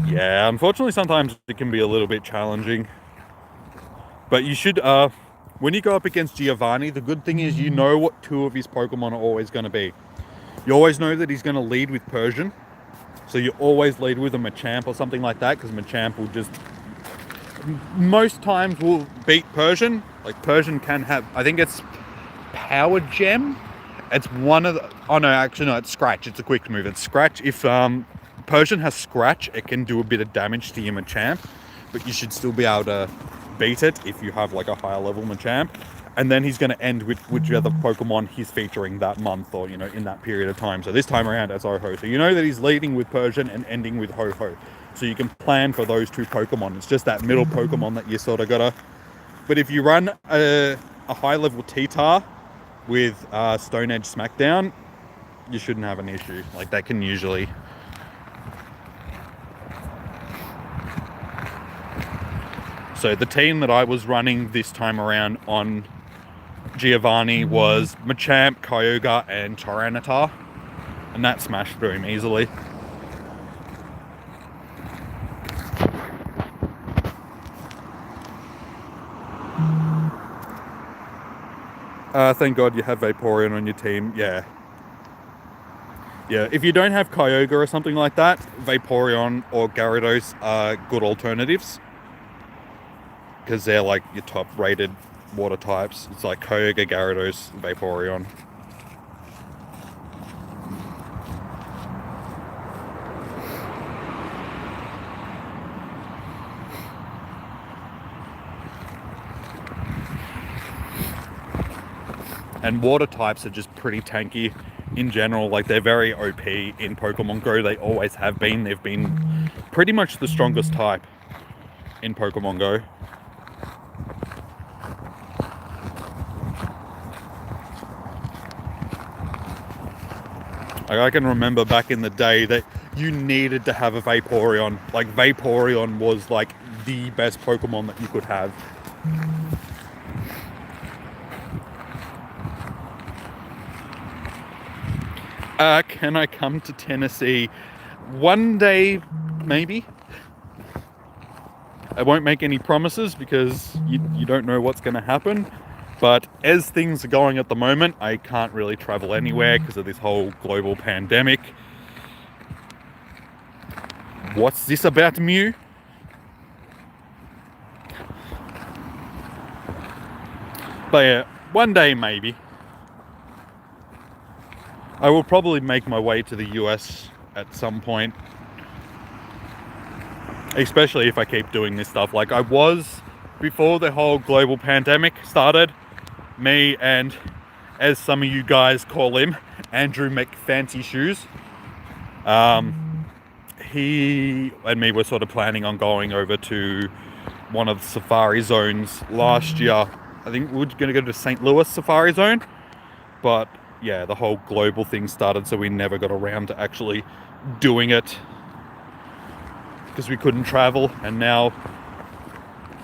Yeah, unfortunately sometimes it can be a little bit challenging. But you should, when you go up against Giovanni, the good thing is you know what 2 of his Pokemon are always going to be. You always know that he's going to lead with Persian. So you always lead with a Machamp or something like that, because Machamp will just, most times will beat Persian. Like, Persian can have, I think it's Power Gem. It's one of the, oh no, actually no, it's Scratch. It's a quick move. It's Scratch. If Persian has Scratch, it can do a bit of damage to your Machamp, but you should still be able to beat it if you have like a higher level Machamp. And then he's going to end with whichever Pokemon he's featuring that month, or, you know, in that period of time. So this time around, it's Ho-Ho. So you know that he's leading with Persian and ending with Ho-Ho. So you can plan for those 2 Pokemon. It's just that middle Pokemon that you sort of gotta... But if you run a high level T-Tar with Stone Edge Smackdown, you shouldn't have an issue. Like, they can usually... So the team that I was running this time around on Giovanni was Machamp, Kyogre, and Tyranitar, and that smashed through him easily. Thank God you have Vaporeon on your team. Yeah. Yeah, if you don't have Kyogre or something like that, Vaporeon or Gyarados are good alternatives, because they're like your top rated water types. It's like Kyogre, Gyarados, Vaporeon. And water types are just pretty tanky in general. Like, they're very OP in Pokemon Go. They always have been. They've been pretty much the strongest type in Pokemon Go. Like, I can remember back in the day that you needed to have a Vaporeon. Like, Vaporeon was like the best Pokemon that you could have. Can I come to Tennessee one day, maybe? I won't make any promises because you don't know what's going to happen. But as things are going at the moment, I can't really travel anywhere because of this whole global pandemic. What's this about, Mew? But yeah, one day maybe. I will probably make my way to the US at some point. Especially if I keep doing this stuff. Like I was before the whole global pandemic started. Me and, as some of you guys call him, Andrew McFancy Shoes. He and me were sort of planning on going over to one of the safari zones last year. I think we were going to go to St. Louis Safari Zone. But yeah, the whole global thing started, so we never got around to actually doing it because we couldn't travel. And now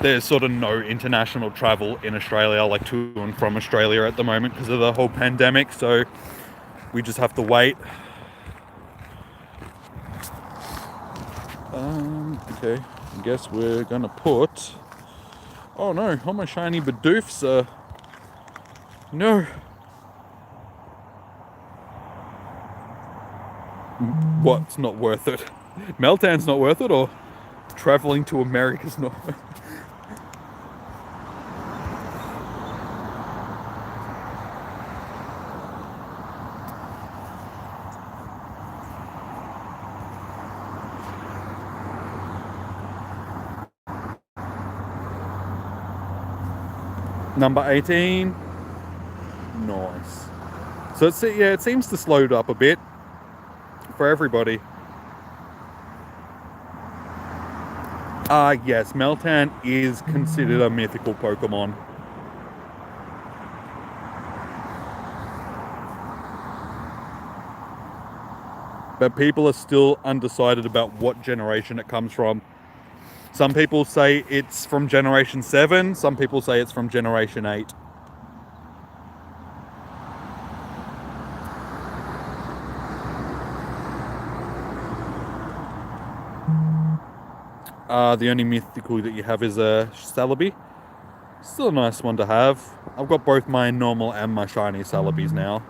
there's sort of no international travel in Australia, like to and from Australia at the moment because of the whole pandemic. So we just have to wait. Okay, I guess we're gonna put... Oh no, all my shiny Bidoofs are... No. What's not worth it? Meltan's not worth it, or traveling to America's not worth it? Number 18. Nice. So it's, yeah, it seems to slow up a bit for everybody. Yes, Meltan is considered a mythical Pokemon. But people are still undecided about what generation it comes from. Some people say it's from Generation 7, some people say it's from Generation 8. The only mythical that you have is a Celebi. Still a nice one to have. I've got both my normal and my shiny Celebis now.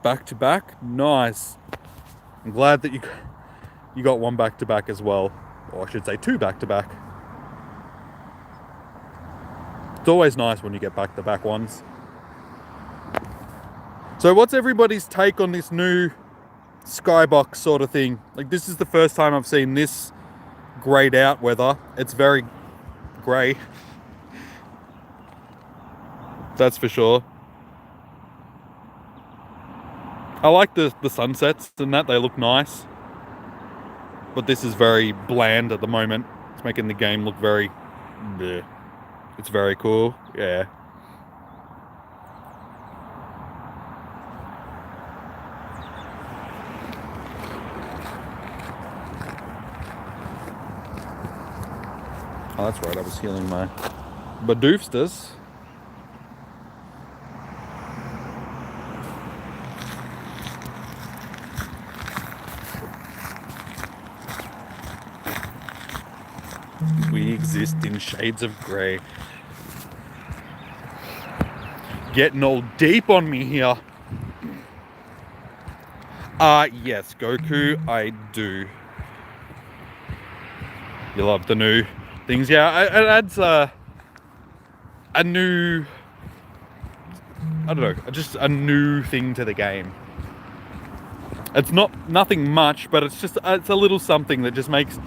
Back to back, nice. I'm glad that you got one back to back as well, or I should say two back to back. It's always nice when you get back to back ones. So what's everybody's take on this new skybox sort of thing? Like, this is the first time I've seen this grayed out weather. It's very grey, that's for sure. I like the sunsets and that, they look nice. But this is very bland at the moment. It's making the game look very... bleh. It's very cool, yeah. Oh, that's right, I was healing my Bidoofsters. We exist in shades of grey. Getting all deep on me here. Yes, Goku, I do. You love the new things. Yeah, it adds a new... I don't know, just a new thing to the game. It's nothing much, but it's a little something that just makes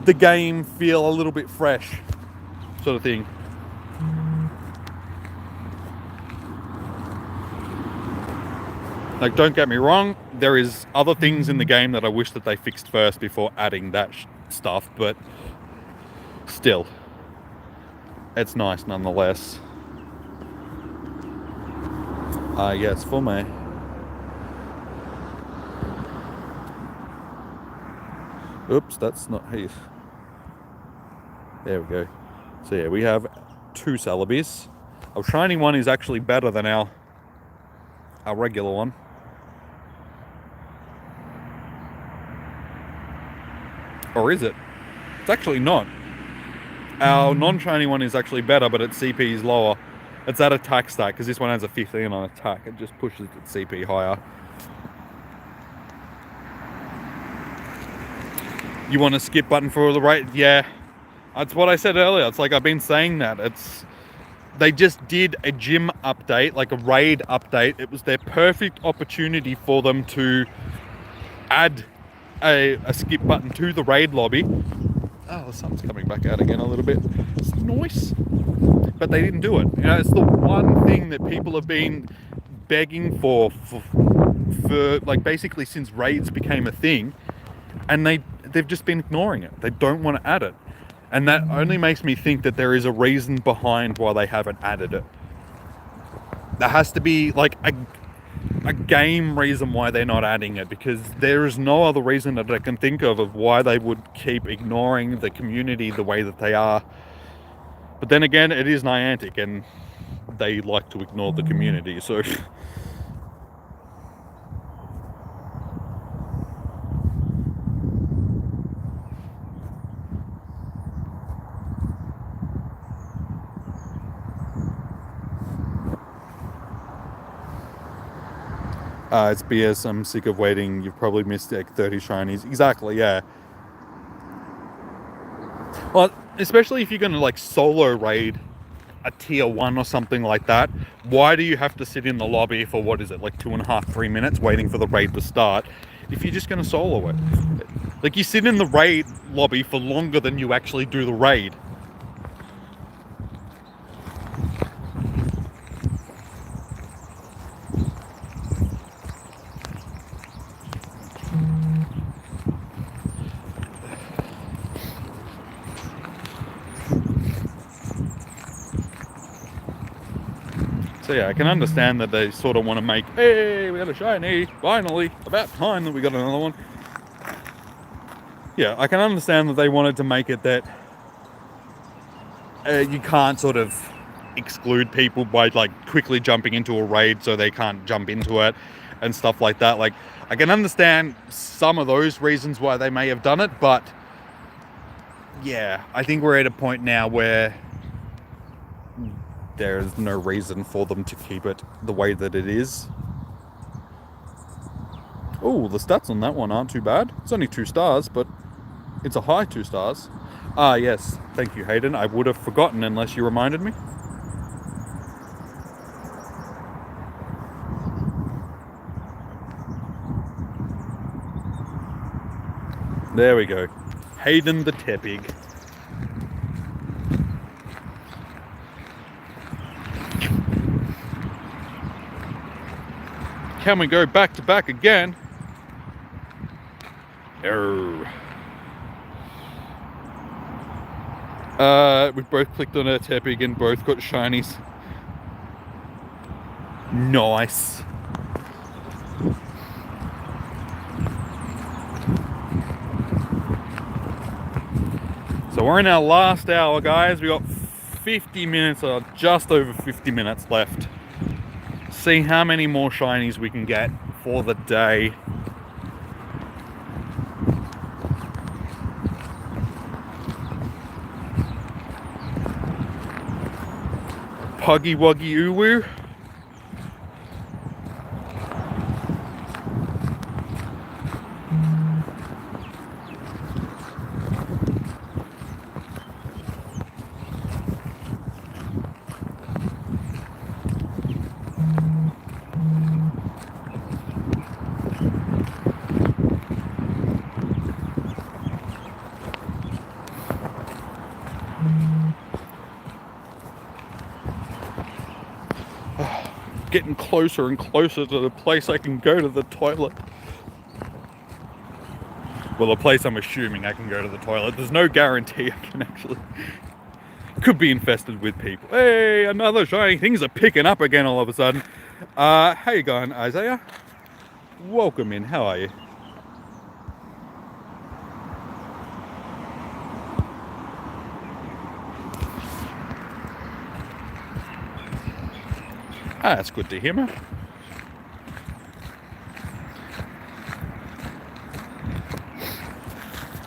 the game feel a little bit fresh, sort of thing. Like, don't get me wrong, there is other things in the game that I wish that they fixed first before adding that stuff, but still, it's nice nonetheless. Yes, for me. Oops, that's not how you... There we go. So yeah, we have 2 Celebes. Our shiny one is actually better than our regular one. Or is it? It's actually not. Our non-shiny one is actually better, but its CP is lower. It's that attack stat, because this one has a 15 on attack. It just pushes its CP higher. You want a skip button for the raid? Yeah. That's what I said earlier. It's like I've been saying that. They just did a gym update, like a raid update. It was their perfect opportunity for them to add a skip button to the raid lobby. Oh, the sun's coming back out again a little bit. It's nice. But they didn't do it. You know, it's the one thing that people have been begging for like basically since raids became a thing, and they've just been ignoring it. They don't want to add it. And that only makes me think that there is a reason behind why they haven't added it. There has to be like a game reason why they're not adding it, because there is no other reason that I can think of why they would keep ignoring the community the way that they are. But then again, it is Niantic and they like to ignore the community, so... It's BS, I'm sick of waiting, you've probably missed like 30 shinies. Exactly, yeah. Well, especially if you're gonna like solo raid a tier 1 or something like that, why do you have to sit in the lobby for, what is it, like 2.5, 3 minutes waiting for the raid to start if you're just gonna solo it? Like, you sit in the raid lobby for longer than you actually do the raid. So yeah, I can understand that they sort of want to make, hey, we got a shiny, finally, about time that we got another one. Yeah, I can understand that they wanted to make it that you can't sort of exclude people by like quickly jumping into a raid so they can't jump into it and stuff like that. Like, I can understand some of those reasons why they may have done it, but yeah, I think we're at a point now where there's no reason for them to keep it the way that it is. Oh, the stats on that one aren't too bad. It's only 2 stars, but it's a high 2 stars. Ah, yes. Thank you, Hayden. I would have forgotten unless you reminded me. There we go. Hayden the Tepig. Can we go back to back again? Err. We both clicked on a Tepig and both got shinies. Nice. So we're in our last hour, guys. We got 50 minutes, or just over 50 minutes left. See how many more shinies we can get for the day. Puggy Wuggy Uwu. getting closer and closer to the place I can go to the toilet. Well, the place I'm assuming I can go to the toilet. There's no guarantee I can actually. Could be infested with people. Hey, another shiny. Things are picking up again all of a sudden. How you going, Isaiah? Welcome in. How are you? That's good to hear, man.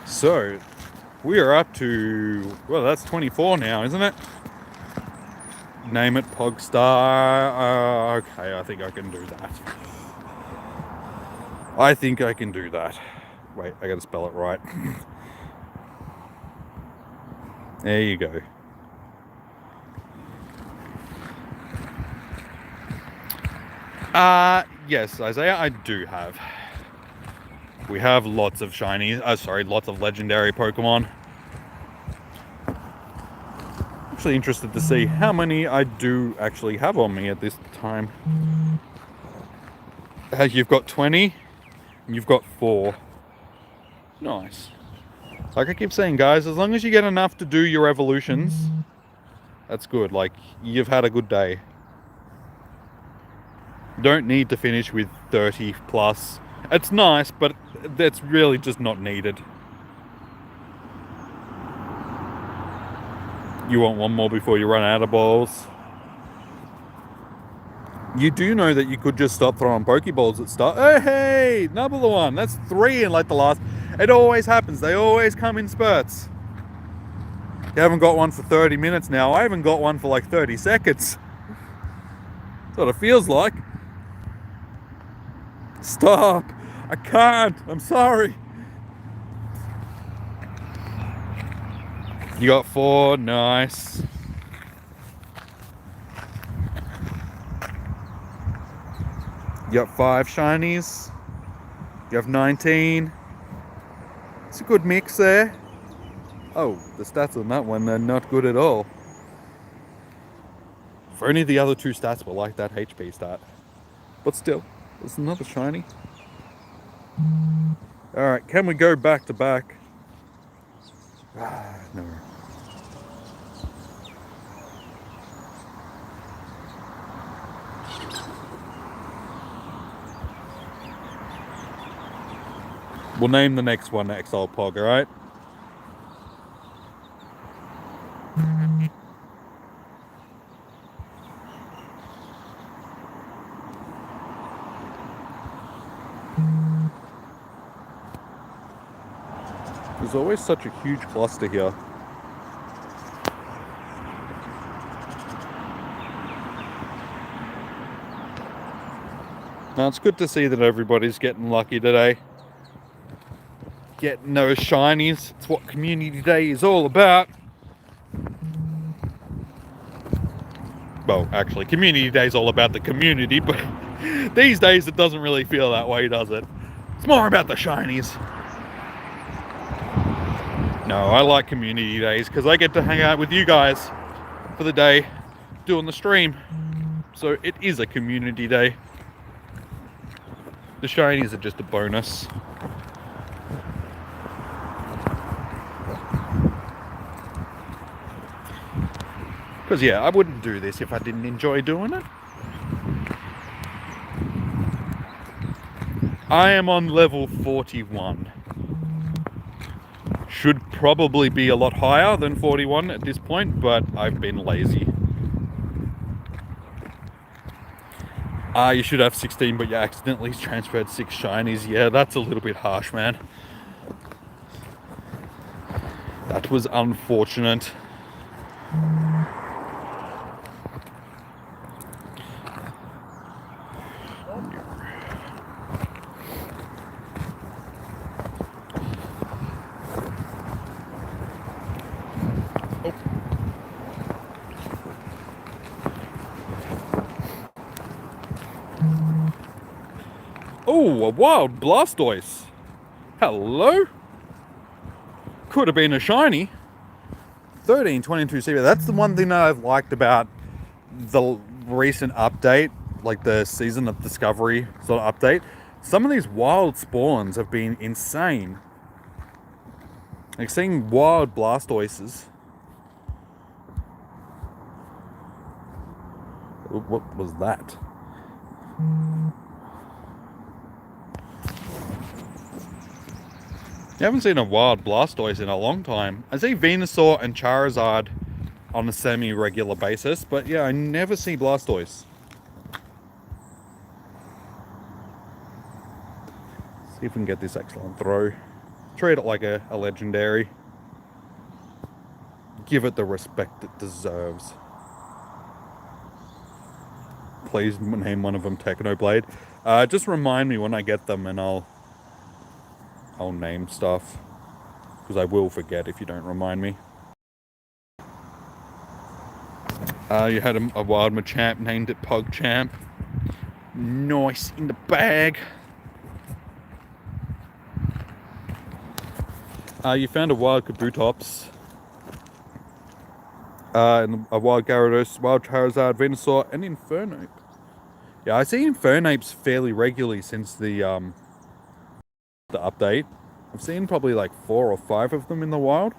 So, we are up to, well, that's 24 now, isn't it? Name it Pogstar. Okay, I think I can do that. I think I can do that. Wait, I gotta spell it right. There you go. Yes, Isaiah, I do have. We have lots of shinies, lots of legendary Pokemon. Actually interested to see how many I do actually have on me at this time. You've got 20, and you've got 4. Nice. Like I keep saying, guys, as long as you get enough to do your evolutions, that's good. Like, you've had a good day. Don't need to finish with 30 plus. It's nice, but that's really just not needed. You want one more before you run out of balls. You do know that you could just stop throwing Pokeballs at start. Hey, another one. That's 3 in like the last. It always happens. They always come in spurts. You haven't got one for 30 minutes now. I haven't got one for like 30 seconds. That's what it feels like. Stop. I can't. I'm sorry. You got 4. Nice. You got 5 shinies. You have 19. It's a good mix there. Oh, the stats on that one are not good at all. If only the other 2 stats were like that HP stat. But still, there's another shiny. Alright, can we go back to back? No. We'll name the next one Exile Pog, alright? There's always such a huge cluster here. Now it's good to see that everybody's getting lucky today. Getting those shinies. It's what Community Day is all about. Well, actually, Community Day is all about the community, but these days it doesn't really feel that way, does it? It's more about the shinies. No, I like Community Days because I get to hang out with you guys for the day doing the stream. So it is a Community Day. The shinies are just a bonus. Because yeah, I wouldn't do this if I didn't enjoy doing it. I am on level 41. Should probably be a lot higher than 41 at this point, but I've been lazy. You should have 16, but you accidentally transferred 6 shinies. Yeah, that's a little bit harsh, man. That was unfortunate. Oh, a wild Blastoise. Hello? Could have been a shiny. 1322 CP. That's the one thing that I've liked about the recent update. like the Season of Discovery sort of update, some of these wild spawns have been insane. Like seeing wild Blastoises. What was that? You haven't seen a wild Blastoise in a long time. I see Venusaur and Charizard on a semi-regular basis, but yeah, I never see Blastoise. See if we can get this excellent throw. Treat it like a legendary. Give it the respect it deserves. Please name one of them Technoblade. Just remind me when I get them and I'll name stuff. Because I will forget if you don't remind me. You had a wild Machamp, named it PogChamp. Nice, in the bag. You found a wild Kabutops. And a wild Gyarados, wild Charizard, Venusaur, and Infernape. Yeah, I see Infernapes fairly regularly since the update. I've seen probably like 4 or 5 of them in the wild.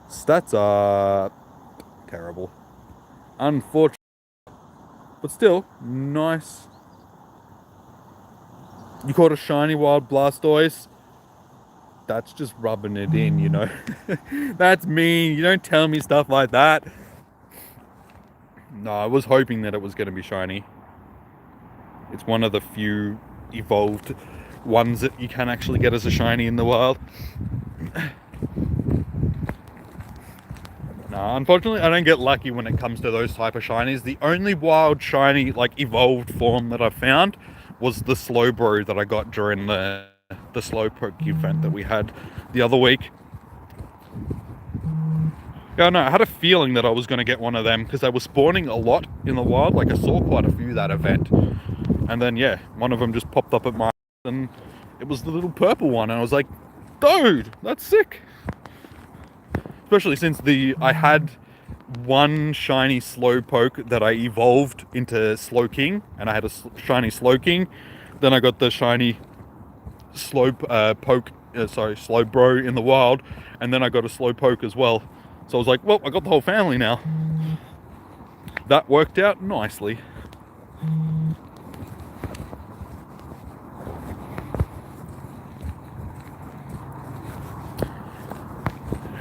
Stats are terrible. Unfortunate. But still, nice. You caught a shiny wild Blastoise. That's just rubbing it in, you know. That's mean. You don't tell me stuff like that. No, I was hoping that it was going to be shiny. It's one of the few evolved ones that you can actually get as a shiny in the wild. No, unfortunately, I don't get lucky when it comes to those type of shinies. The only wild shiny, like evolved form that I found was the Slowbro that I got during the Slowpoke event that we had the other week. Yeah, no, I had a feeling that I was going to get one of them because they were spawning a lot in the wild. Like I saw quite a few that event. And then, yeah, one of them just popped up at my and it was the little purple one. And I was like, dude, that's sick. Especially since I had one shiny Slowpoke that I evolved into Slowking. And I had a shiny Slowking. Then I got the shiny Slowbro in the wild. And then I got a Slowpoke as well. So I was like, well, I got the whole family now. That worked out nicely.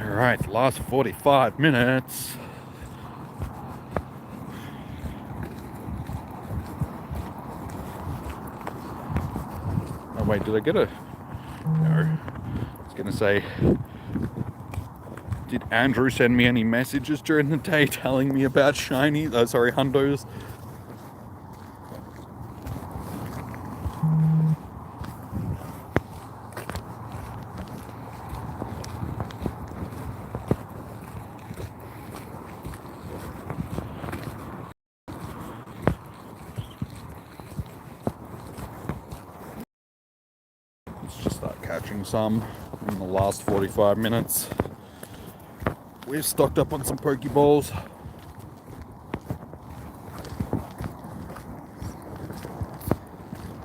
Alright, last 45 minutes. Oh wait, did I get a... No. I was gonna say... Did Andrew send me any messages during the day telling me about shiny, Hundos? Let's just start catching some in the last 45 minutes. We've stocked up on some Pokeballs.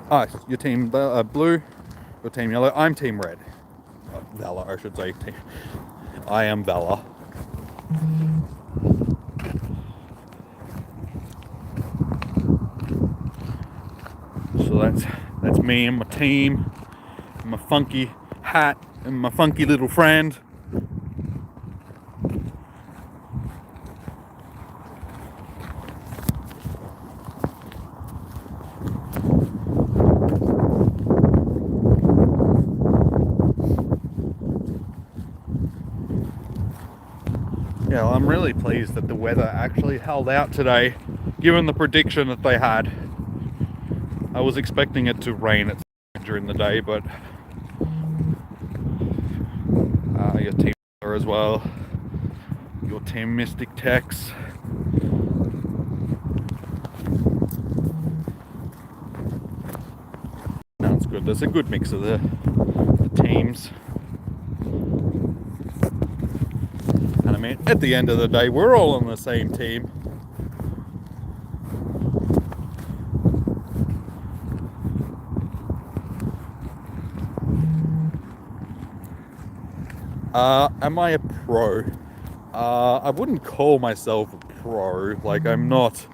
Ah, your team blue, your team yellow. I'm team red. Valor, I should say. I am Valor. So that's me and my team, and my funky hat, and my funky little friend. Yeah, well, I'm really pleased that the weather actually held out today, given the prediction that they had. I was expecting it to rain during the day, but your team as well, your team Mystic Tex. No, it's good. There's a good mix of the teams. And I mean, at the end of the day, we're all on the same team. Am I a pro? I wouldn't call myself a pro. Like, I'm not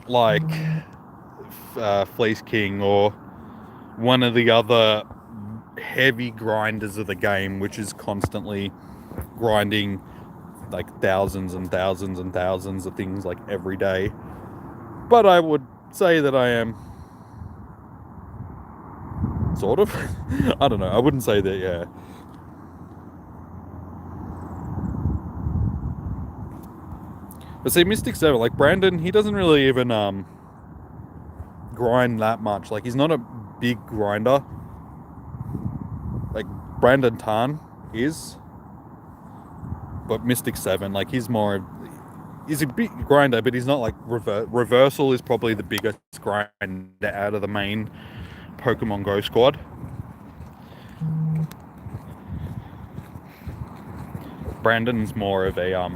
like Fleece King or one of the other heavy grinders of the game, which is constantly grinding like thousands and thousands and thousands of things like every day. But I would say that I am sort of. I don't know. I wouldn't say that, yeah. But see, Mystic 7, like Brandon, he doesn't really even grind that much. Like, he's not a big grinder. Like Brandon Tan is. But Mystic 7, like, he's a big grinder, but he's not like Reversal is probably the biggest grinder out of the main Pokemon Go squad. Brandon's more of a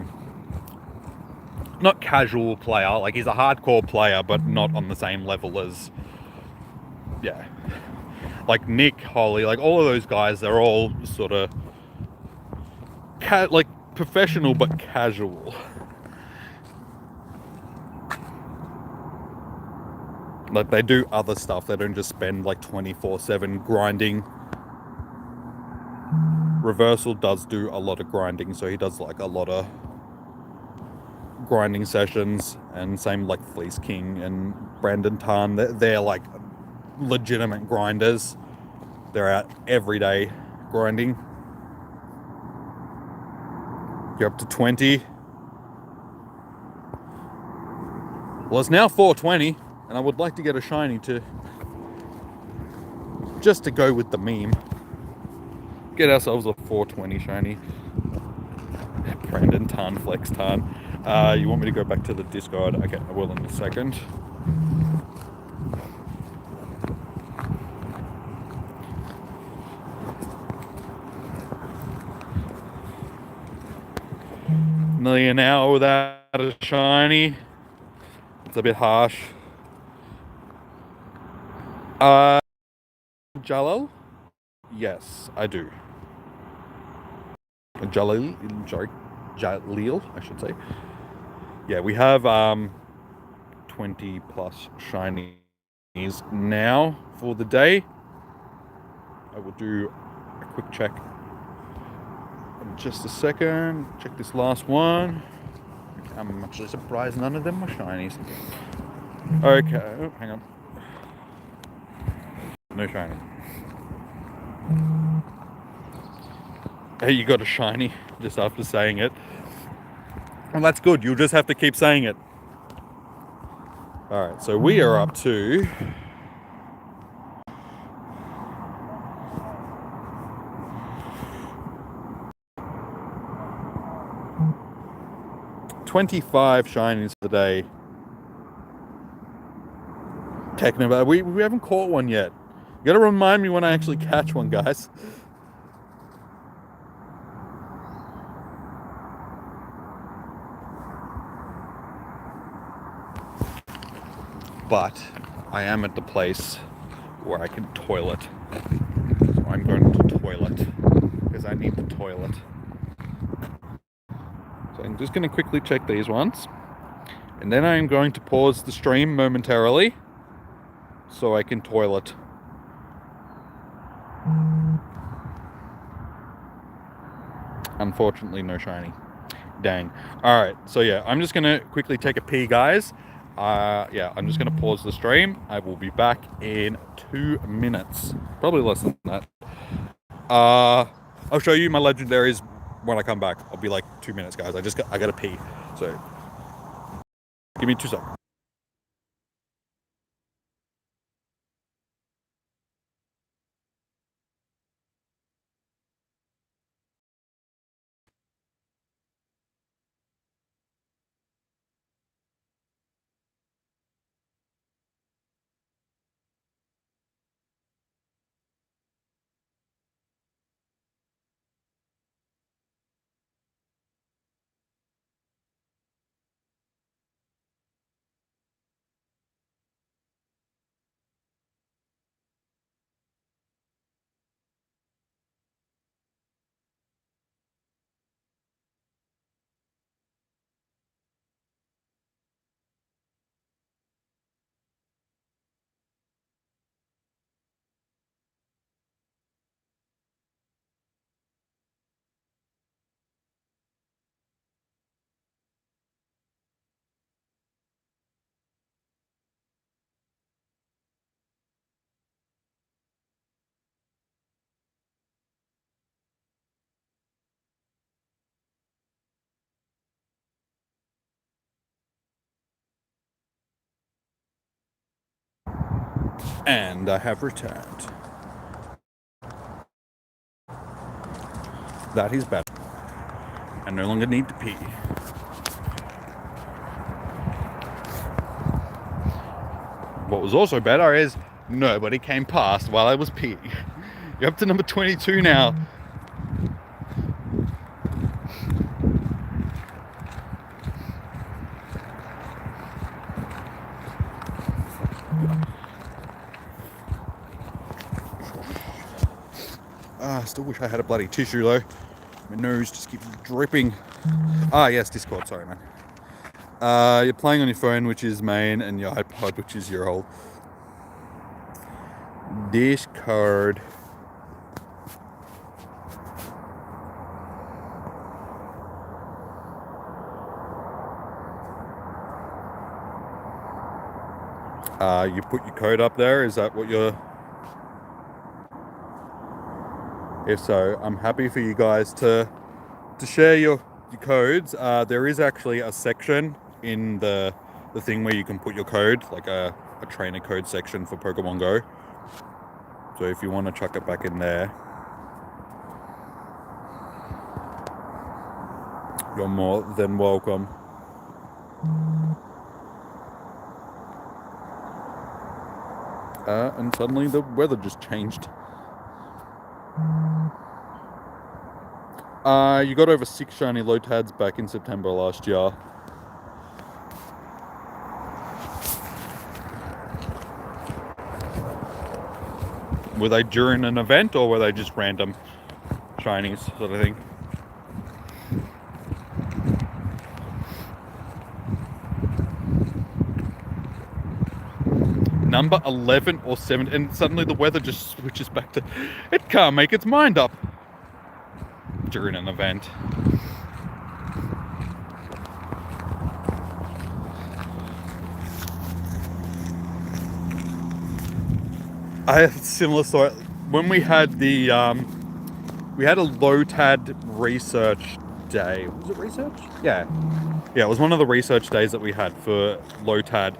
not casual player, like he's a hardcore player, but not on the same level as, yeah, like Nick, Holly, like all of those guys. They're all sort of like professional but casual. Like they do other stuff. They don't just spend like 24/7 grinding. Reversal does do a lot of grinding, so he does like a lot of grinding sessions, and same like Fleece King and Brandon Tan. They're like legitimate grinders. They're out every day grinding. You're up to 20. Well, it's now 4:20, and I would like to get a shiny just to go with the meme. Get ourselves a 4:20 shiny. Brandon Tan, Flex Tan. You want me to go back to the Discord? Okay, I will in a second. Nearly an hour without a shiny. It's a bit harsh. Jalal? Yes, I do. Jalil, sorry, Jalil, I should say. Yeah, we have 20 plus shinies now for the day. I will do a quick check in just a second. Check this last one. I'm actually surprised none of them are shinies. Okay, oh, hang on. No shiny. Hey, you got a shiny just after saying it. Well, that's good. You'll just have to keep saying it. Alright, so we are up to 25 shinies for the day. Techno, we haven't caught one yet. You gotta remind me when I actually catch one, guys. But I am at the place where I can toilet. So I'm going to toilet because I need the toilet. So I'm just going to quickly check these ones. And then I'm going to pause the stream momentarily so I can toilet. Unfortunately, no shiny. Dang. Alright, so yeah, I'm just going to quickly take a pee, guys. Yeah, I'm just going to pause the stream. I will be back in 2 minutes. Probably less than that. I'll show you my legendaries when I come back. I'll be like 2 minutes, guys. I gotta pee. So give me 2 seconds. And I have returned. That is better. I no longer need to pee. What was also better is nobody came past while I was peeing. You're up to number 22 now. I still wish I had a bloody tissue though. My nose just keeps dripping. Ah, yes, Discord. Sorry, man. You're playing on your phone, which is main, and your iPod, which is your old. Discord. You put your code up there. Is that what you're? If so, I'm happy for you guys to share your codes. There is actually a section in the thing where you can put your code, like a trainer code section for Pokemon Go. So if you want to chuck it back in there, you're more than welcome. And suddenly the weather just changed. You got over 6 shiny Lotads back in September last year. Were they during an event or were they just random shinies sort of thing? Number 11 or 7, and suddenly the weather just switches back to, it can't make its mind up during an event. I have a similar story. When we had the, we had a Lotad research day. Was it research? Yeah, it was one of the research days that we had for Lotad.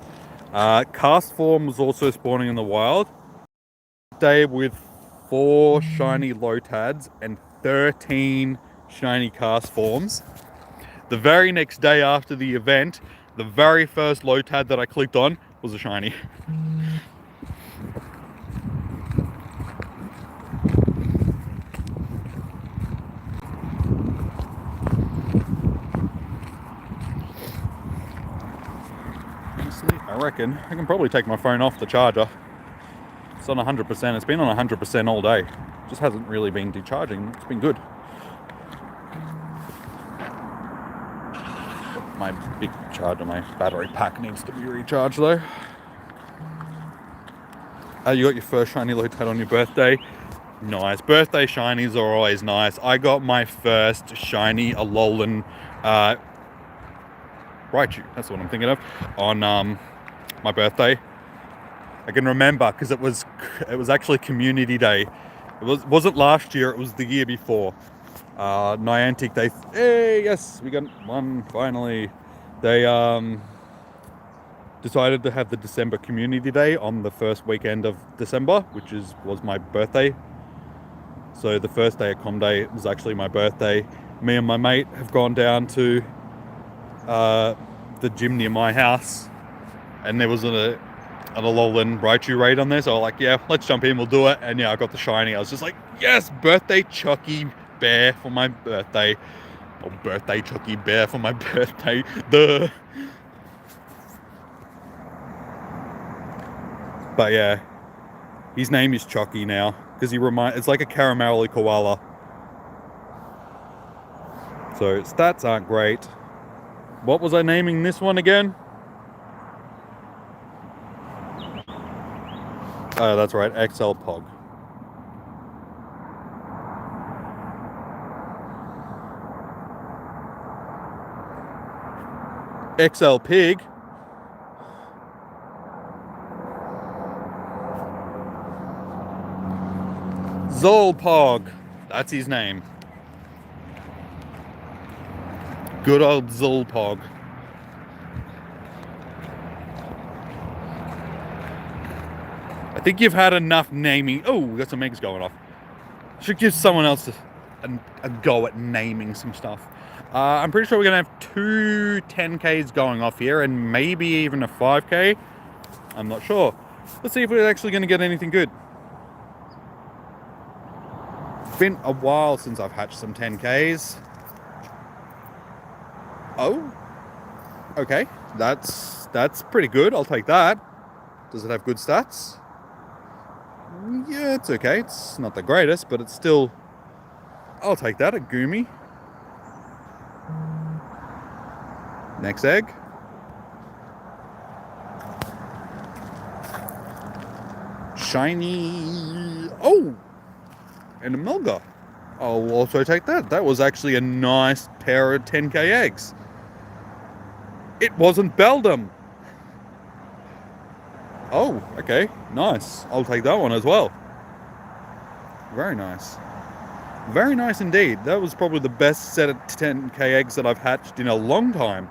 Cast form was also spawning in the wild. Day with 4 shiny Lotads and 13 shiny cast forms. The very next day after the event, the very first Lotad that I clicked on was a shiny. Honestly, I reckon I can probably take my phone off the charger. It's on 100%. It's been on 100% all day. Just hasn't really been decharging. It's been good. My big charger, my battery pack needs to be recharged though. You got your first shiny Lotad on your birthday. Nice. Birthday shinies are always nice. I got my first shiny Alolan Raichu, that's what I'm thinking of, on my birthday. I can remember because it was actually Community Day. It wasn't last year, it was the year before. Niantic, hey, yes, we got one finally. They decided to have the December Community Day on the first weekend of December, which was my birthday. So the first day of Com Day was actually my birthday. Me and my mate have gone down to the gym near my house, and there was an Alolan Raichu raid on there, so I was like, yeah, let's jump in, we'll do it. And yeah, I got the shiny. I was just like, yes, birthday Chucky Bear for my birthday. Or birthday Chucky Bear for my birthday. Duh. But yeah, his name is Chucky now, because it's like a caramelly koala. So stats aren't great. What was I naming this one again? Oh, that's right, XL Pog. XL Pig. Zolpog. That's his name. Good old Zolpog. I think you've had enough naming. Oh, we got some eggs going off. Should give someone else a go at naming some stuff. I'm pretty sure we're going to have two 10Ks going off here and maybe even a 5K. I'm not sure. Let's see if we're actually going to get anything good. It's been a while since I've hatched some 10Ks. Oh, okay. That's pretty good. I'll take that. Does it have good stats? Yeah, it's okay. It's not the greatest, but it's still... I'll take that, a Goomy. Next egg. Shiny. Oh! And a Mulga. I'll also take that. That was actually a nice pair of 10K eggs. It wasn't Beldum. Oh, okay. Nice. I'll take that one as well. Very nice. Very nice indeed. That was probably the best set of 10K eggs that I've hatched in a long time.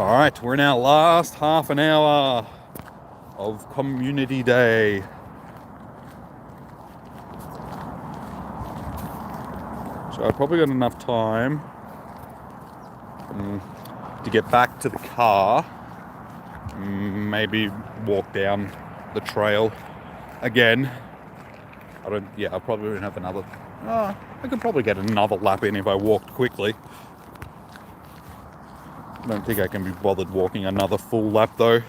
Alright, we're in our last half an hour of Community Day. So I've probably got enough time to get back to the car. Maybe walk down the trail again. I probably don't have another... I could probably get another lap in if I walked quickly. I don't think I can be bothered walking another full lap though.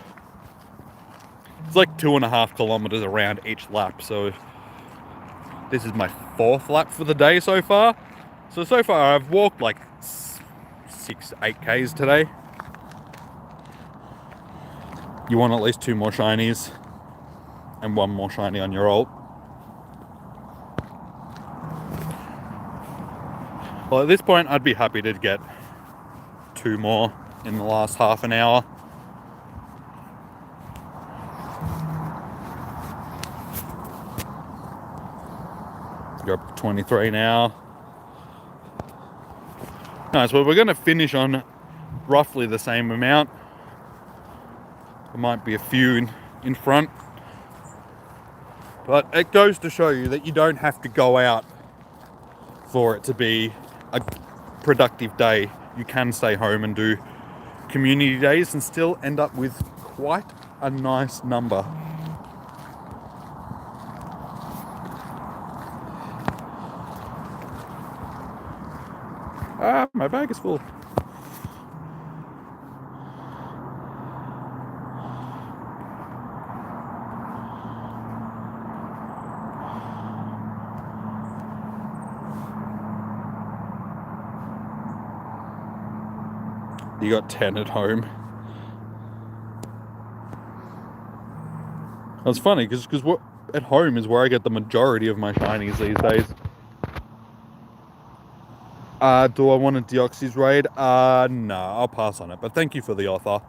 It's like 2.5 kilometers around each lap, so this is my 4th lap for the day so far. So far I've walked like 6-8 Ks today. You want at least 2 more shinies and 1 more shiny on your ult. Well, at this point I'd be happy to get 2 more in the last half an hour. You're up to 23 now. Nice, well we're going to finish on roughly the same amount. There might be a few in front. But it goes to show you that you don't have to go out for it to be a productive day. You can stay home and do community days and still end up with quite a nice number. My bag is full. You got 10 at home. That's funny because what at home is where I get the majority of my shinies these days. Do I want a Deoxys raid? No, I'll pass on it, but thank you for the offer.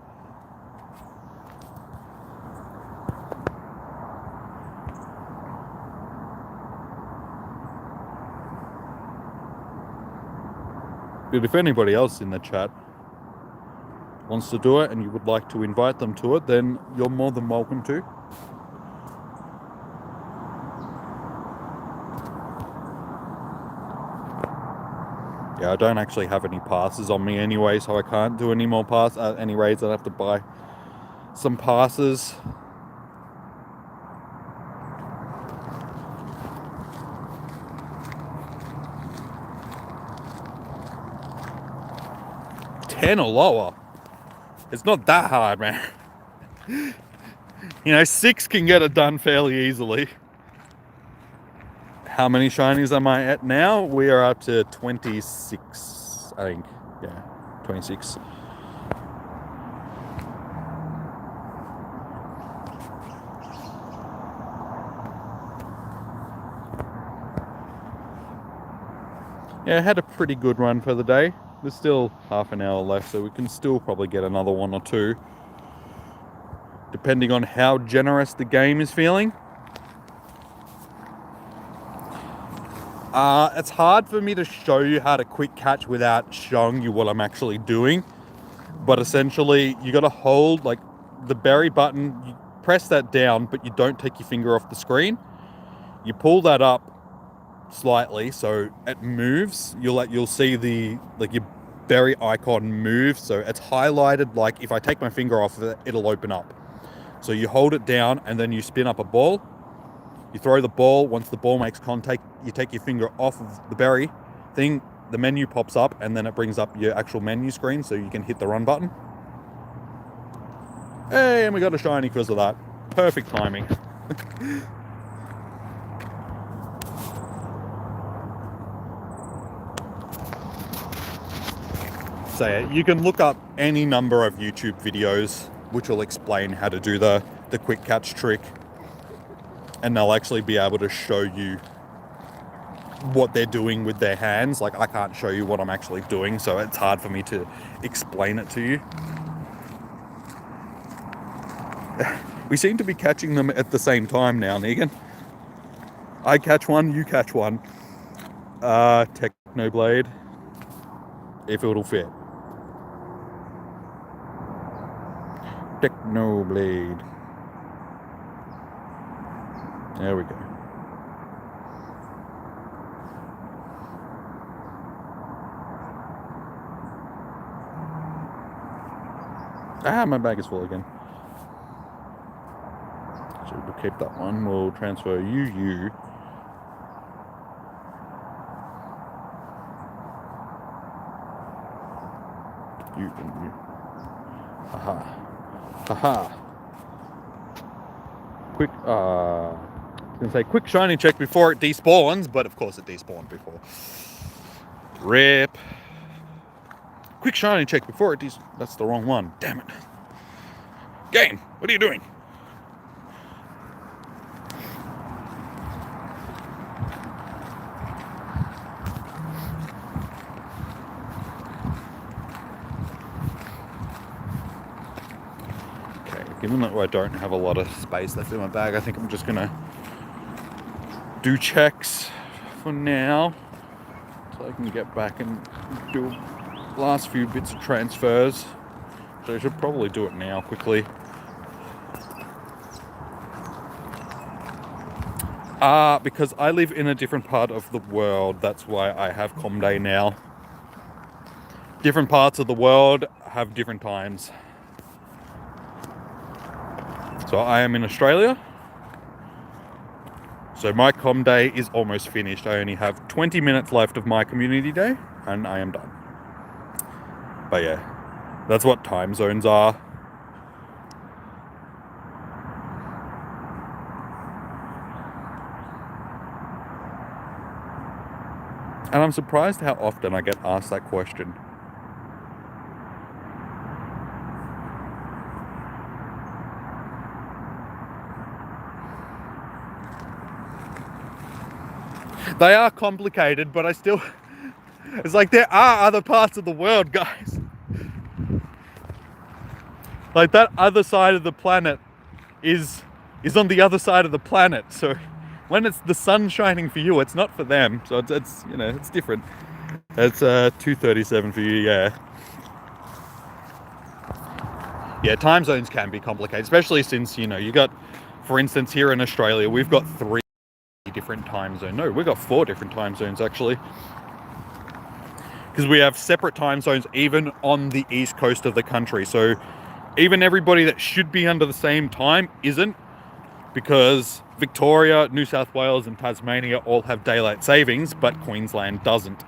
But if anybody else in the chat wants to do it and you would like to invite them to it, then you're more than welcome to. Yeah, I don't actually have any passes on me anyway, so I can't do any more any raids. I'd have to buy some passes. $10 or lower. It's not that hard, man. 6 can get it done fairly easily. How many shinies am I at now? We are up to 26, I think. Yeah, 26. Yeah, I had a pretty good run for the day. There's still half an hour left, so we can still probably get another 1 or 2. Depending on how generous the game is feeling. It's hard for me to show you how to quick catch without showing you what I'm actually doing. But essentially, you got to hold like the berry button, you press that down, but you don't take your finger off the screen. You pull that up slightly so it moves. You'll see the your berry icon move, so it's highlighted. Like if I take my finger off of it, it'll open up. So you hold it down and then you spin up a ball. You throw the ball. Once the ball makes contact, you take your finger off of the berry thing. The menu pops up and then it brings up your actual menu screen so you can hit the run button. Hey, and we got a shiny because of that. Perfect timing. So you can look up any number of YouTube videos which will explain how to do the quick catch trick, and they'll actually be able to show you what they're doing with their hands. Like I can't show you what I'm actually doing, so it's hard for me to explain it to you. We seem to be catching them at the same time now, Negan. I catch one, you catch one. Technoblade, if it'll fit. Technoblade. There we go. My bag is full again. So we'll keep that one. We'll transfer you. You and you. Haha. Haha. Quick, I was gonna say quick shiny check before it despawns, but of course it despawned before. Rip. Quick shiny check before it that's the wrong one. Damn it. Game, what are you doing? Given that I don't have a lot of space left in my bag, I think I'm just gonna do checks for now so I can get back and do last few bits of transfers. So I should probably do it now quickly. Because I live in a different part of the world, that's why I have Com Day now. Different parts of the world have different times. So I am in Australia. So my Com Day is almost finished. I only have 20 minutes left of my community day and I am done. But yeah, that's what time zones are. And I'm surprised how often I get asked that question. They are complicated, but it's like there are other parts of the world, guys. Like that other side of the planet is on the other side of the planet. So when it's the sun shining for you, it's not for them. So it's you know, it's different. It's 2:37 for you, yeah. Yeah, time zones can be complicated, especially since, you know, you got, for instance, here in Australia, we've got 3 different time zones. No, we've got 4 different time zones actually. Because we have separate time zones even on the east coast of the country. So even everybody that should be under the same time isn't, because Victoria, New South Wales and Tasmania all have daylight savings, but Queensland doesn't.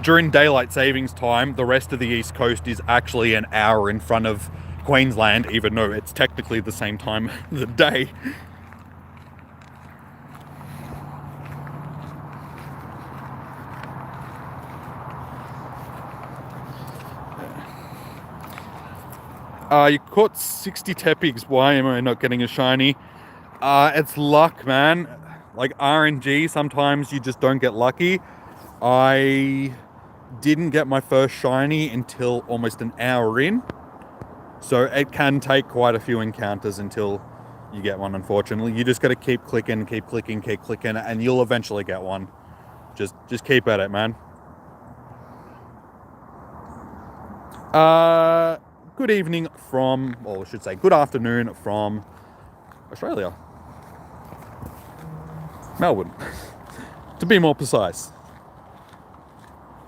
During daylight savings time, the rest of the east coast is actually an hour in front of Queensland, even though it's technically the same time of the day. You caught 60 Tepigs. Why am I not getting a shiny? It's luck, man. Like RNG, sometimes you just don't get lucky. I didn't get my first shiny until almost an hour in. So it can take quite a few encounters until you get one, unfortunately. You just got to keep clicking, and you'll eventually get one. Just keep at it, man. Good evening from, or I should say good afternoon from Australia. Melbourne, to be more precise.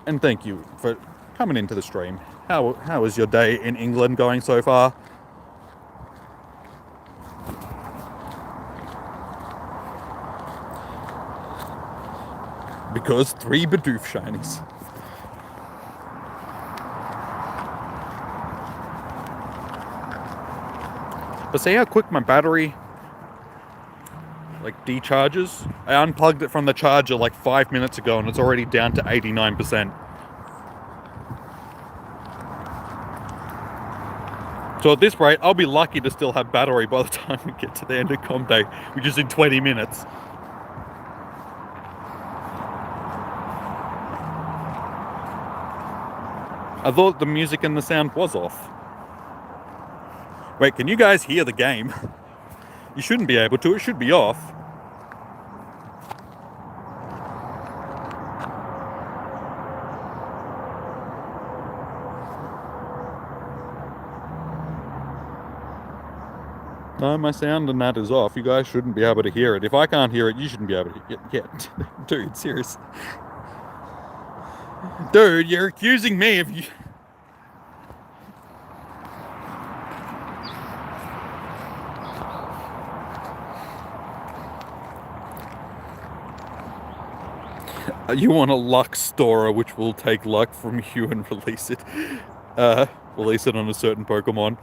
And thank you for coming into the stream. How is your day in England going so far? Because 3 Bidoof shinies. But see how quick my battery like decharges? I unplugged it from the charger like 5 minutes ago and it's already down to 89%. So at this rate, I'll be lucky to still have battery by the time we get to the end of Comp Day, which is in 20 minutes. I thought the music and the sound was off. Wait, can you guys hear the game? You shouldn't be able to, it should be off. No, my sound and that is off. You guys shouldn't be able to hear it. If I can't hear it, you shouldn't be able to hear it. Yeah. Dude, seriously. Dude, you're accusing me of you. You want a luck storer which will take luck from you and release it. Release it on a certain Pokemon.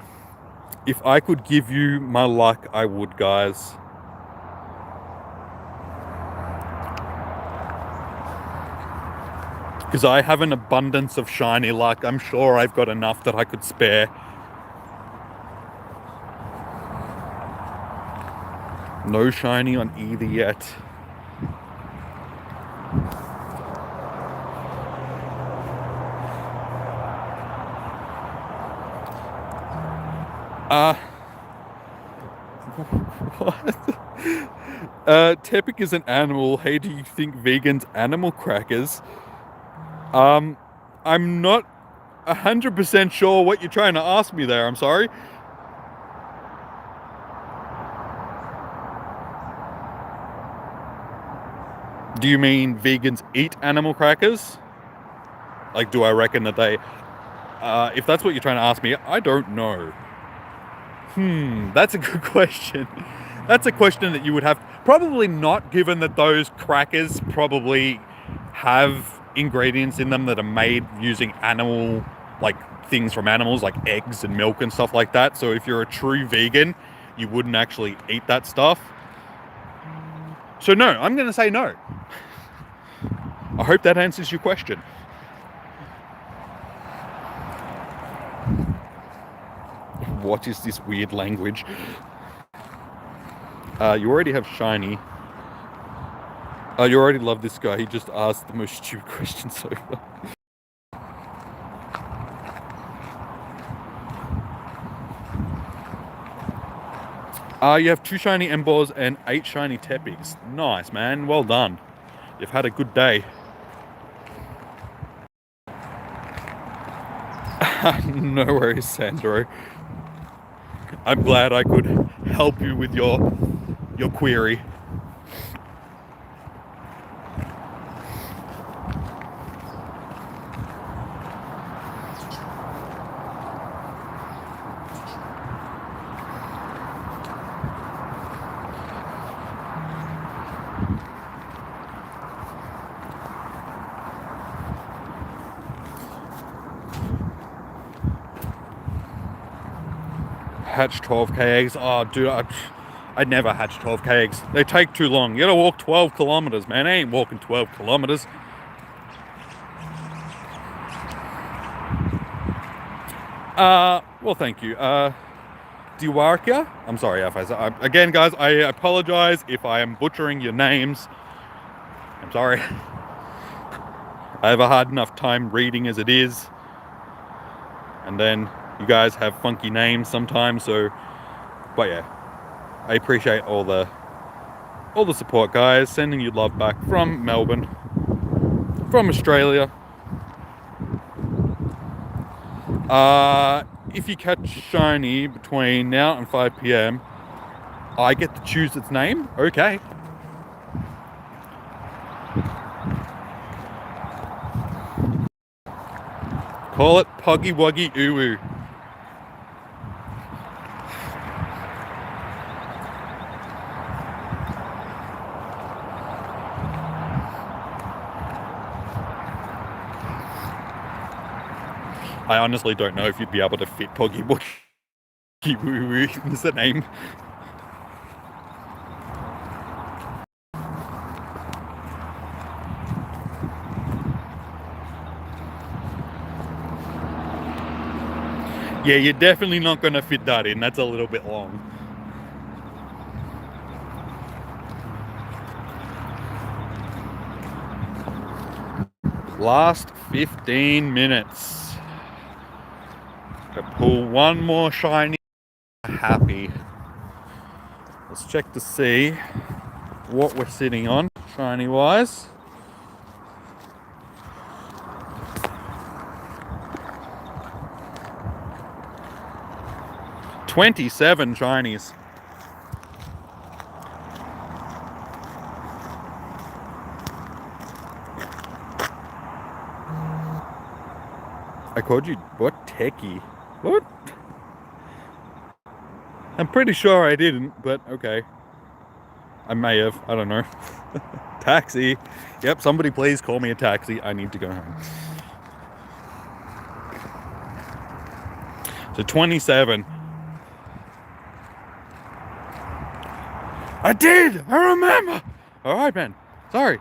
If I could give you my luck, I would, guys. Because I have an abundance of shiny luck. I'm sure I've got enough that I could spare. No shiny on either yet. What? Tepig is an animal. Hey, do you think vegans animal crackers? I'm not 100% sure what you're trying to ask me there. I'm sorry. Do you mean vegans eat animal crackers? Like, do I reckon that they... if that's what you're trying to ask me, I don't know. That's a good question. That's a question that you would have... Probably not, given that those crackers probably have ingredients in them that are made using animal... like, things from animals, like eggs and milk and stuff like that. So if you're a true vegan, you wouldn't actually eat that stuff. So no, I'm going to say no. I hope that answers your question. What is this weird language? You already have shiny. You already love this guy. He just asked the most stupid question so far. You have 2 shiny Embors and 8 shiny Tepigs. Nice, man. Well done. You've had a good day. No worries, Sandro. I'm glad I could help you with your query. Hatch 12k eggs. Oh, dude, I'd never hatch 12k eggs. They take too long. You gotta walk 12 kilometers, man. I ain't walking 12 kilometers. Well, thank you. Diwarkia? I'm sorry if again, guys, I apologize if I am butchering your names. I'm sorry. I have a hard enough time reading as it is. And then you guys have funky names sometimes, so... But yeah. I appreciate all the support, guys. Sending you love back from Melbourne, from Australia. If you catch shiny between now and 5 p.m, I get to choose its name. Okay. Call it Poggy Woggy Uwu. I honestly don't know if you'd be able to fit Poggy Woggy Uwu as the name. Yeah, you're definitely not going to fit that in. That's a little bit long. Last 15 minutes. To pull one more shiny. Happy. Let's check to see what we're sitting on, shiny wise. $27 shinies. I called you what? Techie? What? I'm pretty sure I didn't, but okay. I may have. I don't know. Taxi. Yep, somebody please call me a taxi. I need to go home. So 27. I did! I remember! Alright, man. Sorry.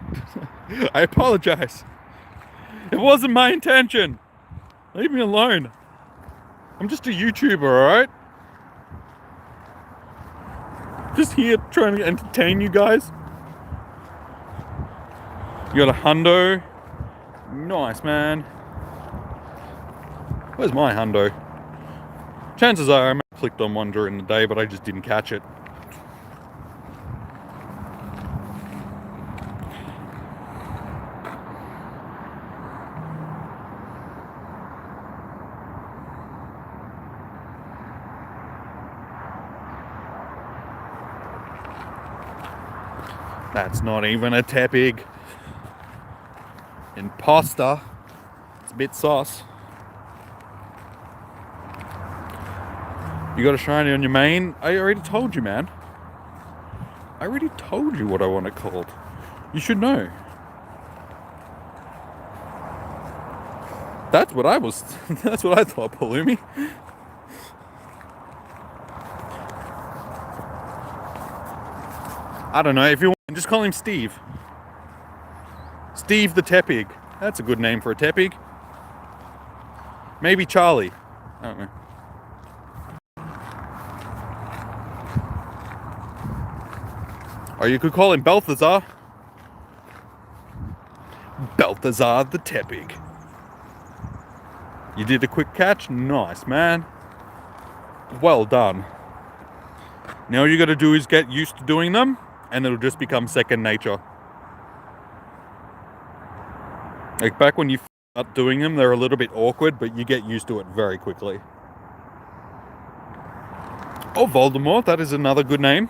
I apologize. It wasn't my intention. Leave me alone. I'm just a YouTuber, alright? Just here trying to entertain you guys. You got a Hundo. Nice, man. Where's my Hundo? Chances are I may have clicked on one during the day, but I just didn't catch it. That's not even a Tepig. Imposter. It's a bit sauce. You got a shiny on your main? I already told you, man. I already told you what I want it called. You should know. That's what I was. That's what I thought, Palumi. I don't know. If you want, just call him Steve. Steve the Tepig. That's a good name for a Tepig. Maybe Charlie. I don't know. Or you could call him Balthazar. Balthazar the Tepig. You did a quick catch? Nice, man. Well done. Now all you gotta do is get used to doing them, and it'll just become second nature. Like back when you start doing them, they're a little bit awkward, but you get used to it very quickly. Oh, Voldemort, that is another good name.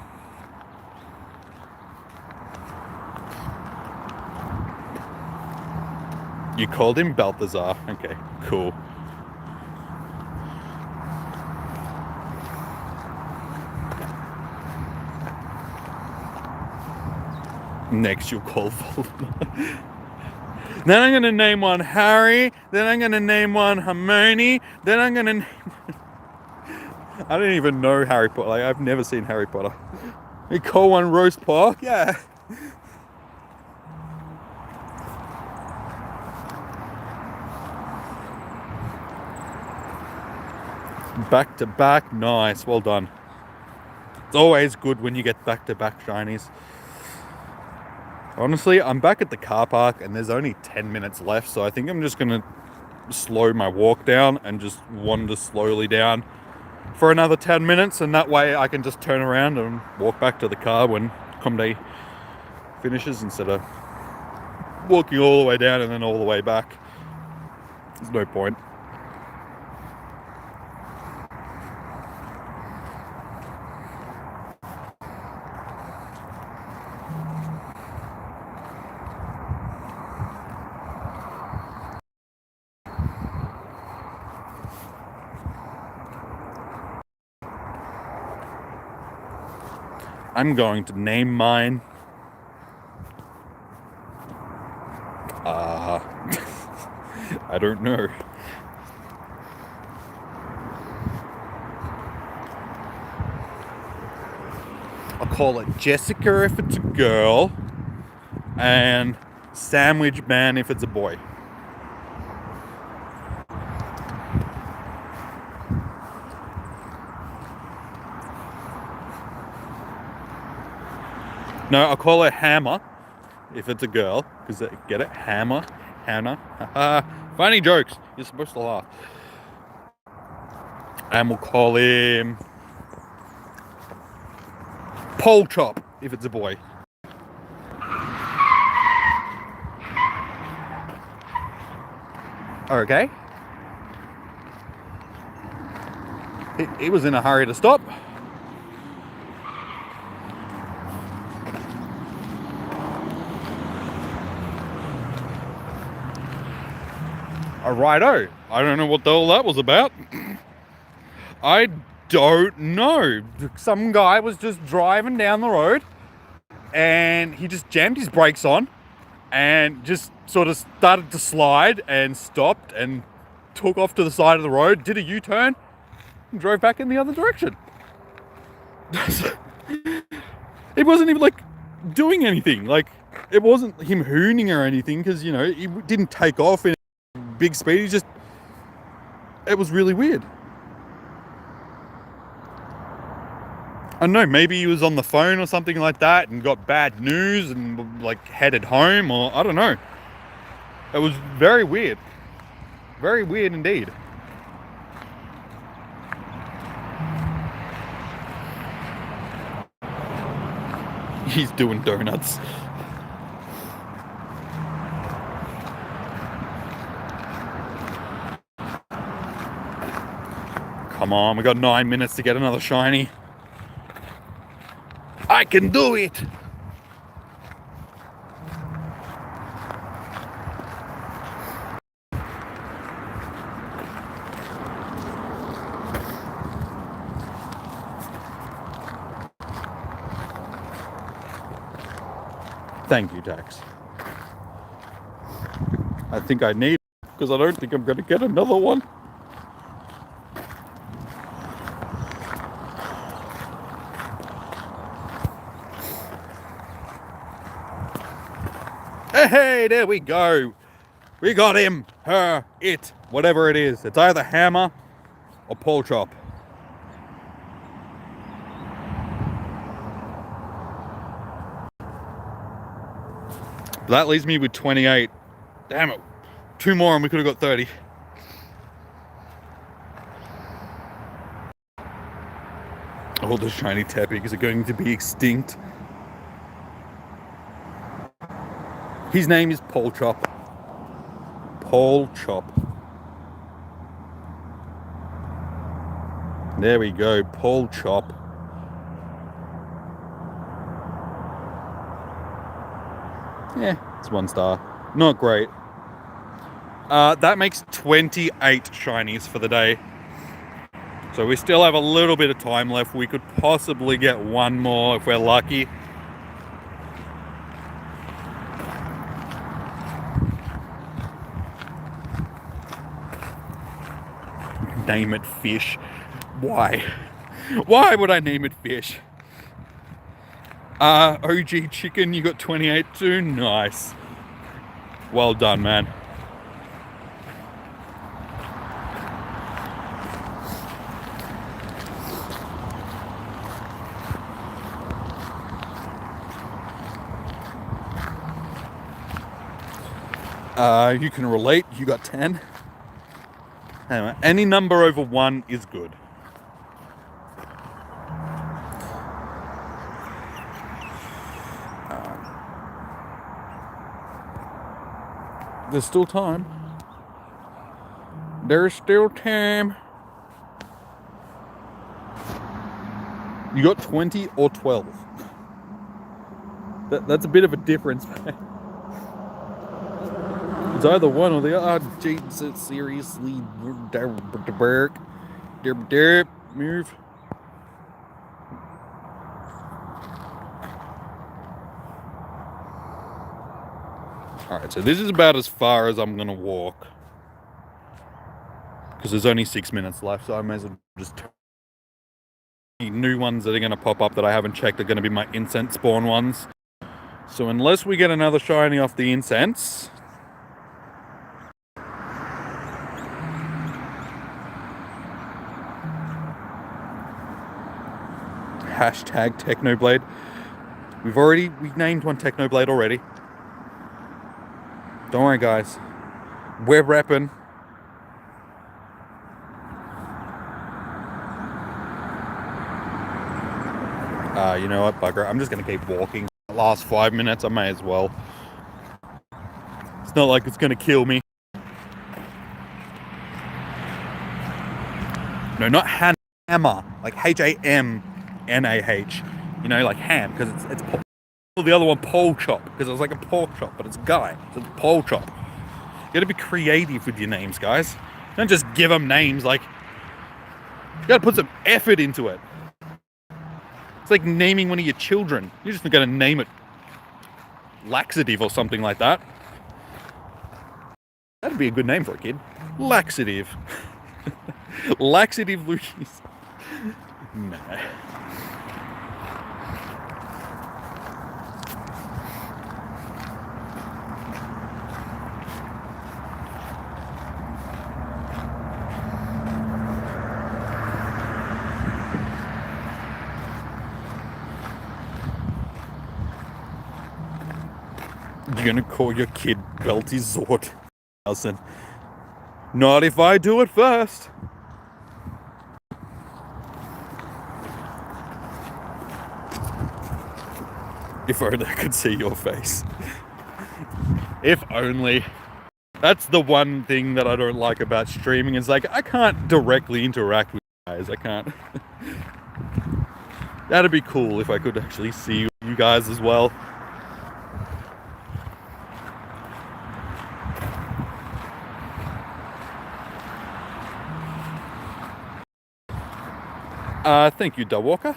You called him Balthazar. Okay, cool. Next you'll call Voldemort. Then I'm gonna name one Harry. Then I'm gonna name one Hermione. Then I'm gonna name... I don't even know Harry Potter. Like, I've never seen Harry Potter. You call one Roast Pork? Yeah. Back to back, nice, well done. It's always good when you get back to back shinies. Honestly, I'm back at the car park and there's only 10 minutes left, so I think I'm just gonna slow my walk down and just wander slowly down for another 10 minutes, and that way I can just turn around and walk back to the car when comedy finishes instead of walking all the way down and then all the way back. There's no point. I'm going to name mine I don't know. I'll call it Jessica if it's a girl, and Sandwich Man if it's a boy. No, I'll call it Hammer if it's a girl, because get it? Hammer, Hannah. Funny jokes. You're supposed to laugh. And we'll call him Pole Chop if it's a boy. Okay. He was in a hurry to stop. Righto. I don't know what the hell that was about. I don't know. Some guy was just driving down the road and he just jammed his brakes on and just sort of started to slide and stopped and took off to the side of the road, did a U-turn and drove back in the other direction. It wasn't even like doing anything. Like, it wasn't him hooning or anything, because, you know, he didn't take off in big speed. He just, it was really weird. I don't know, maybe he was on the phone or something like that and got bad news and like headed home, or I don't know. It was very weird. Very weird indeed. He's doing donuts. Come on, we got 9 minutes to get another shiny. I can do it! Thank you, Dax. I think I need it, because I don't think I'm going to get another one. Hey, there we go. We got him, her, it, whatever it is. It's either Hammer or Pole Chop. That leaves me with 28. Damn it. 2 more and we could have got 30. All the shiny Tepigs are going to be extinct. His name is Pole Chop. Pole Chop. There we go, Pole Chop. Yeah, it's 1 star. Not great. That makes 28 shinies for the day. So we still have a little bit of time left. We could possibly get 1 more if we're lucky. Name it Fish. Why? Why would I name it Fish? OG Chicken, you got 28 too? Nice. Well done, man. You can relate, you got 10. Anyway, any number over 1 is good. There's still time. There's still time. You got 20 or 12. That's a bit of a difference, man. It's either one or the other. Oh, Jesus, seriously. Move. Alright, so this is about as far as I'm going to walk. Because there's only 6 minutes left, so I may as well just... New ones that are going to pop up that I haven't checked are going to be my incense spawn ones. So unless we get another shiny off the incense... Hashtag Technoblade. We named one Technoblade already. Don't worry, guys. We're repping. You know what, bugger? I'm just gonna keep walking. The last 5 minutes, I may as well. It's not like it's gonna kill me. No, not hammer. Like H-A-M-N-A-H. You know, like ham, because it's the other one, pole chop, because it was like a pork chop, but it's guy, so it's pole chop. You gotta be creative with your names, guys. Don't just give them names, like, you gotta put some effort into it. It's like naming one of your children. You're just gonna name it Laxative or something like that. That'd be a good name for a kid. Laxative. Laxative Lucius. Nah. You're gonna call your kid Belty Zord. Not if I do it first. If only I could see your face. If only. That's the one thing that I don't like about streaming. Is like, I can't directly interact with you guys. I can't. That'd be cool if I could actually see you guys as well. Thank you, Dog Walker.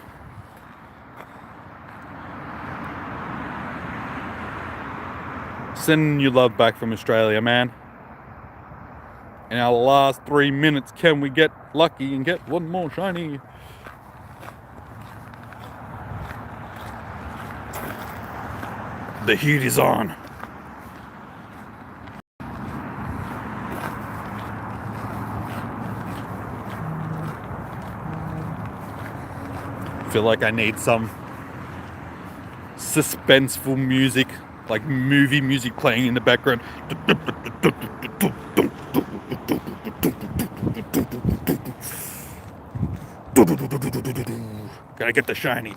Sending you love back from Australia, man. In our last 3 minutes, can we get lucky and get one more shiny? The heat is on. I feel like I need some suspenseful music, like movie music playing in the background. Gotta get the shiny.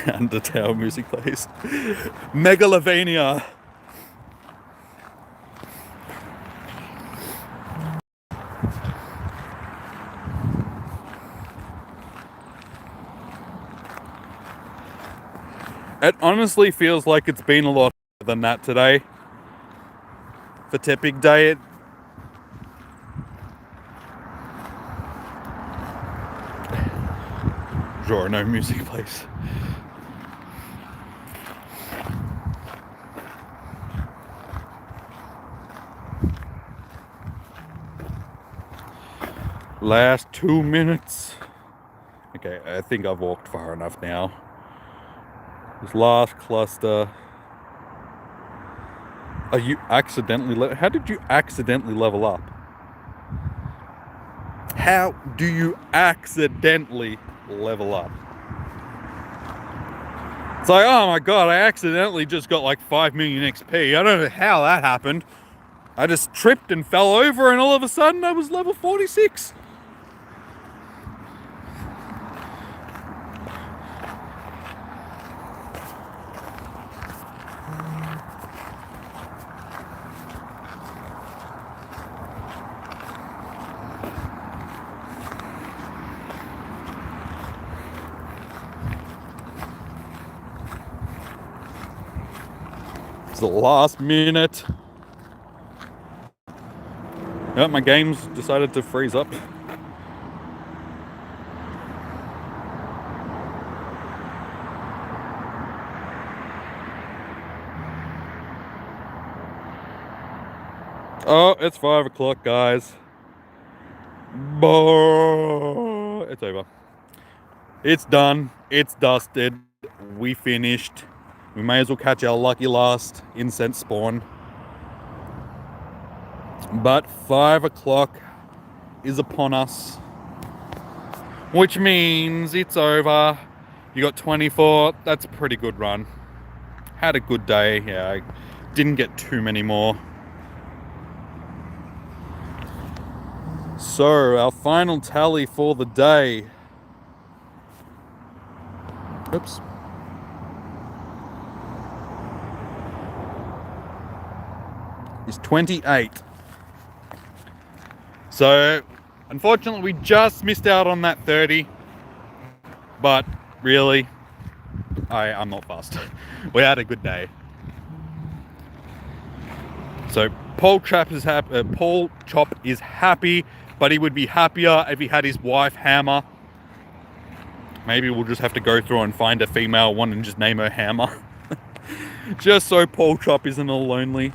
Undertale music plays. Megalovania. It honestly feels like it's been a lot than that today. For Tepig Day. Sure, no music plays. Last 2 minutes. Okay, I think I've walked far enough now. This last cluster. Are you accidentally... How did you accidentally level up? How do you accidentally level up? It's like, oh my god, I accidentally just got like 5 million XP. I don't know how that happened. I just tripped and fell over, and all of a sudden I was level 46. It's the last minute. Yep, my game's decided to freeze up. Oh, it's 5 o'clock, guys. It's over. It's done. It's dusted. We finished. We may as well catch our lucky last incense spawn. But 5 o'clock is upon us, which means it's over. You got 24. That's a pretty good run. Had a good day. Yeah, I didn't get too many more. So our final tally for the day. Oops. Is 28. So unfortunately we just missed out on that 30. But really, I'm not fussed. We had a good day. So Paul Chop is happy, but he would be happier if he had his wife Hammer. Maybe we'll just have to go through and find a female one and just name her Hammer. Just so Paul Chop isn't all lonely.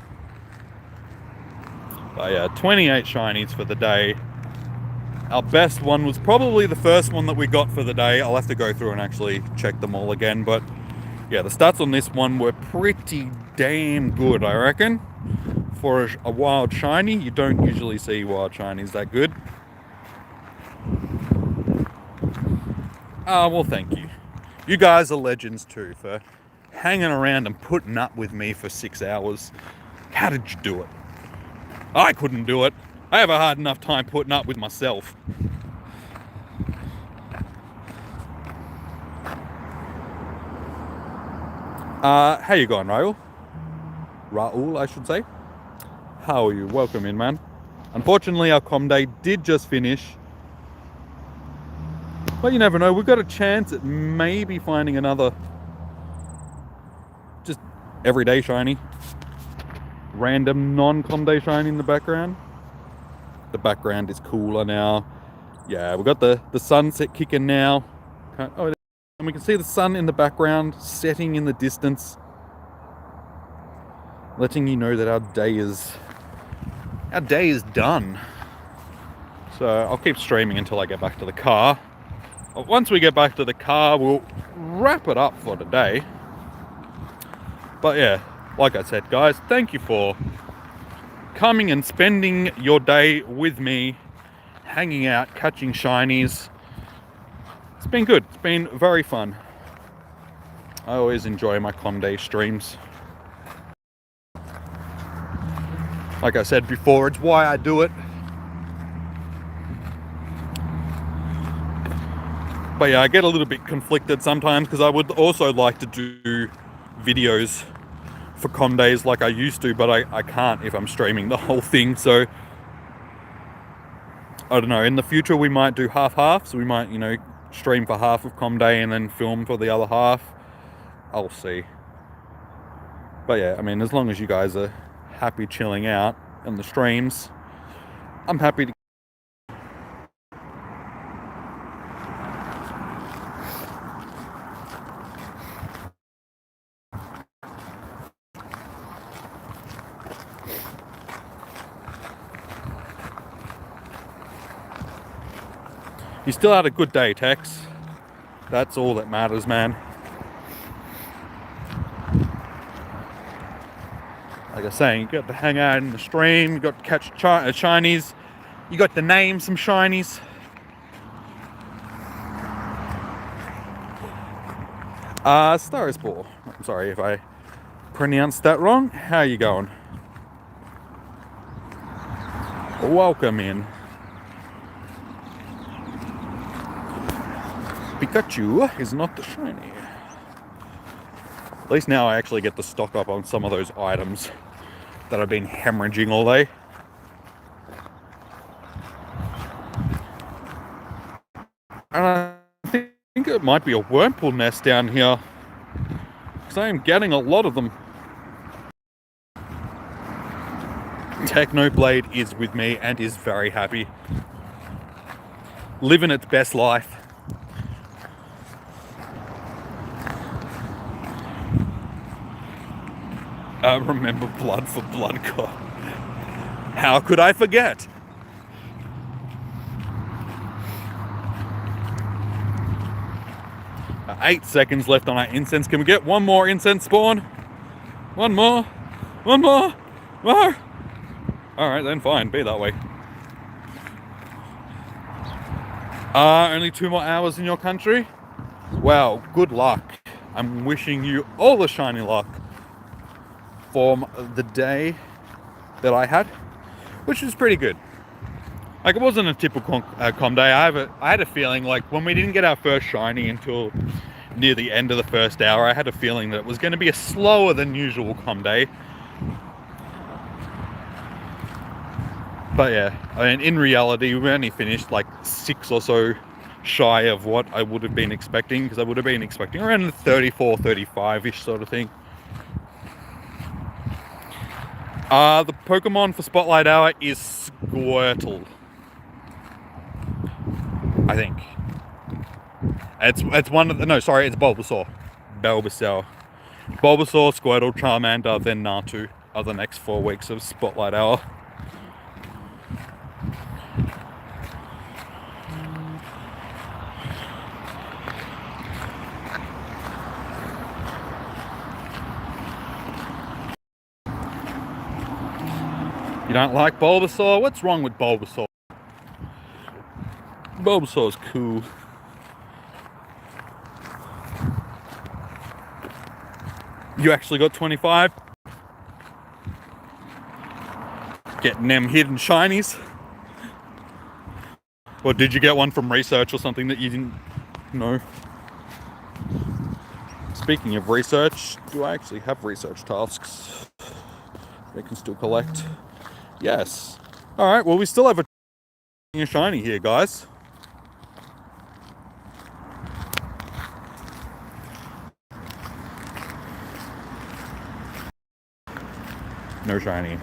But yeah, 28 shinies for the day. Our best one was probably the first one that we got for the day. I'll have to go through and actually check them all again. But yeah, the stats on this one were pretty damn good, I reckon. For a wild shiny, you don't usually see wild shinies that good. Well, thank you. You guys are legends too for hanging around and putting up with me for 6 hours. How did you do it? I couldn't do it. I have a hard enough time putting up with myself. How you going, Raul? Raul, I should say. How are you? Welcome in, man. Unfortunately, our comm day did just finish. But you never know. We've got a chance at maybe finding another just everyday shiny. Random non-comm day shiny in the background. The background is cooler now. Yeah, we've got the sunset kicking now. Oh, and we can see the sun in the background setting in the distance, letting you know that our day is done. So I'll keep streaming until I get back to the car. Once we get back to the car, we'll wrap it up for today. But yeah, like I said, guys, thank you for coming and spending your day with me, hanging out, catching shinies. It's been good. It's been very fun. I always enjoy my comm day streams. Like I said before, it's why I do it. But yeah, I get a little bit conflicted sometimes because I would also like to do videos for comm days like I used to, but I can't if I'm streaming the whole thing. So I don't know, in the future we might do half-half. So we might, stream for half of comm day and then film for the other half. I'll see. But yeah, I mean, as long as you guys are happy chilling out in the streams, I'm happy to. You still had a good day, Tex. That's all that matters, man. Like I was saying, you got to hang out in the stream, you got to catch shinies, you got to name some shinies. Stardust Ball. I'm sorry if I pronounced that wrong. How are you going? Welcome in. Pikachu is not the shiny. At least now I actually get to stock up on some of those items that I've been hemorrhaging all day. And I think it might be a Wurmple nest down here, because I am getting a lot of them. Technoblade is with me and is very happy. Living its best life. I remember Blood for Blood God. How could I forget? Eight seconds left on our incense. Can we get one more incense spawn? One more? One more? More? Alright then, fine. Be that way. Only 2 more hours in your country? Well, good luck. I'm wishing you all the shiny luck for the day that I had, which was pretty good. Like, it wasn't a typical com day. I had a feeling like when we didn't get our first shiny until near the end of the first hour, I had a feeling that it was going to be a slower than usual com day. But yeah, I mean, in reality, we only finished like 6 or so shy of what I would have been expecting, because I would have been expecting around the 34, 35-ish sort of thing. The Pokemon for Spotlight Hour is Squirtle, I think. It's one of the, no, sorry, it's Bulbasaur. Bulbasaur, Squirtle, Charmander, then Natu are the next 4 weeks of Spotlight Hour. You don't like Bulbasaur? What's wrong with Bulbasaur? Bulbasaur's cool. You actually got 25? Getting them hidden shinies? Or did you get one from research or something that you didn't know? Speaking of research, do I actually have research tasks they can still collect? Yes. Alright, well, we still have a shiny here, guys. No shiny.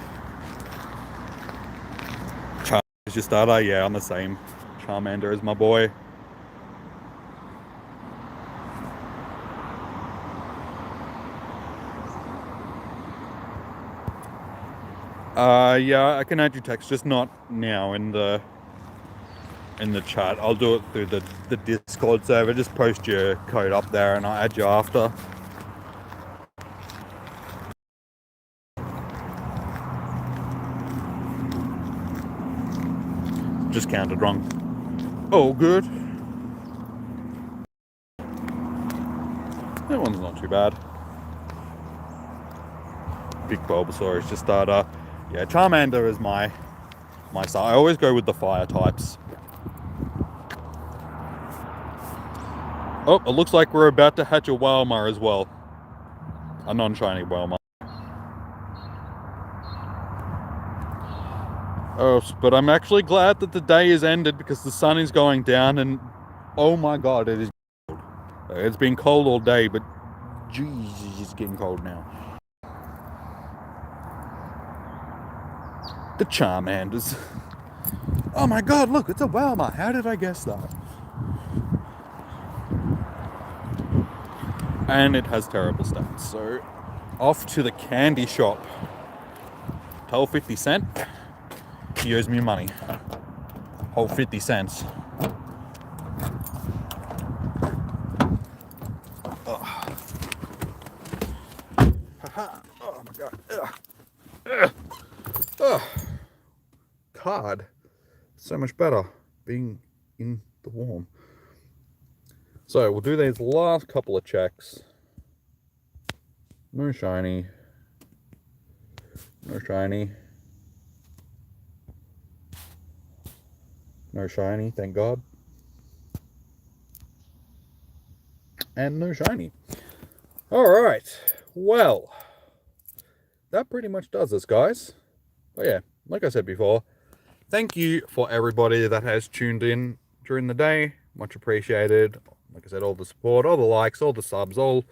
Charmander's your starter? Yeah, I'm the same. Charmander is my boy. Yeah, I can add your text, just not now in the chat. I'll do it through the Discord server. Just post your code up there and I'll add you after. Just counted wrong. Oh, good. That one's not too bad. Big Bulbasaur is just starter. Yeah, Charmander is my style. I always go with the fire types. Oh, it looks like we're about to hatch a Wailmer as well. A non-shiny Wailmer. Oh, but I'm actually glad that the day is ended because the sun is going down and oh my god, it is cold. It's been cold all day, but jeez, it's getting cold now. The Charmanders. Oh my god, look, it's a Wailmer. How did I guess that? And it has terrible stats, so off to the candy shop. Tell 50 cent. He owes me money. Whole 50 cents. Oh. Oh my god. Card. So much better being in the warm. So we'll do these last couple of checks. No shiny. No shiny. No shiny, thank God. And no shiny. Alright, well, that pretty much does us, guys. But yeah, like I said before, thank you for everybody that has tuned in during the day. Much appreciated. Like I said, all the support, all the likes, all the subs, all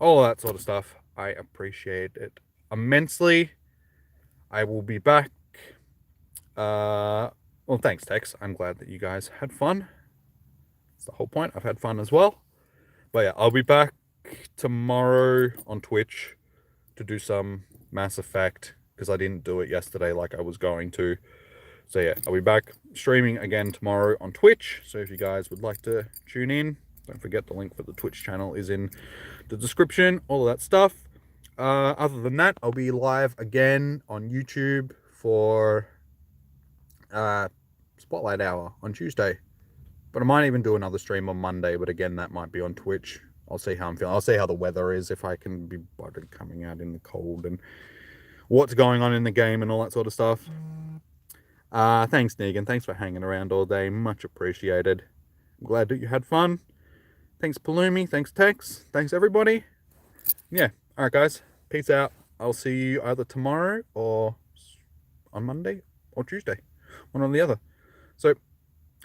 that sort of stuff. I appreciate it immensely. I will be back. Well, thanks, Tex. I'm glad that you guys had fun. That's the whole point. I've had fun as well. But yeah, I'll be back tomorrow on Twitch to do some Mass Effect because I didn't do it yesterday like I was going to. So yeah, I'll be back streaming again tomorrow on Twitch. So if you guys would like to tune in, don't forget the link for the Twitch channel is in the description, all of that stuff. Other than that, I'll be live again on YouTube for Spotlight Hour on Tuesday. But I might even do another stream on Monday, but again, that might be on Twitch. I'll see how I'm feeling. I'll see how the weather is, if I can be bothered coming out in the cold and what's going on in the game and all that sort of stuff. Thanks, Negan. Thanks for hanging around all day. Much appreciated. I'm glad that you had fun. Thanks, Palumi. Thanks, Tex. Thanks, everybody. Yeah. All right, guys. Peace out. I'll see you either tomorrow or on Monday or Tuesday. One or the other. So,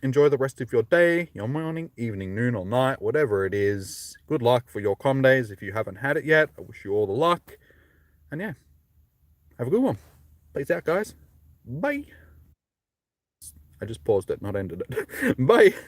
enjoy the rest of your day, your morning, evening, noon, or night, whatever it is. Good luck for your com days if you haven't had it yet. I wish you all the luck. And yeah, have a good one. Peace out, guys. Bye. I just paused it, not ended it. Bye.